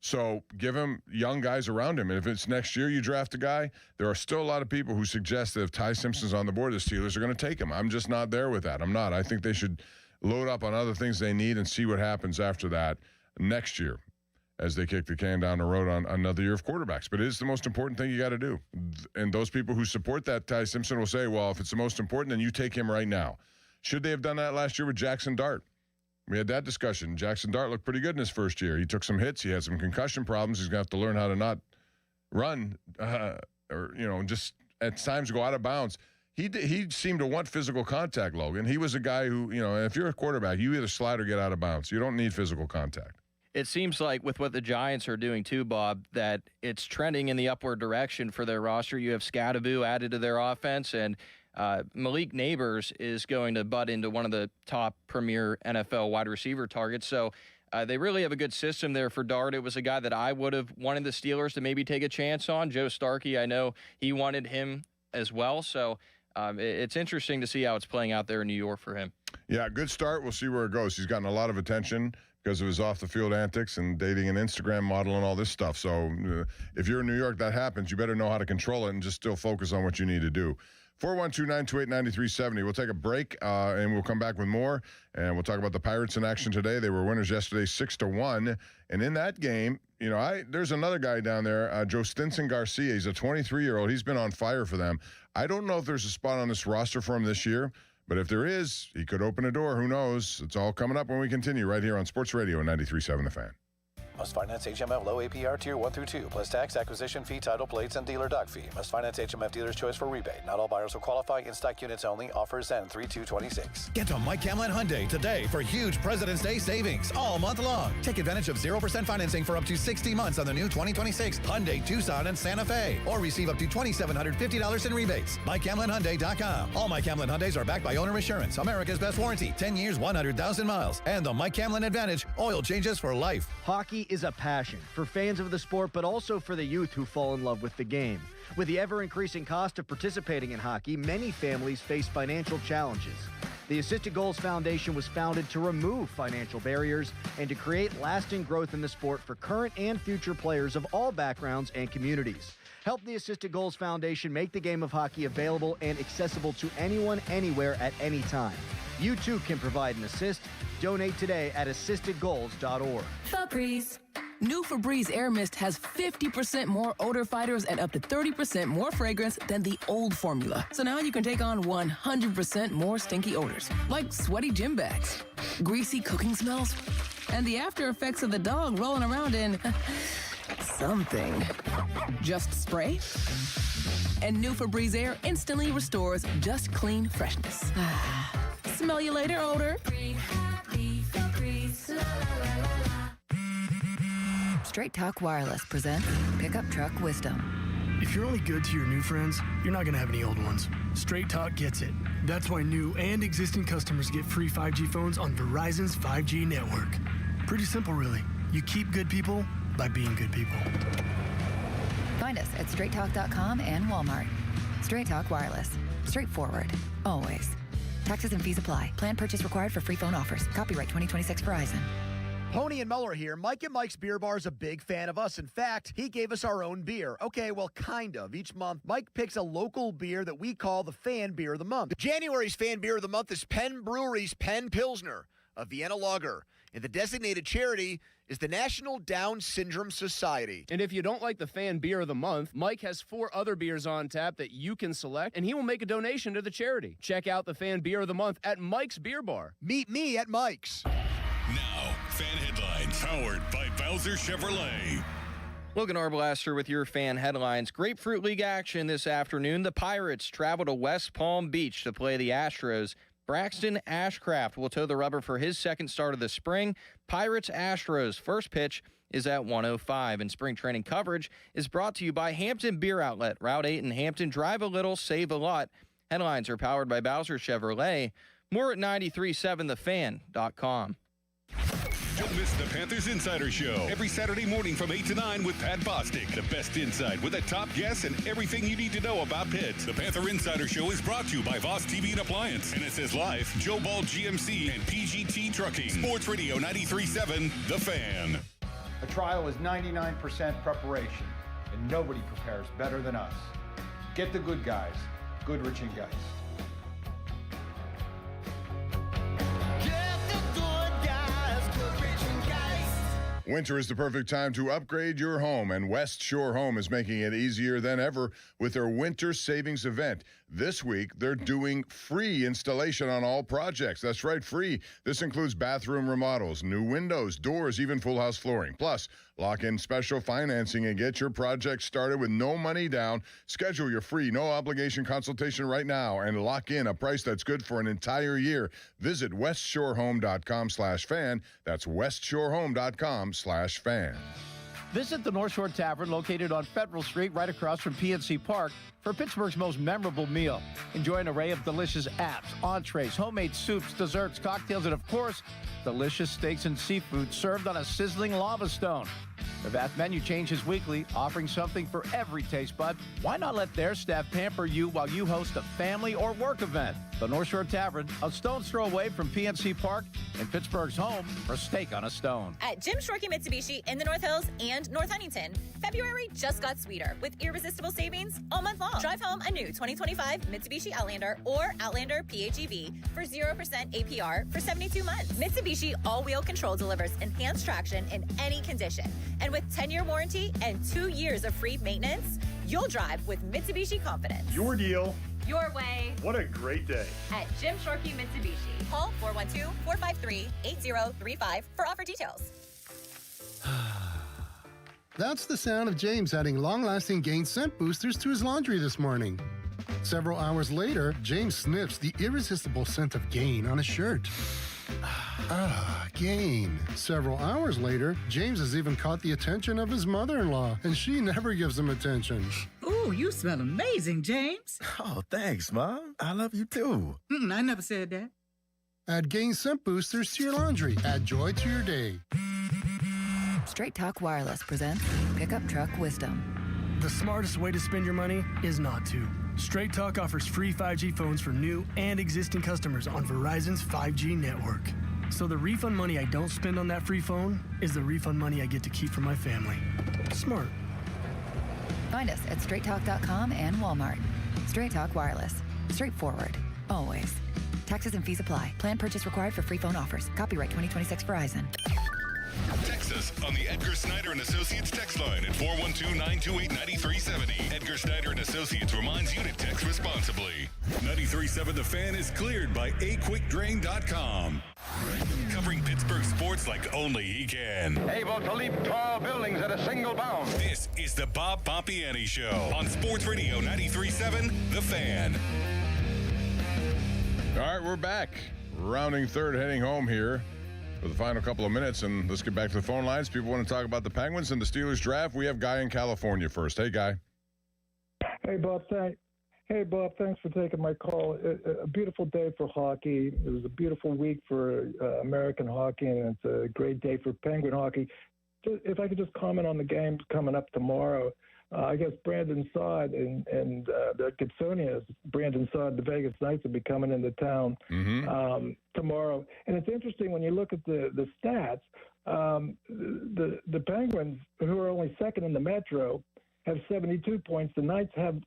So give him young guys around him. And if it's next year you draft a guy, there are still a lot of people who suggest that if Ty Simpson's on the board, the Steelers are going to take him. I'm just not there with that. I'm not. I think they should load up on other things they need and see what happens after that next year as they kick the can down the road on another year of quarterbacks. But it is the most important thing you got to do. And those people who support that, Ty Simpson, will say, well, if it's the most important, then you take him right now. Should they have done that last year with Jackson Dart? We had that discussion. Jackson Dart looked pretty good in his first year. He took some hits. He had some concussion problems. He's going to have to learn how to not run or, just at times go out of bounds. He seemed to want physical contact, Logan. He was a guy who, if you're a quarterback, you either slide or get out of bounds. You don't need physical contact. It seems like with what the Giants are doing too, Bob, that it's trending in the upward direction for their roster. You have Scadaboo added to their offense, and Malik Neighbors is going to butt into one of the top premier NFL wide receiver targets. So they really have a good system there for Dart. It was a guy that I would have wanted the Steelers to maybe take a chance on. Joe Starkey, I know he wanted him as well. So it's interesting to see how it's playing out there in New York for him. Yeah, good start. We'll see where it goes. He's gotten a lot of attention because of his off-the-field antics and dating an Instagram model and all this stuff. So if you're in New York, that happens. You better know how to control it and just still focus on what you need to do. 412-928-9370. We'll take a break, and we'll come back with more. And we'll talk about the Pirates in action today. They were winners yesterday, 6-1. And in that game, there's another guy down there, Joe Stinson Garcia. He's a 23-year-old. He's been on fire for them. I don't know if there's a spot on this roster for him this year, but if there is, he could open a door. Who knows? It's all coming up when we continue right here on Sports Radio 93.7 The Fan. Must finance HMF low APR tier 1 through 2, plus tax, acquisition fee, title plates, and dealer dock fee. Must finance HMF dealer's choice for rebate. Not all buyers will qualify. In-stock units only. Offers end 3/2/26. Get to Mike Camlin Hyundai today for huge President's Day savings all month long. Take advantage of 0% financing for up to 60 months on the new 2026 Hyundai Tucson and Santa Fe, or receive up to $2,750 in rebates. MikeCamlinHyundai.com. All Mike Camlin Hyundais are backed by Owner Assurance, America's best warranty, 10 years, 100,000 miles, and the Mike Camlin Advantage, oil changes for life. Hockey is a passion for fans of the sport, but also for the youth who fall in love with the game. With the ever-increasing cost of participating in hockey, many families face financial challenges. The Assisted Goals Foundation was founded to remove financial barriers and to create lasting growth in the sport for current and future players of all backgrounds and communities. Help the Assisted Goals Foundation make the game of hockey available and accessible to anyone, anywhere, at any time. You too can provide an assist. Donate today at assistedgoals.org. Febreze. New Febreze Air Mist has 50% more odor fighters and up to 30% more fragrance than the old formula. So now you can take on 100% more stinky odors, like sweaty gym bags, greasy cooking smells, and the after effects of the dog rolling around in something. Just spray, and new Febreze Air instantly restores just clean freshness. Smell you later, odor. Straight Talk Wireless presents Pickup Truck Wisdom. If you're only good to your new friends, you're not going to have any old ones. Straight Talk gets it. That's why new and existing customers get free 5G phones on Verizon's 5G network. Pretty simple, really. You keep good people by being good people. Find us at straighttalk.com and Walmart. Straight Talk Wireless. Straightforward. Always. Taxes and fees apply. Plan purchase required for free phone offers. Copyright 2026 Verizon. Pony and Muller here. Mike and Mike's Beer Bar is a big fan of us. In fact, he gave us our own beer. Okay, well, kind of. Each month, Mike picks a local beer that we call the Fan Beer of the Month. January's Fan Beer of the Month is Penn Brewery's Penn Pilsner, a Vienna lager. And the designated charity is the National Down Syndrome Society. And if you don't like the Fan Beer of the Month, Mike has 4 other beers on tap that you can select, and he will make a donation to the charity. Check out the Fan Beer of the Month at Mike's Beer Bar. Meet me at Mike's. Now, Fan Headlines, powered by Bowser Chevrolet. Logan Arblaster with your Fan Headlines. Grapefruit League action this afternoon. The Pirates travel to West Palm Beach to play the Astros. Braxton Ashcraft will toe the rubber for his second start of the spring. Pirates-Astros first pitch is at 1:05, and spring training coverage is brought to you by Hampton Beer Outlet, Route 8 in Hampton. Drive a little, save a lot. Headlines are powered by Bowser Chevrolet. More at 937thefan.com. Don't miss the Panthers Insider Show every Saturday morning from 8 to 9 with Pat Bostic. The best insight with the top guests and everything you need to know about Pitt. The Panther Insider Show is brought to you by Voss TV and Appliance, NSS Life, Joe Ball GMC, and PGT Trucking. Sports Radio 93.7, The Fan. A trial is 99% preparation, and nobody prepares better than us. Get the good guys, Goodrich and Geist. Winter is the perfect time to upgrade your home, and West Shore Home is making it easier than ever with their winter savings event. This week, they're doing free installation on all projects. That's right, free. This includes bathroom remodels, new windows, doors, even full house flooring. Plus, lock in special financing and get your project started with no money down. Schedule your free, no obligation consultation right now and lock in a price that's good for an entire year. Visit westshorehome.com/fan. That's westshorehome.com/fan. Visit the North Shore Tavern located on Federal Street right across from PNC Park for Pittsburgh's most memorable meal. Enjoy an array of delicious apps, entrees, homemade soups, desserts, cocktails, and of course, delicious steaks and seafood served on a sizzling lava stone. The vast menu changes weekly, offering something for every taste bud. Why not let their staff pamper you while you host a family or work event? The North Shore Tavern, a stone's throw away from PNC Park and Pittsburgh's home for steak on a stone. At Jim Shorkey Mitsubishi in the North Hills and North Huntington, February just got sweeter with irresistible savings all month long. Drive home a new 2025 Mitsubishi Outlander or Outlander PHEV for 0% APR for 72 months. Mitsubishi all-wheel control delivers enhanced traction in any condition. And with 10-year warranty and 2 years of free maintenance, you'll drive with Mitsubishi confidence. Your deal. Your way. What a great day. At Jim Shorkey Mitsubishi. Call 412-453-8035 for offer details. That's the sound of James adding long-lasting Gain scent boosters to his laundry this morning. Several hours later, James sniffs the irresistible scent of Gain on his shirt. Gain. Several hours later, James has even caught the attention of his mother-in-law, and she never gives him attention. Ooh, you smell amazing, James. Oh, thanks, Mom. I love you too. I never said that. Add Gain scent boosters to your laundry. Add joy to your day. Straight Talk Wireless presents Pickup Truck Wisdom. The smartest way to spend your money is not to. Straight Talk offers free 5G phones for new and existing customers on Verizon's 5G network. So the refund money I don't spend on that free phone is the refund money I get to keep for my family. Smart. Find us at straighttalk.com and Walmart. Straight Talk Wireless. Straightforward. Always. Taxes and fees apply. Plan purchase required for free phone offers. Copyright 2026 Verizon. Text us on the Edgar Snyder and Associates text line at 412-928-9370. Edgar Snyder and Associates reminds you to text responsibly. 93.7 The Fan is cleared by aquickdrain.com. Covering Pittsburgh sports like only he can. Able to leap tall buildings at a single bound. This is the Bob Pompiani Show on Sports Radio 93.7 The Fan. All right, we're back. Rounding third, heading home here for the final couple of minutes, and let's get back to the phone lines. People want to talk about the Penguins and the Steelers draft. We have Guy in California first. Hey, Guy. Hey, Bob. Thanks for taking my call. A beautiful day for hockey. It was a beautiful week for American hockey, and it's a great day for Penguin hockey. If I could just comment on the games coming up tomorrow. I guess Brandon Saad and the Gibsonians, Brandon Saad, the Vegas Knights will be coming into town tomorrow. And it's interesting when you look at the stats, the Penguins, who are only second in the Metro, have 72 points. The Knights have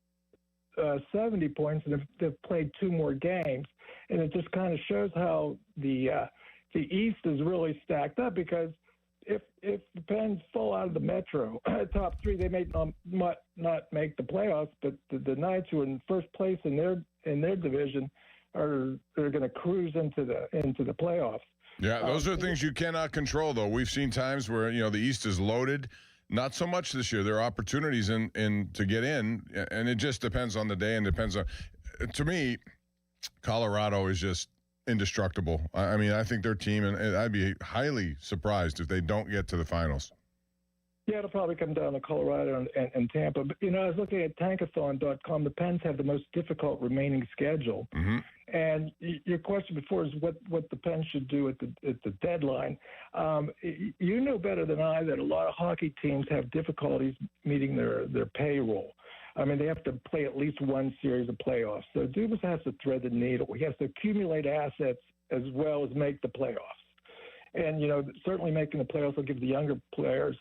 70 points, and they've played 2 more games. And it just kind of shows how the East is really stacked up, because if the Pens fall out of the Metro top 3, they may not make the playoffs. But the Knights, who are in first place in their division, are going to cruise into the playoffs. Yeah, those are things you cannot control, though. We've seen times where the East is loaded. Not so much this year. There are opportunities in to get in, and it just depends on the day and depends on. To me, Colorado is just indestructible. I mean, I think their team, and I'd be highly surprised if they don't get to the finals. Yeah, it'll probably come down to Colorado and Tampa. But, I was looking at Tankathon.com. The Pens have the most difficult remaining schedule. Mm-hmm. And your question before is what the Pens should do at the deadline. You know better than I that a lot of hockey teams have difficulties meeting their payroll. I mean, they have to play at least one series of playoffs. So Dubas has to thread the needle. He has to accumulate assets as well as make the playoffs. And, certainly making the playoffs will give the younger players,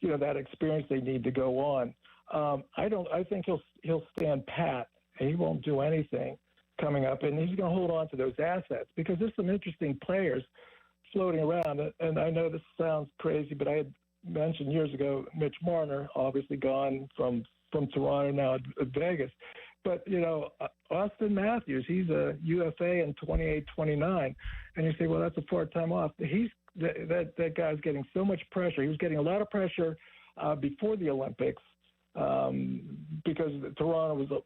that experience they need to go on. I think he'll stand pat, and he won't do anything coming up, and he's going to hold on to those assets because there's some interesting players floating around. And I know this sounds crazy, but I had mentioned years ago Mitch Marner, obviously gone from Toronto, now at Vegas. But, Austin Matthews, he's a UFA in 28-29. And you say, well, that's a part-time off. That guy's getting so much pressure. He was getting a lot of pressure before the Olympics because Toronto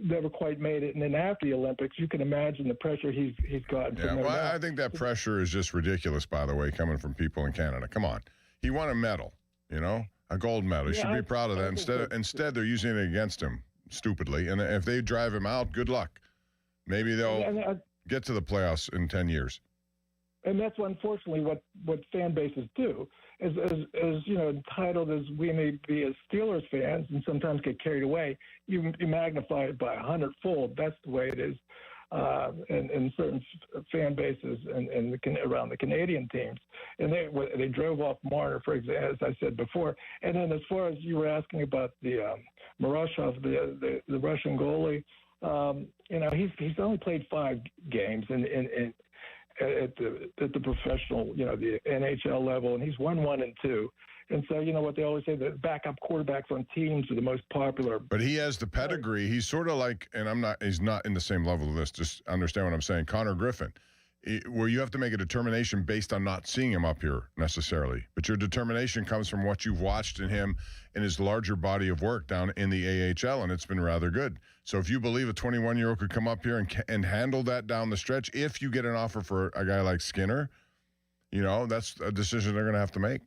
never quite made it. And then after the Olympics, you can imagine the pressure he's gotten. Yeah, well, I think that pressure is just ridiculous, by the way, coming from people in Canada. Come on. He won a medal, a gold medal. He should be proud of that. Instead, they're using it against him stupidly. And if they drive him out, good luck. Maybe they'll get to the playoffs in 10 years. And that's unfortunately what fan bases do. As entitled as we may be as Steelers fans, and sometimes get carried away, you magnify it by 100-fold. That's the way it is in certain fan bases and around the Canadian teams. And they drove off Marner, for example, as I said before. And then as far as you were asking about the Moroshov, the Russian goalie, he's only played 5 games at the professional, the NHL level, and he's won 1 and 2. And so, what they always say, the backup quarterbacks on teams are the most popular. But he has the pedigree. He's sort of like, and he's not in the same level of this, just understand what I'm saying, Connor Griffin, where you have to make a determination based on not seeing him up here necessarily. But your determination comes from what you've watched in him in his larger body of work down in the AHL, and it's been rather good. So if you believe a 21-year-old could come up here and handle that down the stretch, if you get an offer for a guy like Skinner, that's a decision they're going to have to make.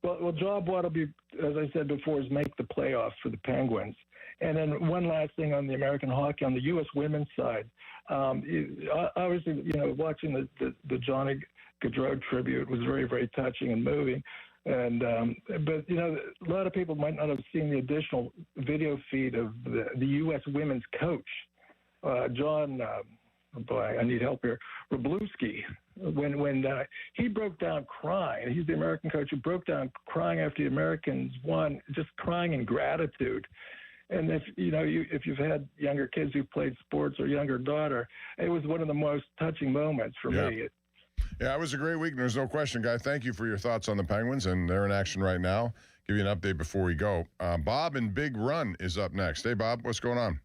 Well, job what will be, as I said before, is make the playoffs for the Penguins. And then one last thing on the American hockey, on the U.S. women's side, obviously, watching the Johnny Gaudreau tribute was very, very touching and moving. And but a lot of people might not have seen the additional video feed of the U.S. women's coach, John. I need help here. Wroblewski, when he broke down crying. He's the American coach who broke down crying after the Americans won, just crying in gratitude. And if you've had younger kids who played sports or younger daughter, it was one of the most touching moments for me. Yeah, it was a great week. There's no question, Guy. Thank you for your thoughts on the Penguins, and they're in action right now. Give you an update before we go. Bob in Big Run is up next. Hey, Bob, what's going on?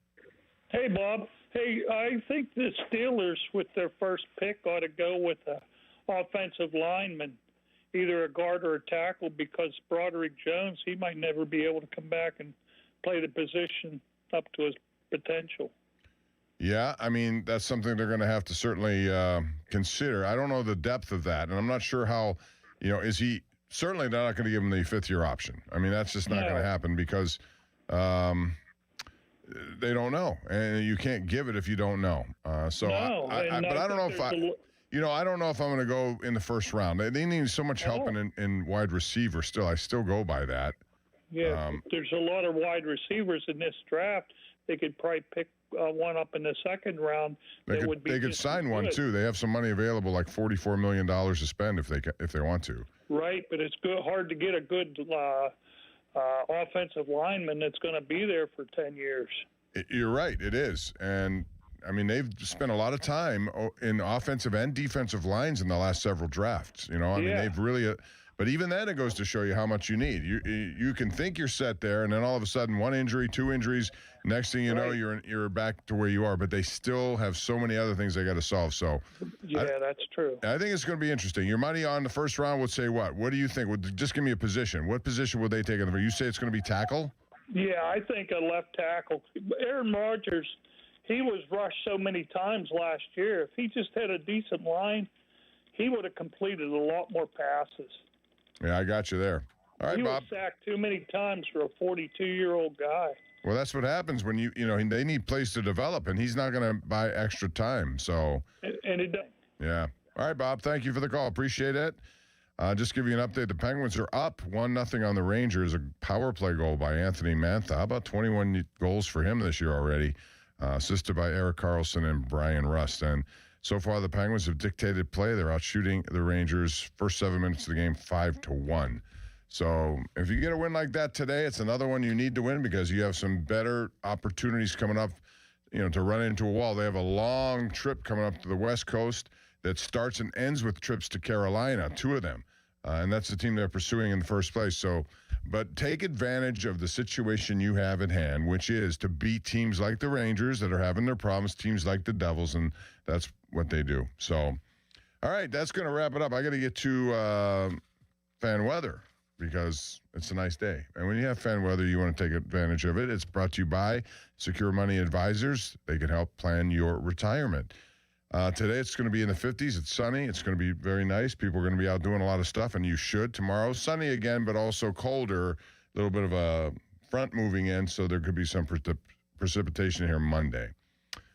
Hey, Bob. Hey, I think the Steelers, with their first pick, ought to go with an offensive lineman, either a guard or a tackle, because Broderick Jones, he might never be able to come back and play the position up to his potential. Yeah, I mean, that's something they're going to have to certainly consider. I don't know the depth of that, and I'm not sure how, is he – certainly they're not going to give him the fifth-year option. I mean, that's just not going to happen because they don't know, and you can't give it if you don't know. But I don't know if I don't know if I'm going to go in the first round. They need so much help in wide receiver still. I still go by that. Yeah, there's a lot of wide receivers in this draft. They could probably pick one up in the second round. They could sign one too. They have some money available, like $44 million to spend if they want to. Right, but it's hard to get a good offensive lineman that's going to be there for 10 years. You're right, it is. And, I mean, they've spent a lot of time in offensive and defensive lines in the last several drafts. I mean, they've really but even then it goes to show you how much you need. You can think you're set there, and then all of a sudden 1 injury, 2 injuries, next thing you know, you're back to where you are. But they still have so many other things they got to solve. So that's true. I think it's going to be interesting. Your money on the first round would say what? What do you think? Just give me a position. What position would they take? You say it's going to be tackle? Yeah, I think a left tackle. Aaron Rodgers, he was rushed so many times last year. If he just had a decent line, he would have completed a lot more passes. Yeah, I got you there. All right, Bob. He was sacked too many times for a 42-year-old guy. Well, that's what happens when they need plays to develop, and he's not going to buy extra time. So. And it does. Yeah. All right, Bob. Thank you for the call. Appreciate it. Just give you an update. The Penguins are up 1-0 on the Rangers. A power play goal by Anthony Mantha. How about 21 goals for him this year already? Assisted by Erik Karlsson and Brian Rust. And So far, the Penguins have dictated play. They're out shooting the Rangers first 7 minutes of the game 5-1. So if you get a win like that today, it's another one you need to win because you have some better opportunities coming up, to run into a wall. They have a long trip coming up to the West Coast that starts and ends with trips to Carolina, 2 of them. And that's the team they're pursuing in the first place. So, but take advantage of the situation you have at hand, which is to beat teams like the Rangers that are having their problems, teams like the Devils, and that's what they do. So, all right, that's going to wrap it up. I got to get to fan weather because it's a nice day. And when you have fan weather, you want to take advantage of it. It's brought to you by Secure Money Advisors. They can help plan your retirement. Today, it's going to be in the 50s. It's sunny. It's going to be very nice. People are going to be out doing a lot of stuff, and you should. Tomorrow, sunny again, but also colder. A little bit of a front moving in, so there could be some precipitation here Monday.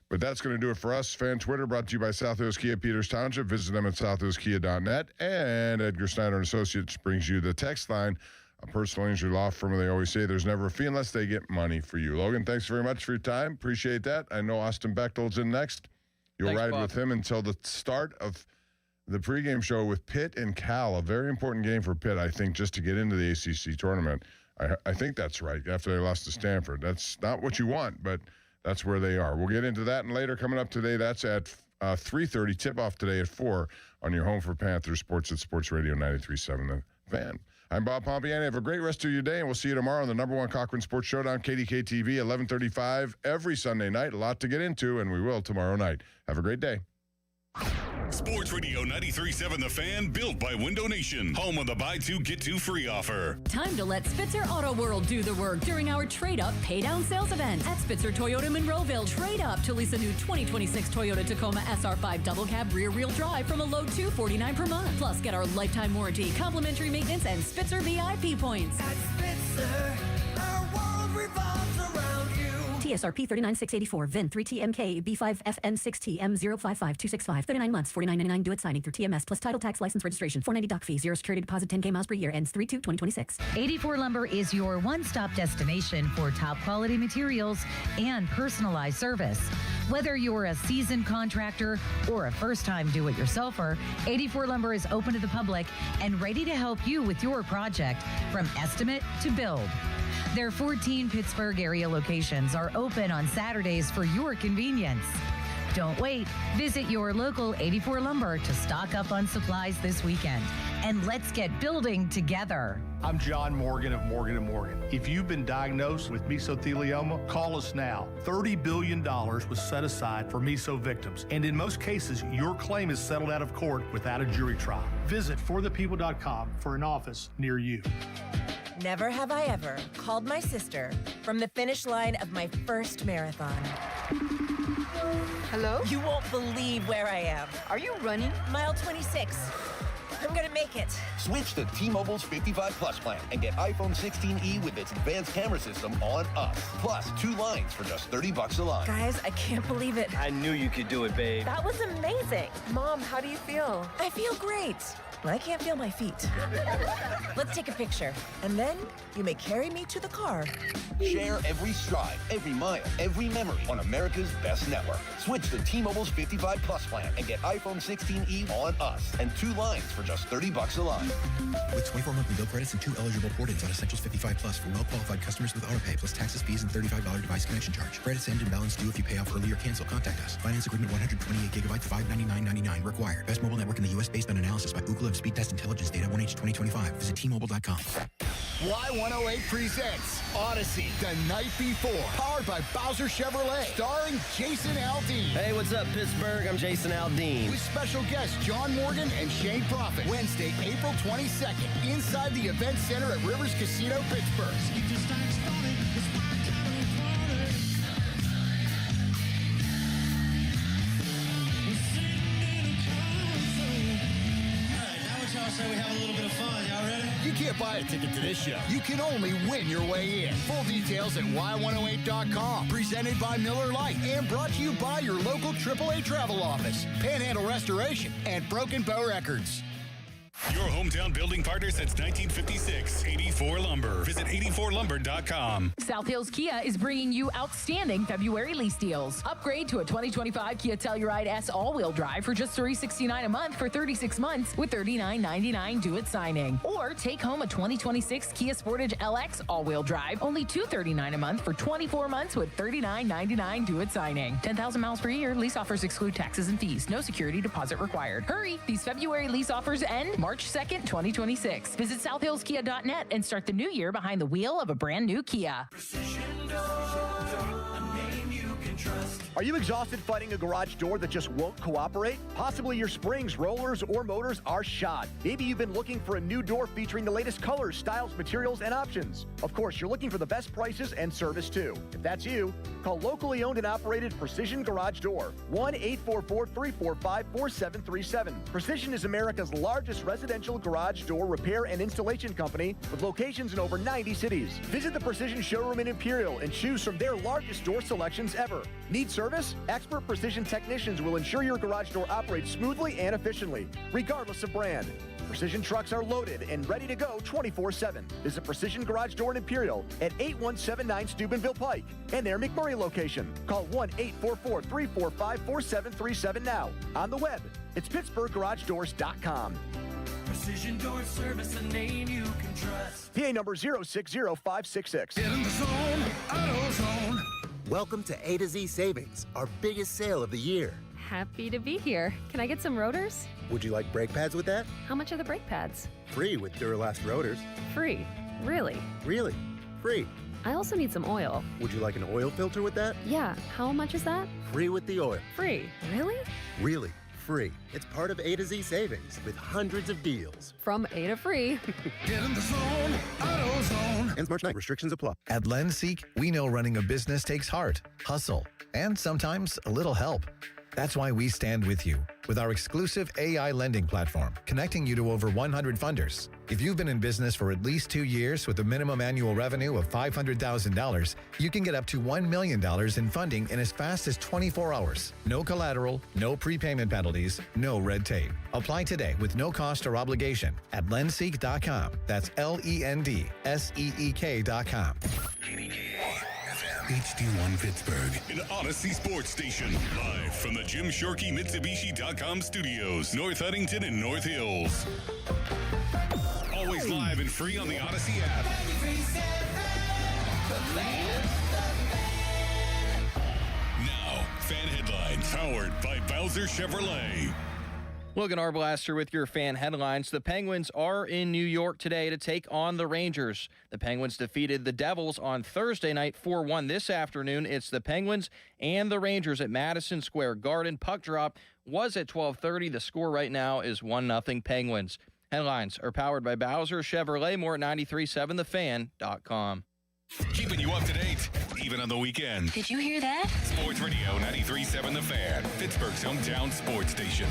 But that's going to do it for us. Fan Twitter brought to you by South Hills Kia Peters Township. Visit them at southhillskia.net. And Edgar Snyder & Associates brings you the text line, a personal injury law firm. They always say there's never a fee unless they get money for you. Logan, thanks very much for your time. Appreciate that. I know Austin Bechtel's in next. You'll ride with him until the start of the pregame show with Pitt and Cal, a very important game for Pitt, I think, just to get into the ACC tournament. I think that's right, after they lost to Stanford. That's not what you want, but that's where they are. We'll get into that and later coming up today. That's at 3:30, tip-off today at 4 on your home for Panthers Sports at Sports Radio 93.7 The Fan. I'm Bob Pompiani. Have a great rest of your day, and we'll see you tomorrow on the #1 Cochran Sports Showdown, KDK-TV, 11:35 every Sunday night. A lot to get into, and we will tomorrow night. Have a great day. Sports Radio 93.7 The Fan, built by Window Nation, home of the buy two, get two free offer. Time to let Spitzer Auto World do the work during our Trade Up, Pay Down sales event. At Spitzer Toyota Monroeville, trade up to lease a new 2026 Toyota Tacoma SR5 double cab rear-wheel drive from a low $249 per month. Plus, get our lifetime warranty, complimentary maintenance, and Spitzer VIP points. At Spitzer, our world revolves around you. TSRP 39684, VIN 3TMK, B5FN6T, M055265, 39 months, $49.99 due at signing through TMS, plus title tax license registration, $490 doc fee, 0 security deposit, 10K miles per year, ends 3/2/2026. 84 Lumber is your one-stop destination for top quality materials and personalized service. Whether you're a seasoned contractor or a first-time do-it-yourselfer, 84 Lumber is open to the public and ready to help you with your project from estimate to build. Their 14 Pittsburgh area locations are open on Saturdays for your convenience. Don't wait. Visit your local 84 Lumber to stock up on supplies this weekend. And let's get building together. I'm John Morgan of Morgan & Morgan. If you've been diagnosed with mesothelioma, call us now. $30 billion was set aside for meso victims. And in most cases, your claim is settled out of court without a jury trial. Visit forthepeople.com for an office near you. Never have I ever called my sister from the finish line of my first marathon. Hello? You won't believe where I am. Are you running? Mile 26. I'm gonna make it. Switch to T-Mobile's 55 Plus plan and get iPhone 16e with its advanced camera system on us. Plus 2 lines for just $30 a line. Guys, I can't believe it. I knew you could do it, babe. That was amazing. Mom, how do you feel? I feel great. I can't feel my feet. Let's take a picture, and then you may carry me to the car. Share every stride, every mile, every memory on America's best network. Switch to T-Mobile's 55 Plus plan and get iPhone 16e on us and 2 lines for just $30 a line. With 24 monthly bill credits and 2 eligible port-ins on Essentials 55 Plus for well-qualified customers with autopay, plus taxes, fees, and $35 device connection charge. Credits end and balance due if you pay off early or cancel. Contact us. Finance agreement 128 gigabytes, $599.99 required. Best mobile network in the U.S. based on analysis by Ookla of Speed Test Intelligence Data 1H 2025. Visit T-Mobile.com. Y108 presents Odyssey the Night Before, powered by Bowser Chevrolet, starring Jason Aldean. Hey, what's up, Pittsburgh? I'm Jason Aldean. With special guests John Morgan and Shane Prophet. Wednesday, April 22nd, inside the Event Center at Rivers Casino, Pittsburgh. Say we have a little bit of fun. Y'all ready? You can't buy a ticket to this show. You can only win your way in. Full details at Y108.com. Presented by Miller Lite and brought to you by your local AAA travel office, Panhandle Restoration, and Broken Bow Records. Your hometown building partner since 1956. 84 Lumber. Visit 84lumber.com. South Hills Kia is bringing you outstanding February lease deals. Upgrade to a 2025 Kia Telluride S all-wheel drive for just $369 a month for 36 months with $39.99 due at signing. Or take home a 2026 Kia Sportage LX all-wheel drive, only $239 a month for 24 months with $39.99 due at signing. 10,000 miles per year. Lease offers exclude taxes and fees. No security deposit required. Hurry! These February lease offers end March 2nd, 2026. Visit southhillskia.net and start the new year behind the wheel of a brand new Kia. Are you exhausted fighting a garage door that just won't cooperate? Possibly your springs, rollers, or motors are shot. Maybe you've been looking for a new door featuring the latest colors, styles, materials, and options. Of course, you're looking for the best prices and service too. If that's you, call locally owned and operated Precision Garage Door. 1-844-345-4737. Precision is America's largest residential garage door repair and installation company with locations in over 90 cities. Visit the Precision showroom in Imperial and choose from their largest door selections ever. Need service? Expert Precision technicians will ensure your garage door operates smoothly and efficiently, regardless of brand. Precision trucks are loaded and ready to go 24/7. Visit Precision Garage Door in Imperial at 8179 Steubenville Pike and their McMurray location. Call 1-844-345-4737 now. On the web, it's PittsburghGarageDoors.com. Precision Door Service, a name you can trust. PA number 060566. Get in the zone, AutoZone. Welcome to A to Z Savings, our biggest sale of the year. Happy to be here. Can I get some rotors? Would you like brake pads with that? How much are the brake pads? Free with Duralast rotors. Free. Really? Really? Free. I also need some oil. Would you like an oil filter with that? Yeah. How much is that? Free with the oil. Free. Really? Really. Free. It's part of A to Z Savings with hundreds of deals. From A to free. Get in the zone, AutoZone. Ends March 9th. Restrictions apply. At LendSeek, we know running a business takes heart, hustle, and sometimes a little help. That's why we stand with you with our exclusive AI lending platform, connecting you to over 100 funders. If you've been in business for at least 2 years with a minimum annual revenue of $500,000, you can get up to $1 million in funding in as fast as 24 hours. No collateral, no prepayment penalties, no red tape. Apply today with no cost or obligation at lendseek.com. That's LENDSEEK.com. HD1 Pittsburgh, an Odyssey sports station. Live from the Jim Shorkey Mitsubishi.com studios, North Huntington and North Hills. Always live and free on the Odyssey app. Now, fan headlines powered by Bowser Chevrolet. Logan Arblaster with your fan headlines. The Penguins are in New York today to take on the Rangers. The Penguins defeated the Devils on Thursday night 4-1 this afternoon. It's the Penguins and the Rangers at Madison Square Garden. Puck drop was at 12:30. The score right now is 1-0 Penguins. Headlines are powered by Bowser Chevrolet. More at 937thefan.com. Keeping you up to date, even on the weekend. Did you hear that? Sports Radio 93.7 The Fan, Pittsburgh's hometown sports station.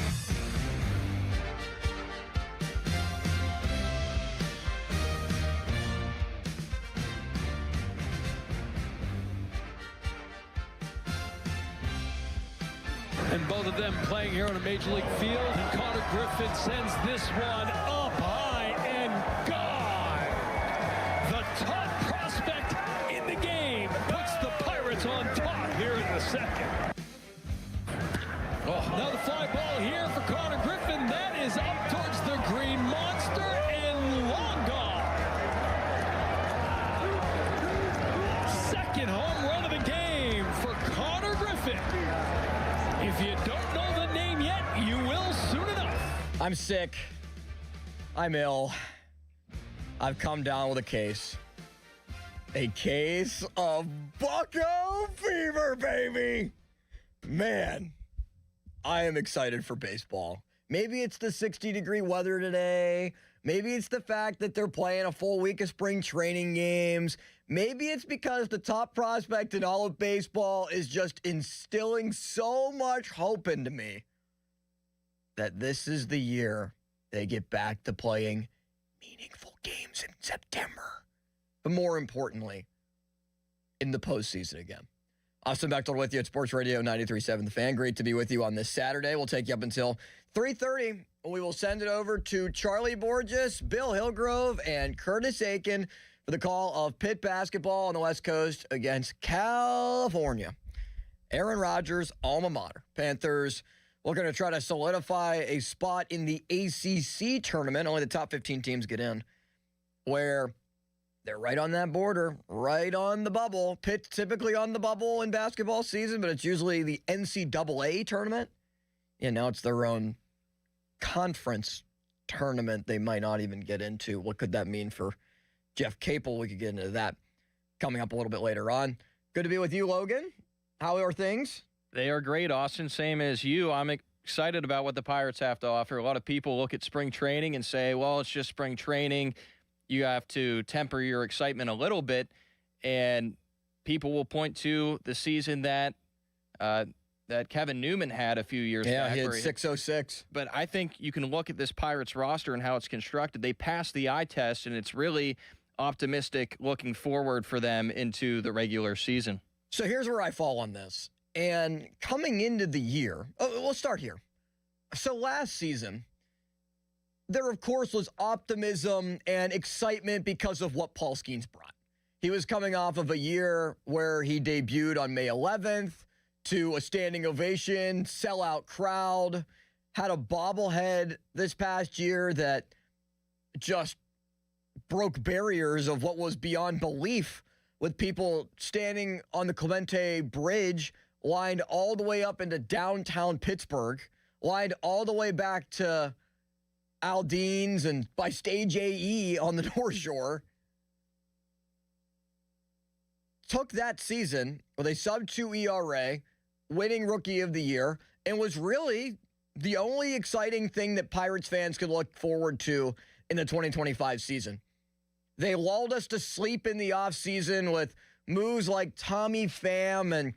And both of them playing here on a major league field. And Connor Griffin sends this one up high and gone. The top prospect in the game puts the Pirates on top here in the second. Now the fly ball here for Connor Griffin. That is up towards the Green Monster and long gone. Second home run of the game for Connor Griffin. If you don't know the name yet, you will soon enough. I'm sick. I'm ill. I've come down with a case. A case of Bucko fever, baby. Man, I am excited for baseball. Maybe it's the 60-degree weather today. Maybe it's the fact that they're playing a full week of spring training games. Maybe it's because the top prospect in all of baseball is just instilling so much hope into me that this is the year they get back to playing meaningful games in September. But more importantly, in the postseason again. Austin Bechtold with you at Sports Radio 93.7 The Fan. Great to be with you on this Saturday. We'll take you up until 3:30. We will send it over to Charlie Borges, Bill Hillgrove, and Curtis Aiken for the call of Pitt basketball on the West Coast against California. Aaron Rodgers' alma mater. Panthers looking to try to solidify a spot in the ACC tournament. Only the top 15 teams get in, where they're right on that border, right on the bubble. Pitt's typically on the bubble in basketball season, but it's usually the NCAA tournament. And now it's their own conference tournament they might not even get into. What could that mean for Jeff Capel? We could get into that coming up a little bit later on. Good to be with you, Logan. How are things? They are great, Austin. Same as you. I'm excited about what the Pirates have to offer. A lot of people look at spring training and say, well, it's just spring training. You have to temper your excitement a little bit, and people will point to the season that Kevin Newman had a few years back. Yeah, he had 606. But I think you can look at this Pirates roster and how it's constructed. They passed the eye test, and it's really optimistic looking forward for them into the regular season. So here's where I fall on this. And coming into the year, we'll start here. So last season, there, of course, was optimism and excitement because of what Paul Skeens brought. He was coming off of a year where he debuted on May 11th to a standing ovation, sellout crowd, had a bobblehead this past year that just broke barriers of what was beyond belief, with people standing on the Clemente Bridge, lined all the way up into downtown Pittsburgh, lined all the way back to Aldean's and by Stage AE on the North Shore. Took that season with a sub-2 ERA, winning Rookie of the Year, and was really the only exciting thing that Pirates fans could look forward to in the 2025 season. They lulled us to sleep in the offseason with moves like Tommy Pham and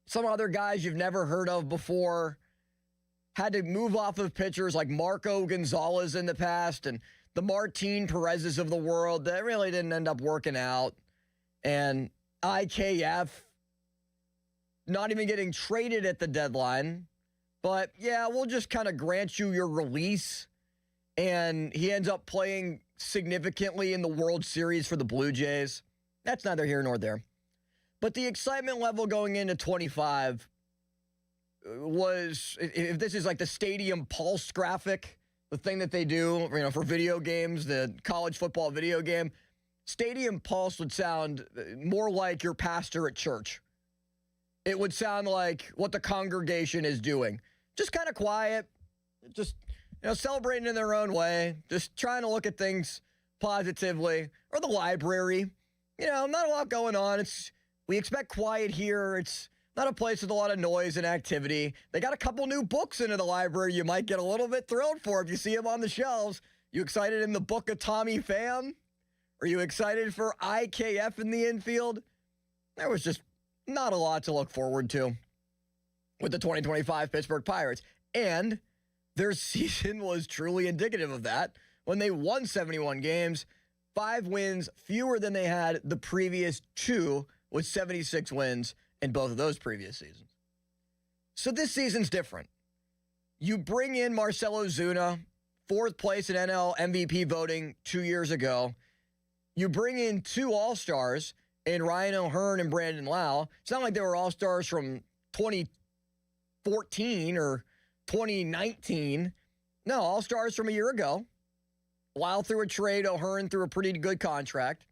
some other guys you've never heard of before. Had to move off of pitchers like Marco Gonzalez in the past and the Martin Perez's of the world that really didn't end up working out. And IKF not even getting traded at the deadline. But, yeah, we'll just kind of grant you your release. And he ends up playing significantly in the World Series for the Blue Jays. That's neither here nor there. But the excitement level going into 25 was, if this is like the Stadium Pulse graphic, the thing that they do, for video games, the college football video game, Stadium Pulse would sound more like your pastor at church. It would sound like what the congregation is doing. Just kind of quiet, just celebrating in their own way, just trying to look at things positively. Or the library, not a lot going on. We expect quiet here. It's not a place with a lot of noise and activity. They got a couple new books into the library you might get a little bit thrilled for if you see them on the shelves. You excited in the book of Tommy Pham? Are you excited for IKF in the infield? There was just not a lot to look forward to with the 2025 Pittsburgh Pirates. And their season was truly indicative of that when they won 71 games, 5 wins, fewer than they had the previous 2, with 76 wins in both of those previous seasons. So this season's different. You bring in Marcell Ozuna, 4th place in NL MVP voting 2 years ago. You bring in 2 All-Stars in Ryan O'Hearn and Brandon Lau. It's not like they were All-Stars from 2014 or 2019. No, All-Stars from a year ago. Lau through a trade, O'Hearn through a pretty good contract.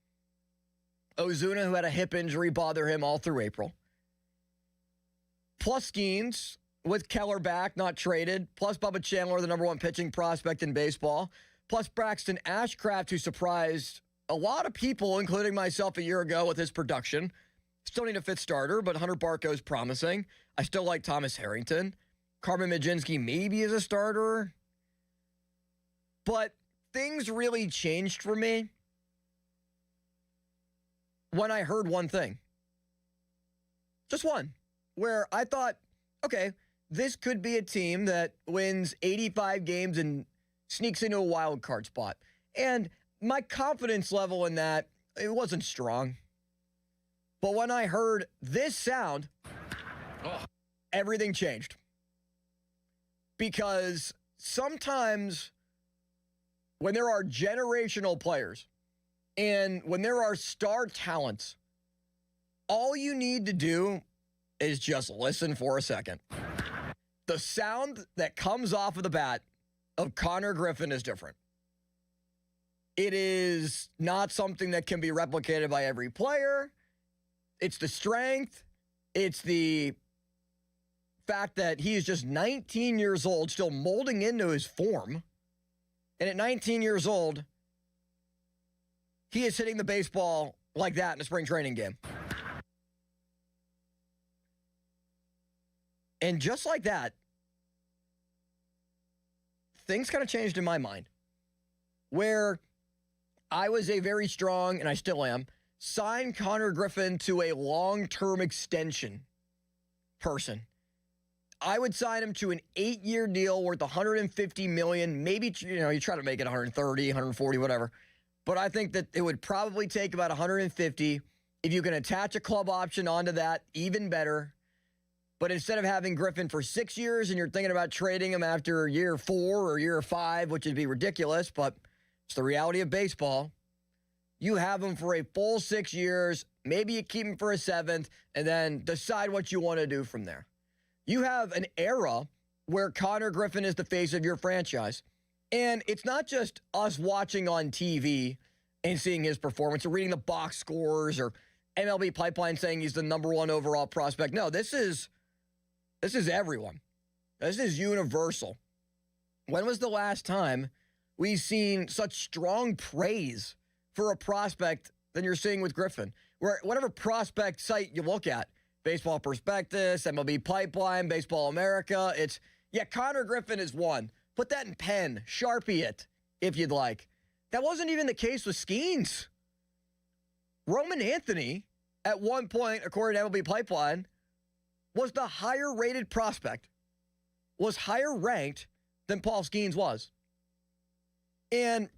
Ozuna, who had a hip injury, bother him all through April. Plus Skeens, with Keller back, not traded. Plus Bubba Chandler, the number 1 pitching prospect in baseball. Plus Braxton Ashcraft, who surprised a lot of people, including myself a year ago with his production. Still need a 5th starter, but Hunter Barco's promising. I still like Thomas Harrington. Carmen Majinski maybe is a starter. But things really changed for me when I heard one thing. Just one. Where I thought, okay, this could be a team that wins 85 games and sneaks into a wild card spot. And my confidence level in that, it wasn't strong. But when I heard this sound, Everything changed. Because sometimes when there are generational players and when there are star talents, all you need to do is just listen for a second. The sound that comes off of the bat of Connor Griffin is different. It is not something that can be replicated by every player. It's the strength. It's the fact that he is just 19 years old, still molding into his form. And at 19 years old, he is hitting the baseball like that in a spring training game. And just like that, things kind of changed in my mind. Where I was a very strong, and I still am, sign Connor Griffin to a long-term extension person. I would sign him to an 8-year deal worth $150 million. Maybe, you try to make it 130, 140, whatever. But I think that it would probably take about 150. If you can attach a club option onto that, even better. But instead of having Griffin for 6 years and you're thinking about trading him after year 4 or year 5, which would be ridiculous, but it's the reality of baseball. You have him for a full 6 years. Maybe you keep him for a 7th and then decide what you want to do from there. You have an era where Connor Griffin is the face of your franchise. And it's not just us watching on TV and seeing his performance or reading the box scores or MLB Pipeline saying he's the #1 overall prospect. No, this is everyone. This is universal. When was the last time we've seen such strong praise for a prospect than you're seeing with Griffin? Where whatever prospect site you look at, Baseball Prospectus, MLB Pipeline, Baseball America, Connor Griffin is one. Put that in pen, Sharpie it, if you'd like. That wasn't even the case with Skeens. Roman Anthony, at one point, according to MLB Pipeline, was the higher-rated prospect, was higher ranked than Paul Skeens was. And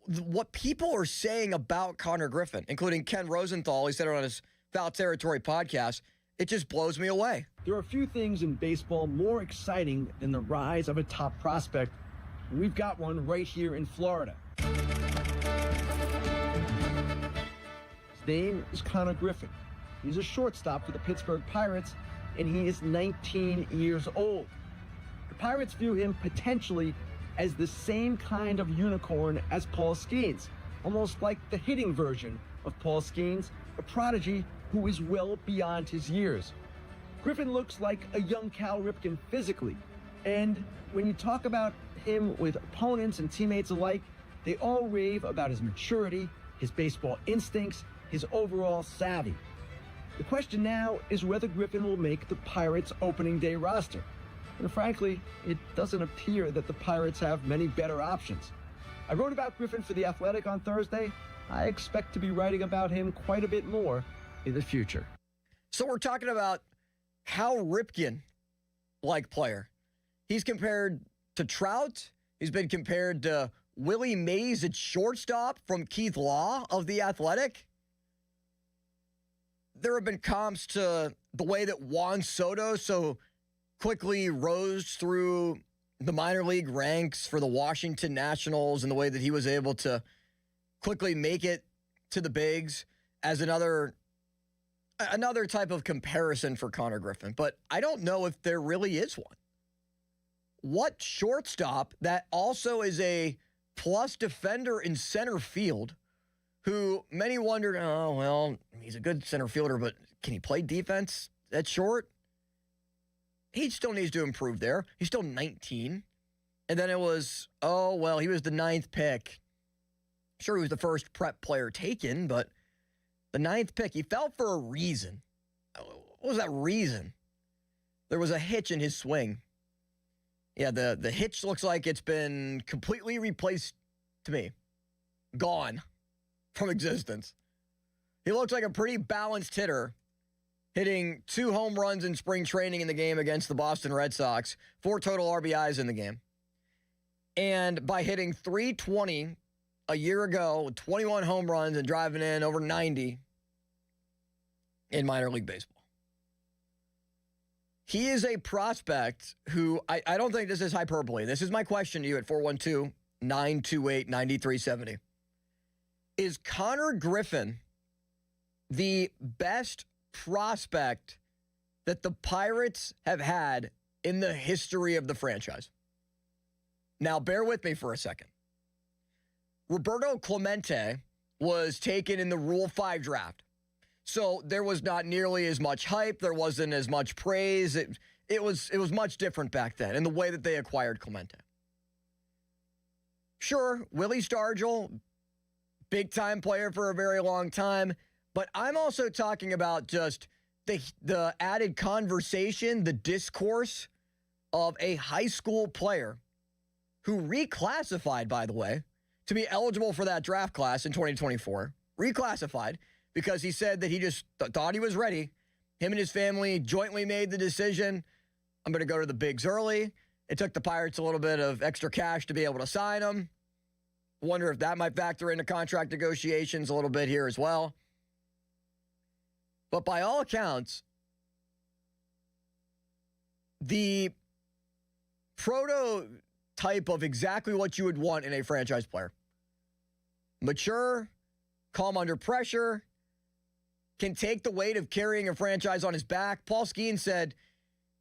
what people are saying about Connor Griffin, including Ken Rosenthal, he said it on his Foul Territory podcast, it just blows me away. There are few things in baseball more exciting than the rise of a top prospect. We've got one right here in Florida. His name is Connor Griffin. He's a shortstop for the Pittsburgh Pirates, and he is 19 years old. The Pirates view him potentially as the same kind of unicorn as Paul Skeens, almost like the hitting version of Paul Skeens, a prodigy who is well beyond his years. Griffin looks like a young Cal Ripken physically, and when you talk about him with opponents and teammates alike, they all rave about his maturity, his baseball instincts, his overall savvy. The question now is whether Griffin will make the Pirates' opening day roster. And frankly, it doesn't appear that the Pirates have many better options. I wrote about Griffin for The Athletic on Thursday. I expect to be writing about him quite a bit more in the future. So we're talking about Cal Ripken-like player. He's compared to Trout. He's been compared to Willie Mays at shortstop from Keith Law of The Athletic. There have been comps to the way that Juan Soto so quickly rose through the minor league ranks for the Washington Nationals and the way that he was able to quickly make it to the bigs as another type of comparison for Connor Griffin. But I don't know if there really is one. What shortstop that also is a plus defender in center field, who many wondered, oh, well, he's a good center fielder, but can he play defense at short? He still needs to improve there. He's still 19. And then it was, oh, well, he was the 9th pick. Sure, he was the first prep player taken, but the 9th pick, he fell for a reason. What was that reason? There was a hitch in his swing. Yeah, the hitch looks like it's been completely replaced to me. Gone from existence. He looks like a pretty balanced hitter, hitting 2 home runs in spring training in the game against the Boston Red Sox, 4 total RBIs in the game. And by hitting .320 a year ago, with 21 home runs and driving in over 90 in minor league baseball. He is a prospect who I don't think this is hyperbole. This is my question to you at 412-928-9370. Is Connor Griffin the best prospect that the Pirates have had in the history of the franchise? Now, bear with me for a second. Roberto Clemente was taken in the Rule 5 draft. So there was not nearly as much hype. There wasn't as much praise. It was much different back then in the way that they acquired Clemente. Sure, Willie Stargell, big-time player for a very long time. But I'm also talking about just the added conversation, the discourse of a high school player who reclassified, by the way, to be eligible for that draft class in 2024. Reclassified because he said that he just thought he was ready. Him and his family jointly made the decision, I'm going to go to the bigs early. It took the Pirates a little bit of extra cash to be able to sign him. Wonder if that might factor into contract negotiations a little bit here as well. But by all accounts, the prototype of exactly what you would want in a franchise player. Mature, calm under pressure, can take the weight of carrying a franchise on his back. Paul Skeens said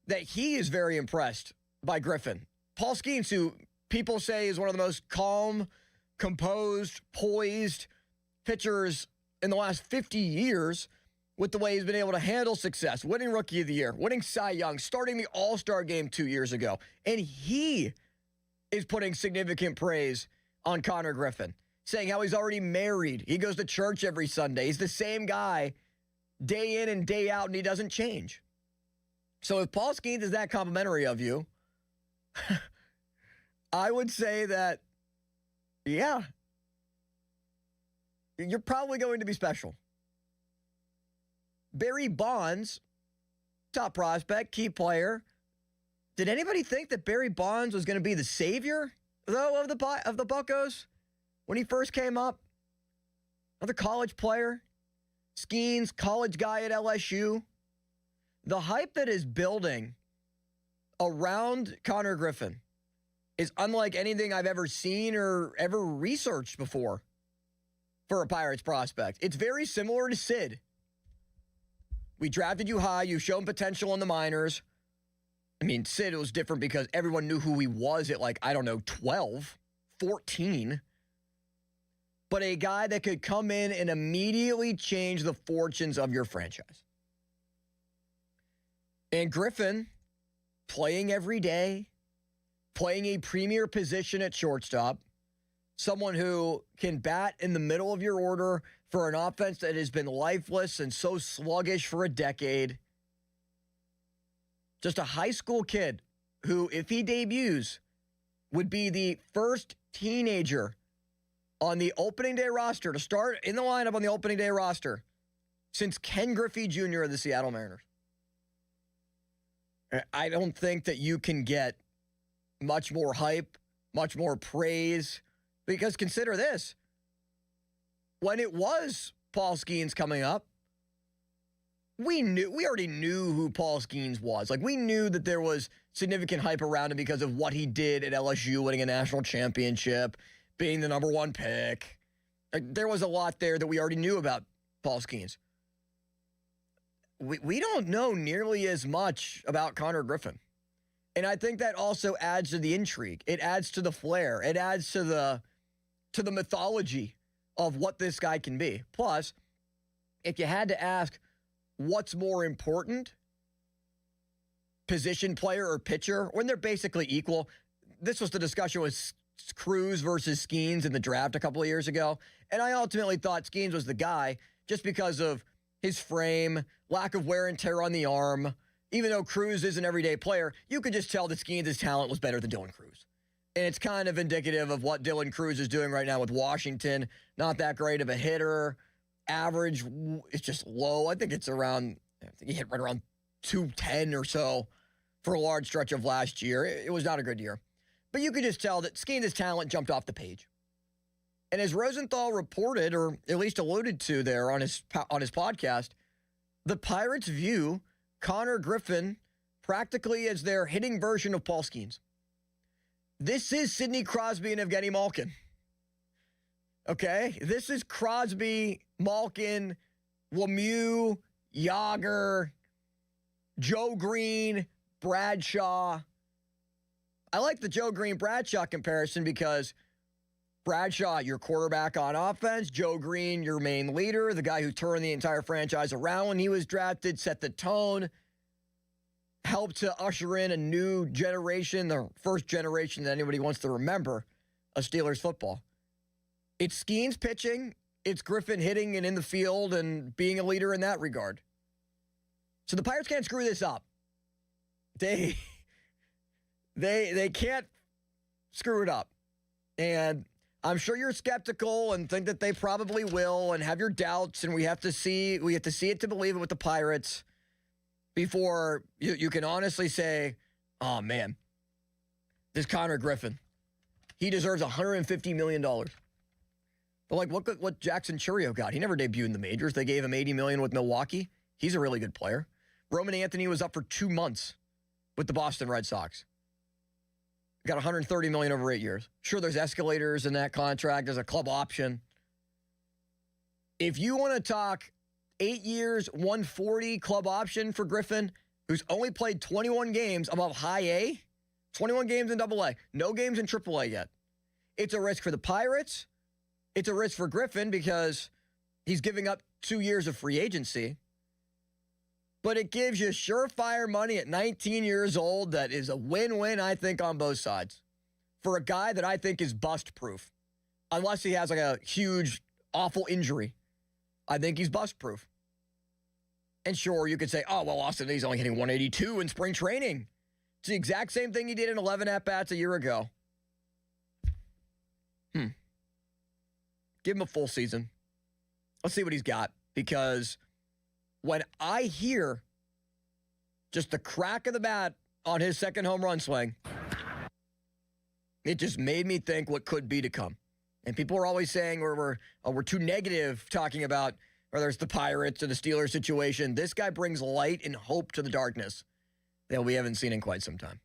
that he is very impressed by Griffin. Paul Skeens, who people say is one of the most calm, composed, poised pitchers in the last 50 years, with the way he's been able to handle success, winning Rookie of the Year, winning Cy Young, starting the All-Star game 2 years ago. And he is putting significant praise on Connor Griffin, saying how he's already married. He goes to church every Sunday. He's the same guy day in and day out, and he doesn't change. So if Paul Skeens is that complimentary of you, I would say that, yeah, you're probably going to be special. Barry Bonds, top prospect, key player. Did anybody think that Barry Bonds was going to be the savior, though, of the Buccos when he first came up? Another college player. Skeens, college guy at LSU. The hype that is building around Connor Griffin is unlike anything I've ever seen or ever researched before for a Pirates prospect. It's very similar to Sid. We drafted you high. You've shown potential in the minors. I mean, Sid was different because everyone knew who he was at 12, 14. But a guy that could come in and immediately change the fortunes of your franchise. And Griffin, playing every day, playing a premier position at shortstop, someone who can bat in the middle of your order for an offense that has been lifeless and so sluggish for a decade. Just a high school kid who, if he debuts, would be the first teenager on the opening day roster to start in the lineup on the opening day roster since Ken Griffey Jr. of the Seattle Mariners. I don't think that you can get much more hype, much more praise, because consider this. When it was Paul Skeens coming up, we already knew who Paul Skeens was. We knew that there was significant hype around him because of what he did at LSU, winning a national championship, being the number one pick. There was a lot there that we already knew about Paul Skeens. We don't know nearly as much about Connor Griffin. And I think that also adds to the intrigue. It adds to the flair. It adds to the mythology of what this guy can be. Plus, if you had to ask what's more important, position player or pitcher, when they're basically equal, this was the discussion with Cruz versus Skeens in the draft a couple of years ago. And I ultimately thought Skeens was the guy just because of his frame, lack of wear and tear on the arm. Even though Cruz is an everyday player, you could just tell that Skeens' talent was better than Dylan Cruz. And it's kind of indicative of what Dylan Cruz is doing right now with Washington. Not that great of a hitter. Average is just low. I think he hit right around 210 or so for a large stretch of last year. It was not a good year. But you could just tell that Skeens' talent jumped off the page. And as Rosenthal reported, or at least alluded to there on his podcast, the Pirates view Connor Griffin practically as their hitting version of Paul Skeens. This is Sidney Crosby and Evgeny Malkin. Okay? This is Crosby, Malkin, Lemieux, Yager, Joe Green, Bradshaw. I like the Joe Green-Bradshaw comparison because Bradshaw, your quarterback on offense. Joe Green, your main leader, the guy who turned the entire franchise around when he was drafted, set the tone, helped to usher in a new generation, the first generation that anybody wants to remember of Steelers football. It's Skeens pitching, it's Griffin hitting and in the field and being a leader in that regard. So the Pirates can't screw this up. They can't screw it up. And I'm sure you're skeptical and think that they probably will and have your doubts, and we have to see it to believe it with the Pirates before you can honestly say, oh man, this Connor Griffin, he deserves $150 million. But like what Jackson Chourio got, he never debuted in the majors. They gave him $80 million with Milwaukee. He's a really good player. Roman Anthony was up for 2 months with the Boston Red Sox. Got $130 million over 8 years. Sure, there's escalators in that contract. There's a club option. If you want to talk 8 years, $140 club option for Griffin, who's only played 21 games above high A, 21 games in double A, no games in triple A yet. It's a risk for the Pirates. It's a risk for Griffin because he's giving up 2 years of free agency. But it gives you surefire money at 19 years old that is a win-win, I think, on both sides. For a guy that I think is bust-proof. Unless he has like a huge, awful injury. I think he's bust-proof. And sure, you could say, oh, well, Austin, he's only hitting 182 in spring training. It's the exact same thing he did in 11 at-bats a year ago. Give him a full season. Let's see what he's got. Because when I hear just the crack of the bat on his second home run swing, it just made me think what could be to come. And people are always saying we're too negative talking about whether it's the Pirates or the Steelers situation. This guy brings light and hope to the darkness that we haven't seen in quite some time.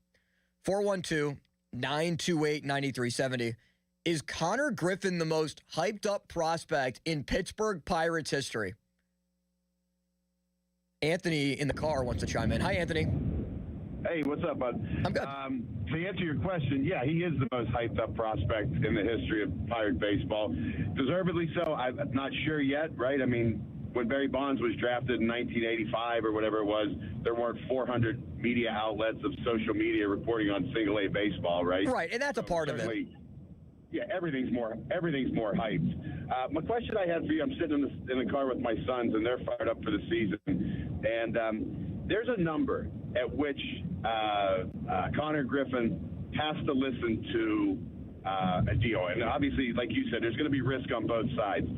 412-928-9370. Is Connor Griffin the most hyped up prospect in Pittsburgh Pirates history? Anthony in the car wants to chime in. Hi, Anthony. Hey, what's up, bud? I'm good. To answer your question, yeah, he is the most hyped up prospect in the history of Pirate baseball. Deservedly so. I'm not sure yet, right? I mean, when Barry Bonds was drafted in 1985 or whatever it was, there weren't 400 media outlets of social media reporting on single-A baseball, right? Right, and that's a part of it. Yeah, everything's more hyped. My question I had for you, I'm sitting in the car with my sons, and they're fired up for the season. And there's a number at which Connor Griffin has to listen to a deal. And obviously, like you said, there's going to be risk on both sides.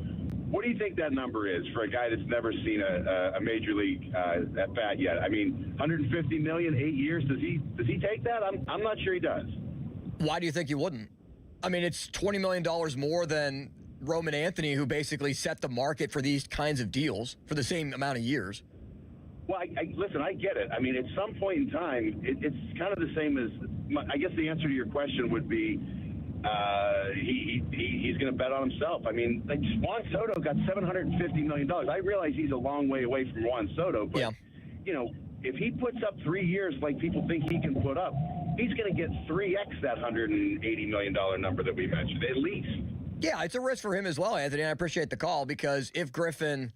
What do you think that number is for a guy that's never seen a major league at bat yet? I mean, $150 million, 8 years. Does he take that? I'm not sure he does. Why do you think he wouldn't? I mean, it's $20 million more than Roman Anthony, who basically set the market for these kinds of deals for the same amount of years. Well, listen, I get it. I mean, at some point in time, it's kind of the same as, I guess the answer to your question would be he's going to bet on himself. I mean, like Juan Soto got $750 million. I realize he's a long way away from Juan Soto, but, you know, if he puts up 3 years like people think he can put up, he's going to get 3x that $180 million number that we mentioned, at least. Yeah, it's a risk for him as well, Anthony. I appreciate the call because if Griffin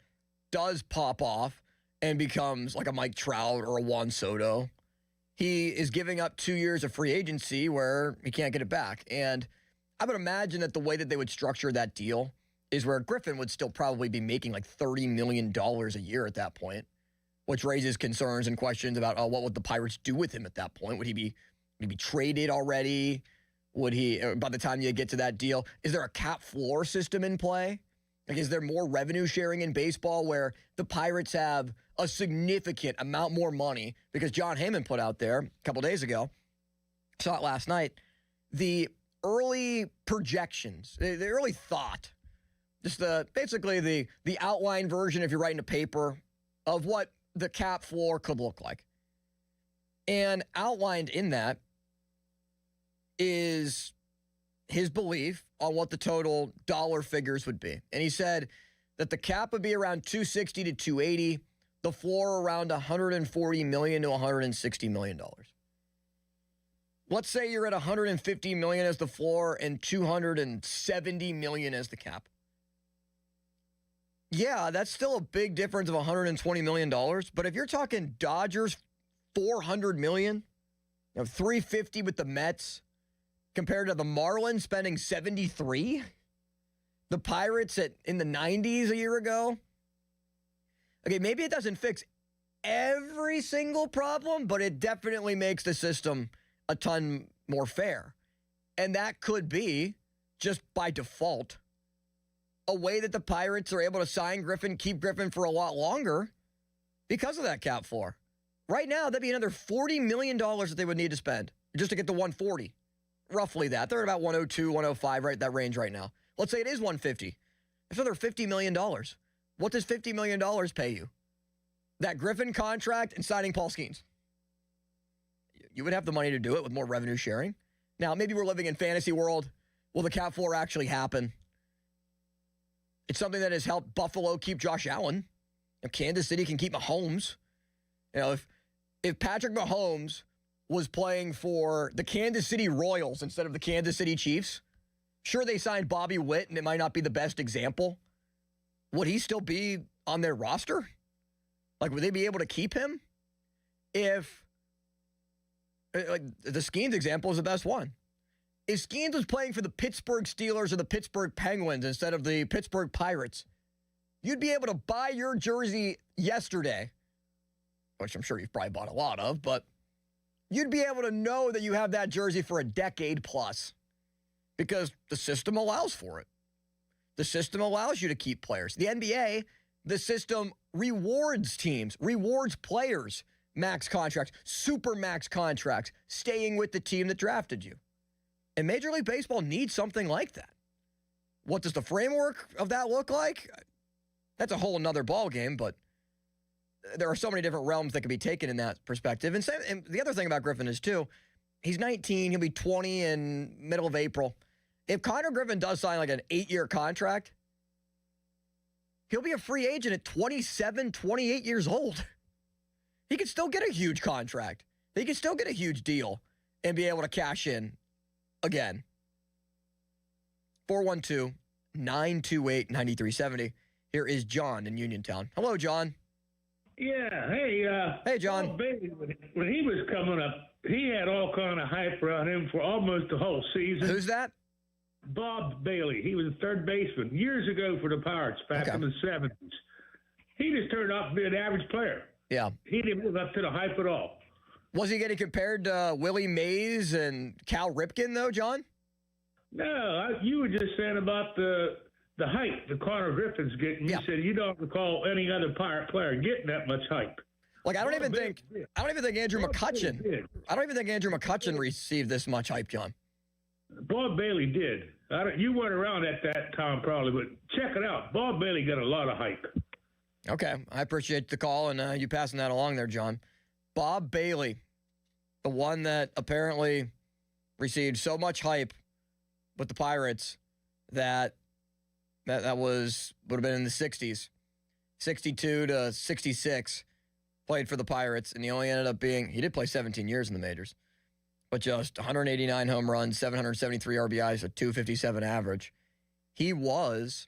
does pop off and becomes like a Mike Trout or a Juan Soto, he is giving up 2 years of free agency where he can't get it back. And I would imagine that the way that they would structure that deal is where Griffin would still probably be making like $30 million a year at that point, which raises concerns and questions about, what would the Pirates do with him at that point? Would he be traded already? Would he, by the time you get to that deal, is there a cap floor system in play? Like, is there more revenue sharing in baseball where the Pirates have a significant amount more money? Because John Heyman put out there a couple days ago, saw it last night, the early projections, the early thought, just basically the outline version if you're writing a paper of what the cap floor could look like. And outlined in that is his belief on what the total dollar figures would be. And he said that the cap would be around 260 to 280, the floor around $140 million to $160 million. Let's say you're at $150 million as the floor and $270 million as the cap. Yeah, that's still a big difference of $120 million. But if you're talking Dodgers, $400 million, $350 with the Mets, compared to the Marlins spending $73, the Pirates in the $90s a year ago. Okay, maybe it doesn't fix every single problem, but it definitely makes the system a ton more fair. And that could be, just by default, a way that the Pirates are able to sign Griffin, keep Griffin for a lot longer because of that cap floor. Right now, that'd be another $40 million that they would need to spend just to get to 140. Roughly that. They're at about 102, 105, right? That range right now. Let's say it is 150. That's another $50 million. What does $50 million pay you? That Griffin contract and signing Paul Skeens. You would have the money to do it with more revenue sharing. Now, maybe we're living in fantasy world. Will the cap floor actually happen? It's something that has helped Buffalo keep Josh Allen. If Kansas City can keep Mahomes. If Patrick Mahomes was playing for the Kansas City Royals instead of the Kansas City Chiefs, sure, they signed Bobby Witt, and it might not be the best example. Would he still be on their roster? Would they be able to keep him? If, the Skeens example is the best one. If Skeens was playing for the Pittsburgh Steelers or the Pittsburgh Penguins instead of the Pittsburgh Pirates, you'd be able to buy your jersey yesterday, which I'm sure you've probably bought a lot of, but you'd be able to know that you have that jersey for a decade plus because the system allows for it. The system allows you to keep players. The NBA, the system rewards teams, rewards players, max contracts, super max contracts, staying with the team that drafted you. And Major League Baseball needs something like that. What does the framework of that look like? That's a whole nother ballgame, but there are so many different realms that can be taken in that perspective. And the other thing about Griffin is, too, he's 19. He'll be 20 in middle of April. If Connor Griffin does sign an 8-year contract, he'll be a free agent at 27, 28 years old. He could still get a huge contract. He could still get a huge deal and be able to cash in again. 412-928-9370. Here is John in Uniontown. Hello, John. Yeah, hey, John. Bob Bailey, when he was coming up, he had all kind of hype around him for almost the whole season. Who's that? Bob Bailey. He was a third baseman years ago for the Pirates back in the 70s. He just turned out to be an average player. Yeah. He didn't live up to the hype at all. Was he getting compared to Willie Mays and Cal Ripken, though, John? No, you were just saying about the hype that Connor Griffin's getting. You said you don't recall any other Pirate player getting that much hype. I don't even think Andrew McCutchen. I don't even think Andrew McCutchen received this much hype, John. Bob Bailey did. You weren't around at that time probably, but check it out. Bob Bailey got a lot of hype. Okay, I appreciate the call and you passing that along there, John. Bob Bailey, the one that apparently received so much hype with the Pirates that would have been in the 60s, 62 to 66, played for the Pirates, and he only ended up he did play 17 years in the majors, but just 189 home runs, 773 RBIs, a 257 average. He was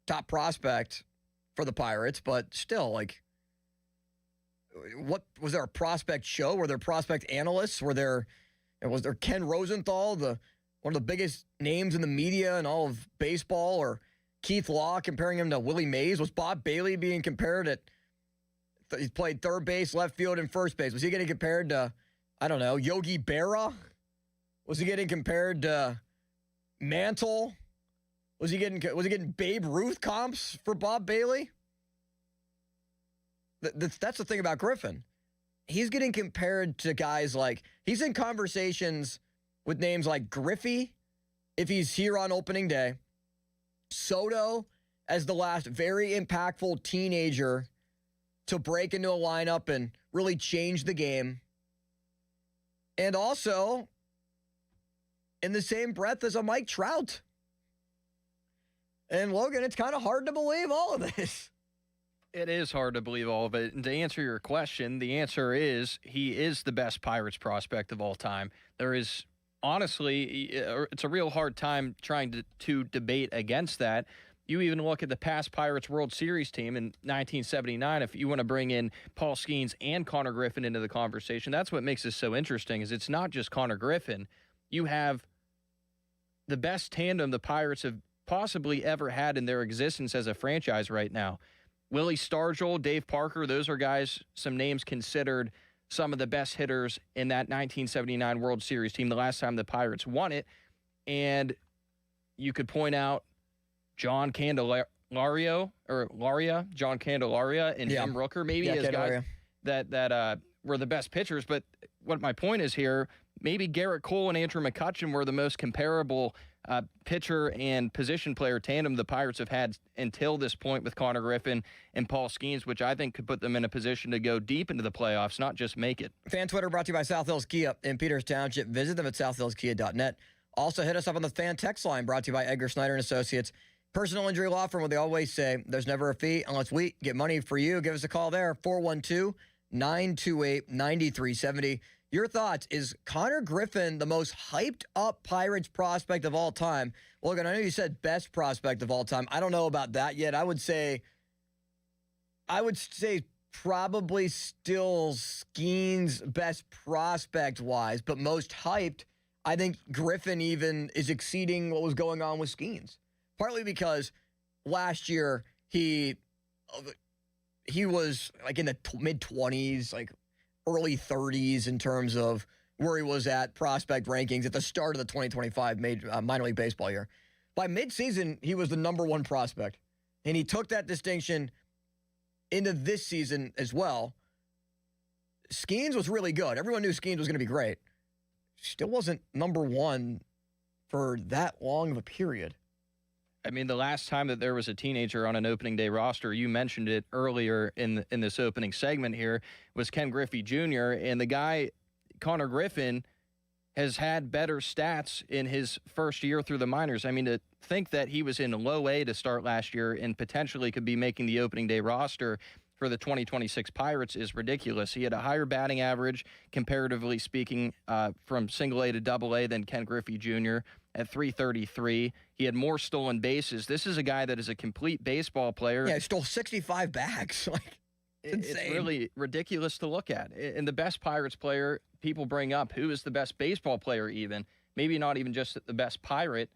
top prospect for the Pirates, but still, what was there a prospect show? Were there prospect analysts? Was there Ken Rosenthal, one of the biggest names in the media in all of baseball, or Keith Law comparing him to Willie Mays? Was Bob Bailey being compared he played third base, left field, and first base? Was he getting compared to, I don't know, Yogi Berra? Was he getting compared to Mantle? Was he getting Babe Ruth comps for Bob Bailey? That's the thing about Griffin. He's getting compared to guys he's in conversations with names like Griffey, if he's here on opening day, Soto as the last very impactful teenager to break into a lineup and really change the game. And also, in the same breath as a Mike Trout. And Logan, it's kind of hard to believe all of this. It is hard to believe all of it. And to answer your question, the answer is he is the best Pirates prospect of all time. There is, honestly, it's a real hard time trying to debate against that. You even look at the past Pirates World Series team in 1979. If you want to bring in Paul Skeens and Connor Griffin into the conversation, that's what makes this so interesting, is it's not just Connor Griffin. You have the best tandem the Pirates have possibly ever had in their existence as a franchise right now. Willie Stargell, Dave Parker, those are guys, some names considered some of the best hitters in that 1979 World Series team, the last time the Pirates won it. And you could point out John Candelario, John Candelaria and Jim Rooker, maybe as guys that were the best pitchers. But what my point is here, maybe Garrett Cole and Andrew McCutchen were the most comparable pitcher and position player tandem the Pirates have had until this point with Connor Griffin and Paul Skeens, which I think could put them in a position to go deep into the playoffs, not just make it. Fan Twitter brought to you by South Hills Kia in Peters Township. Visit them at southhillskia.net. Also hit us up on the fan text line brought to you by Edgar Snyder and Associates. Personal injury law firm, where they always say there's never a fee unless we get money for you. Give us a call there, 412-928-9370. Your thoughts, is Connor Griffin the most hyped up Pirates prospect of all time? Logan, I know you said best prospect of all time. I don't know about that yet. I would say probably still Skeens best prospect wise, but most hyped. I think Griffin even is exceeding what was going on with Skeens. Partly because last year he was like in the mid-20s, like early 30s in terms of where he was at prospect rankings at the start of the 2025 minor league baseball year. By midseason, he was the number one prospect. And he took that distinction into this season as well. Skeens was really good. Everyone knew Skeens was going to be great. Still wasn't number one for that long of a period. I mean, the last time that there was a teenager on an opening day roster, you mentioned it earlier in this opening segment here, was Ken Griffey Jr. And the guy, Connor Griffin, has had better stats in his first year through the minors. I mean, to think that he was in low A to start last year and potentially could be making the opening day roster for the 2026 Pirates is ridiculous. He had a higher batting average, comparatively speaking, from single A to double A than Ken Griffey Jr. at 333. He had more stolen bases. This is a guy that is a complete baseball player. Yeah, he stole 65 bags. It's really ridiculous to look at. And the best Pirates player people bring up, who is the best baseball player even, maybe not even just the best Pirate,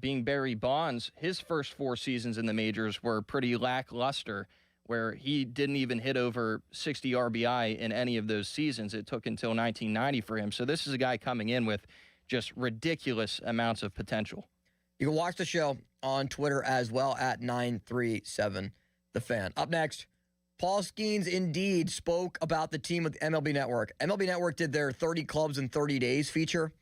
being Barry Bonds. His first 4 seasons in the majors were pretty lackluster, where he didn't even hit over 60 RBI in any of those seasons. It took until 1990 for him. So this is a guy coming in with just ridiculous amounts of potential. You can watch the show on Twitter as well at 937 The Fan. Up next, Paul Skeens indeed spoke about the team with MLB Network. MLB Network did their 30 clubs in 30 days feature.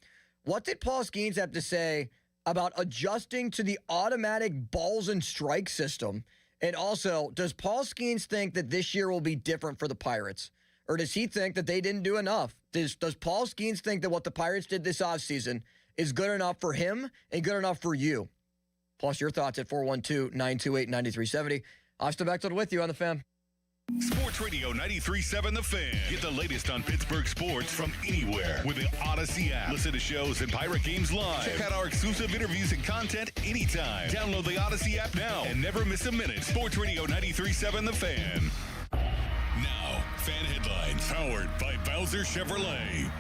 What did Paul Skeens have to say about adjusting to the automatic balls and strike system? And also, does Paul Skeens think that this year will be different for the Pirates? Or does he think that they didn't do enough? Does Paul Skeens think that what the Pirates did this offseason is good enough for him and good enough for you? Plus, your thoughts at 412-928-9370. Austin Bechtold with you on The Fan. Sports Radio 93.7 The Fan. Get the latest on Pittsburgh sports from anywhere with the Odyssey app. Listen to shows and Pirate games live. Check out our exclusive interviews and content anytime. Download the Odyssey app now and never miss a minute. Sports Radio 93.7 The Fan. Now, fan headlines powered by Bowser Chevrolet.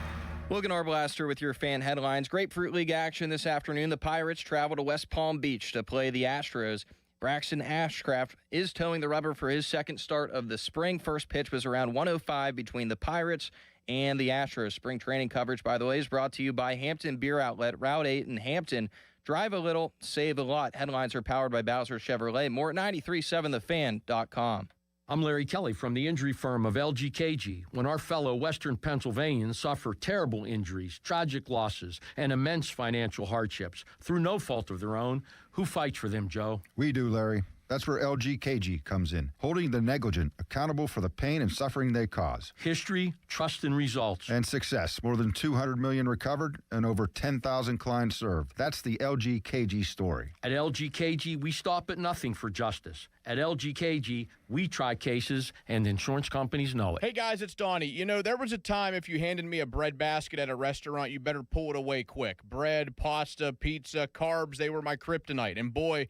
Logan Arblaster with your fan headlines. Grapefruit League action this afternoon. The Pirates travel to West Palm Beach to play the Astros. Braxton Ashcraft is towing the rubber for his second start of the spring. First pitch was around 1:05 between the Pirates and the Astros. Spring training coverage, by the way, is brought to you by Hampton Beer Outlet, Route 8 in Hampton. Drive a little, save a lot. Headlines are powered by Bowser Chevrolet. More at 937thefan.com. I'm Larry Kelly from the injury firm of LGKG. When our fellow Western Pennsylvanians suffer terrible injuries, tragic losses, and immense financial hardships through no fault of their own, who fights for them, Joe? We do, Larry. That's where LGKG comes in, holding the negligent accountable for the pain and suffering they cause. History, trust, and results. And success. More than 200 million recovered and over 10,000 clients served. That's the LGKG story. At LGKG, we stop at nothing for justice. At LGKG, we try cases, and insurance companies know it. Hey guys, it's Donnie. You know, there was a time if you handed me a bread basket at a restaurant, you better pull it away quick. Bread, pasta, pizza, carbs, they were my kryptonite. And boy,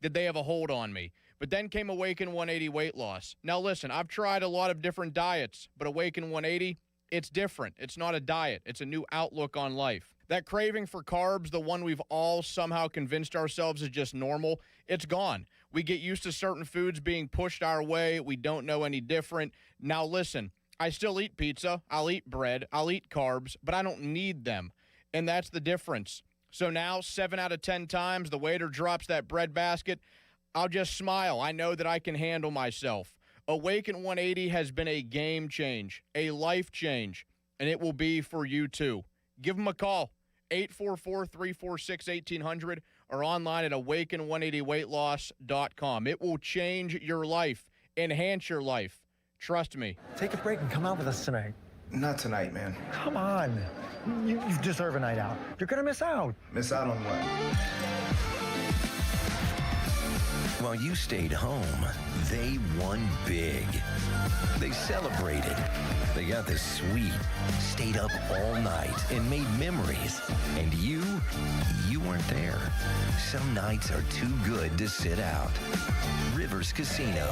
did they have a hold on me. But then came Awaken 180 weight loss. Now listen, I've tried a lot of different diets, but Awaken 180, it's different. It's not a diet. It's a new outlook on life. That craving for carbs, the one we've all somehow convinced ourselves is just normal, it's gone. We get used to certain foods being pushed our way. We don't know any different. Now listen, I still eat pizza. I'll eat bread. I'll eat carbs, but I don't need them. And that's the difference. So now, 7 out of 10 times, the waiter drops that bread basket, I'll just smile. I know that I can handle myself. Awaken 180 has been a game change, a life change, and it will be for you too. Give them a call, 844-346-1800, or online at awaken180weightloss.com. It will change your life, enhance your life. Trust me. Take a break and come out with us tonight. Not tonight, man. Come on. You deserve a night out. You're going to miss out. Miss out on what? While you stayed home, they won big. They celebrated. They got the suite, stayed up all night, and made memories. And you weren't there. Some nights are too good to sit out. Rivers Casino.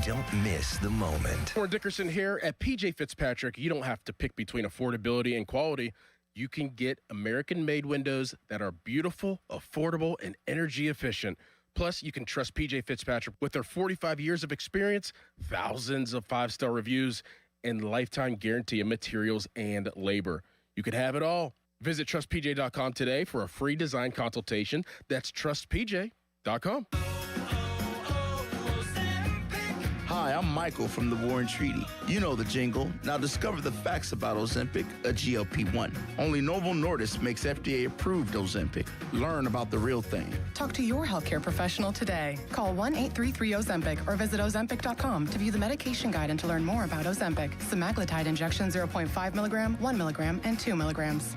Don't miss the moment. Warren Dickerson here. At PJ Fitzpatrick, you don't have to pick between affordability and quality. You can get American-made windows that are beautiful, affordable, and energy efficient. Plus, you can trust PJ Fitzpatrick with their 45 years of experience, thousands of 5-star reviews, and lifetime guarantee of materials and labor. You can have it all. Visit TrustPJ.com today for a free design consultation. That's TrustPJ.com. Hi, I'm Michael from the Warren Treaty. You know the jingle. Now discover the facts about Ozempic, a GLP-1. Only Novo Nordisk makes FDA-approved Ozempic. Learn about the real thing. Talk to your healthcare professional today. Call 1-833-OZEMPIC or visit Ozempic.com to view the medication guide and to learn more about Ozempic. Semaglutide injection 0.5 milligram, 1 milligram, and 2 milligrams.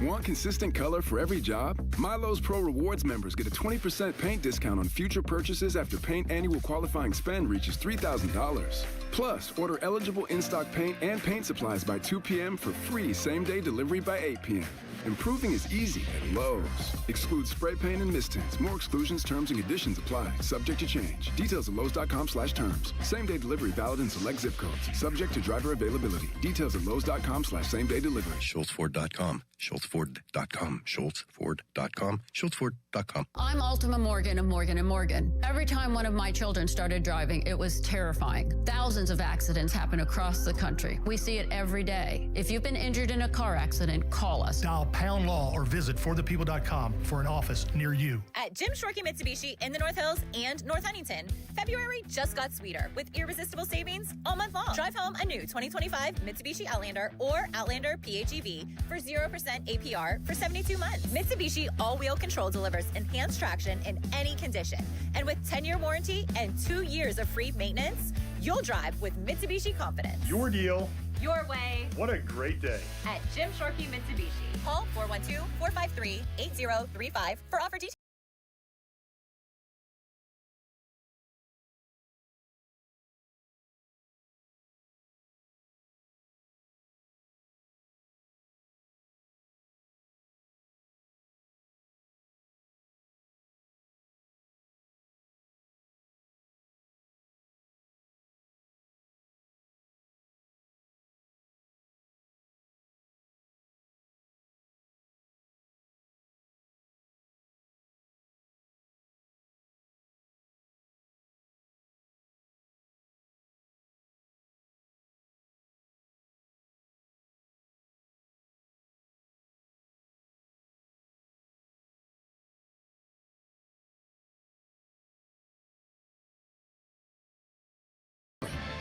Want consistent color for every job? Milo's Pro Rewards members get a 20% paint discount on future purchases after paint annual qualifying spend reaches $3,000. Plus, order eligible in-stock paint and paint supplies by 2 p.m. for free same-day delivery by 8 p.m. Improving is easy at Lowe's. Excludes spray paint and mist tints. More exclusions, terms, and conditions apply. Subject to change. Details at Lowe's.com/terms. Same-day delivery valid in select zip codes. Subject to driver availability. Details at Lowe's.com/same-day delivery. SchultzFord.com. SchultzFord.com. SchultzFord.com. SchultzFord.com. I'm Altima Morgan of Morgan & Morgan. Every time one of my children started driving, it was terrifying. Thousands of accidents happen across the country. We see it every day. If you've been injured in a car accident, call us. Dial Pound Law or visit forthepeople.com for an office near you. At Jim Shorkey Mitsubishi in the North Hills and North Huntington, February just got sweeter with irresistible savings all month long. Drive home a new 2025 Mitsubishi Outlander or Outlander PHEV for 0% APR for 72 months. Mitsubishi all-wheel control delivers enhanced traction in any condition. And with 10-year warranty and 2 years of free maintenance, you'll drive with Mitsubishi confidence. Your deal. Your way. What a great day. At Jim Shorkey Mitsubishi. Call 412-453-8035 for offer details.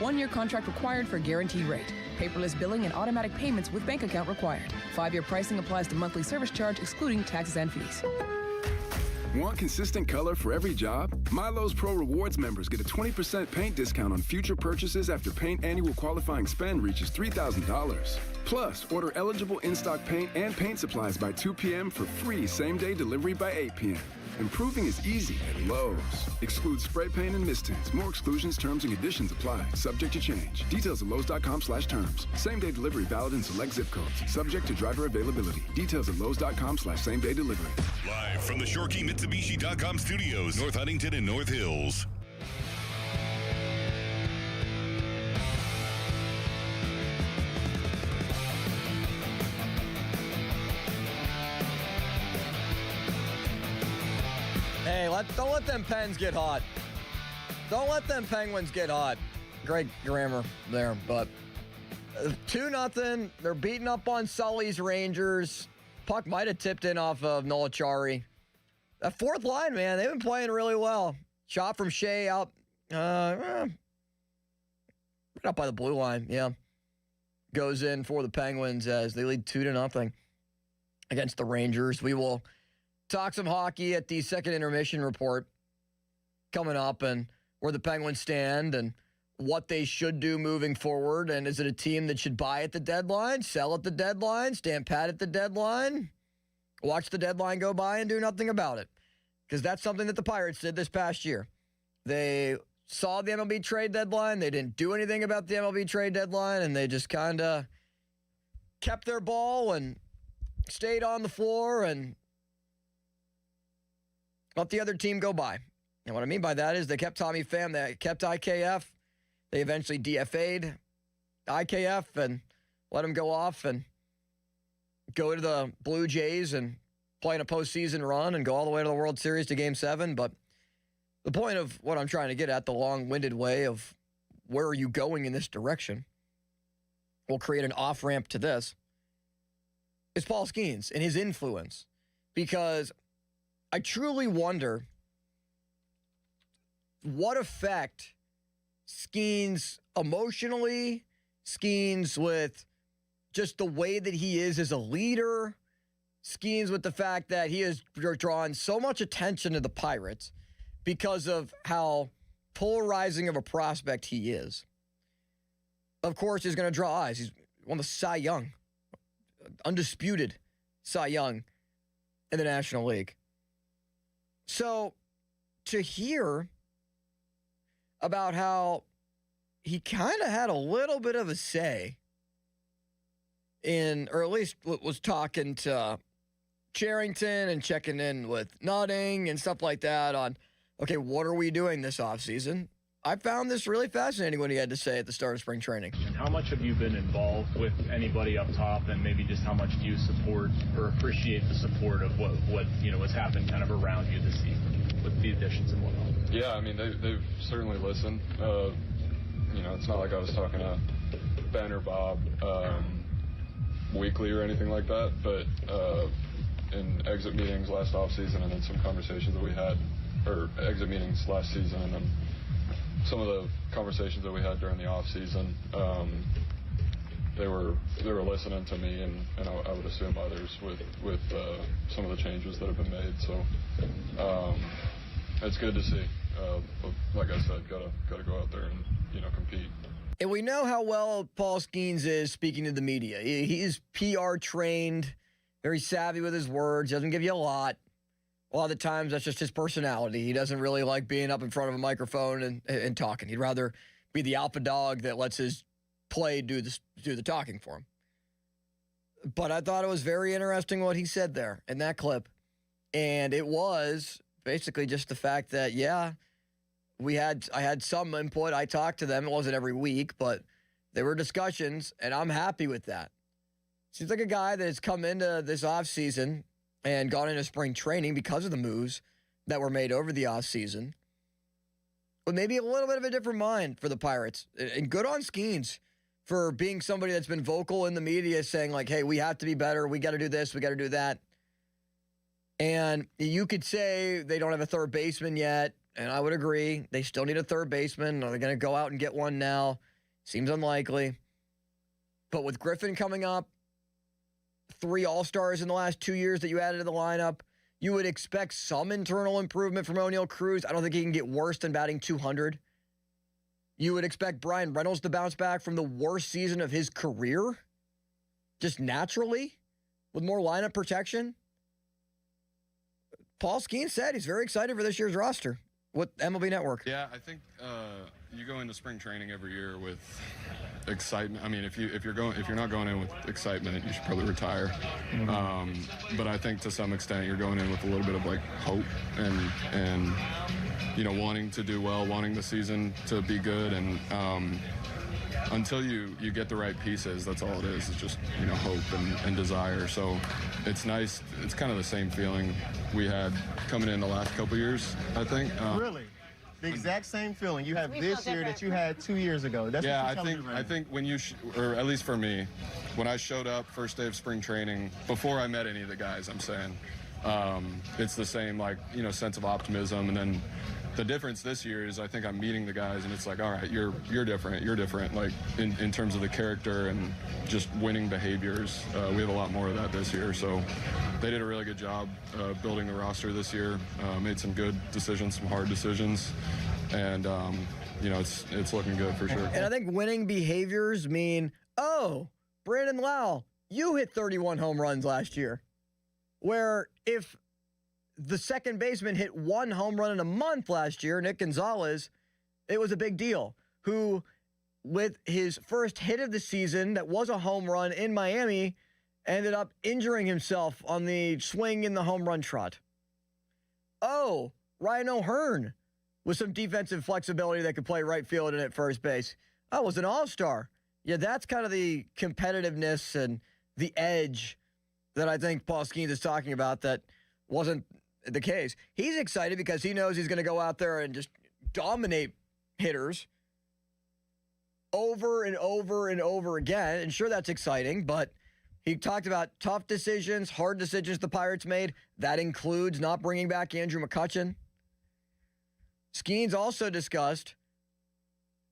One-year contract required for guaranteed rate. Paperless billing and automatic payments with bank account required. 5-year pricing applies to monthly service charge, excluding taxes and fees. Want consistent color for every job? Milo's Pro Rewards members get a 20% paint discount on future purchases after paint annual qualifying spend reaches $3,000. Plus, order eligible in-stock paint and paint supplies by 2 p.m. for free same-day delivery by 8 p.m. Improving is easy at Lowe's. Excludes spray paint and mist tints. More exclusions, terms, and conditions apply. Subject to change. Details at Lowe's.com/terms. Same-day delivery valid in select zip codes. Subject to driver availability. Details at Lowe's.com/same-day delivery. Live from the ShorkeyMitsubishi.com studios, North Huntington and North Hills. Hey, don't let them Pens get hot. Don't let them Penguins get hot. Great grammar there, but 2-0. They're beating up on Sully's Rangers. Puck might have tipped in off of Noel Acciari. That fourth line, man, they've been playing really well. Shot from Shea out, right up by the blue line, yeah. Goes in for the Penguins as they lead 2-0 against the Rangers. We will talk some hockey at the second intermission report coming up and where the Penguins stand and what they should do moving forward. And is it a team that should buy at the deadline, sell at the deadline, stand pat at the deadline, watch the deadline go by and do nothing about it? Because that's something that the Pirates did this past year. They saw the MLB trade deadline. They didn't do anything about the MLB trade deadline, and they just kind of kept their ball and stayed on the floor and let the other team go by. And what I mean by that is they kept Tommy Pham, they kept IKF. They eventually DFA'd IKF and let him go off and go to the Blue Jays and play in a postseason run and go all the way to the World Series to Game 7. But the point of what I'm trying to get at, the long-winded way of where are you going in this direction, will create an off-ramp to this, is Paul Skeens and his influence. Because I truly wonder what effect Skeens emotionally, Skeens with just the way that he is as a leader, Skeens with the fact that he has drawn so much attention to the Pirates because of how polarizing of a prospect he is. Of course, he's going to draw eyes. He's won the Cy Young, undisputed Cy Young in the National League. So to hear about how he kind of had a little bit of a say in, or at least was talking to Cherington and checking in with Nutting and stuff like that on, okay, what are we doing this offseason? I found this really fascinating what he had to say at the start of spring training. How much have you been involved with anybody up top, and maybe just how much do you support or appreciate the support of what has happened kind of around you this season with the additions and whatnot? Yeah, I mean, they've certainly listened. It's not like I was talking to Ben or Bob weekly or anything like that, but in exit meetings last offseason and then some conversations that we had, or exit meetings last season and then some of the conversations that we had during the offseason, they were listening to me and I would assume others with some of the changes that have been made. So it's good to see. But like I said, gotta go out there and compete. And we know how well Paul Skeens is speaking to the media. He's PR trained, very savvy with his words, doesn't give you a lot. A lot of the times, that's just his personality. He doesn't really like being up in front of a microphone and talking. He'd rather be the alpha dog that lets his play do the talking for him. But I thought it was very interesting what he said there in that clip. And it was basically just the fact that, yeah, I had some input. I talked to them. It wasn't every week, but there were discussions, and I'm happy with that. Seems like a guy that has come into this offseason and gone into spring training because of the moves that were made over the offseason, but maybe a little bit of a different mind for the Pirates. And good on Skeens for being somebody that's been vocal in the media saying, like, hey, we have to be better. We got to do this. We got to do that. And you could say they don't have a third baseman yet, and I would agree. They still need a third baseman. Are they going to go out and get one now? Seems unlikely. But with Griffin coming up, 3 All-Stars in the last 2 years that you added to the lineup, you would expect some internal improvement from O'Neal Cruz. I don't think he can get worse than batting 200. You would expect Brian Reynolds to bounce back from the worst season of his career, just naturally, with more lineup protection. Paul Skeens said he's very excited for this year's roster with MLB Network. Yeah, I think you go into spring training every year with excitement. I mean, if you're not going in with excitement, you should probably retire. But I think to some extent you're going in with a little bit of like hope and wanting to do well, wanting the season to be good, and until you get the right pieces, that's all it is. It's just hope and desire. So it's nice. It's kind of the same feeling we had coming in the last couple years, I think. Really? The exact same feeling you have this year that you had 2 years ago. That's yeah, what you're telling me right I think when you, or at least for me, when I showed up first day of spring training, before I met any of the guys, I'm saying, it's the same sense of optimism. And then the difference this year is I think I'm meeting the guys and it's like, all right, you're different, like in terms of the character and just winning behaviors. We have a lot more of that this year. So they did a really good job building the roster this year, made some good decisions, some hard decisions. And, it's looking good for sure. And I think winning behaviors mean, Brandon Lau, you hit 31 home runs last year. Where if the second baseman hit 1 home run in a month last year, Nick Gonzalez, it was a big deal. Who, with his first hit of the season that was a home run in Miami, ended up injuring himself on the swing in the home run trot. Ryan O'Hearn with some defensive flexibility that could play right field and at first base. Was an all-star. Yeah, that's kind of the competitiveness and the edge that I think Paul Skeens is talking about that wasn't the case. He's excited because he knows he's going to go out there and just dominate hitters over and over and over again. And sure, that's exciting, but he talked about tough decisions, hard decisions the Pirates made. That includes not bringing back Andrew McCutchen. Skeens also discussed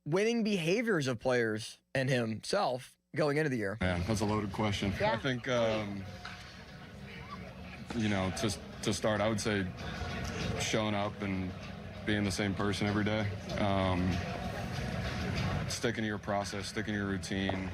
winning behaviors of players and himself going into the year. Man, that's a loaded question. Yeah. I think, to start, I would say showing up and being the same person every day. Sticking to your process, sticking to your routine,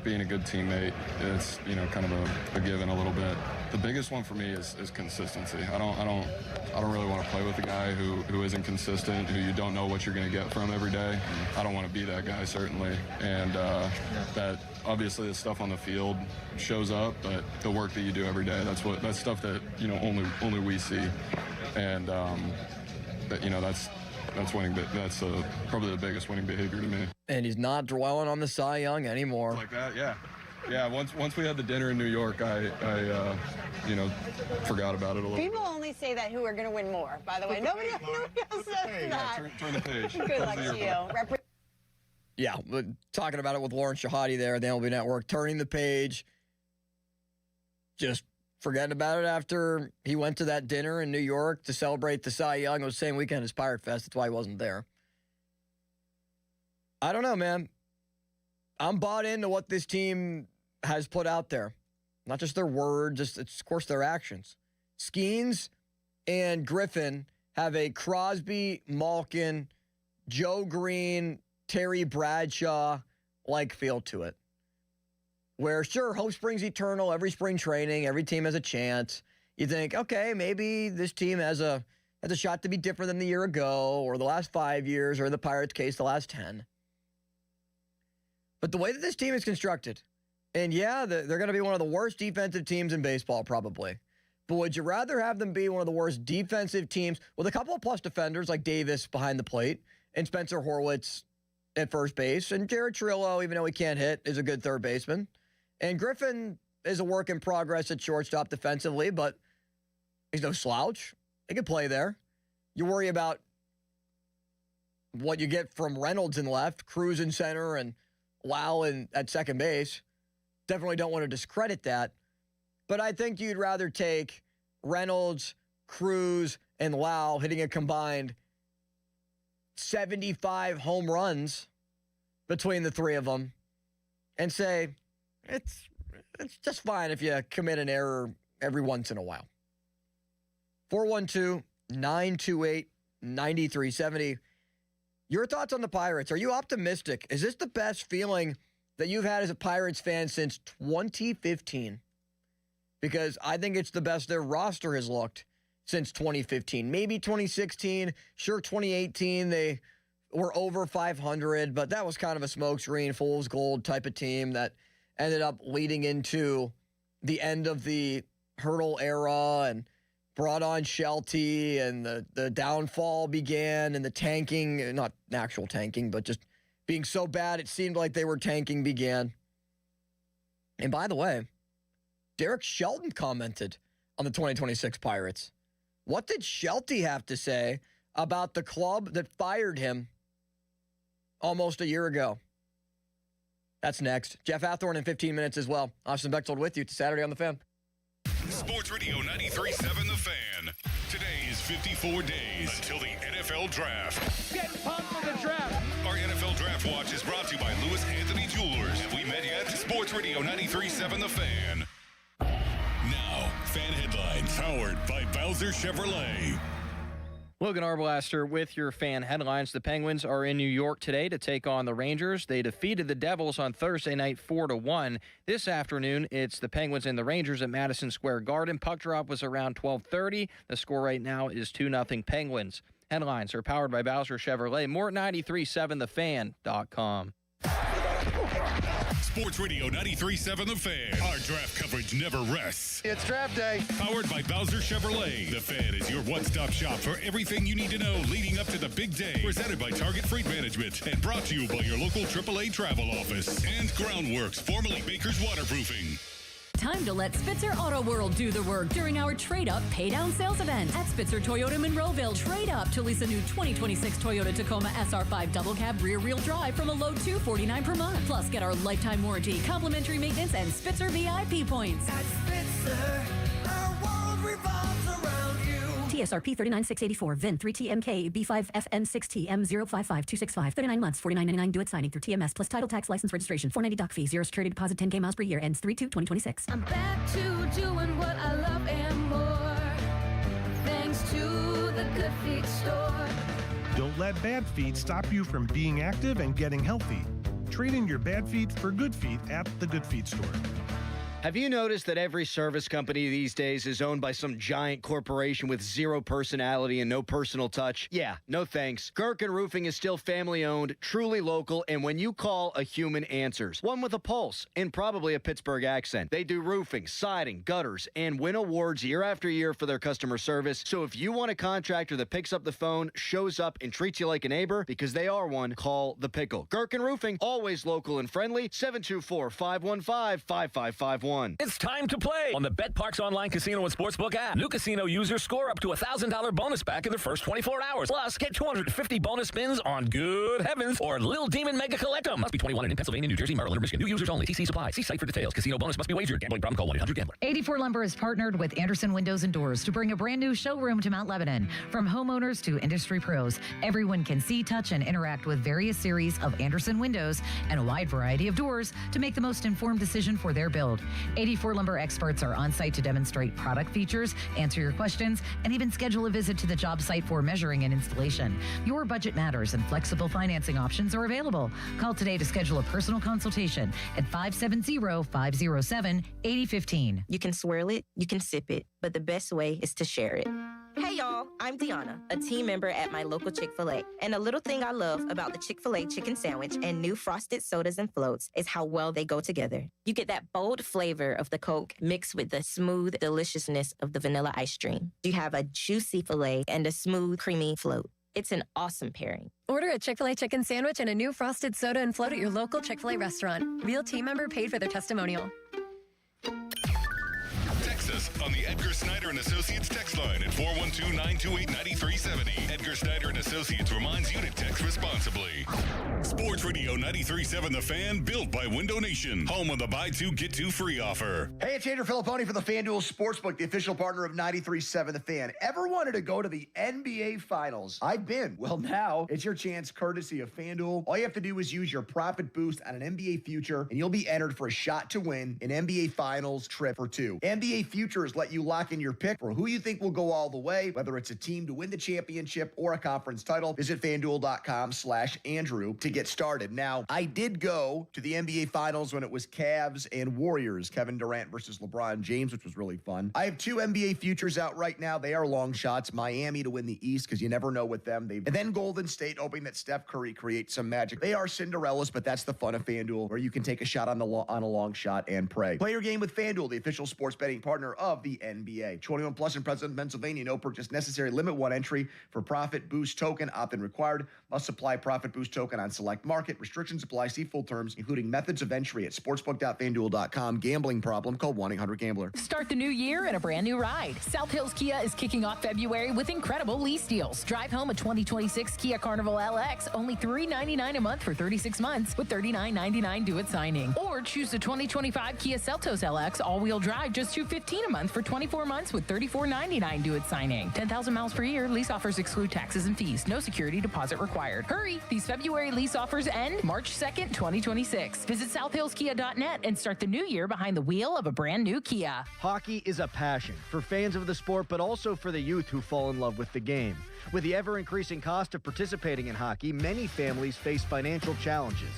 being a good teammate. It's kind of a given a little bit. The biggest one for me is consistency. I don't really want to play with a guy who isn't consistent, who you don't know what you're going to get from every day. I don't want to be that guy, certainly. And that obviously the stuff on the field shows up, but the work that you do every day, that's stuff that only we see. And that's winning. That's probably the biggest winning behavior to me. And he's not dwelling on the Cy Young anymore. Like that, yeah. Yeah, once we had the dinner in New York, I forgot about it a little. People only say that who are going to win more, by the way. Nobody else says that. Turn the page. Good luck to you. Yeah, talking about it with Lauren Shahadi there at the MLB Network, turning the page, just forgetting about it after he went to that dinner in New York to celebrate the Cy Young. It was the same weekend as Pirate Fest. That's why he wasn't there. I don't know, man. I'm bought into what this team has put out there. Not just their words, it's of course their actions. Skeens and Griffin have a Crosby, Malkin, Joe Green, Terry Bradshaw-like feel to it. Where, sure, hope springs eternal. Every spring training, every team has a chance. You think, okay, maybe this team has a shot to be different than the year ago or the last 5 years or in the Pirates' case, the last 10. But the way that this team is constructed, and yeah, they're going to be one of the worst defensive teams in baseball probably. But would you rather have them be one of the worst defensive teams with a couple of plus defenders like Davis behind the plate and Spencer Horwitz at first base and Jared Trillo, even though he can't hit, is a good third baseman. And Griffin is a work in progress at shortstop defensively, but he's no slouch. He can play there. You worry about what you get from Reynolds in left, Cruz in center, and Lau at second base. Definitely don't want to discredit that. But I think you'd rather take Reynolds, Cruz, and Lau hitting a combined 75 home runs between the three of them and say, It's just fine if you commit an error every once in a while. 412-928-9370. Your thoughts on the Pirates? Are you optimistic? Is this the best feeling that you've had as a Pirates fan since 2015? Because I think it's the best their roster has looked since 2015. Maybe 2016. Sure, 2018, they were over 500, but that was kind of a smokescreen, fool's gold type of team that ended up leading into the end of the Hurdle era and brought on Shelty, and the downfall began, and the tanking, not actual tanking, but just being so bad it seemed like they were tanking began. And by the way, Derek Shelton commented on the 2026 Pirates. What did Shelty have to say about the club that fired him almost a year ago? That's next. Jeff Hathorn in 15 minutes as well. Austin Bechtold with you. It's Saturday on the Fan. Sports Radio 93.7 The Fan. Today is 54 days until the NFL Draft. Get pumped for the draft. Our NFL Draft Watch is brought to you by Lewis Anthony Jewelers. Have we met yet? Sports Radio 93.7 The Fan. Now, fan headlines powered by Bowser Chevrolet. Logan Arblaster with your fan headlines. The Penguins are in New York today to take on the Rangers. They defeated the Devils on Thursday night 4-1. This afternoon, it's the Penguins and the Rangers at Madison Square Garden. Puck drop was around 12:30. The score right now is 2-0 Penguins. Headlines are powered by Bowser Chevrolet. More at 937thefan.com. Sports Radio 93.7 The Fan. Our draft coverage never rests. It's draft day. Powered by Bowser Chevrolet. The Fan is your one-stop shop for everything you need to know leading up to the big day. Presented by Target Freight Management and brought to you by your local AAA travel office. And Groundworks, formerly Baker's Waterproofing. Time to let Spitzer Auto World do the work during our Trade Up Pay Down sales event at Spitzer Toyota Monroeville. Trade up to lease a new 2026 Toyota Tacoma SR5 double cab rear wheel drive from a low $249 per month. Plus, get our lifetime warranty, complimentary maintenance, and Spitzer VIP points. At Spitzer, our world revolves around you. TSRP 39684, VIN 3TMK B5FN6TM055265, 39 months, $49.99 due at signing through TMS plus title tax license registration, $490 doc fee, 0 security deposit, 10K miles per year, ends 3/2/2026. I'm back to doing what I love and more, thanks to the Good Feet store. Don't let bad feet stop you from being active and getting healthy. Trade in your bad feet for good feet at the Good Feet store. Have you noticed that every service company these days is owned by some giant corporation with zero personality and no personal touch? Yeah, no thanks. Gherkin Roofing is still family-owned, truly local, and when you call, a human answers. One with a pulse and probably a Pittsburgh accent. They do roofing, siding, gutters, and win awards year after year for their customer service. So if you want a contractor that picks up the phone, shows up, and treats you like a neighbor, because they are one, call The Pickle. Gherkin Roofing, always local and friendly, 724-515-5551. It's time to play on the BetParx online casino and sportsbook app. New casino users score up to $1,000 bonus back in their first 24 hours. Plus, get 250 bonus spins on Good Heavens or Little Demon Mega Collect 'em. Must be 21 and in Pennsylvania, New Jersey, Maryland, or Michigan. New users only. TC Supply. See site for details. Casino bonus must be wagered. Gambling problem? Call 1-800-GAMBLER. 84 Lumber has partnered with Anderson Windows and Doors to bring a brand new showroom to Mount Lebanon. From homeowners to industry pros, everyone can see, touch, and interact with various series of Anderson windows and a wide variety of doors to make the most informed decision for their build. 84 Lumber experts are on site to demonstrate product features, answer your questions, and even schedule a visit to the job site for measuring and installation. Your budget matters, and flexible financing options are available. Call today to schedule a personal consultation at 570-507-8015. You can swirl it, you can sip it, but the best way is to share it. Hey y'all, I'm Deanna, a team member at my local Chick-fil-A. And a little thing I love about the Chick-fil-A chicken sandwich and new frosted sodas and floats is how well they go together. You get that bold flavor of the Coke mixed with the smooth deliciousness of the vanilla ice cream. You have a juicy filet and a smooth, creamy float. It's an awesome pairing. Order a Chick-fil-A chicken sandwich and a new frosted soda and float at your local Chick-fil-A restaurant. Real team member paid for their testimonial. Text us us on the Edgar Snyder and Associates text line at 412-928-9370. Edgar Snyder and Associates reminds you to text responsibly. Sports Radio 93.7 The Fan, built by Window Nation, home of the buy two, get two free offer. Hey, it's Andrew Filipponi for the FanDuel Sportsbook, the official partner of 93.7 The Fan. Ever wanted to go to the NBA Finals? I've been. Well, now it's your chance courtesy of FanDuel. All you have to do is use your profit boost on an NBA future, and you'll be entered for a shot to win an NBA Finals trip for two. NBA Futures let you lock in your pick for who you think will go all the way, whether it's a team to win the championship or a conference title. Visit FanDuel.com/Andrew to get started. Now, I did go to the NBA Finals when it was Cavs and Warriors, Kevin Durant versus LeBron James, which was really fun. I have two NBA futures out right now. They are long shots. Miami to win the East, because you never know with them. And then Golden State, hoping that Steph Curry creates some magic. They are Cinderellas, but that's the fun of FanDuel, where you can take a shot on a long shot and pray. Play your game with FanDuel, the official sports betting partner of the NBA. 21 plus in President, Pennsylvania. No purchase necessary. Limit one entry for profit boost token. Opt-in required. Must supply profit boost token on select market. Restrictions apply. See full terms, including methods of entry at sportsbook.fanduel.com. Gambling problem? Call 1-800-GAMBLER. Start the new year in a brand new ride. South Hills Kia is kicking off February with incredible lease deals. Drive home a 2026 Kia Carnival LX, only $399 a month for 36 months with $39.99 due at signing. Or choose the 2025 Kia Seltos LX all-wheel drive, just $215 a month for 24 months with $34.99 due at signing. 10,000 miles per year. Lease offers exclude taxes and fees. No security deposit required. Hurry! These February lease offers end March 2nd, 2026. Visit southhillskia.net and start the new year behind the wheel of a brand new Kia. Hockey is a passion for fans of the sport, but also for the youth who fall in love with the game. With the ever-increasing cost of participating in hockey, many families face financial challenges.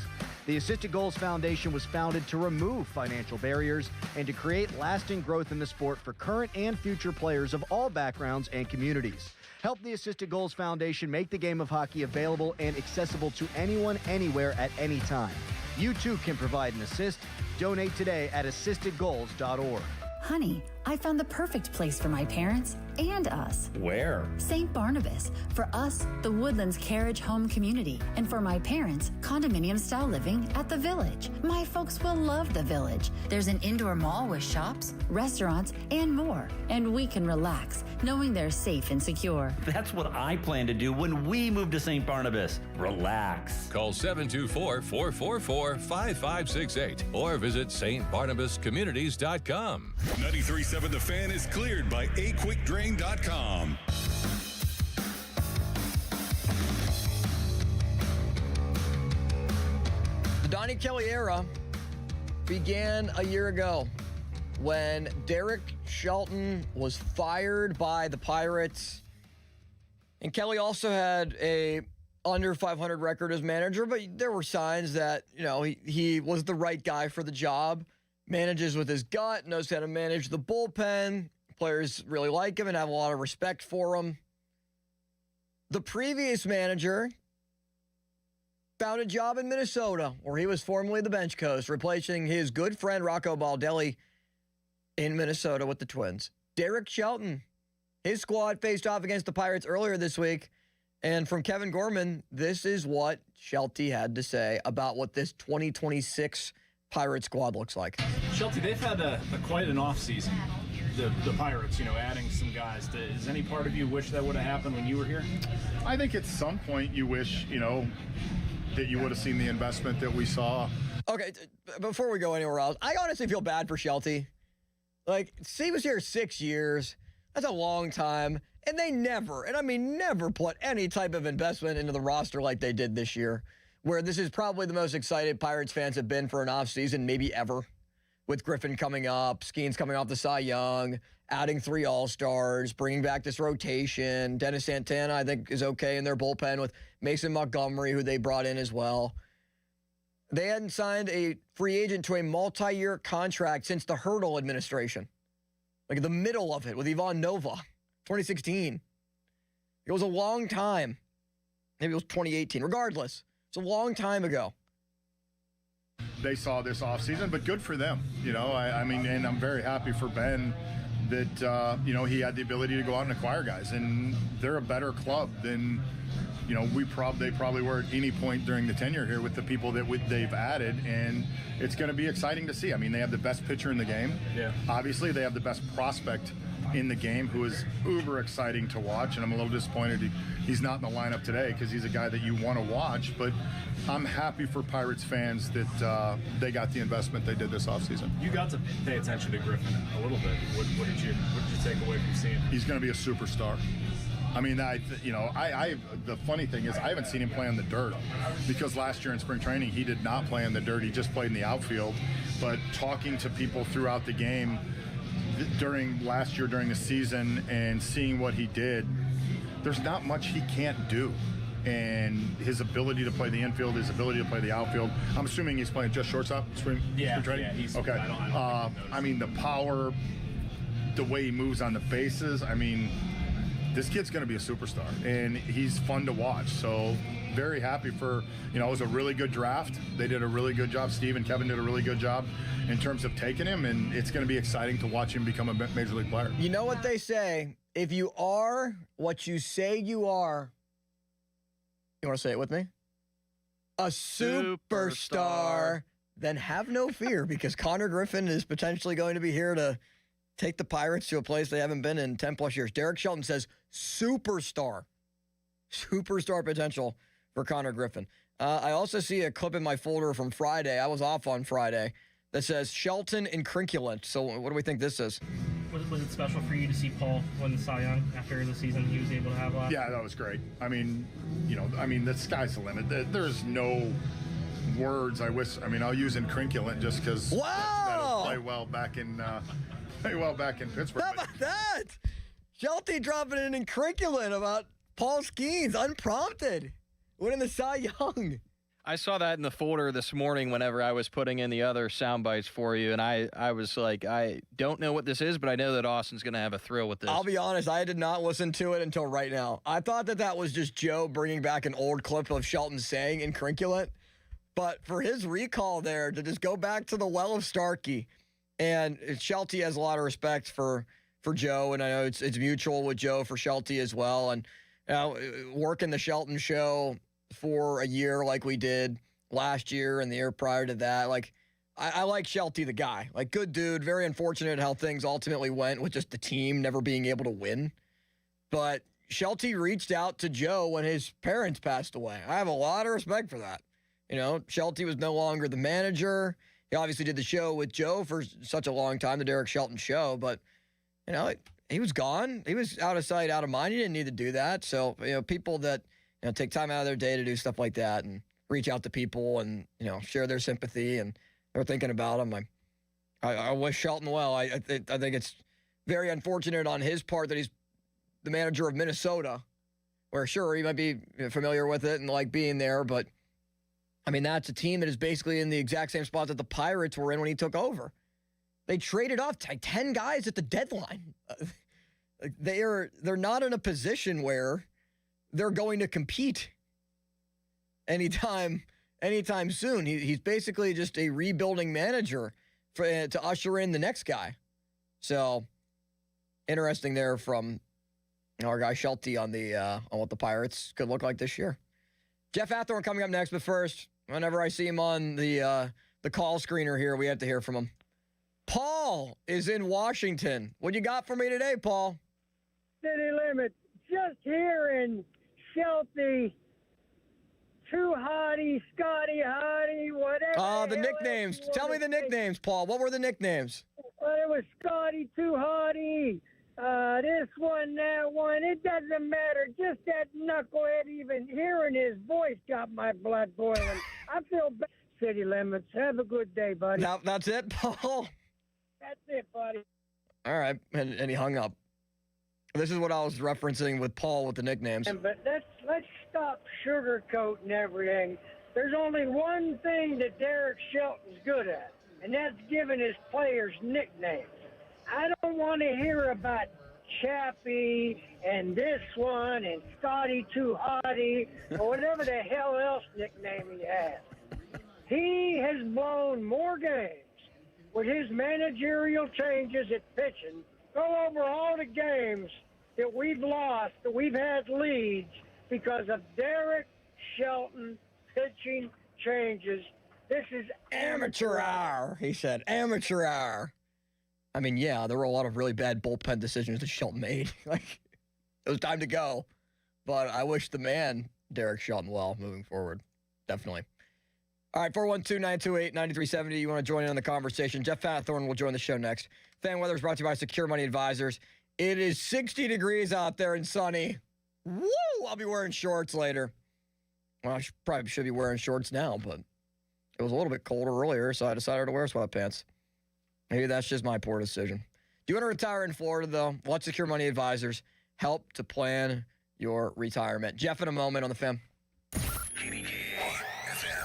The Assisted Goals Foundation was founded to remove financial barriers and to create lasting growth in the sport for current and future players of all backgrounds and communities. Help the Assisted Goals Foundation make the game of hockey available and accessible to anyone, anywhere, at any time. You too can provide an assist. Donate today at assistedgoals.org. Honey, I found the perfect place for my parents and us. Where? St. Barnabas. For us, the Woodlands Carriage Home Community. And for my parents, condominium-style living at the Village. My folks will love the Village. There's an indoor mall with shops, restaurants, and more. And we can relax, knowing they're safe and secure. That's what I plan to do when we move to St. Barnabas. Relax. Call 724-444-5568 or visit stbarnabascommunities.com. 93.7 The Fan is cleared by aquickdrain.com. The Donnie Kelly era began a year ago when Derek Shelton was fired by the Pirates. And Kelly also had a under 500 record as manager, but there were signs that, he was the right guy for the job. Manages with his gut, knows how to manage the bullpen. Players really like him and have a lot of respect for him. The previous manager found a job in Minnesota, where he was formerly the bench coach, replacing his good friend Rocco Baldelli in Minnesota with the Twins. Derek Shelton, his squad faced off against the Pirates earlier this week. And from Kevin Gorman, this is what Shelty had to say about what this 2026 Pirate squad looks like. Shelty, they've had quite an offseason. The Pirates, adding some guys. Does any part of you wish that would have happened when you were here? I think at some point you wish, that you would have seen the investment that we saw. Okay, before we go anywhere else, I honestly feel bad for Shelty. He was here 6 years. That's a long time. And they never put any type of investment into the roster like they did this year, where this is probably the most excited Pirates fans have been for an offseason maybe ever, with Griffin coming up, Skeens coming off the Cy Young, adding 3 All-Stars, bringing back this rotation. Dennis Santana, I think, is okay in their bullpen with Mason Montgomery, who they brought in as well. They hadn't signed a free agent to a multi-year contract since the Hurdle administration, the middle of it with Ivan Nova, 2016. It was a long time. Maybe it was 2018. Regardless, it's a long time ago. They saw this offseason, but good for them. And I'm very happy for Ben that, he had the ability to go out and acquire guys. And they're a better club than you know, they probably were at any point during the tenure here with the people that they've added, and it's going to be exciting to see. I mean, they have the best pitcher in the game. Yeah. Obviously, they have the best prospect in the game, who is uber exciting to watch, and I'm a little disappointed he's not in the lineup today because he's a guy that you want to watch, but I'm happy for Pirates fans that they got the investment they did this offseason. You got to pay attention to Griffin a little bit. What did you take away from seeing him? He's going to be a superstar. I mean, the funny thing is I haven't seen him play on the dirt because last year in spring training he did not play on the dirt. He just played in the outfield. But talking to people throughout the game during last year during the season and seeing what he did, there's not much he can't do. And his ability to play the infield, his ability to play the outfield. I'm assuming he's playing just shortstop. Spring training? He's okay. I mean, the power, the way he moves on the bases. I mean, this kid's going to be a superstar, and he's fun to watch. So very happy for, it was a really good draft. They did a really good job. Steve and Kevin did a really good job in terms of taking him, and it's going to be exciting to watch him become a major league player. You know what they say? If you are what you say you are, you want to say it with me? A superstar. Then have no fear, because Connor Griffin is potentially going to be here to take the Pirates to a place they haven't been in 10 plus years. Derek Shelton says superstar potential for Connor Griffin. I also see a clip in my folder from Friday. I was off on Friday that says Shelton incrinculant. So what do we think this is? Was it special for you to see Paul win the Cy Young after the season he was able to have last? Yeah, that was great. I mean, the sky's the limit. There's no words. I'll use incrinculant just because that'll play well back in Pittsburgh. How about that? Shelty dropping an incrinculant about Paul Skeens, unprompted, winning the Cy Young. I saw that in the folder this morning whenever I was putting in the other sound bites for you, and I was like, I don't know what this is, but I know that Austin's going to have a thrill with this. I'll be honest, I did not listen to it until right now. I thought that was just Joe bringing back an old clip of Shelton saying incrinculant, but for his recall there to just go back to the well of Starkey, and Shelty has a lot of respect for Joe, and I know it's mutual with Joe for Shelty as well, and working the Shelton show for a year like we did last year and the year prior to that. Like, I like Shelty, the guy. Like, good dude. Very unfortunate how things ultimately went with just the team never being able to win. But Shelty reached out to Joe when his parents passed away. I have a lot of respect for that. Shelty was no longer the manager. He obviously did the show with Joe for such a long time, the Derek Shelton show. But, he was gone. He was out of sight, out of mind. He didn't need to do that. So, people that take time out of their day to do stuff like that and reach out to people and, share their sympathy and they're thinking about him. I wish Shelton well. I think it's very unfortunate on his part that he's the manager of Minnesota, where sure, he might be familiar with it and like being there, but that's a team that is basically in the exact same spot that the Pirates were in when he took over. They traded off 10 guys at the deadline. They're not in a position where they're going to compete anytime soon. He's basically just a rebuilding manager to usher in the next guy. So interesting there from our guy Shelty on what the Pirates could look like this year. Jeff Hathorn coming up next, but first, whenever I see him on the call screener here, we have to hear from him. Paul is in Washington. What you got for me today, Paul? City Limits. Just hearing Shelty, Too Hottie, Scotty Hottie, whatever. The nicknames. Tell me the nicknames, Paul. What were the nicknames? Well, it was Scotty, Too Hottie, this one, that one. It doesn't matter. Just that knucklehead, even hearing his voice got my blood boiling. I feel bad. City Limits. Have a good day, buddy. Now, that's it, Paul? That's it, buddy. All right. And he hung up. This is what I was referencing with Paul with the nicknames. But let's stop sugarcoating everything. There's only one thing that Derek Shelton's good at, and that's giving his players nicknames. I don't want to hear about Chappie and this one and Scotty Too Hottie or whatever the hell else nickname he has. He has blown more games with his managerial changes at pitching. Go over all the games that we've lost, that we've had leads, because of Derek Shelton pitching changes. This is Amateur hour, he said. Amateur hour. I mean, yeah, there were a lot of really bad bullpen decisions that Shelton made. Like, it was time to go. But I wish the man, Derek Shelton, well moving forward. Definitely. All right, 412-928-9370. You want to join in on the conversation. Jeff Hathorn will join the show next. Fan weather is brought to you by Secure Money Advisors. It is 60 degrees out there and sunny. Woo! I'll be wearing shorts later. Well, I probably should be wearing shorts now, but it was a little bit colder earlier, so I decided to wear sweatpants. Maybe that's just my poor decision. Do you want to retire in Florida, though? Let Secure Money Advisors help to plan your retirement. Jeff in a moment on the Fan.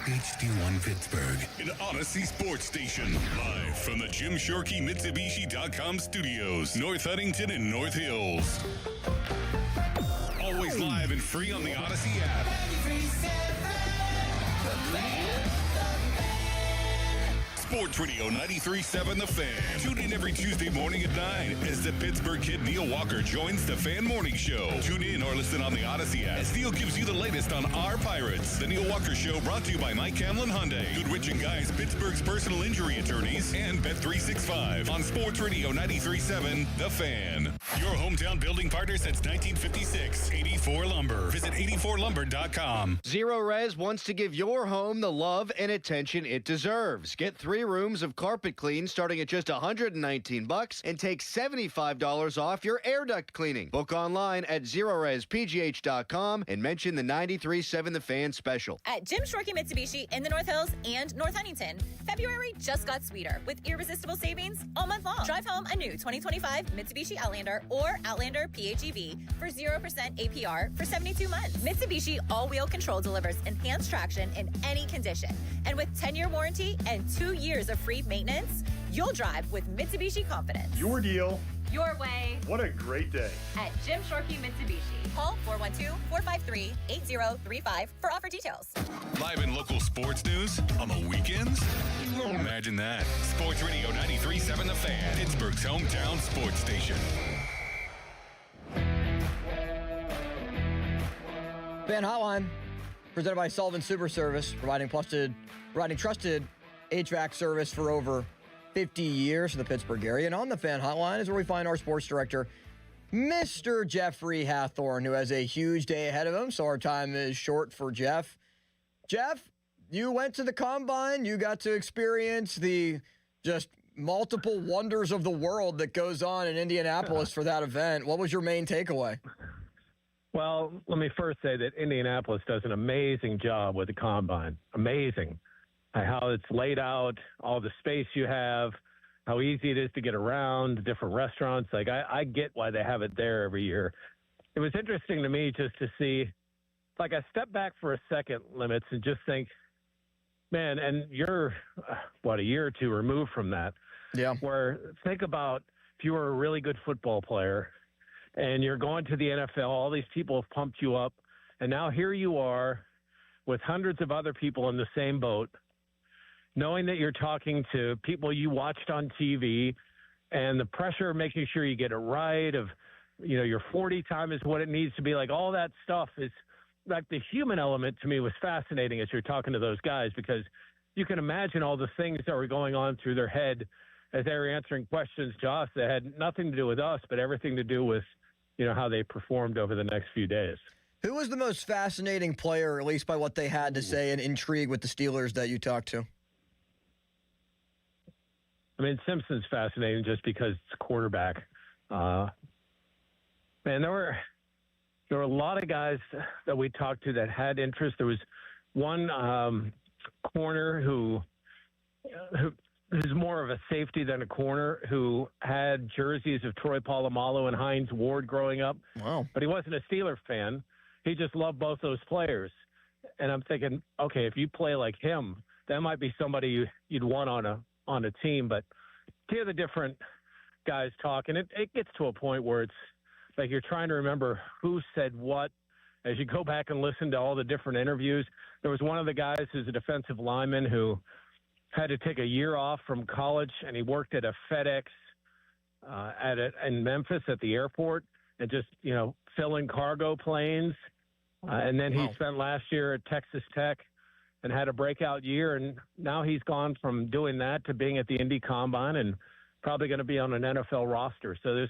HD1 Pittsburgh, an Odyssey sports station. Live from the Jim Shorkey Mitsubishi.com studios, North Huntington and North Hills. Always live and free on the Odyssey app. Sports Radio 93.7 The Fan. Tune in every Tuesday morning at 9 as the Pittsburgh kid Neil Walker joins the Fan Morning Show. Tune in or listen on the Odyssey app as Neil gives you the latest on our Pirates. The Neil Walker Show brought to you by Mike Camlin Hyundai, Goodrich and Guys, Pittsburgh's personal injury attorneys, and Bet365 on Sports Radio 93.7 The Fan. Your hometown building partner since 1956. 84 Lumber. Visit 84lumber.com. Zero Res wants to give your home the love and attention it deserves. Get 3 rooms of carpet clean starting at just $119 and take $75 off your air duct cleaning. Book online at ZeroResPGH.com and mention the 93.7 The Fan special. At Jim Shorkey Mitsubishi in the North Hills and North Huntington, February just got sweeter with irresistible savings all month long. Drive home a new 2025 Mitsubishi Outlander or Outlander PHEV for 0% APR for 72 months. Mitsubishi all-wheel control delivers enhanced traction in any condition. And with 10-year warranty and 2 years of free maintenance, you'll drive with Mitsubishi confidence. Your deal. Your way. What a great day. At Jim Shorkey Mitsubishi. Call 412-453-8035 for offer details. Live and local sports news on the weekends? You won't imagine that. Sports Radio 93.7 The Fan, Pittsburgh's hometown sports station. Fan Hotline, presented by Sullivan Super Service, providing trusted HVAC service for over 50 years in the Pittsburgh area. And on the Fan Hotline is where we find our sports director, Mr. Jeffrey Hathorn, who has a huge day ahead of him, so our time is short for Jeff. Jeff, you went to the Combine. You got to experience the just multiple wonders of the world that goes on in Indianapolis for that event. What was your main takeaway? Well, let me first say that Indianapolis does an amazing job with the Combine. Amazing. How it's laid out, all the space you have, how easy it is to get around, the different restaurants. Like, I get why they have it there every year. It was interesting to me just to see, like, I step back for a second, Limits, and just think, man, and you're, a year or two removed from that. Yeah. Where, think about if you were a really good football player and you're going to the NFL, all these people have pumped you up, and now here you are with hundreds of other people in the same boat, knowing that you're talking to people you watched on TV, and the pressure of making sure you get it right, of, your 40 time is what it needs to be. Like, all that stuff is, like, the human element to me was fascinating as you're talking to those guys, because you can imagine all the things that were going on through their head as they were answering questions to us that had nothing to do with us, but everything to do with, how they performed over the next few days. Who was the most fascinating player, at least by what they had to say and intrigue with the Steelers that you talked to? I mean, Simpson's fascinating just because it's quarterback. Man, there were a lot of guys that we talked to that had interest. There was one corner who's more of a safety than a corner, who had jerseys of Troy Polamalu and Hines Ward growing up. Wow. But he wasn't a Steeler fan. He just loved both those players. And I'm thinking, okay, if you play like him, that might be somebody you'd want on a team. But to hear the different guys talk, and it gets to a point where it's like you're trying to remember who said what as you go back and listen to all the different interviews. There was one of the guys who's a defensive lineman who had to take a year off from college, and he worked at a FedEx in Memphis at the airport, and just, filling cargo planes. And then he spent last year at Texas Tech and had a breakout year. And now he's gone from doing that to being at the Indy Combine and probably going to be on an NFL roster. So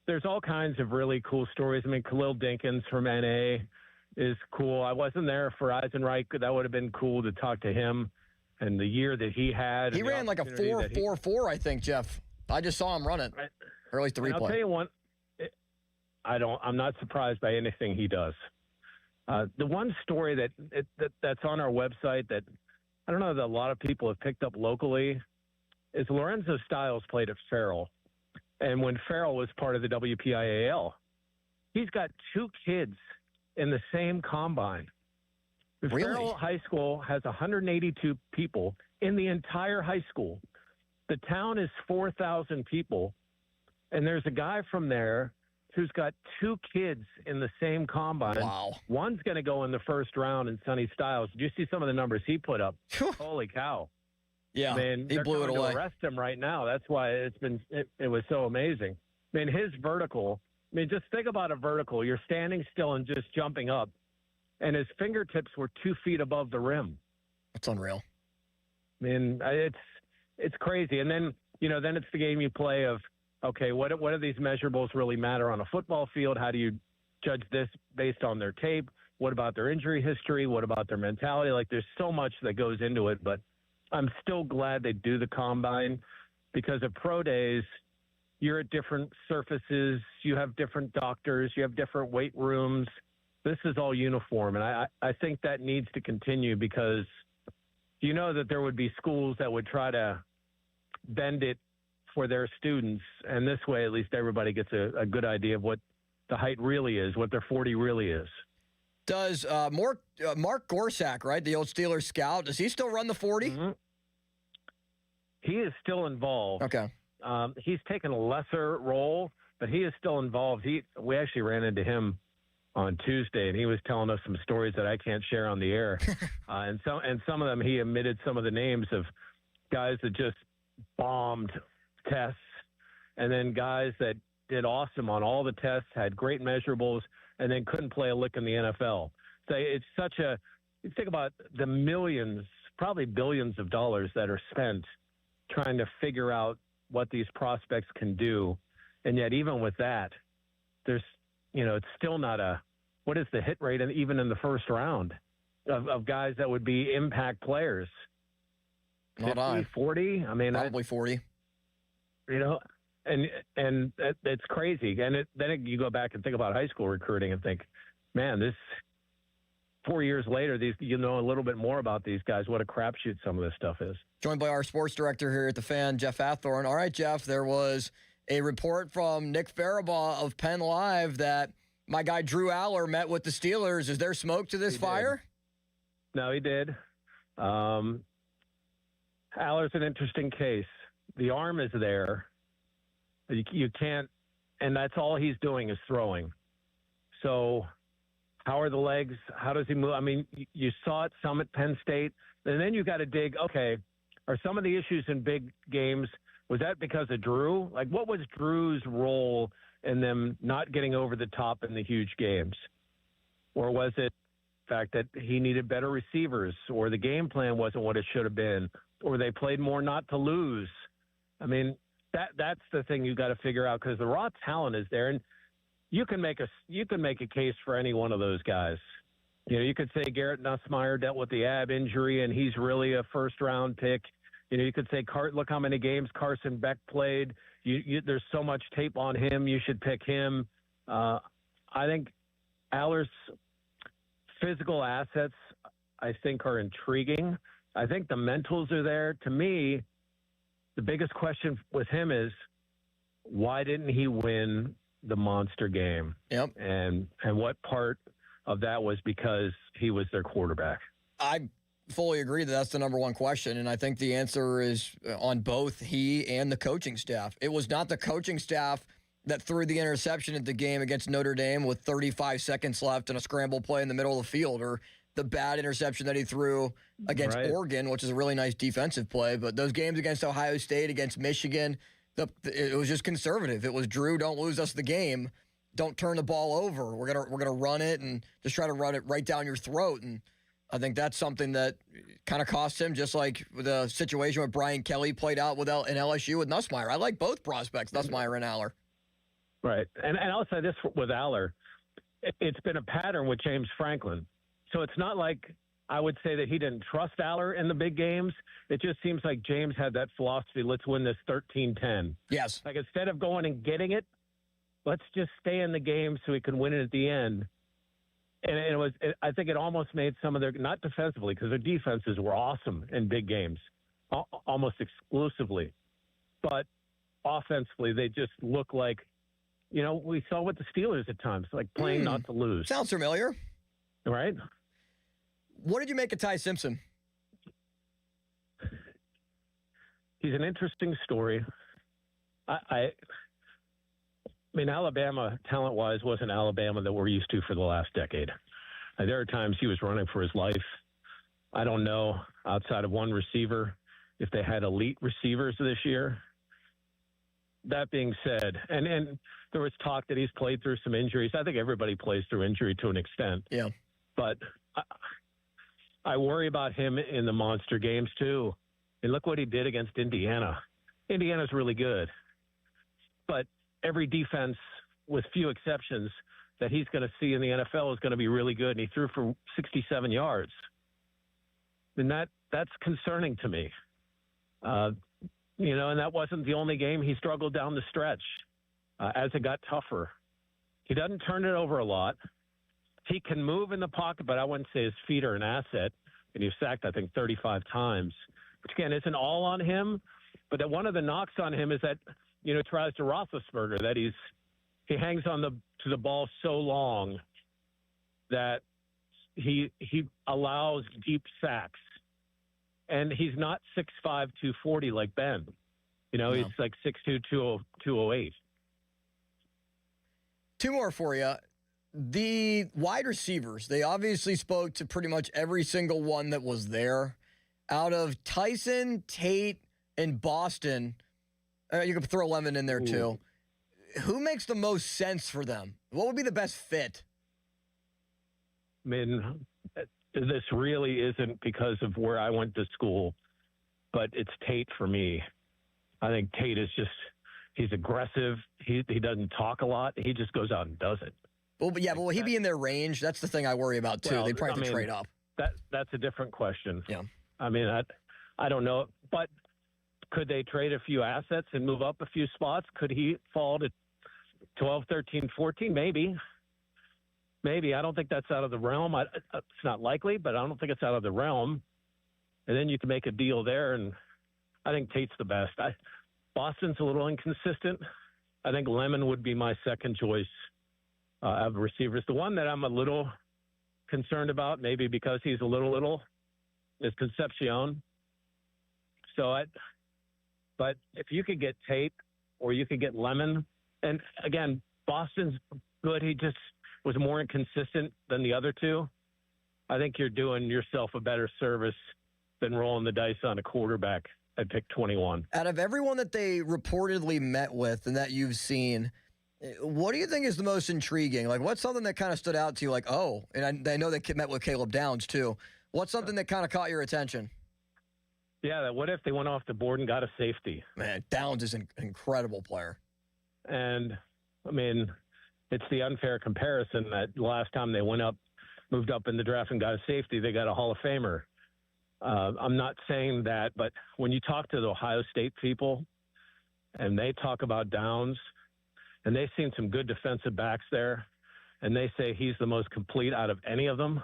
there's all kinds of really cool stories. I mean, Khalil Dinkins from NA is cool. I wasn't there for Eisenreich. That would have been cool to talk to him and the year that he had. He ran like a 4.44, I think, Jeff. I just saw him run it. Or at least the replay. I'll tell you one. I'm not surprised by anything he does. The one story that's on our website that I don't know that a lot of people have picked up locally is Lorenzo Styles played at Farrell. And when Farrell was part of the WPIAL, he's got 2 kids in the same combine. Really? Farrell High School has 182 people in the entire high school. The town is 4,000 people. And there's a guy from there who's got 2 kids in the same combine. Wow. One's going to go in the first round in Sonny Styles. Did you see some of the numbers he put up? Holy cow. Yeah, I mean, he blew it away. To arrest him right now. That's why it was so amazing. I mean, his vertical, just think about a vertical. You're standing still and just jumping up, and his fingertips were 2 feet above the rim. That's unreal. I mean, it's crazy. And then, then it's the game you play of, okay, what do these measurables really matter on a football field? How do you judge this based on their tape? What about their injury history? What about their mentality? Like, there's so much that goes into it, but I'm still glad they do the combine because at pro days, you're at different surfaces. You have different doctors. You have different weight rooms. This is all uniform. And I think that needs to continue because you know that there would be schools that would try to bend it for their students. And this way, at least everybody gets a good idea of what the height really is, what their 40 really is. Does Mark Gorsak, right, the old Steelers scout, does he still run the 40? Mm-hmm. He is still involved. Okay. He's taken a lesser role, but he is still involved. We actually ran into him on Tuesday, and he was telling us some stories that I can't share on the air. and some of them, he omitted some of the names of guys that just bombed tests, and then guys that did awesome on all the tests, had great measurables, and then couldn't play a lick in the NFL. So it's you think about the millions, probably billions of dollars that are spent trying to figure out what these prospects can do. And yet even with that, there's, it's still not what is the hit rate even in the first round of guys that would be impact players? Not 50, 40? I mean, probably 40. And it's crazy. And then you go back and think about high school recruiting and think, man, this 4 years later, a little bit more about these guys. What a crapshoot some of this stuff is. Joined by our sports director here at The Fan, Jeff Athorn. All right, Jeff, there was a report from Nick Farabaugh of Penn Live that my guy Drew Aller met with the Steelers. Is there smoke to this fire? No, he did. Aller's an interesting case. The arm is there. You can't, and that's all he's doing is throwing. So how are the legs? How does he move? I mean, you saw it some at Penn State, and then you got to dig, okay, are some of the issues in big games, was that because of Drew? Like, what was Drew's role in them not getting over the top in the huge games? Or was it the fact that he needed better receivers, or the game plan wasn't what it should have been, or they played more not to lose? I mean, that's the thing you got to figure out, because the raw talent is there, and you can make a case for any one of those guys. You could say Garrett Nussmeier dealt with the ab injury, and he's really a first-round pick. You could say, look how many games Carson Beck played. There's so much tape on him. You should pick him. I think Aller's physical assets, I think, are intriguing. I think the mentals are there. To me, the biggest question with him is, why didn't he win the monster game? Yep. And what part of that was because he was their quarterback? I fully agree that that's the number one question, and I think the answer is on both he and the coaching staff. It was not the coaching staff that threw the interception at the game against Notre Dame with 35 seconds left and a scramble play in the middle of the field, or the bad interception that he threw against Oregon, which is a really nice defensive play. But those games against Ohio State, against Michigan, it was just conservative. It was Drew, don't lose us the game. don't turn the ball over. We're gonna run it and just try to run it right down your throat. And I think that's something that kind of cost him, just like the situation with Brian Kelly played out with in LSU with Nussmeier. I like both prospects, Nussmeier and Aller. Right. And I'll say this with Aller. It's been a pattern with James Franklin. So it's not like I would say that he didn't trust Aller in the big games. It just seems like James had that philosophy, let's win this 13-10. Yes. Like instead of going and getting it, let's just stay in the game so we can win it at the end. And I think it almost made some of their, not defensively, because their defenses were awesome in big games, almost exclusively. But offensively, they just look like, we saw with the Steelers at times, like playing not to lose. Sounds familiar. Right? What did you make of Ty Simpson? He's an interesting story. I mean, Alabama, talent-wise, wasn't Alabama that we're used to for the last decade. There are times he was running for his life. I don't know, outside of one receiver, if they had elite receivers this year. That being said, and there was talk that he's played through some injuries. I think everybody plays through injury to an extent. Yeah. But I worry about him in the monster games, too. And look what he did against Indiana. Indiana's really good. But every defense, with few exceptions, that he's going to see in the NFL is going to be really good. And he threw for 67 yards. And that's concerning to me. And that wasn't the only game he struggled down the stretch as it got tougher. He doesn't turn it over a lot. He can move in the pocket, but I wouldn't say his feet are an asset. And he's sacked, I think, 35 times, which, again, isn't all on him. But that one of the knocks on him is that, it tries to Roethlisberger, that he hangs on to the ball so long that he allows deep sacks. And he's not 6'5", 240 like Ben. No. He's like 6'2", 208. Two more for you. The wide receivers, they obviously spoke to pretty much every single one that was there. Out of Tyson, Tate, and Boston, you could throw Lemon in there too. Who makes the most sense for them? What would be the best fit? I mean, this really isn't because of where I went to school, but it's Tate for me. I think Tate is he's aggressive. He doesn't talk a lot. He just goes out and does it. Well, but will he be in their range? That's the thing I worry about too. They'd probably have to trade up. That's a different question. Yeah. I mean, I don't know, but could they trade a few assets and move up a few spots? Could he fall to 12, 13, 14? Maybe. I don't think that's out of the realm. It's not likely, but I don't think it's out of the realm. And then you can make a deal there, and I think Tate's the best. Boston's a little inconsistent. I think Lemon would be my second choice of receivers. The one that I'm a little concerned about, maybe because he's a little, is Concepcion. But if you could get Tate or you could get Lemon, and again, Boston's good. He just was more inconsistent than the other two. I think you're doing yourself a better service than rolling the dice on a quarterback at pick 21. Out of everyone that they reportedly met with and that you've seen, what do you think is the most intriguing? Like, what's something that kind of stood out to you? Like, oh, and I know they met with Caleb Downs too. What's something that kind of caught your attention? Yeah, what if they went off the board and got a safety? Man, Downs is an incredible player. And, I mean, it's the unfair comparison that last time they moved up in the draft and got a safety, they got a Hall of Famer. I'm not saying that, but when you talk to the Ohio State people and they talk about Downs, and they've seen some good defensive backs there, and they say he's the most complete out of any of them,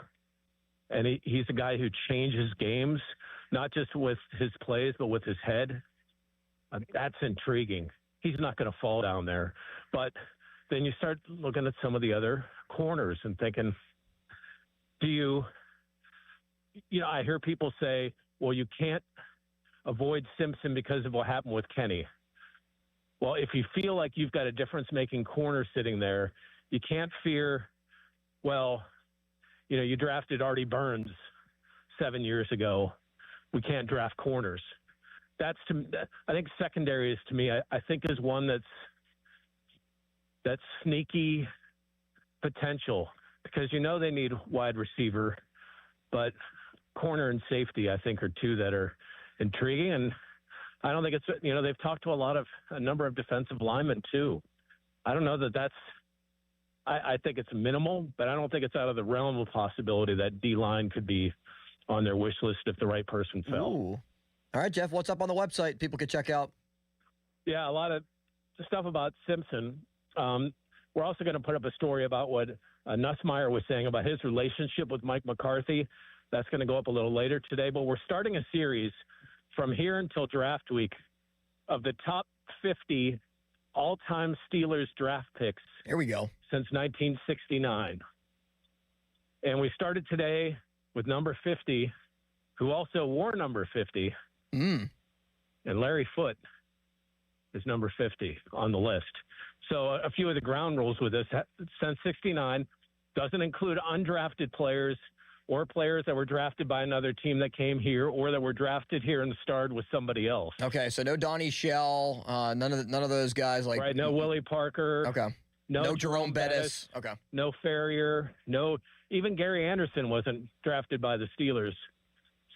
and he's a guy who changes games, not just with his plays, but with his head. That's intriguing. He's not going to fall down there. But then you start looking at some of the other corners and thinking, I hear people say, well, you can't avoid Simpson because of what happened with Kenny. Well, if you feel like you've got a difference-making corner sitting there, you can't fear, you drafted Artie Burns 7 years ago. We can't draft corners. I think secondary is, to me, I think is one that's that sneaky potential, because they need wide receiver, but corner and safety, I think, are two that are intriguing. And I don't think it's, they've talked to a number of defensive linemen too. I don't know that I think it's minimal, but I don't think it's out of the realm of possibility that D-line could be on their wish list if the right person fell. Ooh. All right, Jeff, what's up on the website people could check out? Yeah, a lot of stuff about Simpson. We're also going to put up a story about what Nussmeier was saying about his relationship with Mike McCarthy. That's going to go up a little later today, but we're starting a series from here until draft week of the top 50 all-time Steelers draft picks. Here we go. Since 1969. And we started today with number 50, who also wore number 50. And Larry Foote is number 50 on the list. So a few of the ground rules with this, since 69, doesn't include undrafted players or players that were drafted by another team that came here or that were drafted here and starred with somebody else. Okay, so no Donnie Shell, none of those guys. Right, no Willie Parker. Okay. No Jerome Bettis. Okay. No Ferrier. No, even Gary Anderson wasn't drafted by the Steelers.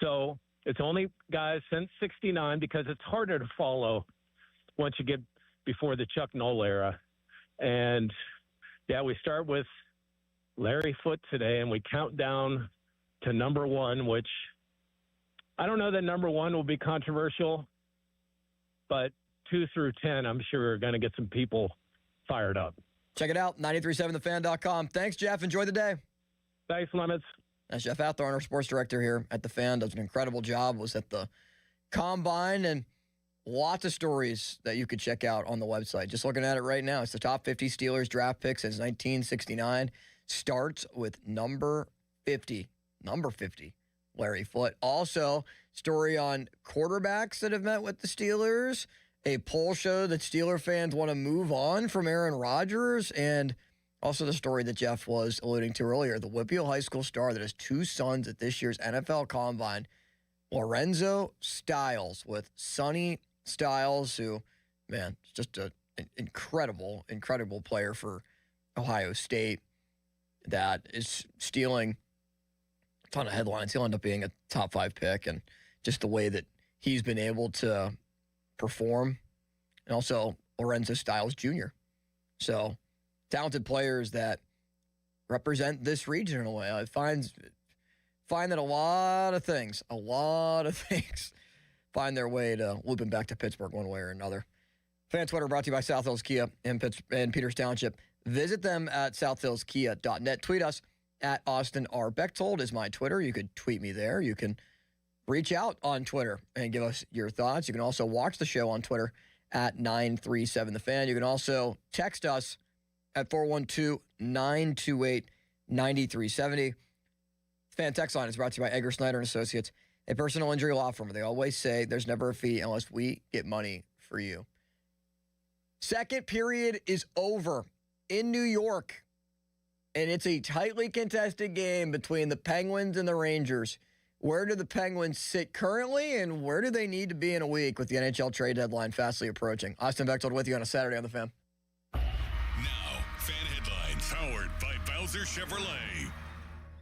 So it's only guys since 69 because it's harder to follow once you get before the Chuck Noll era. And, yeah, we start with Larry Foote today, and we count down to number 1, which I don't know that number 1 will be controversial, but 2 through 10, I'm sure are going to get some people fired up. Check it out, 937thefan.com. Thanks, Jeff. Enjoy the day. Thanks, Lemons. That's Jeff Hathorn, our sports director here at The Fan. Does an incredible job. Was at the Combine, and lots of stories that you could check out on the website. Just looking at it right now, it's the top 50 Steelers draft picks since 1969. Starts with number 50. Number 50, Larry Foote. Also, story on quarterbacks that have met with the Steelers. A poll showed that Steeler fans want to move on from Aaron Rodgers. And also the story that Jeff was alluding to earlier, the Whitfield High School star that has 2 sons at this year's NFL Combine, Lorenzo Styles, with Sonny Styles, who, man, is just an incredible, incredible player for Ohio State that is stealing a ton of headlines. He'll end up being a top 5 pick, and just the way that he's been able to perform. And also Lorenzo Styles Jr. So talented players that represent this region in a way. I find that a lot of things find their way to looping back to Pittsburgh one way or another. Fan Twitter brought to you by South Hills Kia in Peters Township. Visit them at southhillskia.net. Tweet us at Austin R. Bechtold is my Twitter. You could tweet me there. You can reach out on Twitter and give us your thoughts. You can also watch the show on Twitter at 937thefan. You can also text us at 412-928-9370. Fan text line is brought to you by Edgar Snyder & Associates, a personal injury law firm. They always say there's never a fee unless we get money for you. Second period is over in New York, and it's a tightly contested game between the Penguins and the Rangers. Where do the Penguins sit currently, and where do they need to be in a week with the NHL trade deadline fastly approaching? Austin Bechtold with you on a Saturday on The Fan. Now, Fan Headlines, powered by Bowser Chevrolet.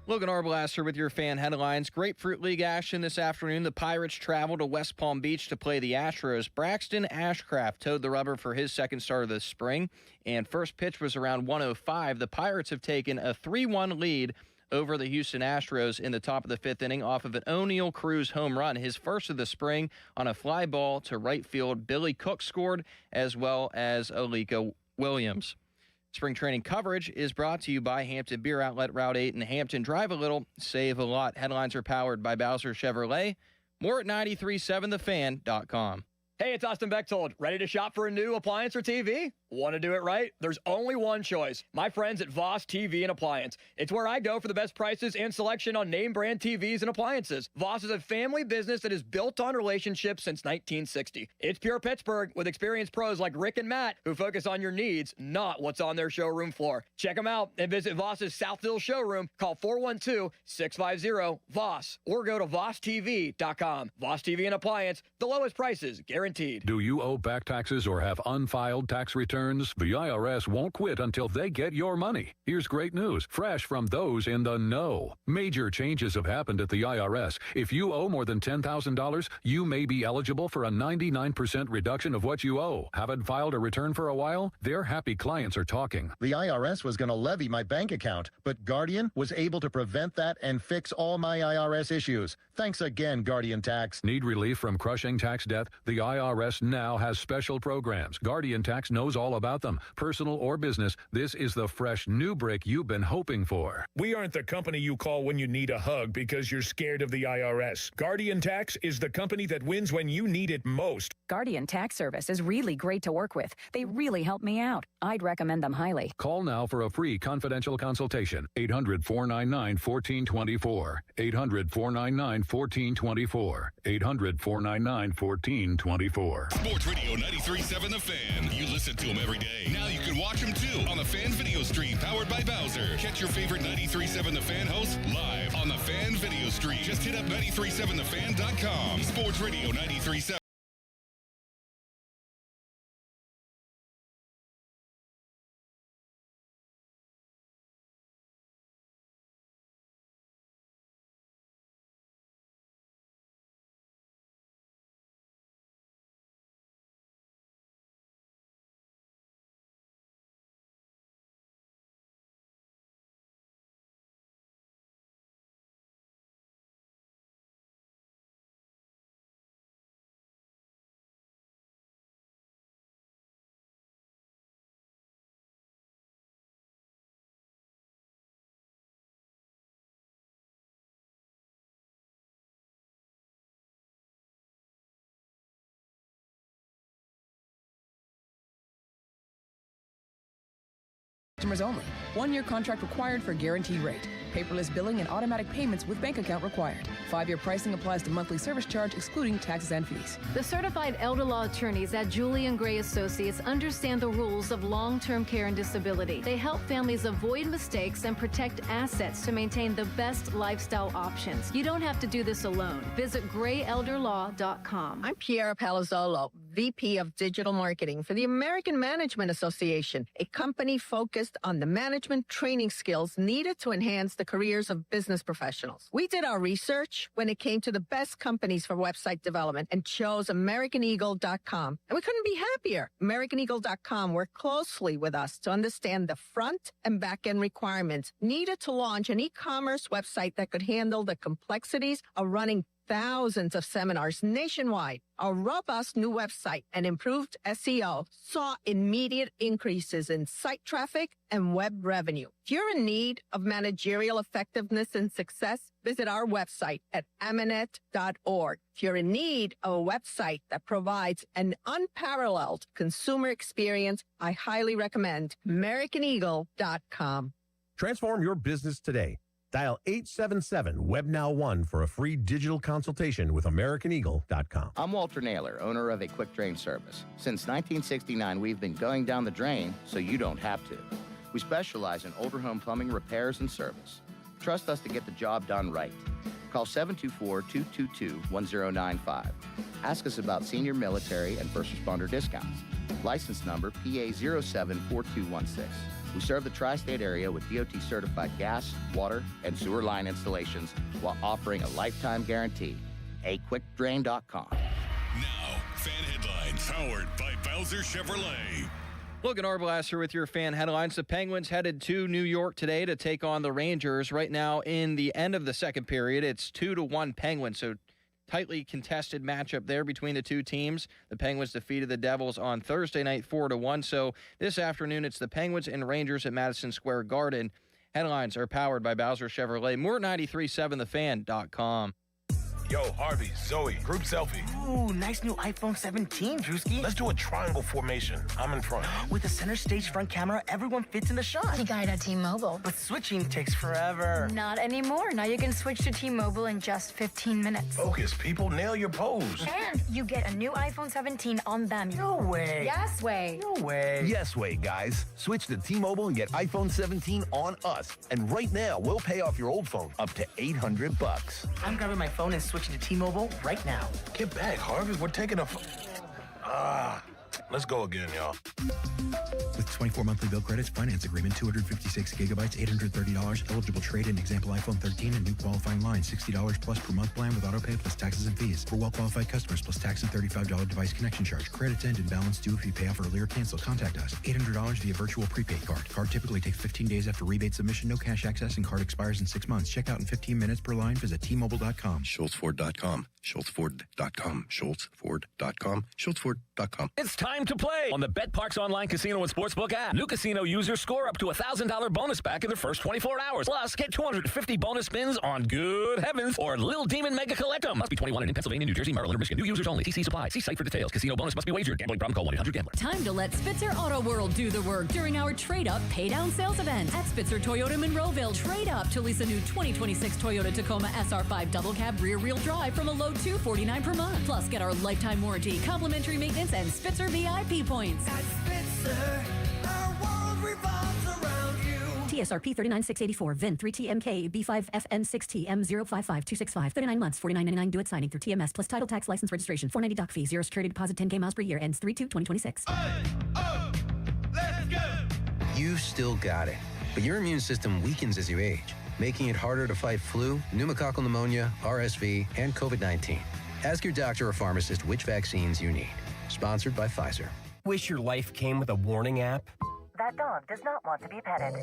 Logan Arblaster with your Fan Headlines. Grapefruit League action this afternoon. The Pirates travel to West Palm Beach to play the Astros. Braxton Ashcraft towed the rubber for his second start of the spring, and first pitch was around 1:05. The Pirates have taken a 3-1 lead over the Houston Astros in the top of the 5th inning off of an O'Neill Cruz home run, his first of the spring, on a fly ball to right field. Billy Cook scored, as well as Alika Williams. Spring training coverage is brought to you by Hampton Beer Outlet, Route 8 in Hampton. Drive a little, save a lot. Headlines are powered by Bowser Chevrolet. More at 937thefan.com. Hey, it's Austin Bechtold. Ready to shop for a new appliance or TV? Want to do it right? There's only one choice. My friends at Voss TV and Appliance. It's where I go for the best prices and selection on name brand TVs and appliances. Voss is a family business that is built on relationships since 1960. It's pure Pittsburgh with experienced pros like Rick and Matt who focus on your needs, not what's on their showroom floor. Check them out and visit Voss's South Hills showroom. Call 412-650-VOSS or go to VossTV.com. Voss TV and Appliance, the lowest prices guaranteed. guaranteed. Do you owe back taxes or have unfiled tax returns? The IRS won't quit until they get your money. Here's great news, fresh from those in the know. Major changes have happened at the IRS. If you owe more than $10,000, you may be eligible for a 99% reduction of what you owe. Haven't filed a return for a while? Their happy clients are talking. The IRS was going to levy my bank account, but Guardian was able to prevent that and fix all my IRS issues. Thanks again, Guardian Tax. Need relief from crushing tax debt? The IRS now has special programs. Guardian Tax knows all about them. Personal or business, this is the fresh new break you've been hoping for. We aren't the company you call when you need a hug because you're scared of the IRS. Guardian Tax is the company that wins when you need it most. Guardian Tax Service is really great to work with. They really help me out. I'd recommend them highly. Call now for a free confidential consultation. 800-499-1424. 800-499-1424. 800-499-1424. Sports Radio 93.7 The Fan. You listen to them every day. Now you can watch them too on the Fan Video Stream powered by Bowser. Catch your favorite 93.7 The Fan hosts live on the Fan Video Stream. Just hit up 937thefan.com. Sports Radio 93.7. Customers only. 1-year contract required for guaranteed rate. Paperless billing and automatic payments with bank account required. 5-year pricing applies to monthly service charge excluding taxes and fees. The certified elder law attorneys at Julian Gray Associates understand the rules of long-term care and disability. They help families avoid mistakes and protect assets to maintain the best lifestyle options. You don't have to do this alone. Visit grayelderlaw.com. I'm Piera Palazzolo, VP of Digital Marketing for the American Management Association, a company focused on the management training skills needed to enhance the careers of business professionals. We did our research when it came to the best companies for website development and chose AmericanEagle.com. And we couldn't be happier. AmericanEagle.com worked closely with us to understand the front and back end requirements needed to launch an e-commerce website that could handle the complexities of running thousands of seminars nationwide. Our robust new website and improved SEO saw immediate increases in site traffic and web revenue. If you're in need of managerial effectiveness and success, visit our website at amanet.org. If you're in need of a website that provides an unparalleled consumer experience, I highly recommend AmericanEagle.com. Transform your business today. Dial 877-WebNow1 for a free digital consultation with AmericanEagle.com. I'm Walter Naylor, owner of a quick drain service. Since 1969, we've been going down the drain so you don't have to. We specialize in older home plumbing repairs and service. Trust us to get the job done right. Call 724-222-1095. Ask us about senior military and first responder discounts. License number PA074216. We serve the tri-state area with DOT-certified gas, water, and sewer line installations while offering a lifetime guarantee. AQuickDrain.com. Now, fan headlines powered by Bowser Chevrolet. Logan Arblasser with your fan headlines. The Penguins headed to New York today to take on the Rangers. Right now, in the end of the second period, it's 2-1 Penguins, so tightly contested matchup there between the two teams. The Penguins defeated the Devils on Thursday night 4-1. So this afternoon, it's the Penguins and Rangers at Madison Square Garden. Headlines are powered by Bowser Chevrolet. More 937thefan.com. Yo, Harvey, Zoe, group selfie. Ooh, nice new iPhone 17, Drewski. Let's do a triangle formation. I'm in front. With the center stage front camera, everyone fits in the shot. You got it at T-Mobile. But switching takes forever. Not anymore. Now you can switch to T-Mobile in just 15 minutes. Focus, people. Nail your pose. And you get a new iPhone 17 on them. No way. Yes way. No way. Yes way, guys. Switch to T-Mobile and get iPhone 17 on us. And right now, we'll pay off your old phone up to $800. I'm grabbing my phone and switching to T-Mobile right now. Get back, Harvey. We're taking a... Let's go again, y'all. With 24 monthly bill credits, finance agreement, 256 gigabytes, $830, eligible trade-in, example iPhone 13 and new qualifying line, $60 plus per month plan with auto pay plus taxes and fees. For well-qualified customers plus tax and $35 device connection charge. Credits end and balance due if you pay off early or cancel. Contact us. $800 via virtual prepaid card. Card typically takes 15 days after rebate submission, no cash access, and card expires in 6 months. Check out in 15 minutes per line. Visit T-Mobile.com. SchultzFord.com. SchultzFord.com. SchultzFord.com. SchultzFord.com. It's time to play on the BetParx online casino and sportsbook app. New casino users score up to $1,000 bonus back in their first 24 hours. Plus, get 250 bonus spins on Good Heavens or Little Demon Mega Collectum. Must be 21 and in Pennsylvania, New Jersey, Maryland, or Michigan. New users only. TC Supply. See site for details. Casino bonus must be wagered. Gambling problem? Call 1-800-GAMBLER. Time to let Spitzer Auto World do the work during our Trade Up Pay Down sales event. At Spitzer Toyota Monroeville, trade up to lease a new 2026 Toyota Tacoma SR5 double cab rear wheel drive from a low $249 per month. Plus, get our lifetime warranty, complimentary maintenance, and Spitzer VIP points. At Spitzer, our world revolves around you. TSRP 39684, VIN 3TMK B5FN6TM055265. 39 months, $49.99 due at signing through TMS plus title tax license registration. $490 doc fee, 0 security deposit, 10K miles per year. Ends 3/2/2026. Let's go! You've still got it, but your immune system weakens as you age, making it harder to fight flu, pneumococcal pneumonia, RSV, and COVID-19. Ask your doctor or pharmacist which vaccines you need. Sponsored by Pfizer. Wish your life came with a warning app? That dog does not want to be petted.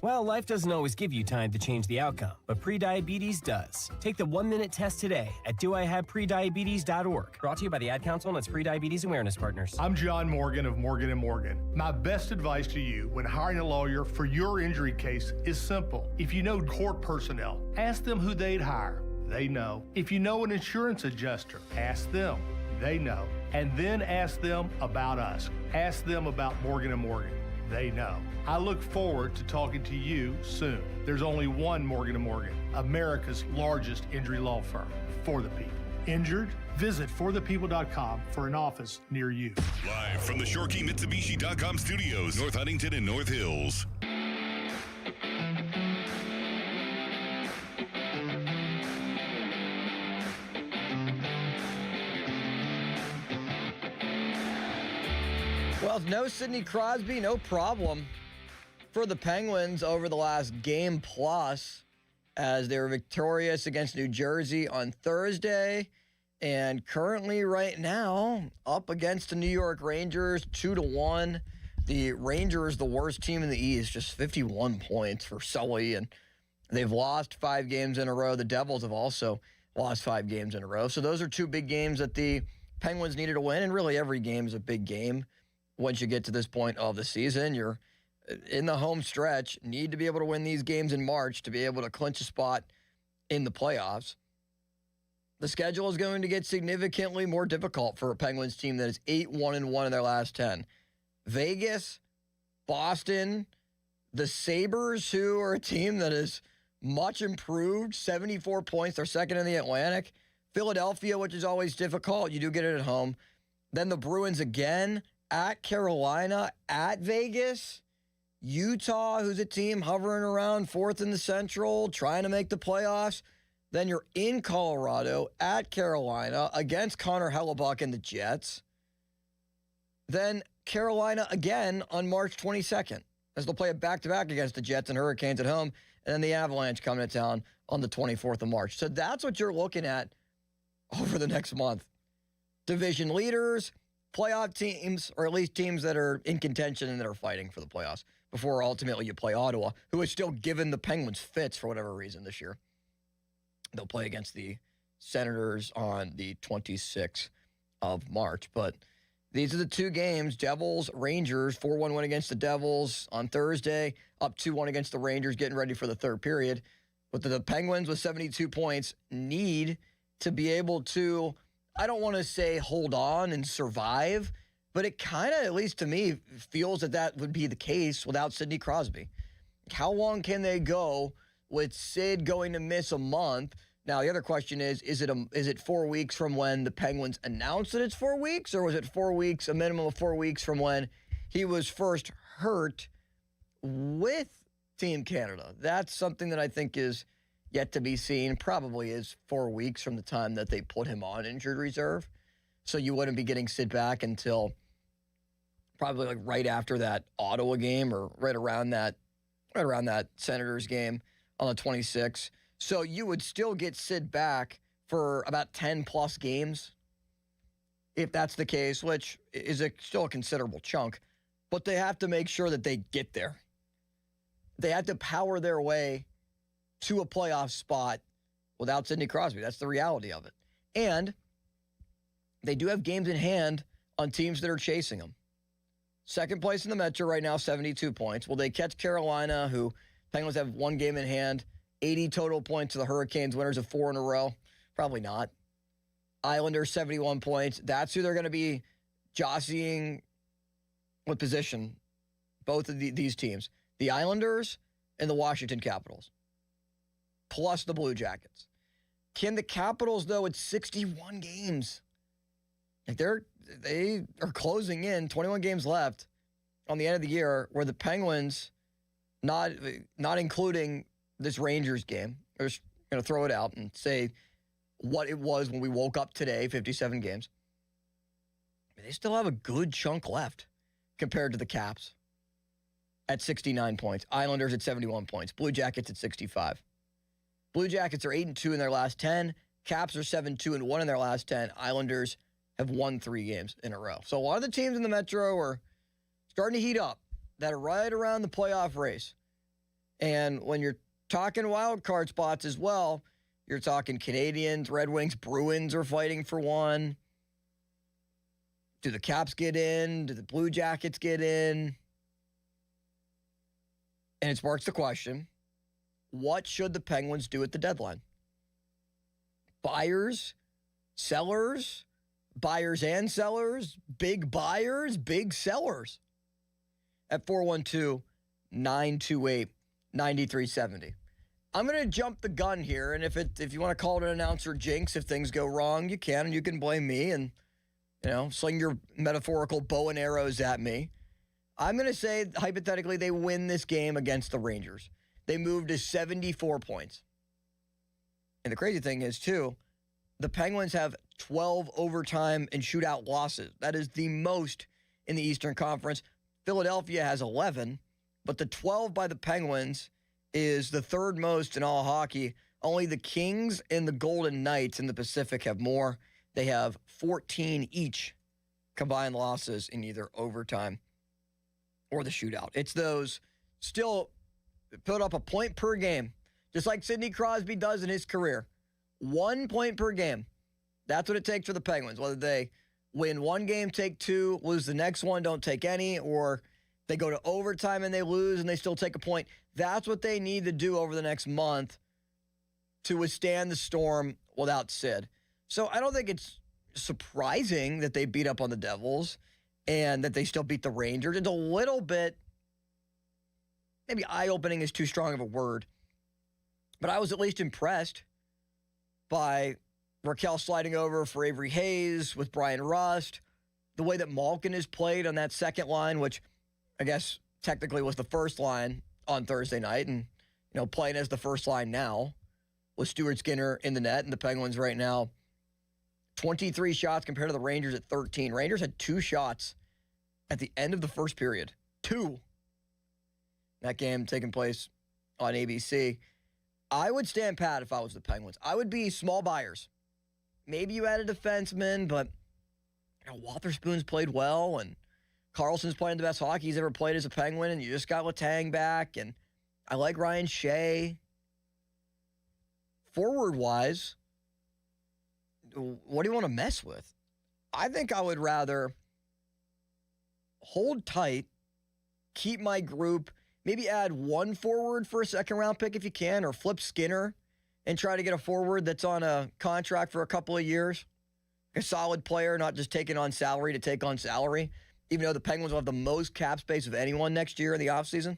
Well, life doesn't always give you time to change the outcome, but prediabetes does. Take the 1-minute test today at doihaveprediabetes.org. Brought to you by the Ad Council and its Prediabetes Awareness Partners. I'm John Morgan of Morgan & Morgan. My best advice to you when hiring a lawyer for your injury case is simple. If you know court personnel, ask them who they'd hire. They know. If you know an insurance adjuster, ask them. They know. And then ask them about us. Ask them about Morgan & Morgan. They know. I look forward to talking to you soon. There's only one Morgan & Morgan, America's largest injury law firm, for the people. Injured? Visit forthepeople.com for an office near you. Live from the ShorkeyMitsubishi.com studios, North Huntington and North Hills. Well, no Sidney Crosby, no problem for the Penguins over the last game plus as they were victorious against New Jersey on Thursday and currently right now up against the New York Rangers 2-1. The Rangers, the worst team in the East, just 51 points for Sully, and they've lost 5 games in a row. The Devils have also lost 5 games in a row. So those are 2 big games that the Penguins needed to win, and really every game is a big game. Once you get to this point of the season, you're in the home stretch, need to be able to win these games in March to be able to clinch a spot in the playoffs. The schedule is going to get significantly more difficult for a Penguins team that is 8-1-1 in their last 10. Vegas, Boston, the Sabres, who are a team that is much improved, 74 points. They're second in the Atlantic. Philadelphia, which is always difficult. You do get it at home. Then the Bruins again, at Carolina, at Vegas. Utah, who's a team hovering around 4th in the Central, trying to make the playoffs. Then you're in Colorado, at Carolina, against Connor Hellebuck and the Jets. Then Carolina again on March 22nd, as they'll play a back-to-back against the Jets and Hurricanes at home, and then the Avalanche coming to town on the 24th of March. So that's what you're looking at over the next month. Division leaders, playoff teams, or at least teams that are in contention and that are fighting for the playoffs before ultimately you play Ottawa, who has still given the Penguins fits for whatever reason this year. They'll play against the Senators on the 26th of March. But these are the 2 games. Devils, Rangers, 4-1 win against the Devils on Thursday, up 2-1 against the Rangers, getting ready for the third period. But the Penguins with 72 points need to be able to, I don't want to say hold on and survive, but it kind of, at least to me, feels that that would be the case without Sidney Crosby. How long can they go with Sid going to miss a month? Now, the other question is it 4 weeks from when the Penguins announced that it's 4 weeks, or was it 4 weeks, a minimum of 4 weeks from when he was first hurt with Team Canada? That's something that I think is yet to be seen. Probably is 4 weeks from the time that they put him on injured reserve. So you wouldn't be getting Sid back until probably like right after that Ottawa game or right around that Senators game on the 26th. So you would still get Sid back for about 10 plus games if that's the case, which is still a considerable chunk. But they have to make sure that they get there. They have to power their way to a playoff spot without Sidney Crosby. That's the reality of it. And they do have games in hand on teams that are chasing them. Second place in the Metro right now, 72 points. Will they catch Carolina, who Penguins have one game in hand, 80 total points to the Hurricanes, winners of 4 in a row? Probably not. Islanders, 71 points. That's who they're going to be jockeying with position, both of these teams. The Islanders and the Washington Capitals, plus the Blue Jackets. Can the Capitals, though, at 61 games, like they are closing in, 21 games left on the end of the year, where the Penguins, not including this Rangers game, we're just going to throw it out and say what it was when we woke up today, 57 games. They still have a good chunk left compared to the Caps at 69 points. Islanders at 71 points. Blue Jackets at 65. Blue Jackets are 8-2 in their last 10. Caps are 7-2-1 in their last 10. Islanders have won 3 games in a row. So a lot of the teams in the Metro are starting to heat up that are right around the playoff race. And when you're talking wild card spots as well, you're talking Canadiens, Red Wings, Bruins are fighting for one. Do the Caps get in? Do the Blue Jackets get in? And it sparks the question, what should the Penguins do at the deadline? Buyers, sellers, buyers and sellers, big buyers, big sellers. At 412-928-9370. I'm going to jump the gun here, and if you want to call it an announcer jinx, if things go wrong, you can, and you can blame me and, sling your metaphorical bow and arrows at me. I'm going to say, hypothetically, they win this game against the Rangers. They move to 74 points. And the crazy thing is, too, the Penguins have 12 overtime and shootout losses. That is the most in the Eastern Conference. Philadelphia has 11, but the 12 by the Penguins is the third most in all hockey. Only the Kings and the Golden Knights in the Pacific have more. They have 14 each combined losses in either overtime or the shootout. It's those still put up a point per game, just like Sidney Crosby does in his career. 1 point per game. That's what it takes for the Penguins. Whether they win one game, take 2, lose the next one, don't take any, or they go to overtime and they lose and they still take a point. That's what they need to do over the next month to withstand the storm without Sid. So I don't think it's surprising that they beat up on the Devils and that they still beat the Rangers. It's a little bit, maybe eye-opening is too strong of a word, but I was at least impressed by Raquel sliding over for Avery Hayes with Brian Rust, the way that Malkin has played on that second line, which I guess technically was the first line on Thursday night, and playing as the first line now with Stuart Skinner in the net, and the Penguins right now 23 shots compared to the Rangers at 13. Rangers had 2 shots at the end of the first period. 2. That game taking place on ABC. I would stand pat if I was the Penguins. I would be small buyers. Maybe you add a defenseman, but Wotherspoon's played well, and Carlson's playing the best hockey he's ever played as a Penguin, and you just got Letang back, and I like Ryan Shea. Forward-wise, what do you want to mess with? I think I would rather hold tight, keep my group, maybe add one forward for a second-round pick if you can, or flip Skinner and try to get a forward that's on a contract for a couple of years. A solid player, not just taking on salary to take on salary, even though the Penguins will have the most cap space of anyone next year in the offseason.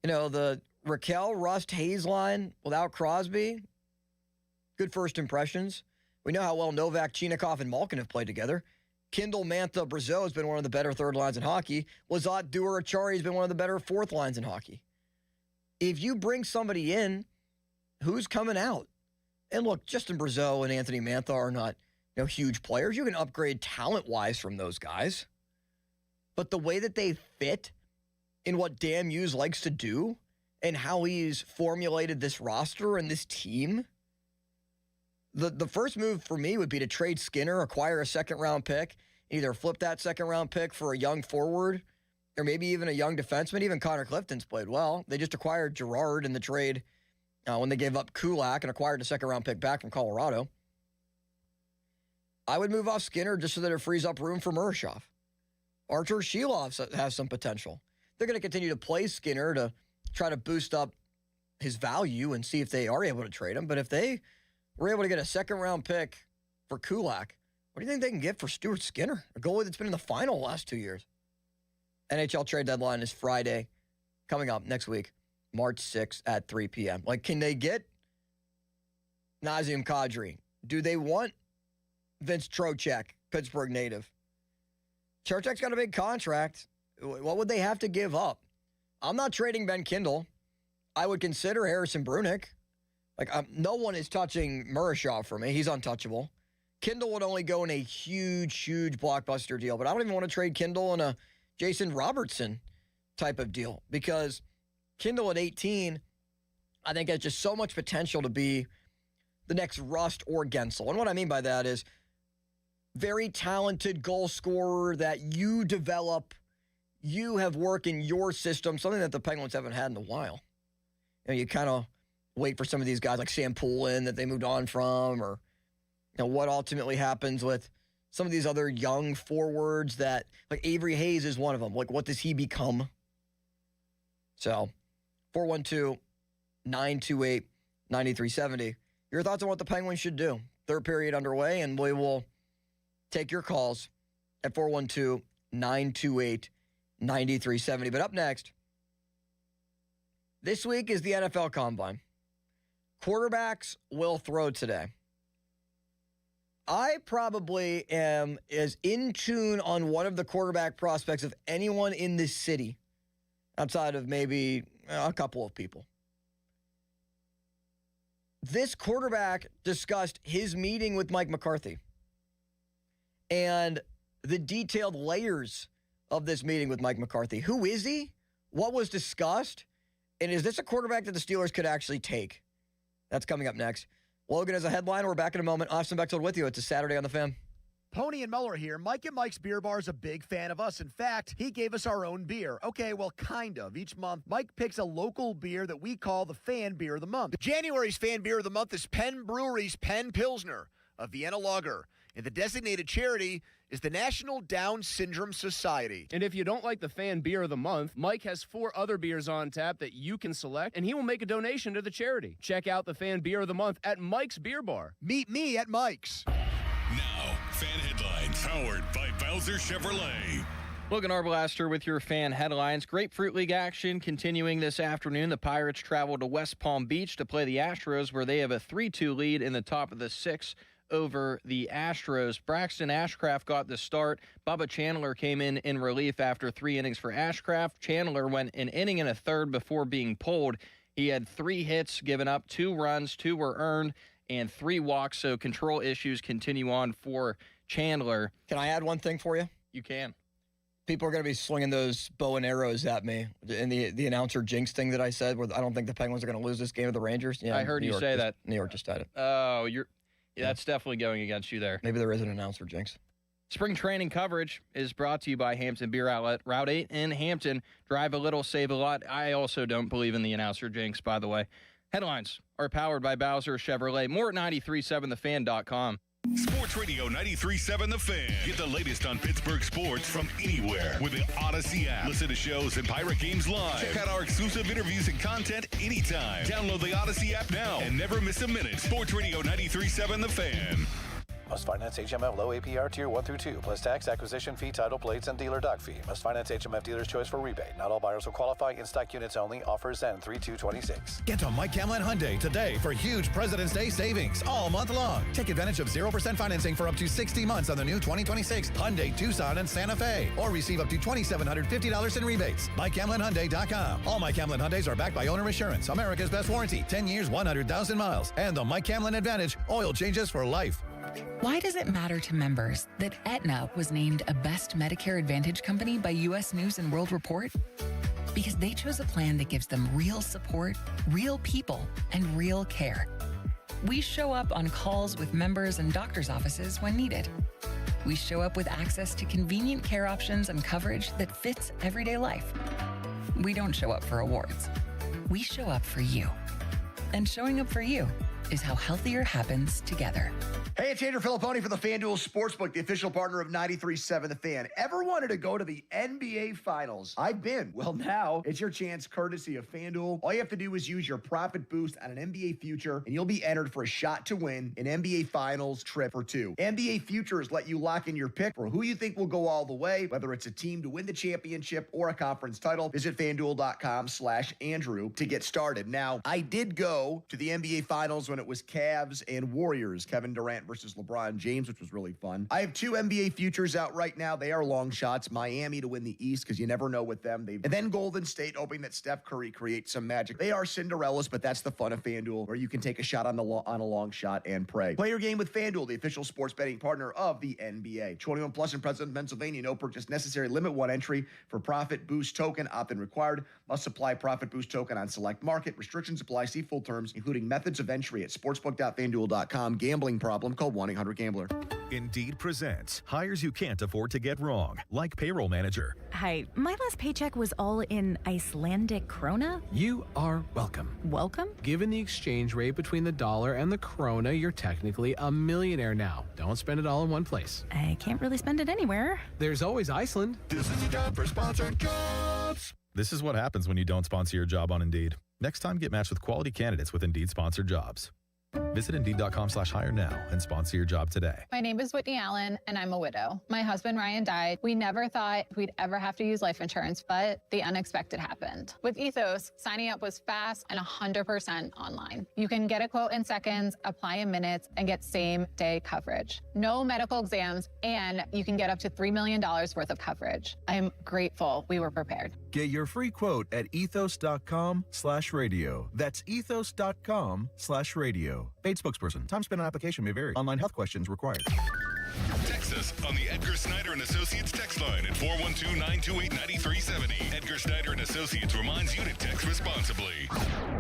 The Raquel, Rust, Hayes line without Crosby, good first impressions. We know how well Novak, Chinakhov, and Malkin have played together. Kindle, Mantha, Brazeau has been one of the better third lines in hockey. Lizotte, Dewar, Achari has been one of the better fourth lines in hockey. If you bring somebody in, who's coming out? And look, Justin Brazeau and Anthony Mantha are not huge players. You can upgrade talent-wise from those guys. But the way that they fit in what Dan Hughes likes to do and how he's formulated this roster and this team, the first move for me would be to trade Skinner, acquire a second-round pick, either flip that second-round pick for a young forward or maybe even a young defenseman. Even Connor Clifton's played well. They just acquired Girard in the trade when they gave up Kulak and acquired a second-round pick back from Colorado. I would move off Skinner just so that it frees up room for Murashov. Artur Shilov has some potential. They're going to continue to play Skinner to try to boost up his value and see if they are able to trade him. But if they were able to get a second-round pick for Kulak, what do you think they can get for Stuart Skinner, a goalie that's been in the final the last 2 years? NHL trade deadline is Friday, coming up next week, March 6th at 3 p.m. Like, can they get Nazem Kadri? Do they want Vince Trocheck, Pittsburgh native? Trocheck's got a big contract. What would they have to give up? I'm not trading Ben Kindle. I would consider Harrison Brunick. Like, no one is touching Murashov for me. He's untouchable. Kindle would only go in a huge, huge blockbuster deal, but I don't even want to trade Kindle in a Jason Robertson type of deal because Kindle at 18, I think has just so much potential to be the next Rust or Gensel. And what I mean by that is very talented goal scorer that you develop, you have worked in your system, something that the Penguins haven't had in a while. You kind of wait for some of these guys like Sam Poulin that they moved on from, or what ultimately happens with some of these other young forwards that, like Avery Hayes is one of them. Like, what does he become? So, 412-928-9370. Your thoughts on what the Penguins should do. Third period underway, and we will take your calls at 412-928-9370. But up next, this week is the NFL Combine. Quarterbacks will throw today. I probably am as in tune on one of the quarterback prospects of anyone in this city, outside of maybe a couple of people. This quarterback discussed his meeting with Mike McCarthy and the detailed layers of this meeting with Mike McCarthy. Who is he? What was discussed? And is this a quarterback that the Steelers could actually take? That's coming up next. Logan has a headline. We're back in a moment. Austin Bechtold with you. It's a Saturday on the Fan. Pony and Muller here. Mike and Mike's Beer Bar is a big fan of us. In fact, he gave us our own beer. Okay, well, kind of. Each month, Mike picks a local beer that we call the Fan Beer of the Month. January's Fan Beer of the Month is Penn Brewery's Penn Pilsner, a Vienna lager. And the designated charity is the National Down Syndrome Society. And if you don't like the Fan Beer of the Month, Mike has 4 other beers on tap that you can select, and he will make a donation to the charity. Check out the Fan Beer of the Month at Mike's Beer Bar. Meet me at Mike's. Now, Fan Headlines, powered by Bowser Chevrolet. Logan Arblaster with your Fan Headlines. Grapefruit League action continuing this afternoon. The Pirates travel to West Palm Beach to play the Astros, where they have a 3-2 lead in the top of the 6th over the Astros. Braxton Ashcraft got the start. Bubba Chandler came in relief after 3 innings for Ashcraft. Chandler went an inning and a third before being pulled. He had 3 hits, given up 2 runs, 2 were earned, and 3 walks, so control issues continue on for Chandler. Can I add one thing for you? You can. People are going to be slinging those bow and arrows at me in the announcer jinx thing that I said, where I don't think the Penguins are going to lose this game to the Rangers. Yeah, I heard you say that. New York just had it. Oh, that's definitely going against you there. Maybe there is an announcer jinx. Spring training coverage is brought to you by Hampton Beer Outlet. Route 8 in Hampton. Drive a little, save a lot. I also don't believe in the announcer jinx, by the way. Headlines are powered by Bowser Chevrolet. More at 937thefan.com. Sports Radio 93.7 The Fan. Get the latest on Pittsburgh sports from anywhere with the Odyssey app. Listen to shows and Pirate Games live. Check out our exclusive interviews and content anytime. Download the Odyssey app now and never miss a minute. Sports Radio 93.7 The Fan. Must finance HMF low APR tier 1 through 2, plus tax, acquisition fee, title plates, and dealer dock fee. Must finance HMF dealer's choice for rebate. Not all buyers will qualify. In-stock units only. Offers end 3/2/26. Get to Mike Camlin Hyundai today for huge President's Day savings all month long. Take advantage of 0% financing for up to 60 months on the new 2026 Hyundai Tucson and Santa Fe. Or receive up to $2,750 in rebates. MikeCamlinHyundai.com. All Mike Camlin Hyundais are backed by owner assurance. America's best warranty. 10 years, 100,000 miles. And the Mike Camlin Advantage. Oil changes for life. Why does it matter to members that Aetna was named a Best Medicare Advantage company by U.S. News & World Report? Because they chose a plan that gives them real support, real people, and real care. We show up on calls with members and doctors' offices when needed. We show up with access to convenient care options and coverage that fits everyday life. We don't show up for awards. We show up for you. And showing up for you is how healthier happens together. Hey, it's Andrew Filipponi for the FanDuel Sportsbook, the official partner of 93.7 The Fan. Ever wanted to go to the NBA Finals? I've been. Well, now it's your chance courtesy of FanDuel. All you have to do is use your profit boost on an NBA future, and you'll be entered for a shot to win an NBA Finals trip for two. NBA Futures let you lock in your pick for who you think will go all the way, whether it's a team to win the championship or a conference title. Visit FanDuel.com/Andrew to get started. Now, I did go to the NBA Finals when it was Cavs and Warriors, Kevin Durant versus LeBron James, which was really fun. I have two NBA futures out right now. They are long shots. Miami to win the East, because you never know with them. And then Golden State, hoping that Steph Curry creates some magic. They are Cinderellas, but that's the fun of FanDuel, where you can take a shot on a long shot and pray. Play your game with FanDuel, the official sports betting partner of the NBA. 21 plus in President Pennsylvania. No purchase necessary. Limit one entry for profit boost token. Opt-in required. Must supply profit boost token on select market. Restrictions apply. See full terms, including methods of entry at sportsbook.fanduel.com. Gambling problem? Call 1-800-GAMBLER. Indeed presents hires you can't afford to get wrong, like payroll manager. Hi, my last paycheck was all in Icelandic krona. You are welcome. Welcome? Given the exchange rate between the dollar and the krona, you're technically a millionaire now. Don't spend it all in one place. I can't really spend it anywhere. There's always Iceland. This is a job for sponsored jobs. This is what happens when you don't sponsor your job on Indeed. Next time, get matched with quality candidates with Indeed sponsored jobs. Visit Indeed.com/hire now and sponsor your job today. My name is Whitney Allen, and I'm a widow. My husband, Ryan, died. We never thought we'd ever have to use life insurance, but the unexpected happened. With Ethos, signing up was fast and 100% online. You can get a quote in seconds, apply in minutes, and get same-day coverage. No medical exams, and you can get up to $3 million worth of coverage. I'm grateful we were prepared. Get your free quote at ethos.com/radio. That's ethos.com/radio. Paid spokesperson. Time spent on application may vary. Online health questions required. Text us on the Edgar Snyder and Associates text line at 412-928-9370. Edgar Snyder and Associates reminds you to text responsibly.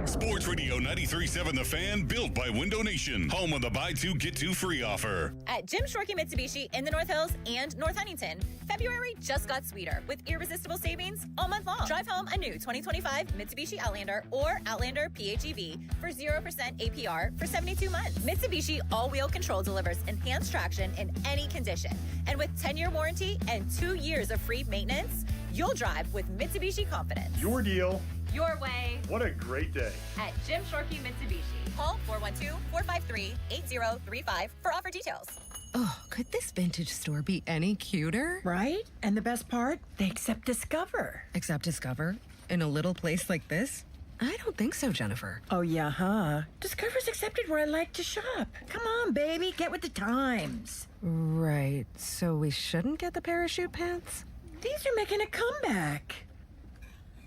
Sports Radio 93.7 The Fan, built by Window Nation, home of the buy two get two free offer. At Jim Shorkey Mitsubishi in the North Hills and North Huntington, February just got sweeter with irresistible savings all month long. Drive home a new 2025 Mitsubishi Outlander or Outlander PHEV for 0% APR for 72 months. Mitsubishi all-wheel control delivers enhanced traction in any condition. And with 10-year warranty and 2 years of free maintenance, you'll drive with Mitsubishi confidence. Your deal. Your way. What a great day. At Jim Shorkey Mitsubishi. Call 412-453-8035 for offer details. Oh, could this vintage store be any cuter? Right? And the best part? They accept Discover. Accept Discover? In a little place like this? I don't think so, Jennifer. Oh, yeah, huh? Discover's accepted where I like to shop. Come on, baby, get with the times. Right, so we shouldn't get the parachute pants? These are making a comeback.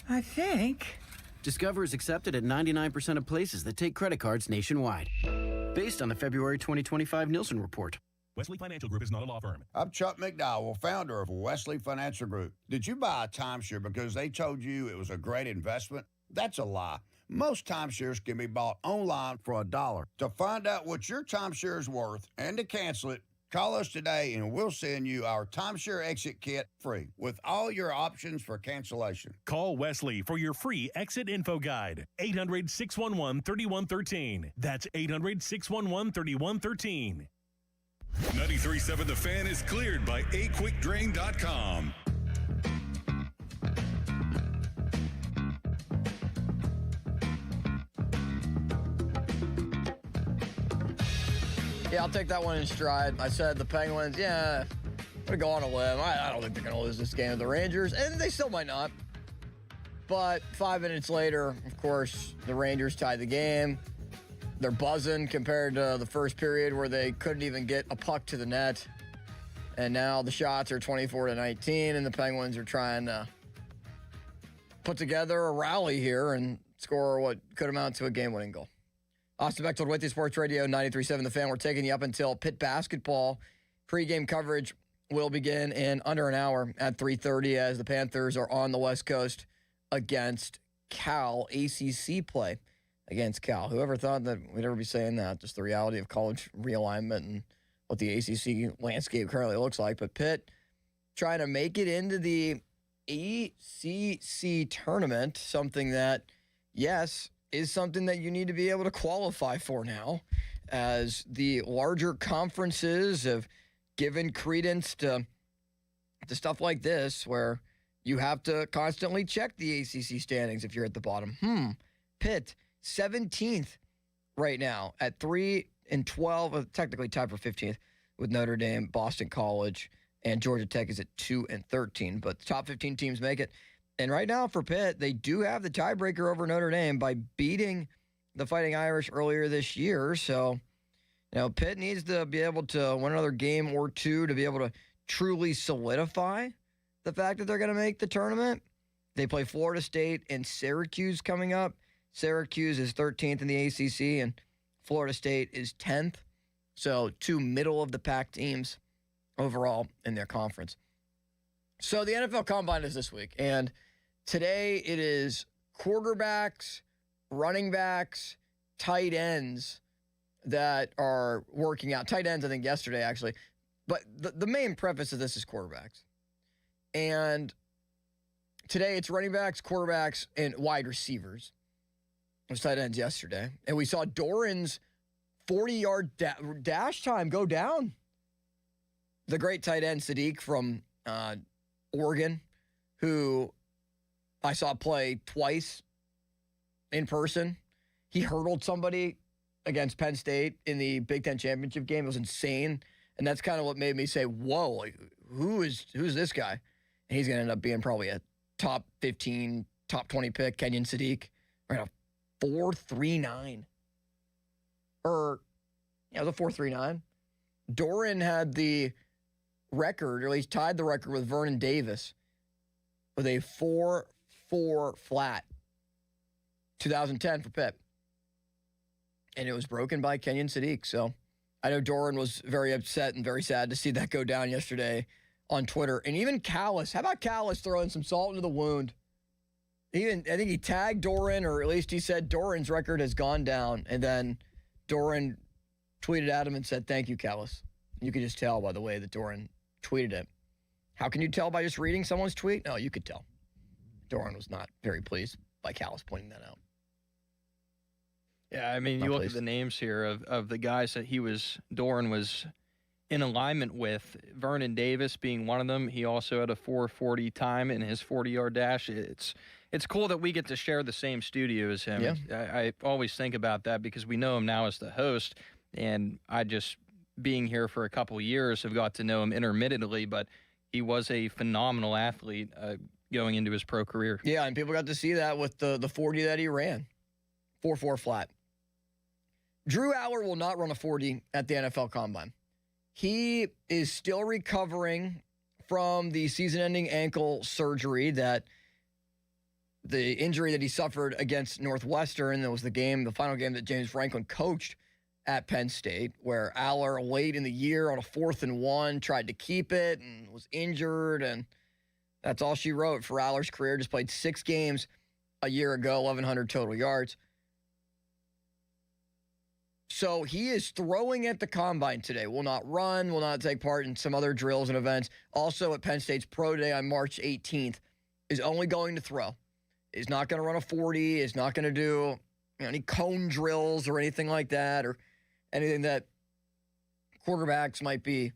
I think. Discover is accepted at 99% of places that take credit cards nationwide. Based on the February 2025 Nielsen report. Wesley Financial Group is not a law firm. I'm Chuck McDowell, founder of Wesley Financial Group. Did you buy a timeshare because they told you it was a great investment? That's a lie. Most timeshares can be bought online for $1. To find out what your timeshare is worth and to cancel it, call us today and we'll send you our timeshare exit kit free with all your options for cancellation. Call Wesley for your free exit info guide. 800-611-3113. That's 800-611-3113. 93.7 The Fan is cleared by aquickdrain.com. Yeah, I'll take that one in stride. I said the Penguins, I'm going to go on a limb. I don't think they're going to lose this game to the Rangers, and they still might not. But 5 minutes later, of course, the Rangers tied the game. They're buzzing compared to the first period where they couldn't even get a puck to the net. And now the shots are 24-19, and the Penguins are trying to put together a rally here and score what could amount to a game-winning goal. Austin Bechtold with you, Sports Radio 93.7 The Fan. We're taking you up until Pitt basketball. Pre-game coverage will begin in under an hour at 3:30 as the Panthers are on the West Coast against Cal. ACC play against Cal. Whoever thought that we'd ever be saying that? Just the reality of college realignment and what the ACC landscape currently looks like. But Pitt trying to make it into the ACC tournament, something that, yes, is something that you need to be able to qualify for now, as the larger conferences have given credence to stuff like this, where you have to constantly check the ACC standings if you're at the bottom. Pitt, 17th right now at 3-12, technically tied for 15th with Notre Dame, Boston College, and Georgia Tech is at 2-13. But the top 15 teams make it. And right now for Pitt, they do have the tiebreaker over Notre Dame by beating the Fighting Irish earlier this year. So, Pitt needs to be able to win another game or two to be able to truly solidify the fact that they're going to make the tournament. They play Florida State and Syracuse coming up. Syracuse is 13th in the ACC, and Florida State is 10th. So, two middle-of-the-pack teams overall in their conference. So, the NFL Combine is this week, and today it is quarterbacks, running backs, tight ends that are working out. Tight ends, I think, yesterday, actually. But the main preface of this is quarterbacks. And today it's running backs, quarterbacks, and wide receivers. It was tight ends yesterday. And we saw Doran's 40-yard dash time go down. The great tight end Sadiq from Oregon, who I saw play twice in person. He hurdled somebody against Penn State in the Big Ten championship game. It was insane. And that's kind of what made me say, whoa, like, who's this guy? And he's going to end up being probably a top 15, top 20 pick, Kenyon Sadiq. Right, a 4.39. It was a 4.39. Doran had the record, or at least tied the record with Vernon Davis with a 4.4 flat. 2010 for Pitt. And it was broken by Kenyon Sadiq. So I know Doran was very upset and very sad to see that go down yesterday on Twitter. And even Callis. How about Callis throwing some salt into the wound? I think he tagged Doran, or at least he said Doran's record has gone down. And then Doran tweeted at him and said, "Thank you, Callis." You could just tell by the way that Doran tweeted it. How can you tell by just reading someone's tweet? No, you could tell. Doran was not very pleased by Callis pointing that out. Yeah, I mean, you look at the names here of the guys that Doran was in alignment with, Vernon Davis being one of them. He also had a 4.40 time in his 40-yard dash. It's cool that we get to share the same studio as him. Yeah. I always think about that because we know him now as the host, and I just, being here for a couple years, have got to know him intermittently, but he was a phenomenal athlete going into his pro career. Yeah, and people got to see that with the 40 that he ran. 4.4 flat. Drew Aller will not run a 40 at the NFL Combine. He is still recovering from the season-ending ankle surgery, the injury that he suffered against Northwestern. That was the final game that James Franklin coached at Penn State, where Aller, late in the year on a 4th and 1, tried to keep it and was injured, and that's all she wrote for Aller's career. Just played 6 games a year ago, 1,100 total yards. So he is throwing at the Combine today. Will not run, will not take part in some other drills and events. Also at Penn State's Pro Day on March 18th, is only going to throw. Is not going to run a 40, is not going to do any cone drills or anything like that, or anything that quarterbacks might be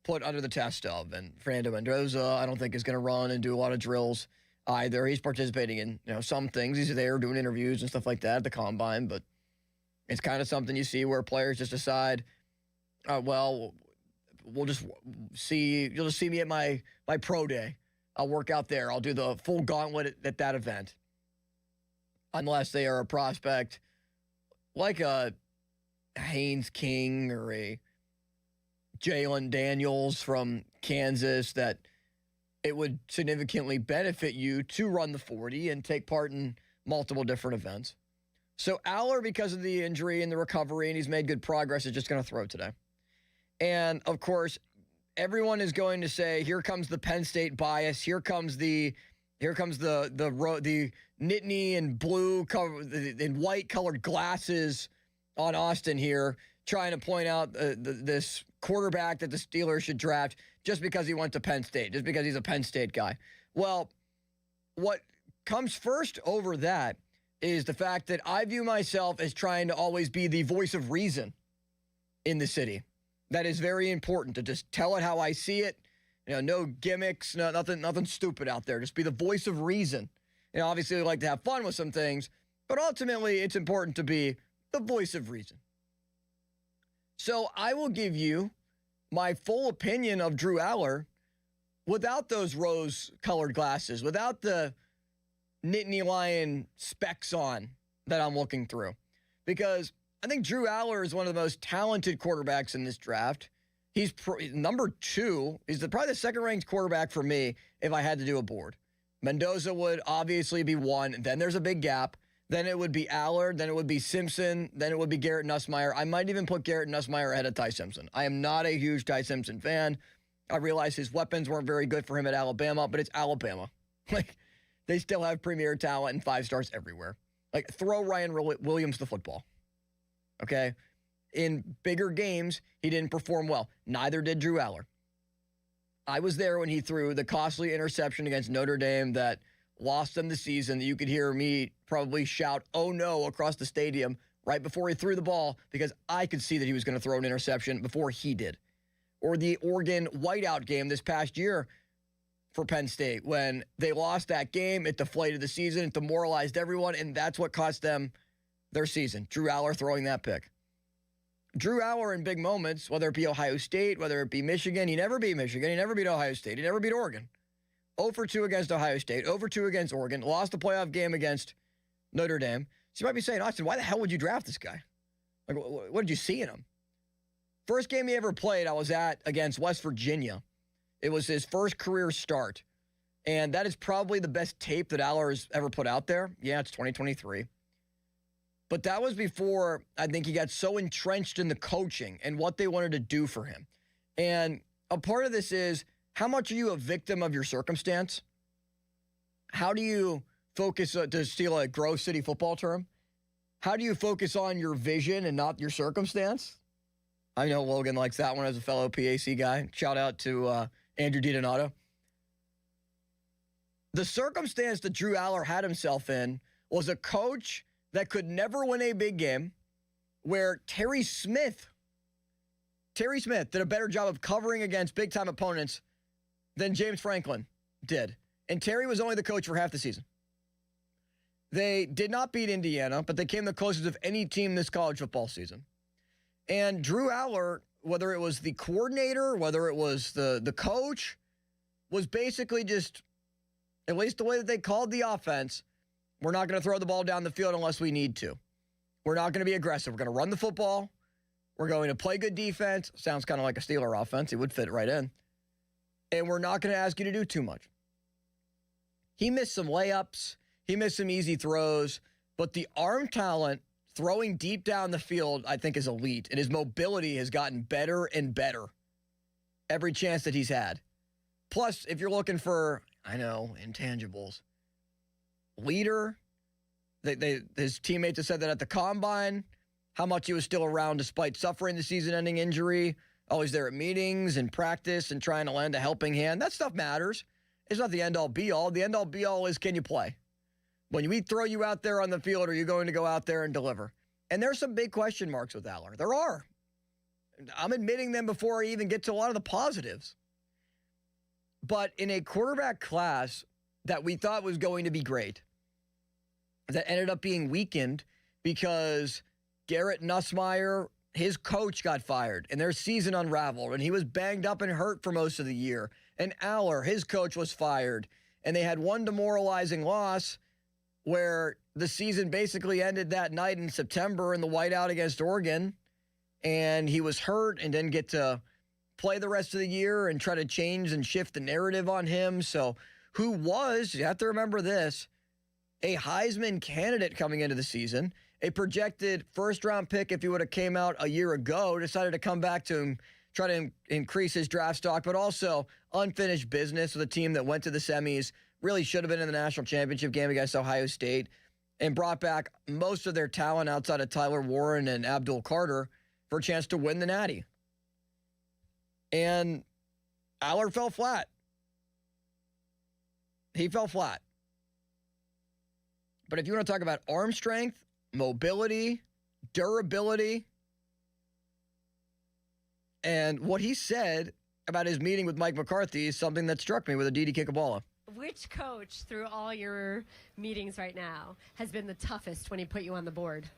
put under the test of. And Fernando Mendoza, I don't think, is going to run and do a lot of drills either. He's participating in some things. He's there doing interviews and stuff like that at the Combine, but it's kind of something you see where players just decide, we'll just see. You'll just see me at my pro day. I'll work out there. I'll do the full gauntlet at that event. Unless they are a prospect like a Haynes King or a Jalen Daniels from Kansas, that it would significantly benefit you to run the 40 and take part in multiple different events. So Aller, because of the injury and the recovery, and he's made good progress, is just going to throw today. And, of course, everyone is going to say, here comes the Penn State bias. Here comes the Nittany and blue and white colored glasses on Austin here, trying to point out this quarterback that the Steelers should draft just because he went to Penn State, just because he's a Penn State guy. Well, what comes first over that is the fact that I view myself as trying to always be the voice of reason in the city. That is very important, to just tell it how I see it. No gimmicks, nothing stupid out there. Just be the voice of reason. Obviously, we like to have fun with some things, but ultimately, it's important to be the voice of reason. So I will give you my full opinion of Drew Aller without those rose-colored glasses, without the Nittany Lion specs on that I'm looking through. Because I think Drew Aller is one of the most talented quarterbacks in this draft. He's number 2. He's probably the second-ranked quarterback for me if I had to do a board. Mendoza would obviously be 1. Then there's a big gap. Then it would be Aller. Then it would be Simpson. Then it would be Garrett Nussmeier. I might even put Garrett Nussmeier ahead of Ty Simpson. I am not a huge Ty Simpson fan. I realize his weapons weren't very good for him at Alabama, but it's Alabama. They still have premier talent and 5 stars everywhere. Throw Ryan Williams the football. Okay? In bigger games, he didn't perform well. Neither did Drew Aller. I was there when he threw the costly interception against Notre Dame that lost them the season, that you could hear me probably shout, "Oh no," across the stadium right before he threw the ball, because I could see that he was going to throw an interception before he did. Or the Oregon whiteout game this past year for Penn State, when they lost that game, it deflated the season, it demoralized everyone, and that's what cost them their season. Drew Aller throwing that pick. Drew Aller in big moments, whether it be Ohio State, whether it be Michigan, he never beat Michigan, he never beat Ohio State, he never beat Oregon. 0 for 2 against Ohio State, 0 for 2 against Oregon, lost the playoff game against Notre Dame. So you might be saying, Austin, why the hell would you draft this guy? What did you see in him? First game he ever played, I was at against West Virginia. It was his first career start. And that is probably the best tape that Aller has ever put out there. Yeah, it's 2023. But that was before I think he got so entrenched in the coaching and what they wanted to do for him. And a part of this is, how much are you a victim of your circumstance? How do you focus, to steal a Grove City football term, how do you focus on your vision and not your circumstance? I know Logan likes that one as a fellow PAC guy. Shout out to Andrew DiDonato. The circumstance that Drew Aller had himself in was a coach that could never win a big game, where Terry Smith did a better job of covering against big-time opponents than James Franklin did. And Terry was only the coach for half the season. They did not beat Indiana, but they came the closest of any team this college football season. And Drew Aller, whether it was the coordinator, whether it was the coach, was basically just, at least the way that they called the offense, we're not going to throw the ball down the field unless we need to. We're not going to be aggressive. We're going to run the football. We're going to play good defense. Sounds kind of like a Steeler offense. It would fit right in. And we're not going to ask you to do too much. He missed some layups. He missed some easy throws. But the arm talent throwing deep down the field, I think, is elite. And his mobility has gotten better and better every chance that he's had. Plus, if you're looking for, intangibles, leader, his teammates have said that at the combine, how much he was still around despite suffering the season-ending injury, always there at meetings and practice and trying to lend a helping hand. That stuff matters. It's not the end-all, be-all. The end-all, be-all is, can you play? When we throw you out there on the field, are you going to go out there and deliver? And there's some big question marks with Aller. There are. I'm admitting them before I even get to a lot of the positives. But in a quarterback class that we thought was going to be great, that ended up being weakened because Garrett Nussmeier, his coach, got fired and their season unraveled, and he was banged up and hurt for most of the year. And Aller, his coach, was fired, and they had one demoralizing loss where the season basically ended that night in September in the whiteout against Oregon, and he was hurt and didn't get to play the rest of the year and try to change and shift the narrative on him. So who was, you have to remember this, a Heisman candidate coming into the season, a projected first-round pick if he would have came out a year ago, decided to come back to him, try to increase his draft stock, but also unfinished business with a team that went to the semis, really should have been in the national championship game against Ohio State, and brought back most of their talent outside of Tyler Warren and Abdul Carter for a chance to win the Natty. And Aller fell flat. He fell flat. But if you want to talk about arm strength, mobility, durability, and what he said about his meeting with Mike McCarthy is something that struck me with Aditi Kikabala. Which coach, through all your meetings right now, has been the toughest when he put you on the board?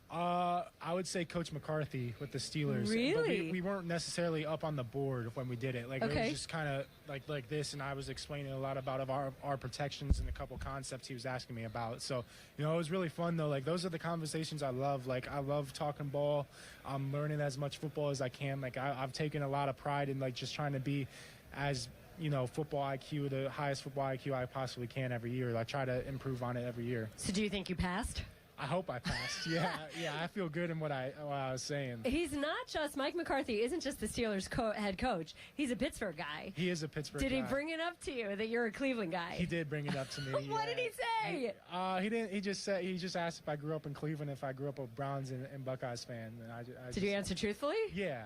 I would say Coach McCarthy with the Steelers. Really? But we weren't necessarily up on the board when we did it. Like, Okay. it was just kind of like this, and I was explaining a lot about our protections and a couple concepts he was asking me about. So, it was really fun, though. Like, those are the conversations I love. Like, I love talking ball. I'm learning as much football as I can. Like, I've taken a lot of pride in, like, just trying to be as, football IQ, the highest football IQ I possibly can every year. I try to improve on it every year. So do you think you passed? I hope I passed. Yeah, I feel good in what I was saying. He's not just, Mike McCarthy isn't just the Steelers head coach. He's a Pittsburgh guy. He is a Pittsburgh Did guy. he bring it up to you that you're a Cleveland guy? He did bring it up to me. What did he say? He didn't. He just asked if I grew up in Cleveland, if I grew up a Browns and Buckeyes fan. And Did you answer truthfully? Yeah.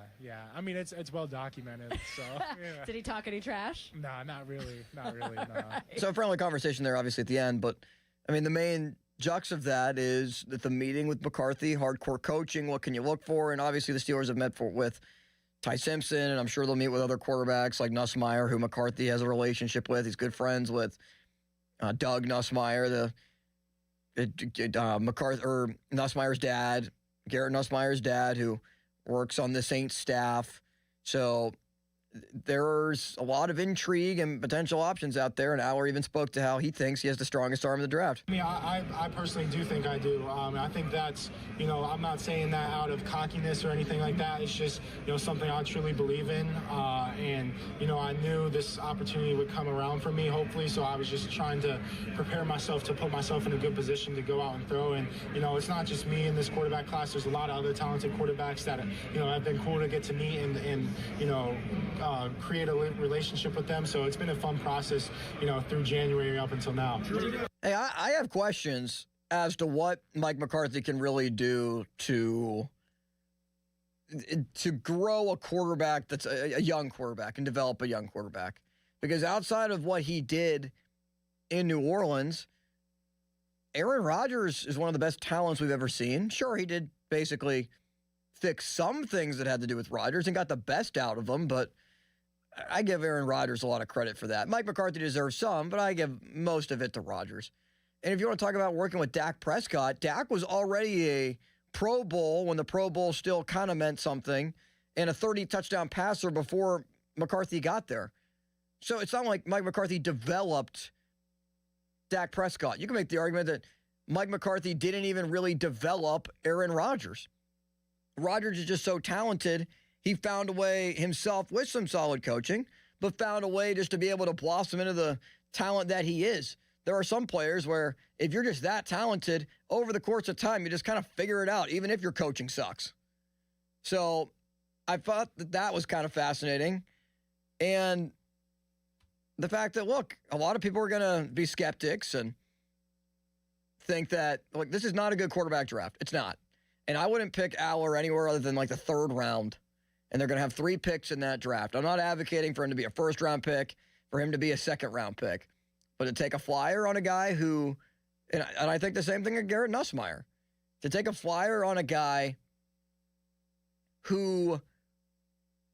I mean, it's well documented. So. Yeah. Did he talk any trash? Nah, not really. No. So a friendly conversation there, obviously, at the end. But, I mean, the main jux of that is that the meeting with McCarthy, hardcore coaching, what can you look for? And obviously the Steelers have met with Ty Simpson, and I'm sure they'll meet with other quarterbacks like Nussmeier, who McCarthy has a relationship with. He's good friends with Doug Nussmeier, Nussmeier's dad, Garrett Nussmeier's dad, who works on the Saints staff. So there's a lot of intrigue and potential options out there, and Aller even spoke to how he thinks he has the strongest arm in the draft. I mean, I personally do think I do. I think that's, I'm not saying that out of cockiness or anything like that. It's just, something I truly believe in. And, I knew this opportunity would come around for me, hopefully, so I was just trying to prepare myself to put myself in a good position to go out and throw. And, it's not just me in this quarterback class. There's a lot of other talented quarterbacks that, have been cool to get to meet and create a relationship with them. So it's been a fun process, through January up until now. Hey, I have questions as to what Mike McCarthy can really do to grow a quarterback that's a young quarterback and develop a young quarterback. Because outside of what he did in New Orleans, Aaron Rodgers is one of the best talents we've ever seen. Sure, he did basically fix some things that had to do with Rodgers and got the best out of him, but I give Aaron Rodgers a lot of credit for that. Mike McCarthy deserves some, but I give most of it to Rodgers. And if you want to talk about working with Dak Prescott, Dak was already a Pro Bowl when the Pro Bowl still kind of meant something, and a 30-touchdown passer before McCarthy got there. So it's not like Mike McCarthy developed Dak Prescott. You can make the argument that Mike McCarthy didn't even really develop Aaron Rodgers. Rodgers is just so talented, he found a way himself with some solid coaching, but found a way just to be able to blossom into the talent that he is. There are some players where if you're just that talented, over the course of time, you just kind of figure it out, even if your coaching sucks. So I thought that was kind of fascinating. And the fact that, look, a lot of people are going to be skeptics and think that, look, this is not a good quarterback draft. It's not. And I wouldn't pick Aller anywhere other than like the third round. And they're going to have 3 picks in that draft. I'm not advocating for him to be a first-round pick, for him to be a second-round pick. But to take a flyer on a guy who, and I think the same thing of Garrett Nussmeier, to take a flyer on a guy who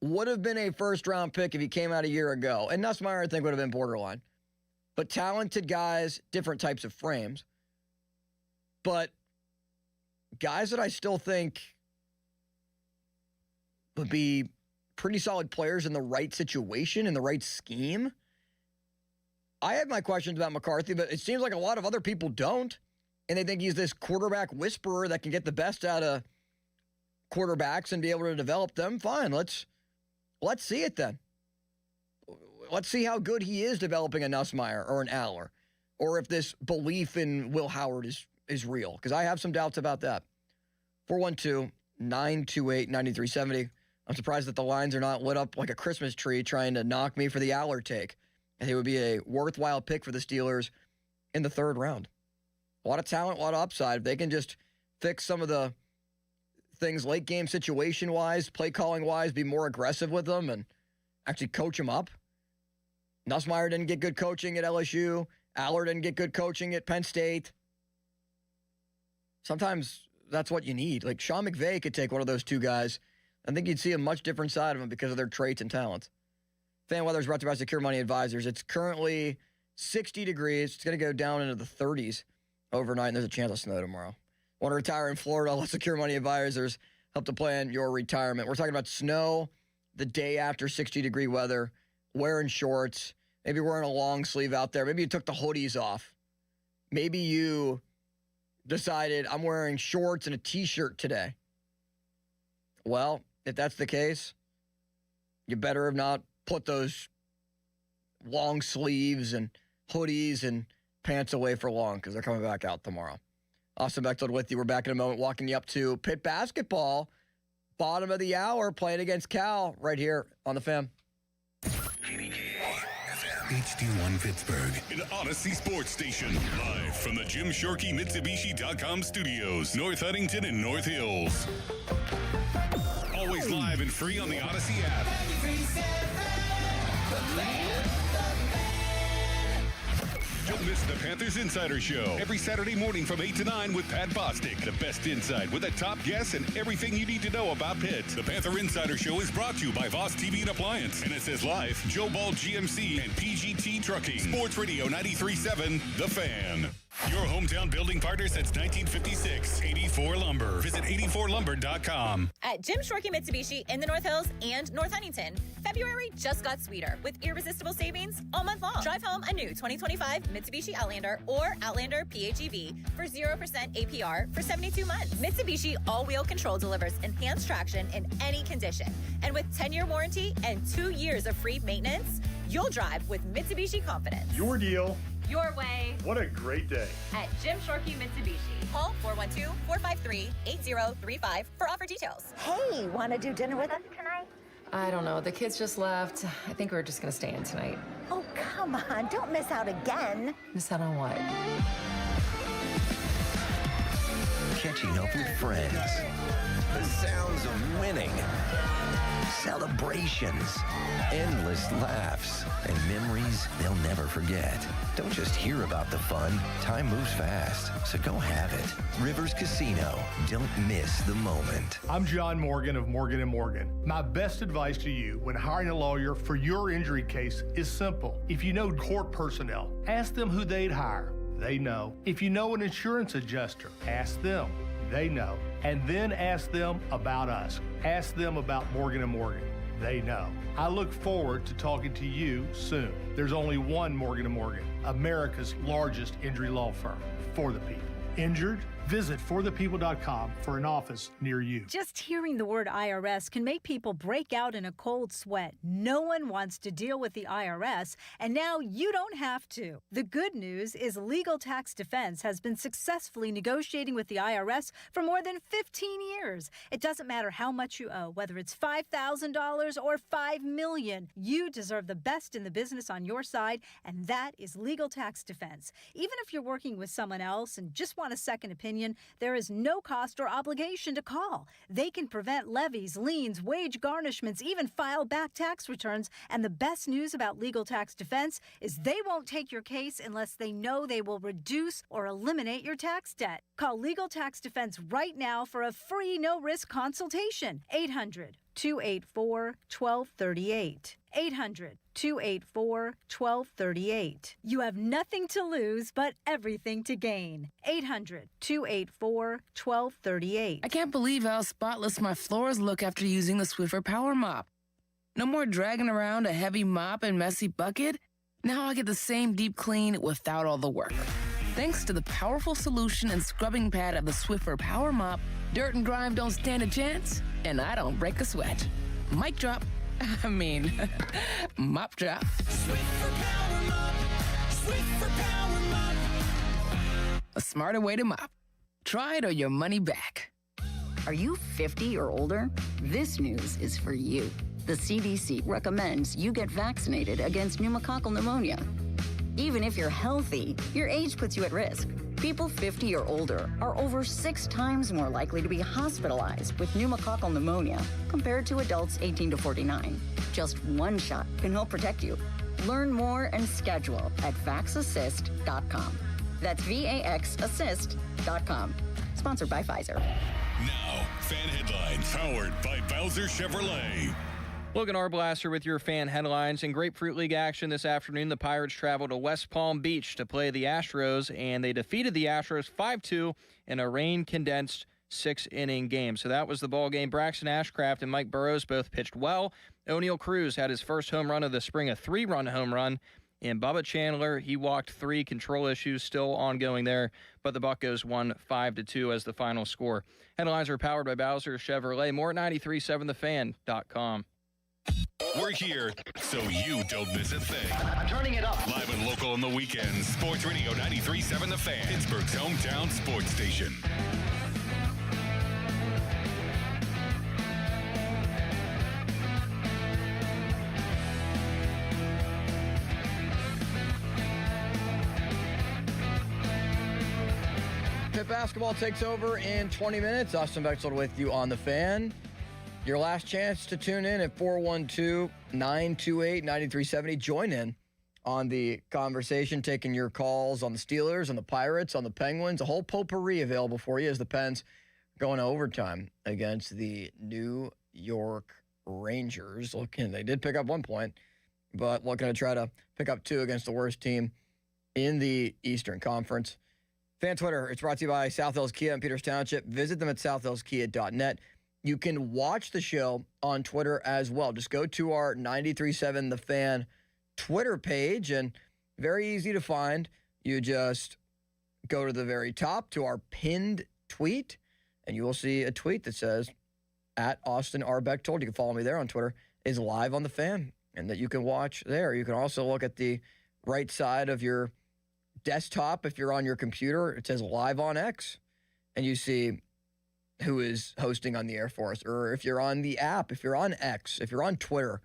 would have been a first-round pick if he came out a year ago. And Nussmeier, I think, would have been borderline. But talented guys, different types of frames. But guys that I still think would be pretty solid players in the right situation, in the right scheme. I have my questions about McCarthy, but it seems like a lot of other people don't. And they think he's this quarterback whisperer that can get the best out of quarterbacks and be able to develop them. Fine, let's see it then. Let's see how good he is developing a Nussmeier or an Aller. Or if this belief in Will Howard is is real, because I have some doubts about that. 412-928-9370. I'm surprised that the lines are not lit up like a Christmas tree trying to knock me for the Aller take. I think it would be a worthwhile pick for the Steelers in the third round. A lot of talent, a lot of upside. If they can just fix some of the things late game situation-wise, play calling-wise, be more aggressive with them and actually coach them up. Nussmeier didn't get good coaching at LSU. Aller didn't get good coaching at Penn State. Sometimes that's what you need. Like Sean McVay could take one of those two guys. I think you'd see a much different side of them because of their traits and talents. Fan weather is brought to you by Secure Money Advisors. It's currently 60 degrees. It's going to go down into the 30s overnight, and there's a chance of snow tomorrow. Want to retire in Florida? Let Secure Money Advisors help to plan your retirement. We're talking about snow the day after 60-degree weather, wearing shorts, maybe wearing a long sleeve out there. Maybe you took the hoodies off. Maybe you decided, I'm wearing shorts and a T-shirt today. Well, if that's the case, you better have not put those long sleeves and hoodies and pants away for long, because they're coming back out tomorrow. Austin Bechtold with you. We're back in a moment, walking you up to Pitt basketball. Bottom of the hour, playing against Cal right here on the Fan. HD1 Pittsburgh, an Odyssey Sports Station. Live from the Jim Shorkey Mitsubishi.com studios, North Huntington and North Hills. Always live and free on the Odyssey app. Don't miss the Panthers Insider Show every Saturday morning from 8 to 9 with Pat Bostic. The best insight with the top guests and everything you need to know about Pitt. The Panther Insider Show is brought to you by Voss TV and Appliance. And it says live, Joe Ball GMC and PGT Trucking. Sports Radio 93.7, The Fan. Your hometown building partner since 1956. 84 Lumber. Visit 84lumber.com. At Jim Shorkey Mitsubishi in the North Hills and North Huntington, February just got sweeter with irresistible savings all month long. Drive home a new 2025 Mitsubishi Outlander or Outlander PHEV for 0% APR for 72 months. Mitsubishi all-wheel control delivers enhanced traction in any condition. And with 10-year warranty and 2 years of free maintenance, you'll drive with Mitsubishi confidence. Your deal. Your way. What a great day. At Jim Shorkey Mitsubishi. Call 412-453-8035 for offer details. Hey, want to do dinner with us tonight? I don't know. The kids just left. I think we're just going to stay in tonight. Oh, come on. Don't miss out again. Miss out on what? Catching up with friends. The sounds of winning. Celebrations. Endless laughs. And memories they'll never forget. Don't just hear about the fun. Time moves fast, so go have it. Rivers Casino. Don't miss the moment. I'm John Morgan of Morgan & Morgan. My best advice to you when hiring a lawyer for your injury case is simple. If you know court personnel, ask them who they'd hire. They know. If you know an insurance adjuster, ask them. They know. And then ask them about us. Ask them about Morgan & Morgan. They know. I look forward to talking to you soon. There's only one Morgan & Morgan, America's largest injury law firm for the people. Injured? Visit forthepeople.com for an office near you. Just hearing the word IRS can make people break out in a cold sweat. No one wants to deal with the IRS, and now you don't have to. The good news is Legal Tax Defense has been successfully negotiating with the IRS for more than 15 years. It doesn't matter how much you owe, whether it's $5,000 or $5 million. You deserve the best in the business on your side, and that is Legal Tax Defense. Even if you're working with someone else and just want a second opinion, there is no cost or obligation to call. They can prevent levies, liens, wage garnishments, even file back tax returns. And the best news about Legal Tax Defense is they won't take your case unless they know they will reduce or eliminate your tax debt. Call Legal Tax Defense right now for a free no-risk consultation. 800-284-1238. 800-284-1238. You have nothing to lose, but everything to gain. 800-284-1238. I can't believe how spotless my floors look after using the Swiffer Power Mop. No more dragging around a heavy mop and messy bucket. Now I get the same deep clean without all the work. Thanks to the powerful solution and scrubbing pad of the Swiffer Power Mop, dirt and grime don't stand a chance, and I don't break a sweat. Mic drop. I mean, mop drop. Swiffer Power Mop. Swiffer Power Mop. A smarter way to mop. Try it or your money back. Are you 50 or older? This news is for you. The CDC recommends you get vaccinated against pneumococcal pneumonia. Even if you're healthy, your age puts you at risk. People 50 or older are over 6 times more likely to be hospitalized with pneumococcal pneumonia compared to adults 18 to 49. Just one shot can help protect you. Learn more and schedule at vaxassist.com. That's VAXassist.com. Sponsored by Pfizer. Now, fan headlines powered by Bowser Chevrolet. Logan Arblaster with your fan headlines. In Grapefruit League action this afternoon, the Pirates traveled to West Palm Beach to play the Astros, and they defeated the Astros 5-2 in a rain-condensed 6-inning game. So that was the ball game. Braxton Ashcraft and Mike Burrows both pitched well. O'Neal Cruz had his first home run of the spring, a 3-run home run. And Bubba Chandler, he walked 3. Control issues still ongoing there, but the Buccos won 5-2 as the final score. Headlines are powered by Bowser Chevrolet. More at 937thefan.com. We're here so you don't miss a thing. Turning it up. Live and local on the weekends. Sports Radio 93.7 The Fan. Pittsburgh's hometown sports station. Pitt basketball takes over in 20 minutes. Austin Bexel with you on The Fan. Your last chance to tune in at 412-928-9370. Join in on the conversation, taking your calls on the Steelers, on the Pirates, on the Penguins. A whole potpourri available for you as the Pens go into overtime against the New York Rangers. Looking, they did pick up 1 point, but looking to try to pick up 2 against the worst team in the Eastern Conference. Fan Twitter, it's brought to you by South Hills Kia in Peters Township. Visit them at southhillskia.net. You can watch the show on Twitter as well. Just go to our 93.7 The Fan Twitter page, and very easy to find. You just go to the very top to our pinned tweet, and you will see a tweet that says, at Austin R. Bechtold, you can follow me there on Twitter, is live on The Fan, and that you can watch there. You can also look at the right side of your desktop. If you're on your computer, it says live on X, and you see who is hosting on the air for us. Or if you're on the app, if you're on X, if you're on Twitter,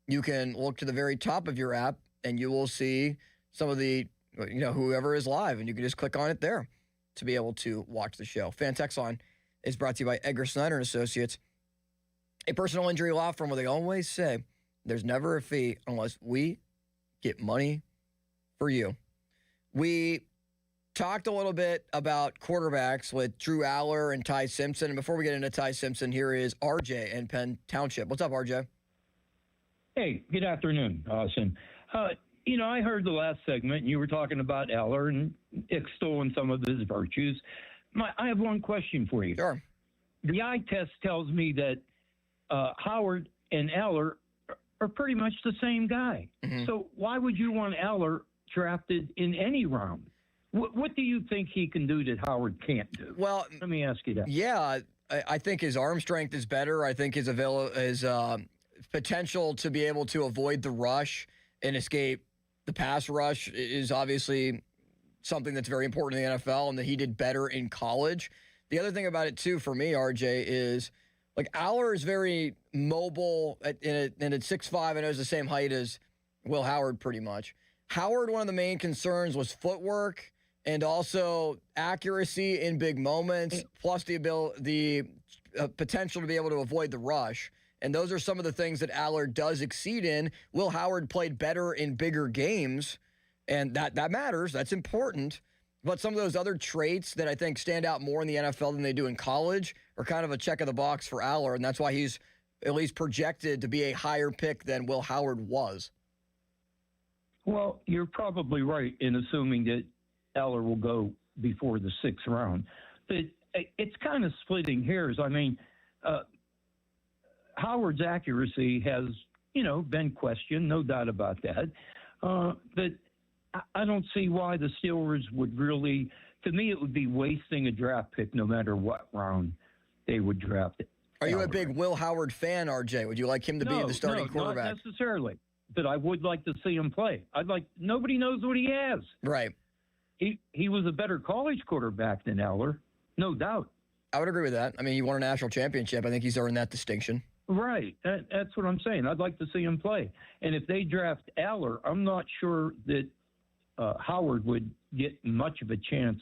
you can look to the very top of your app and you will see some of the, whoever is live, and you can just click on it there to be able to watch the show. Fan Text Line is brought to you by Edgar Snyder & Associates, a personal injury law firm where they always say there's never a fee unless we get money for you. We talked a little bit about quarterbacks with Drew Aller and Ty Simpson. And before we get into Ty Simpson, here is RJ in Penn Township. What's up, RJ? Hey, good afternoon, Austin. I heard the last segment, and you were talking about Eller and extolling some of his virtues. I have one question for you. Sure. The eye test tells me that Howard and Eller are pretty much the same guy. Mm-hmm. So why would you want Eller drafted in any round? What do you think he can do that Howard can't do? Well, let me ask you that. Yeah, I think his arm strength is better. I think his potential to be able to avoid the rush and escape the pass rush is obviously something that's very important in the NFL, and that he did better in college. The other thing about it, too, for me, RJ, is like Aller is very mobile, and at 6'5", I know he's the same height as Will Howard pretty much. Howard, one of the main concerns was footwork and also accuracy in big moments, plus the potential to be able to avoid the rush. And those are some of the things that Aller does exceed in. Will Howard played better in bigger games, and that matters. That's important. But some of those other traits that I think stand out more in the NFL than they do in college are kind of a check of the box for Aller, and that's why he's at least projected to be a higher pick than Will Howard was. Well, you're probably right in assuming that Eller will go before the 6th round. But it's kind of splitting hairs. I mean, Howard's accuracy has, been questioned, no doubt about that. But I don't see why the Steelers would really, to me, it would be wasting a draft pick no matter what round they would draft it. Are you a big Will Howard fan, RJ? Would you like him to be the starting quarterback? Not necessarily. But I would like to see him play. Nobody knows what he has. Right. He was a better college quarterback than Eller. No doubt. I would agree with that. I mean, he won a national championship. I think he's earned that distinction. Right. That's what I'm saying. I'd like to see him play. And if they draft Aller, I'm not sure that Howard would get much of a chance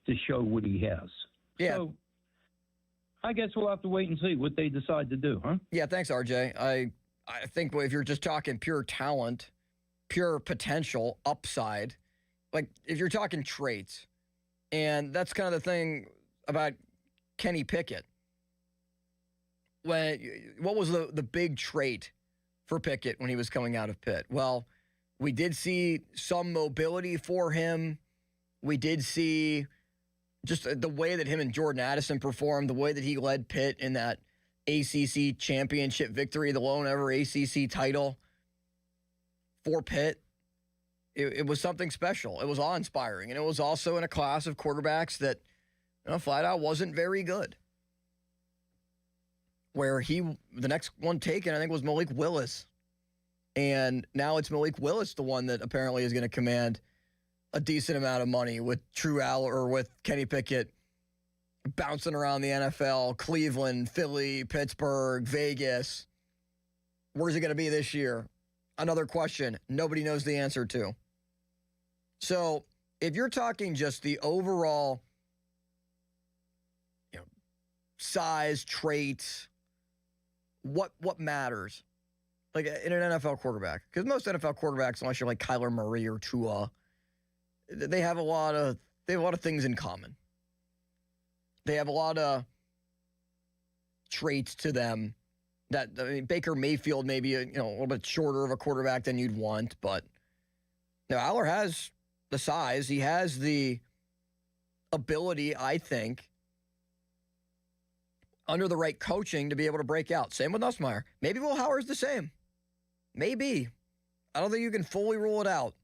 to show what he has. Yeah. So I guess we'll have to wait and see what they decide to do, huh? Yeah, thanks, RJ. I think if you're just talking pure talent, pure potential, upside, like if you're talking traits, and that's kind of the thing about Kenny Pickett. What was the big trait for Pickett when he was coming out of Pitt? Well, we did see some mobility for him. We did see just the way that him and Jordan Addison performed, the way that he led Pitt in that ACC championship victory, the lone ever ACC title for Pitt. It was something special. It was awe-inspiring. And it was also in a class of quarterbacks that, flat out wasn't very good. Where the next one taken, I think, was Malik Willis. And now it's Malik Willis, the one that apparently is going to command a decent amount of money with Drew Aller or with Kenny Pickett bouncing around the NFL, Cleveland, Philly, Pittsburgh, Vegas. Where's it going to be this year? Another question nobody knows the answer to. So if you're talking just the overall size, traits, what matters? Like in an NFL quarterback. Because most NFL quarterbacks, unless you're like Kyler Murray or Tua, they have a lot of things in common. They have a lot of traits to them that, Baker Mayfield maybe a little bit shorter of a quarterback than you'd want, but Aller has the size. He has the ability, I think, under the right coaching to be able to break out. Same with Nussmeier. Maybe Will Howard's the same. Maybe. I don't think you can fully rule it out.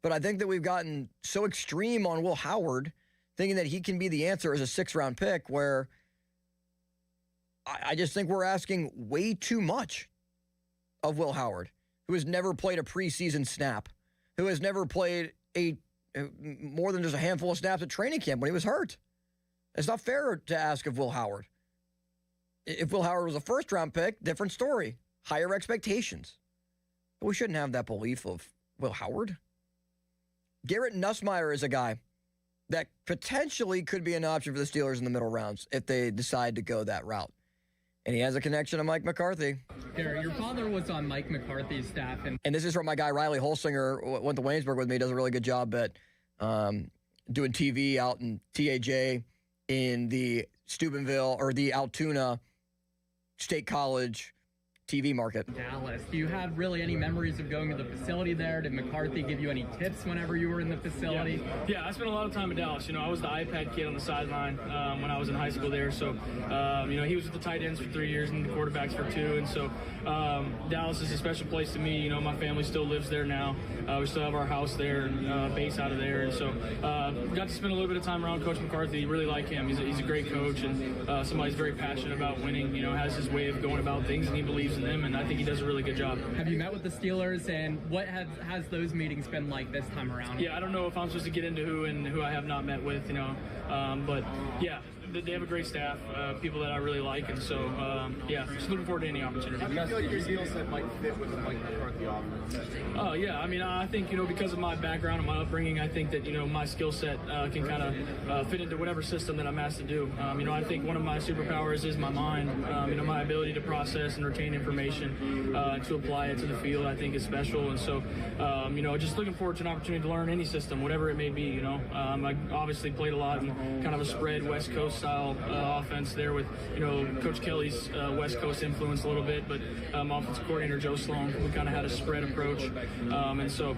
But I think that we've gotten so extreme on Will Howard, thinking that he can be the answer as a 6th-round pick, where I just think we're asking way too much of Will Howard, who has never played a preseason snap, who has never played more than just a handful of snaps at training camp when he was hurt. It's not fair to ask of Will Howard. If Will Howard was a 1st-round pick, different story. Higher expectations. But we shouldn't have that belief of Will Howard. Garrett Nussmeier is a guy that potentially could be an option for the Steelers in the middle rounds if they decide to go that route. And he has a connection to Mike McCarthy. Garrett, your father was on Mike McCarthy's staff. And this is from my guy, Riley Holsinger, went to Waynesburg with me, does a really good job at doing TV out in TAJ in the Steubenville or the Altoona State College TV market. Dallas. Do you have really any memories of going to the facility there? Did McCarthy give you any tips whenever you were in the facility? Yeah, I spent a lot of time in Dallas. I was the iPad kid on the sideline when I was in high school there. So, he was with the tight ends for 3 years and the quarterbacks for 2. And so Dallas is a special place to me. My family still lives there now. We still have our house there and base out of there. And so got to spend a little bit of time around Coach McCarthy. Really like him. He's a great coach and somebody who's very passionate about winning. Has his way of going about things and he believes in them, and I think he does a really good job. Have you met with the Steelers, and what has those meetings been like this time around? Yeah, I don't know if I'm supposed to get into who I have not met with, but yeah, they have a great staff, people that I really like, and so just looking forward to any opportunity. How do you feel like your skill set might fit with the Mike McCarthy offense? Oh yeah, I think because of my background and my upbringing, I think that my skill set can kind of fit into whatever system that I'm asked to do. I think one of my superpowers is my mind. My ability to process and retain information to apply it to the field, I think is special, and so just looking forward to an opportunity to learn any system, whatever it may be. I obviously played a lot in kind of a spread West Coast style offense there with Coach Kelly's West Coast influence a little bit, but offensive coordinator Joe Sloan, we kind of had a spread approach, and so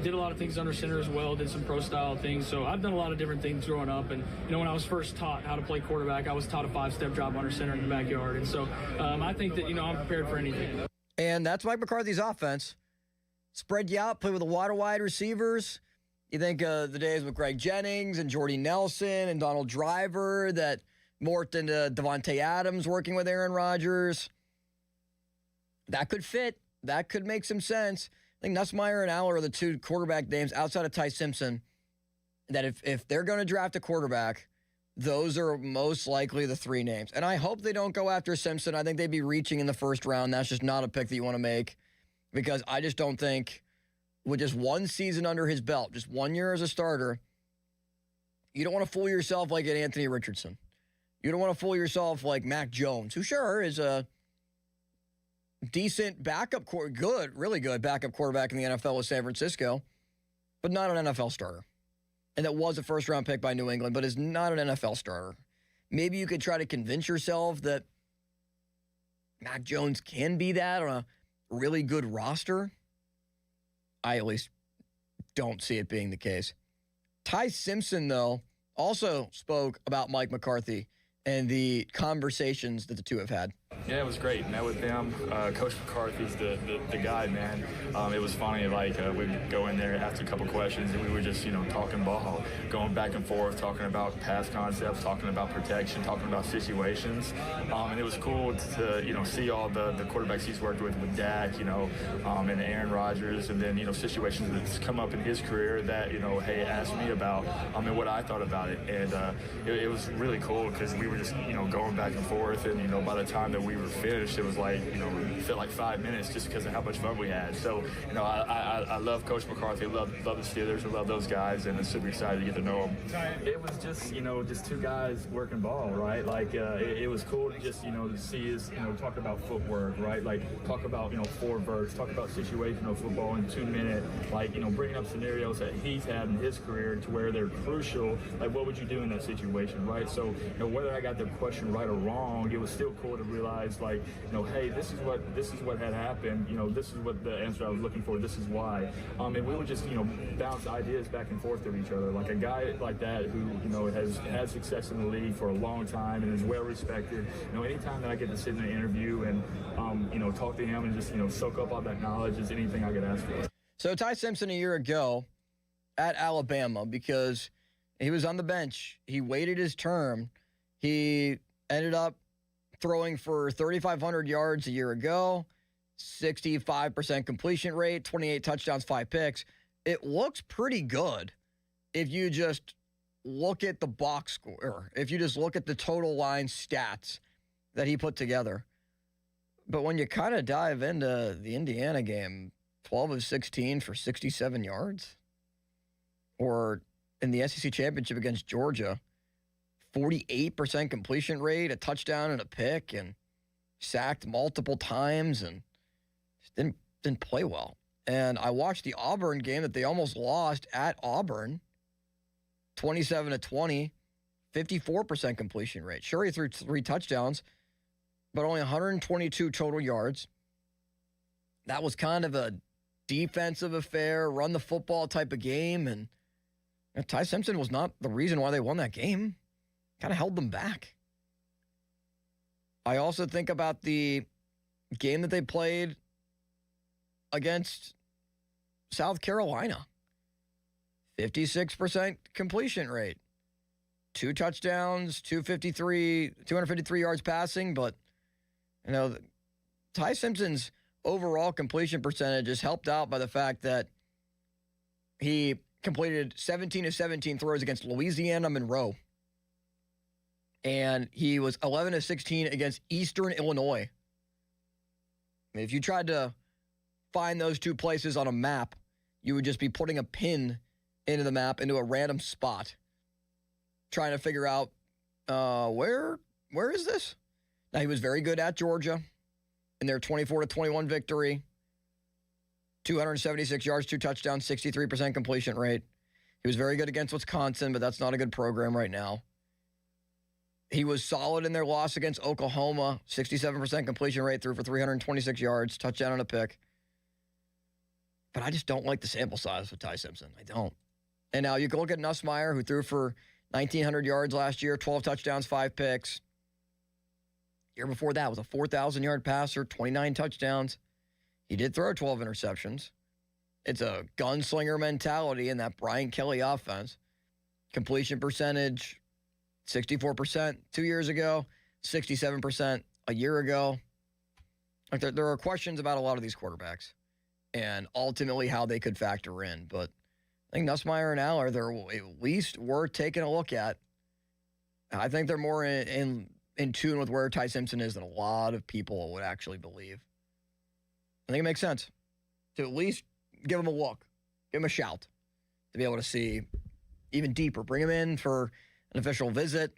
did a lot of things under center as well, did some pro style things. So I've done a lot of different things growing up, and when I was first taught how to play quarterback, I was taught a 5-step drop under center in the backyard, and so I think that I'm prepared for anything. And that's Mike McCarthy's offense. Spread you out, play with a lot of wide receivers. You think the days with Greg Jennings and Jordy Nelson and Donald Driver that morphed into Devontae Adams working with Aaron Rodgers. That could fit. That could make some sense. I think Nussmeier and Aller are the 2 quarterback names outside of Ty Simpson that if they're going to draft a quarterback, those are most likely the three names. And I hope they don't go after Simpson. I think they'd be reaching in the first round. That's just not a pick that you want to make because I just don't think with just one season under his belt, just 1 year as a starter, you don't want to fool yourself like an Anthony Richardson. You don't want to fool yourself like Mac Jones, who sure is a decent backup, really good backup quarterback in the NFL with San Francisco, but not an NFL starter. And that was a first-round pick by New England, but is not an NFL starter. Maybe you could try to convince yourself that Mac Jones can be that on a really good roster. I at least don't see it being the case. Ty Simpson, though, also spoke about Mike McCarthy and the conversations that the two have had. Yeah, it was great. Met with them. Coach McCarthy's the guy, man. It was funny, we'd go in there, ask a couple questions, and we were just, talking ball, going back and forth, talking about pass concepts, talking about protection, talking about situations. And it was cool to, see all the quarterbacks he's worked with Dak, and Aaron Rodgers, and then, situations that's come up in his career that, hey, asked me about, and what I thought about it. And it was really cool because we were just, going back and forth, and, by the time that we were finished, it was like, it felt like 5 minutes just because of how much fun we had. So, I love Coach McCarthy, love the Steelers, I love those guys, and I'm super excited to get to know them. It was just, just two guys working ball, right? It was cool to just, to see us, talk about footwork, right? Talk about, four verts, talk about situational football in 2 minutes, bringing up scenarios that he's had in his career to where they're crucial. What would you do in that situation, right? So, whether I got the question right or wrong, it was still cool to realize, hey, this is what had happened. This is what the answer I was looking for. This is why. And we would just, bounce ideas back and forth with each other. Like a guy like that who, has had success in the league for a long time and is well respected. Anytime that I get to sit in an interview and, talk to him and just, soak up all that knowledge is anything I could ask for. So Ty Simpson a year ago at Alabama, because he was on the bench, he waited his turn. He ended up throwing for 3,500 yards a year ago, 65% completion rate, 28 touchdowns, 5 picks. It looks pretty good if you just look at the box score, or if you just look at the total line stats that he put together. But when you kind of dive into the Indiana game, 12 of 16 for 67 yards, or in the SEC championship against Georgia, 48% completion rate, a touchdown and a pick, and sacked multiple times, and just didn't play well. And I watched the Auburn game that they almost lost at Auburn, 27-20, 54% completion rate. Sure, he threw 3 touchdowns, but only 122 total yards. That was kind of a defensive affair, run the football type of game, and Ty Simpson was not the reason why they won that game. Kind of held them back. I also think about the game that they played against South Carolina. 56% completion rate. 2 touchdowns, 253 yards passing, but Ty Simpson's overall completion percentage is helped out by the fact that he completed 17 of 17 throws against Louisiana Monroe. And he was 11 of 16 against Eastern Illinois. If you tried to find those two places on a map, you would just be putting a pin into the map into a random spot, trying to figure out where is this? Now, he was very good at Georgia in their 24-21 victory. 276 yards, 2 touchdowns, 63% completion rate. He was very good against Wisconsin, but that's not a good program right now. He was solid in their loss against Oklahoma, 67% completion rate, threw for 326 yards, touchdown and a pick. But I just don't like the sample size with Ty Simpson. I don't. And now you can look at Nussmeier, who threw for 1,900 yards last year, 12 touchdowns, 5 picks. Year before that was a 4,000-yard passer, 29 touchdowns. He did throw 12 interceptions. It's a gunslinger mentality in that Brian Kelly offense. Completion percentage, 64% 2 years ago, 67% a year ago. Like there are questions about a lot of these quarterbacks and ultimately how they could factor in. But I think Nussmeier and Aller, they're at least worth taking a look at I think they're more in tune with where Ty Simpson is than a lot of people would actually believe. I think it makes sense to at least give him a look, give him a shout, to be able to see even deeper. Bring him in for an official visit,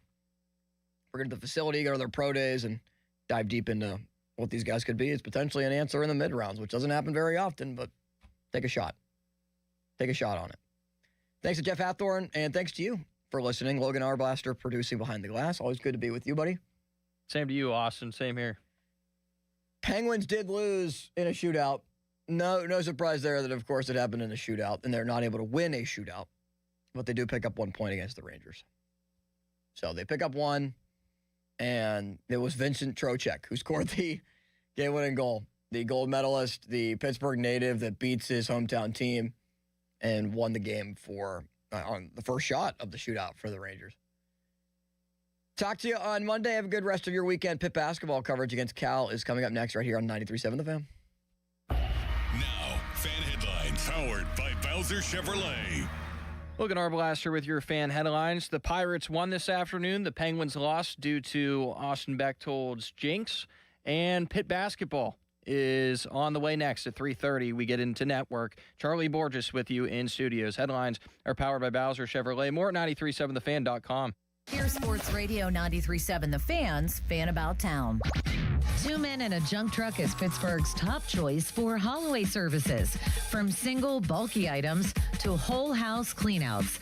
bring him to the facility, go to their pro days, and dive deep into what these guys could be. It's potentially an answer in the mid-rounds, which doesn't happen very often, but take a shot. Take a shot on it. Thanks to Jeff Hathorn, and thanks to you for listening. Logan Arblaster producing Behind the Glass. Always good to be with you, buddy. Same to you, Austin. Same here. Penguins did lose in a shootout. No surprise there that, of course, it happened in a shootout, and they're not able to win a shootout. But they do pick up 1 point against the Rangers. So they pick up one, and it was Vincent Trocheck who scored the game-winning goal. The gold medalist, the Pittsburgh native that beats his hometown team and won the game for on the first shot of the shootout for the Rangers. Talk to you on Monday. Have a good rest of your weekend. Pitt basketball coverage against Cal is coming up next right here on 93.7 The Fan. Now, fan headlines powered by Bowser Chevrolet. Logan Arblaster with your fan headlines. The Pirates won this afternoon. The Penguins lost due to Austin Bechtold's jinx. And Pitt basketball is on the way next at 3:30. We get into network. Charlie Borges with you in studios. Headlines are powered by Bowser Chevrolet. More at 937thefan.com. Here's Sports Radio 93.7 The Fan's Fan About Town. 2 men and a junk truck is Pittsburgh's top choice for Holloway services. From single bulky items to whole house cleanouts,